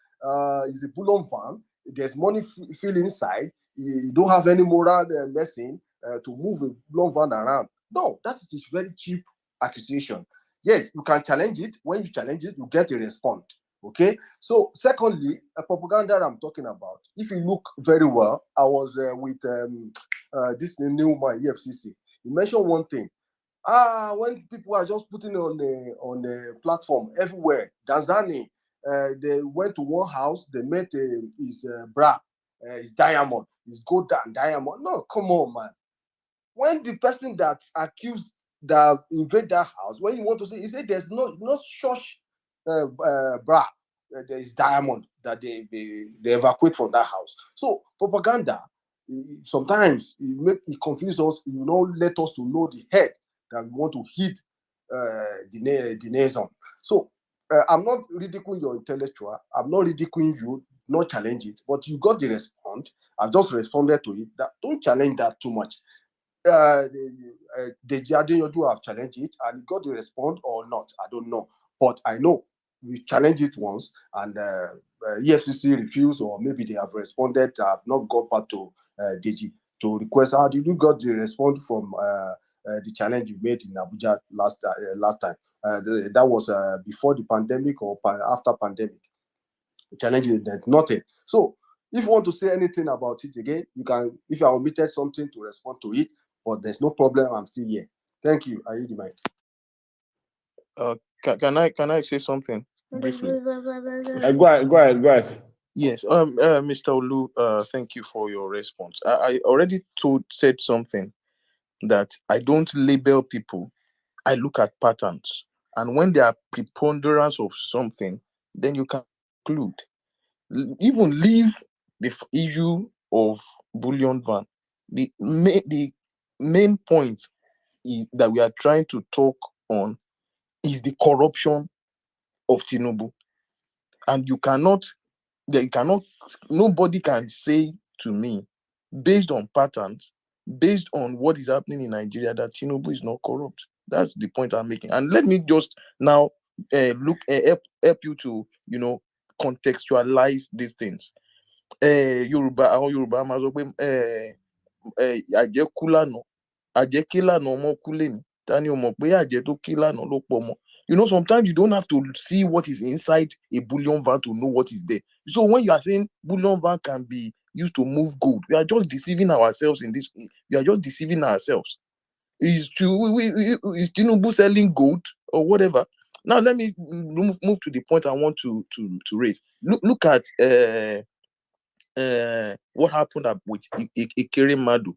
it's a Bullion Van, there's money feel inside, you don't have any moral lesson to move a Bullion Van around. No, that is a very cheap accusation. Yes, you can challenge it. When you challenge it, you get a response. Okay, so secondly, a propaganda I'm talking about. If you look very well, I was with this new man, EFCC. He mentioned one thing. When people are just putting on the platform everywhere, Tanzania, they went to one house, they met his bra, his diamond, his gold and diamond. No, come on, man. When the person that's accused that invade that house, when you want to say, he said there's no such bra, there is diamond that they evacuate from that house. So propaganda, sometimes it confuse us. You know, let us to know the head that we want to hit the nation. So I'm not ridiculing your intellectual. I'm not ridiculing you. Not challenge it, but you got the response. I just responded to it. That don't challenge that too much. The Adeyodu have challenged it and it got the response or not. I don't know. But I know we challenged it once and EFCC refused, or maybe they have responded, have not got back to DG to request. How did you got the response from the challenge you made in Abuja last time? That was before the pandemic or after pandemic. The challenge is there's nothing. So if you want to say anything about it again, you can. If I omitted something to respond to it, but there's no problem. I'm still here. Thank you. I yield the mic. Can I say something briefly? Go ahead. Yes. Mr. Olu, thank you for your response. I already said something that I don't label people. I look at patterns, and when there are preponderance of something, then you can conclude. Even leave the issue of bullion van. The main point that we are trying to talk on is the corruption of Tinubu, and nobody can say to me, based on patterns, based on what is happening in Nigeria, that Tinubu is not corrupt. That's the point I'm making. And let me just now help you to contextualize these things. Yorùbá máa sọ pé àjẹ́ kú lánàá, àjẹ́ ké lánàá ọmọ kú lénìí. Ta ni o mọ̀ pé àjẹ́ tó ké lánàá ló pọ̀ mọ́? Sometimes you don't have to see what is inside a bullion van to know what is there. So when you are saying bullion van can be used to move gold, we are just deceiving ourselves in this. We are just deceiving ourselves. Is Tinubu selling gold or whatever? Now let me move to the point I want to raise. Look at what happened with Ikere Madu.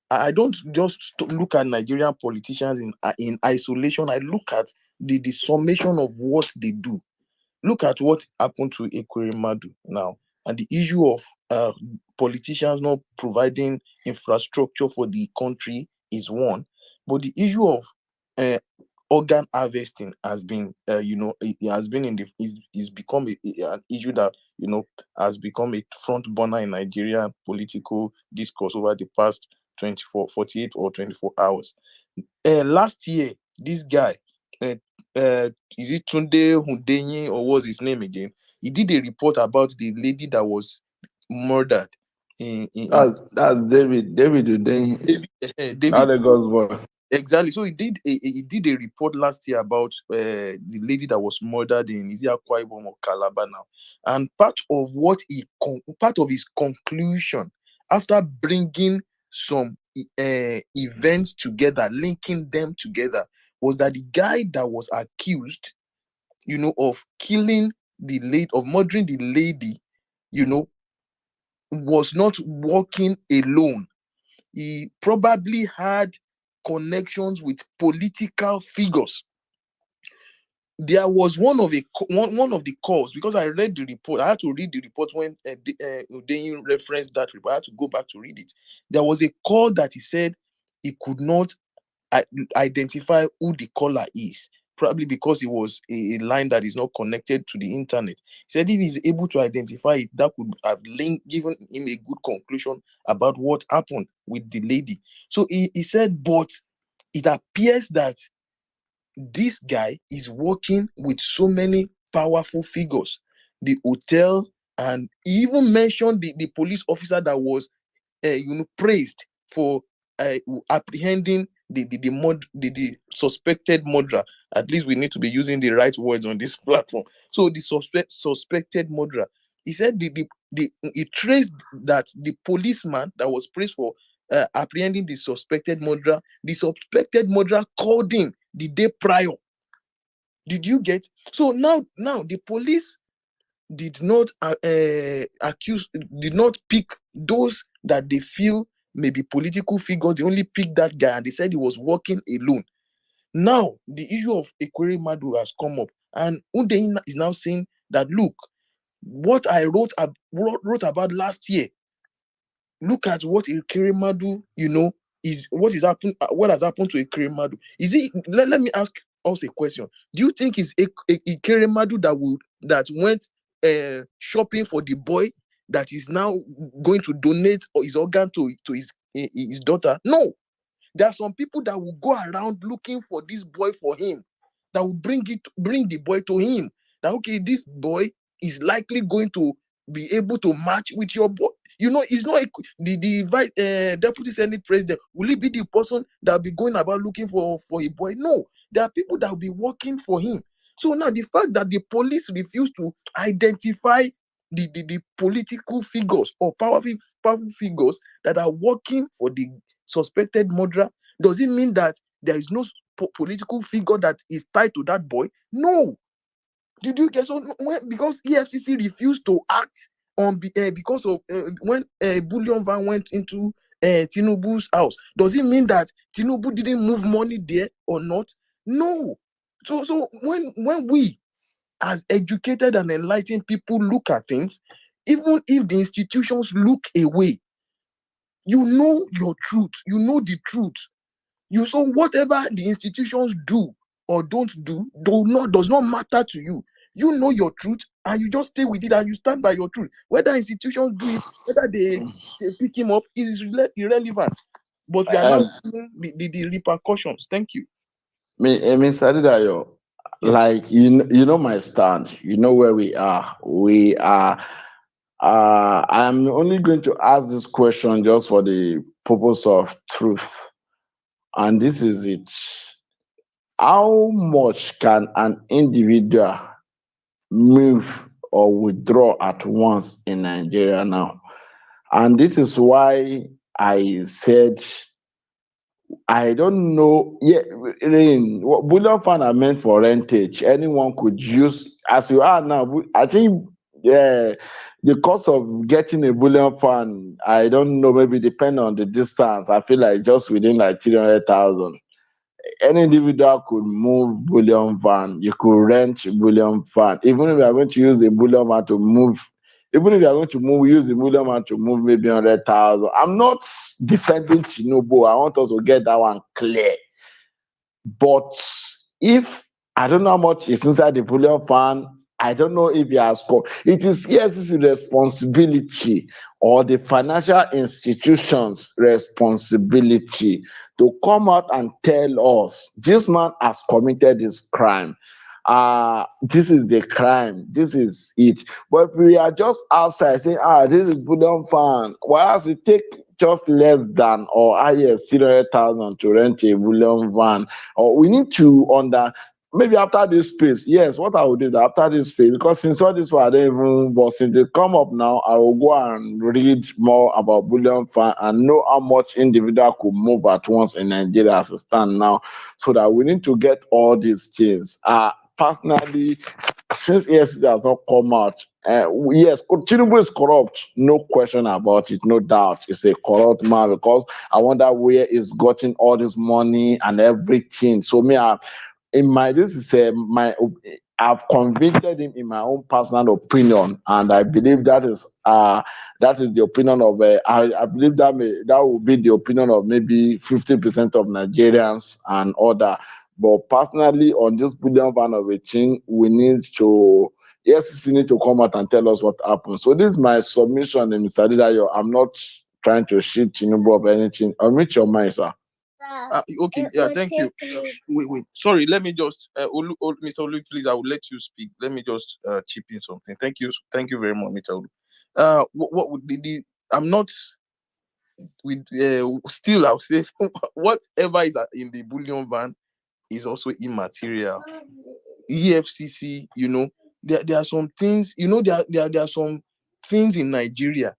I don't just look at Nigerian politicians in isolation. I look at the summation of what they do. Look at what happened to Ikere Madu now. and the issue of politicians not providing infrastructure for the country is one, but the issue of organ harvesting has been, it has been is become an issue that has become a front burner in Nigerian political discourse over the past 48 or 24 hours. Last year, this guy, uh, is it Tunde Hundenyi or what's his name again? He did a report about the lady that was murdered in That's David Udein, David. not the gospel. Exactly. So he did a report last year about the lady that was murdered in Akwa Ibom or Calabar now, and part of his conclusion after bringing some events together, linking them together, was that the guy that was accused, of killing the lady, of murdering the lady, was not working alone. He probably had connections with political figures. There was one of the calls, because I read the report. I had to read the report when Udein referenced that report. I had to go back to read it. There was a call that he said he could not identify who the caller is, probably because it was a line that is not connected to the internet. He said if he's able to identify it, that could have given him a good conclusion about what happened with the lady. So he said, but it appears that this guy is working with so many powerful figures, the hotel, and he even mentioned the police officer that was praised for apprehending the suspected murderer. At least we need to be using the right words on this platform. So the suspected murderer, he said he traced that the policeman that was praised for apprehending the suspected murderer called him the day prior. Did you get? So now the police did not did not pick those that they feel may be political figures. They only picked that guy, and they said he was working alone. Now the issue of Ekweremadu has come up, and Udein is now saying that, look, what I wrote about last year, look at what Ekweremadu, is what has happened to Ekweremadu. Is it? Let me ask us a question. Do you think it's Ekweremadu that went shopping for the boy that is now going to donate his organ to his daughter? No. There are some people that will go around looking for this boy for him, that will bring the boy to him. That, okay, this boy is likely going to be able to match with your boy. It's not the deputy senate president. Will he be the person that will be going about looking for a boy? No. There are people that will be working for him. So now the fact that the police refuse to identify the political figures or powerful figures that are working for the suspected murderer, does it mean that there is no political figure that is tied to that boy? No. Did you get? So because EFCC refused to act on because of when bullion van went into Tinubu's house, does it mean that Tinubu didn't move money there or not? No. So when we as educated and enlightened people look at things, even if the institutions look away, you know your truth, you know the truth. So whatever the institutions do or don't do does not matter to you. You know your truth and you just stay with it and you stand by your truth. Whether institutions do it, whether they pick him up, is irrelevant. But we are now seeing the repercussions. Thank you. Mr. Adedayo, like you know my stand. You know where we are. We are. I'm only going to ask this question just for the purpose of truth, and this is it. How much can an individual move or withdraw at once in Nigeria now? And this is why I said I don't know. Yeah, what bullion fund are meant for rentage. Anyone could use, as you are now. I think, yeah, the cost of getting a bullion fund, I don't know. Maybe depend on the distance. I feel like just within like 300,000. Any individual could move bullion van. You could rent bullion van. Even if you are going to use a bullion van to move Even if you are going to move, use the bullion van to move maybe 100,000. I'm not defending Tinubu. I want us to get that one clear. But if I don't know how much is inside the bullion fund, I don't know if he has scored. It is EFCC's responsibility or the financial institutions' responsibility to come out and tell us this man has committed this crime. This is the crime, this is it. But we are just outside saying, this is bullion fund. Whereas it take just less than or higher 300,000 to rent a bullion van. Or we need to maybe after this space, yes, what I will do is after this space, because since all this I don't even, but since they come up now, I will go and read more about bullion fund and know how much individual could move at once in Nigeria as it stand now, so that we need to get all these things. Personally, since EFCC has not come out, yes, Tinubu is corrupt, no question about it, no doubt. It's a corrupt man, because I wonder where he's gotten all this money and everything. So me, I've convicted him in my own personal opinion, and I believe that is the opinion of I believe that will be the opinion of maybe 50% of Nigerians and other. But personally, on this bullion van of a thing, we need to need to come out and tell us what happened. So this is my submission, Mr. Didayo. I'm not trying to shit Tinubu of anything. I'll meet your mind, sir. Okay, yeah, thank you. Wait. Sorry, let me just, Mr. Olu, please, I will let you speak. Let me just chip in something. Thank you very much, Mr. Olu. What would be I'm not, still, I'll say, whatever is in the bullion van is also immaterial. EFCC, there are some things, there are some things in Nigeria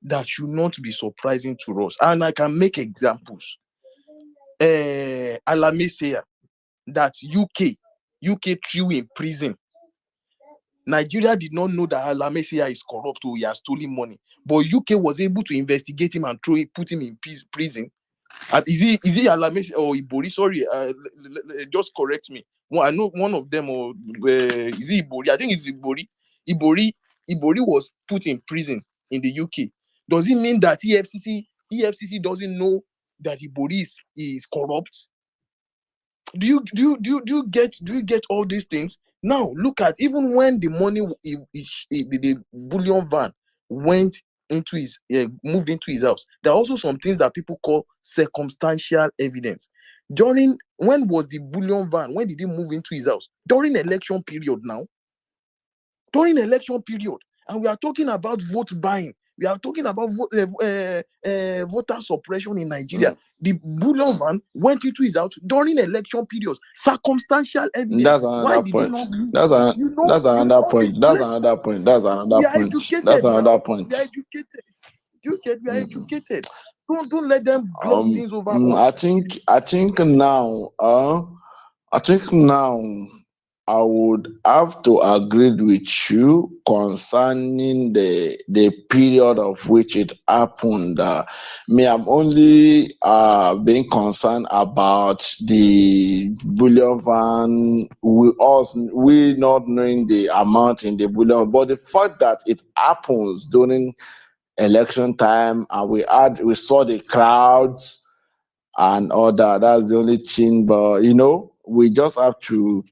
that should not be surprising to us. And I can make examples. Alameseya, that UK threw in prison. Nigeria did not know that Alameseya is corrupt or he has stolen money, but UK was able to investigate him and put him in prison. Is he Alameseya or Ibori? Sorry, just correct me. I know one of them, or is he Ibori? I think it's Ibori. Ibori was put in prison in the UK. Does it mean that EFCC doesn't know that Ibori is corrupt? Do you get all these things? Now look at, even when the money the bullion van went into moved into his house, there are also some things that people call circumstantial evidence. When was the bullion van? When did he move into his house? During election period now. During election period, and we are talking about vote buying. We are talking about voter suppression in Nigeria. The bullion van went into his house during election periods. Circumstantial evidence. That's another point. That's another point. That's another point. That's another point. That's another point. We are educated. We are educated. Don't let them gloss things over us. I think now I would have to agree with you concerning the period of which it happened. I'm only being concerned about the bullion van. We not knowing the amount in the bullion, but the fact that it happens during election time, and we saw the crowds and all that. That's the only thing. But we just have to.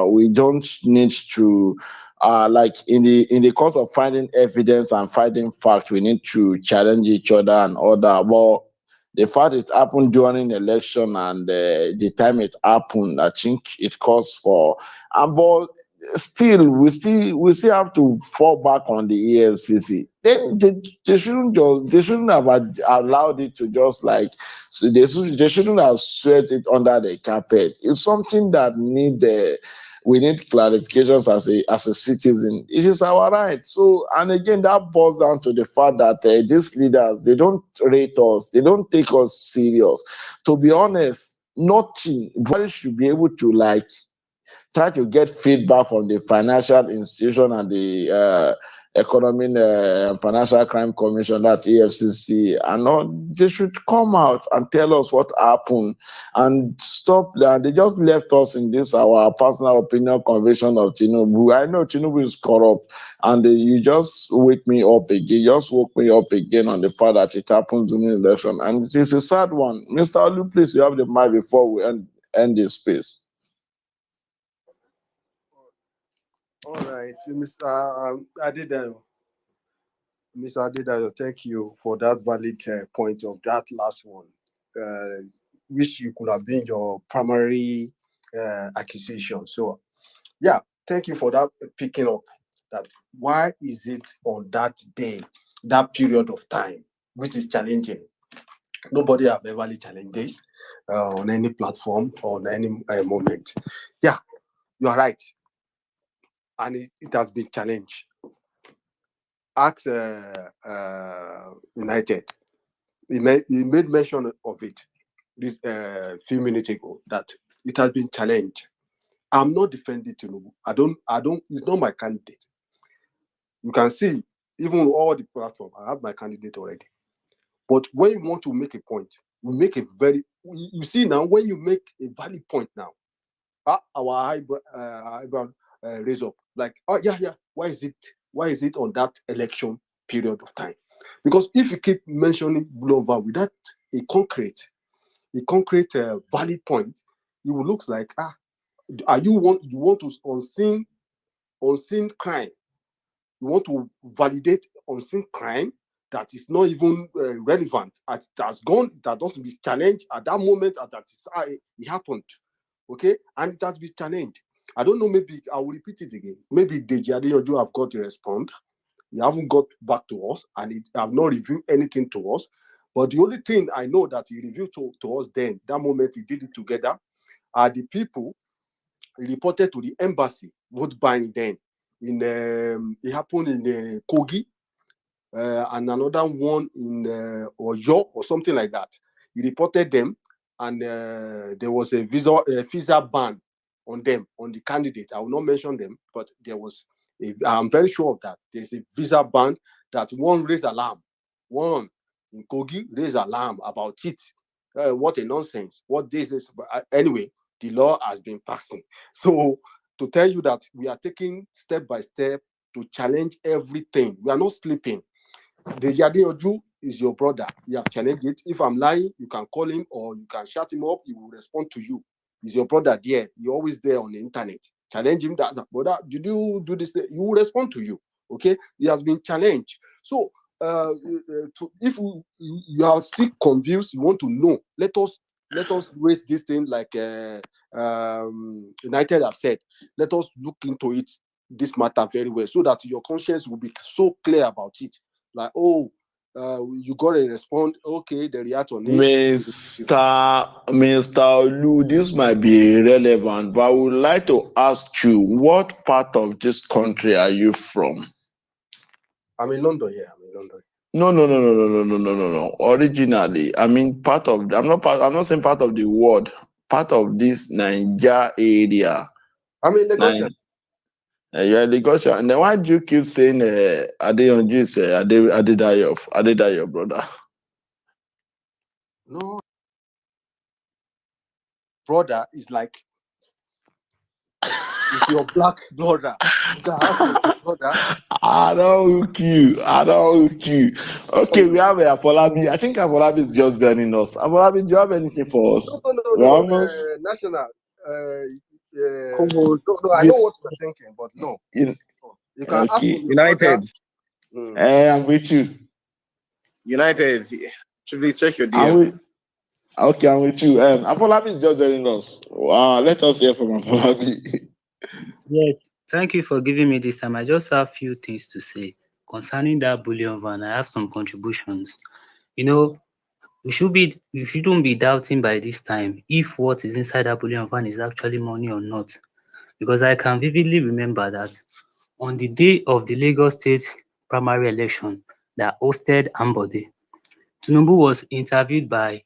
We don't need to. Like in the course of finding evidence and finding facts, we need to challenge each other and all that. But the fact it happened during election and the time it happened, I think it calls for. But still, we still have to fall back on the EFCC. They shouldn't have allowed it to just like. So they shouldn't have swept it under the carpet. It's something that we need clarifications as a citizen. It is our right. So, and again, that boils down to the fact that these leaders, they don't rate us, they don't take us serious. To be honest, nothing. Everybody should be able to try to get feedback from the financial institution and the Economic and Financial Crime Commission, that's EFCC, and all, they should come out and tell us what happened and stop that. They just left us in this, our personal opinion conviction of Tinubu. I know Tinubu is corrupt, and you just wake me up again, just woke me up again on the fact that it happened during the election. And it is a sad one. Mr. Olu, please, you have the mic before we end this space. All right, Mr. Adedayo. Mr. Adedayo, thank you for that valid point of that last one, which you could have been your primary accusation. So, yeah, thank you for that picking up that. Why is it on that day, that period of time, which is challenging? Nobody have ever challenged this on any platform or on any moment. Yeah, you are right. And it has been challenged. Ask United. He made mention of it this few minutes ago that it has been challenged. I'm not defending Tinubu. I don't. It's not my candidate. You can see even all the platform. I have my candidate already. But when you want to make a point, we make a very. You see now when you make a valid point now, our eyebrow raise up like, oh yeah. Why is it on that election period of time? Because if you keep mentioning Bulova without a concrete valid point, it will look like you want to unseen crime. You want to validate unseen crime that is not even relevant. It has gone. That doesn't be challenged at that moment. That is how it happened. Okay, and it has been challenged. I don't know. Maybe I will repeat it again. Maybe Deji Adeyanju have got to respond. He haven't got back to us, and it have not revealed anything to us. But the only thing I know that he revealed to us then, that moment he did it together, are the people reported to the embassy vote buying then. It happened in Kogi, and another one in Oyo or something like that. He reported them, and there was a visa ban on them, on the candidate. I will not mention them, but there was. I'm very sure of that. There's a visa ban that one raised alarm. One in Kogi raised alarm about it. What a nonsense. What this is. Anyway, the law has been passing. So to tell you that we are taking step by step to challenge everything. We are not sleeping. Deji Adeyanju is your brother. You have challenged it. If I'm lying, you can call him or you can shut him up. He will respond to you. He's your brother there. You're always there on the internet. Challenge him that, brother, did you do this? He will respond to you. Okay? He has been challenged. So if you are still confused, you want to know, let us raise this thing like United have said. Let us look into it, this matter very well, so that your conscience will be so clear about it. Like, you got to respond. Okay, they react on it. Mr. Olu, this might be irrelevant, but I would like to ask you, what part of this country are you from? I'm in London. Yeah, I'm in London. No. Originally, I mean, I'm not saying part of the world, part of this Niger area. I'm in Lagos. You're in Lagos, and then why do you keep saying Adeyanju is Adedayo, brother? No, brother is like if your black brother. You can ask your brother. I don't hook you. Okay, we have Afolabi. I think Afolabi is just joining us. Afolabi, do you have anything for us? No. National. No, I know what you're thinking, but no. You can ask for your United. I'm with you. United. Should we check your DM? Okay, I'm with you. Afolabi is just joining us. Let us hear from Afolabi. Yes, thank you for giving me this time. I just have a few things to say concerning that bullion van. I have some contributions. We shouldn't be doubting by this time if what is inside that bullion van is actually money or not. Because I can vividly remember that on the day of the Lagos State primary election that hosted Ambode, Tinubu was interviewed by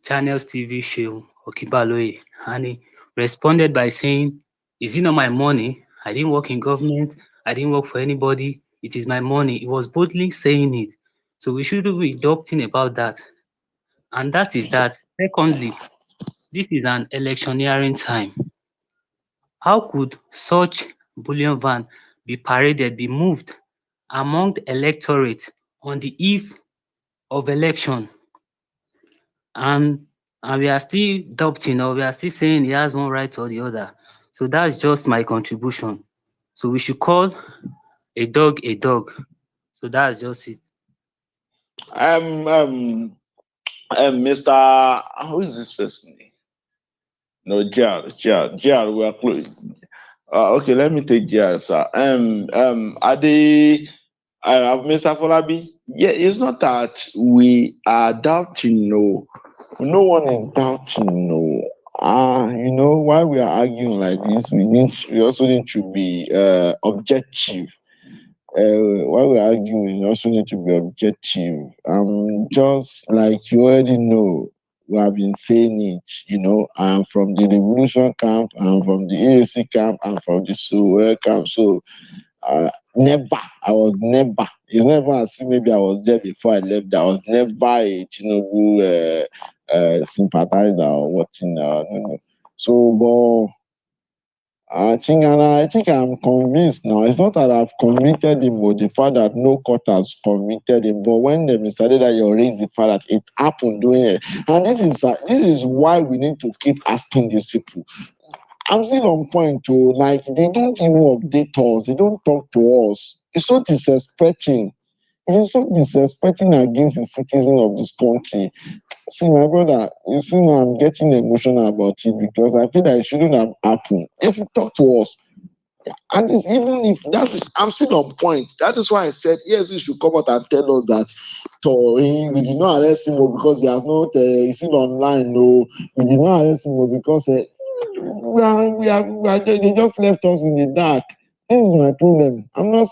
Channels TV show Okibaloye, and he responded by saying, "Is it not my money? I didn't work in government. I didn't work for anybody. It is my money. He was boldly saying it. So we shouldn't be adopting about that. And that is that. Secondly, this is an electioneering time. How could such bullion van be paraded, be moved among the electorate on the eve of election? And we are still doubting, or we are still saying he has one right or the other. So that's just my contribution. So we should call a dog a dog. So that's just it. Um, um, Mr. Who is this person? No, Gerald, we are close. Okay, let me take Gerald, sir. Mr. Folabi, yeah, it's not that we are doubting, no. No one is doubting, no. While we are arguing like this, we also need to be objective. While we're arguing, we also need to be objective. Just like you already know, we have been saying it, I'm from the revolution camp, I'm from the AAC camp, I'm from the Sowore camp. So I was never, it's never as if maybe I was there before I left. I was never a Tinubu sympathizer or watching. No. So, but I think I'm convinced now. It's not that I've convicted him or the fact that no court has convicted him, but when the Mr. Adedayo raised the fact that it happened doing it, and this is why we need to keep asking these people. I'm still on point to like they don't even update us, they don't talk to us. It's so disrespecting. It's so disrespecting against the citizen of this country. See, my brother, you see now I'm getting emotional about it because I feel that it shouldn't have happened. If you talk to us, and it's, even if that's I'm still on point. That is why I said yes, you should come out and tell us that we did not arrest him because he has not he's still online. No, we did not arrest him because they just left us in the dark. This is my problem. I'm not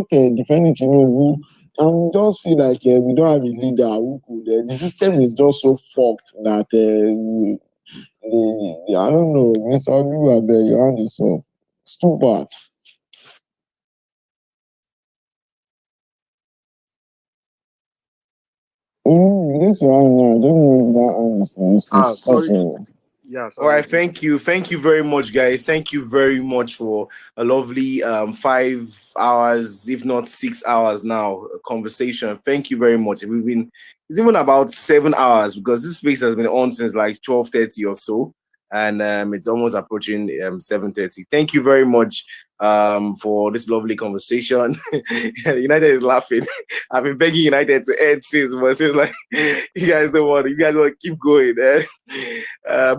defending Tinubu. I'm just feel like we don't have a leader who could. The system is just so fucked that I don't know. Mr. Oluwabe, your hand is up. It's too bad. This one now, I don't know if that hand is Sorry. okay. Yeah, All sorry. right, thank you very much, guys. Thank you very much for a lovely 5 hours, if not 6 hours now, conversation. Thank you very much. It's even about 7 hours because this space has been on since like 12:30 or so, and it's almost approaching 7:30. Thank you very much for this lovely conversation. United is laughing. I've been begging United to end since, but it seems like you guys want to keep going.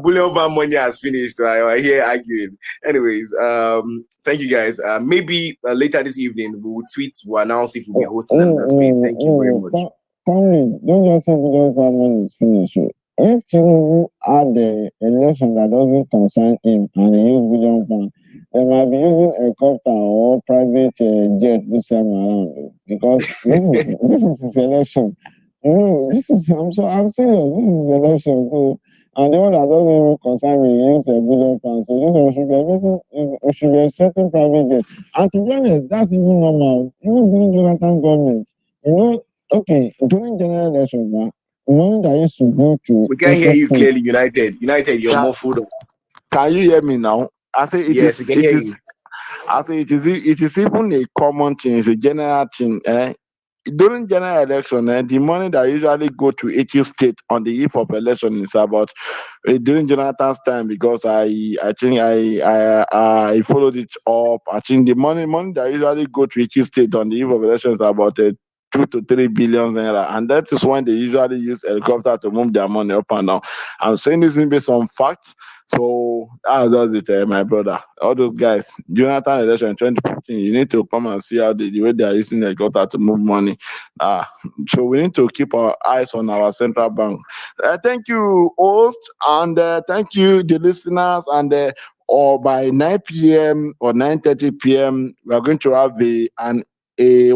Bullion van money has finished. I hear arguing. Anyways, thank you guys. Maybe later this evening we will tweet to announce if we'll be hosting another space. Thank you very much. Don't just say because that one is finished. If Tinubu had the election that doesn't concern him and he use billion pound, they might be using a helicopter or private jet this time around because this is his election. I'm serious. This is his election. So and the one that doesn't even concern me use a billion pounds. So this one we should be expecting private jet. And to be honest, that's even normal. Even during Jonathan government, okay, during general election now, money that used to go to We can hear you clearly, United. United, you're muffled. Can you hear me now? I say yes, we can hear you. I say it is even a common thing, it's a general thing. During general election, the money that usually go to each state on the eve of election is about during Jonathan's time because I think I followed it up. I think the money that usually go to each state on the eve of election is about 2 to 3 billion naira, and that is when they usually use helicopter to move their money up and down. I'm saying this based on facts. So that does it, my brother. All those guys, Jonathan election 2015, you need to come and see how the way they are using the helicopter to move money. So we need to keep our eyes on our central bank. Thank you, host, and thank you, the listeners. And or by 9 p.m. or 9:30 p.m., we are going to have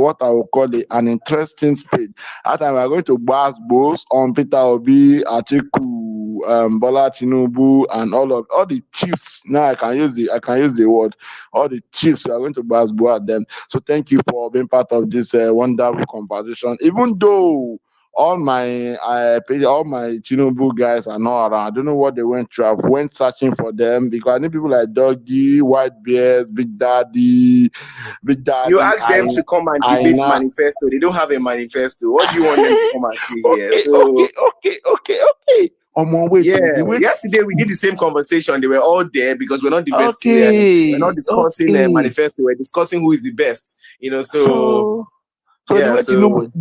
what I will call an interesting space. At time we are going to blast both on Peter Obi, Atiku, Bola Tinubu and all the chiefs. Now I can use the word. All the chiefs, we are going to basbo at them. So thank you for being part of this wonderful conversation. Even though all my Tinubu guys are not around, I don't know what they went through. I went searching for them because I need people like Doggy, White Bears, Big Daddy, You ask them to come and debate Aina. manifesto. They don't have a manifesto. What do you want them to come and see here? Okay. Wait, Yeah, the way. yesterday we did the same conversation. They were all there because we're not we're not Okay, discussing a manifesto. We're discussing who is the best. So So the yeah, way so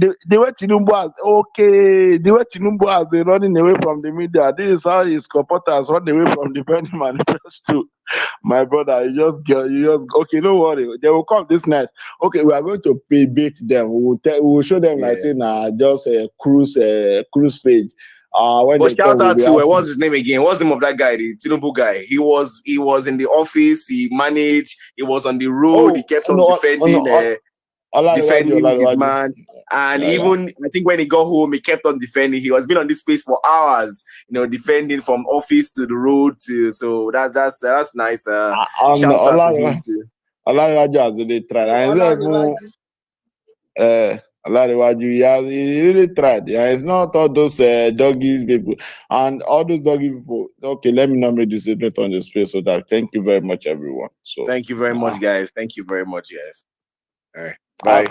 Tinubu has been running away from the media. This is how his supporters run away from the Bernie manifesto. My brother, you just okay. Don't worry, they will come this night. Okay, we are going to bait them. We will show them like say just a cruise page. When but they shout come, we'll out be to asking. what's his name again? What's the name of that guy? The Tinubu guy. He was in the office. He managed. He was on the road. He kept on defending his man. And even I think when he got home, he kept on defending. He has been on this space for hours, defending from office to the road to. So that's nice. Shout out to him too. Olarewaju has really tried. Olarewaju, he really tried. Yeah, it's not all those doggy people and all those doggy people. Okay, let me not make this statement on the space. So that thank you very much, everyone. So thank you very much, guys. Thank you very much, guys. All right, bye.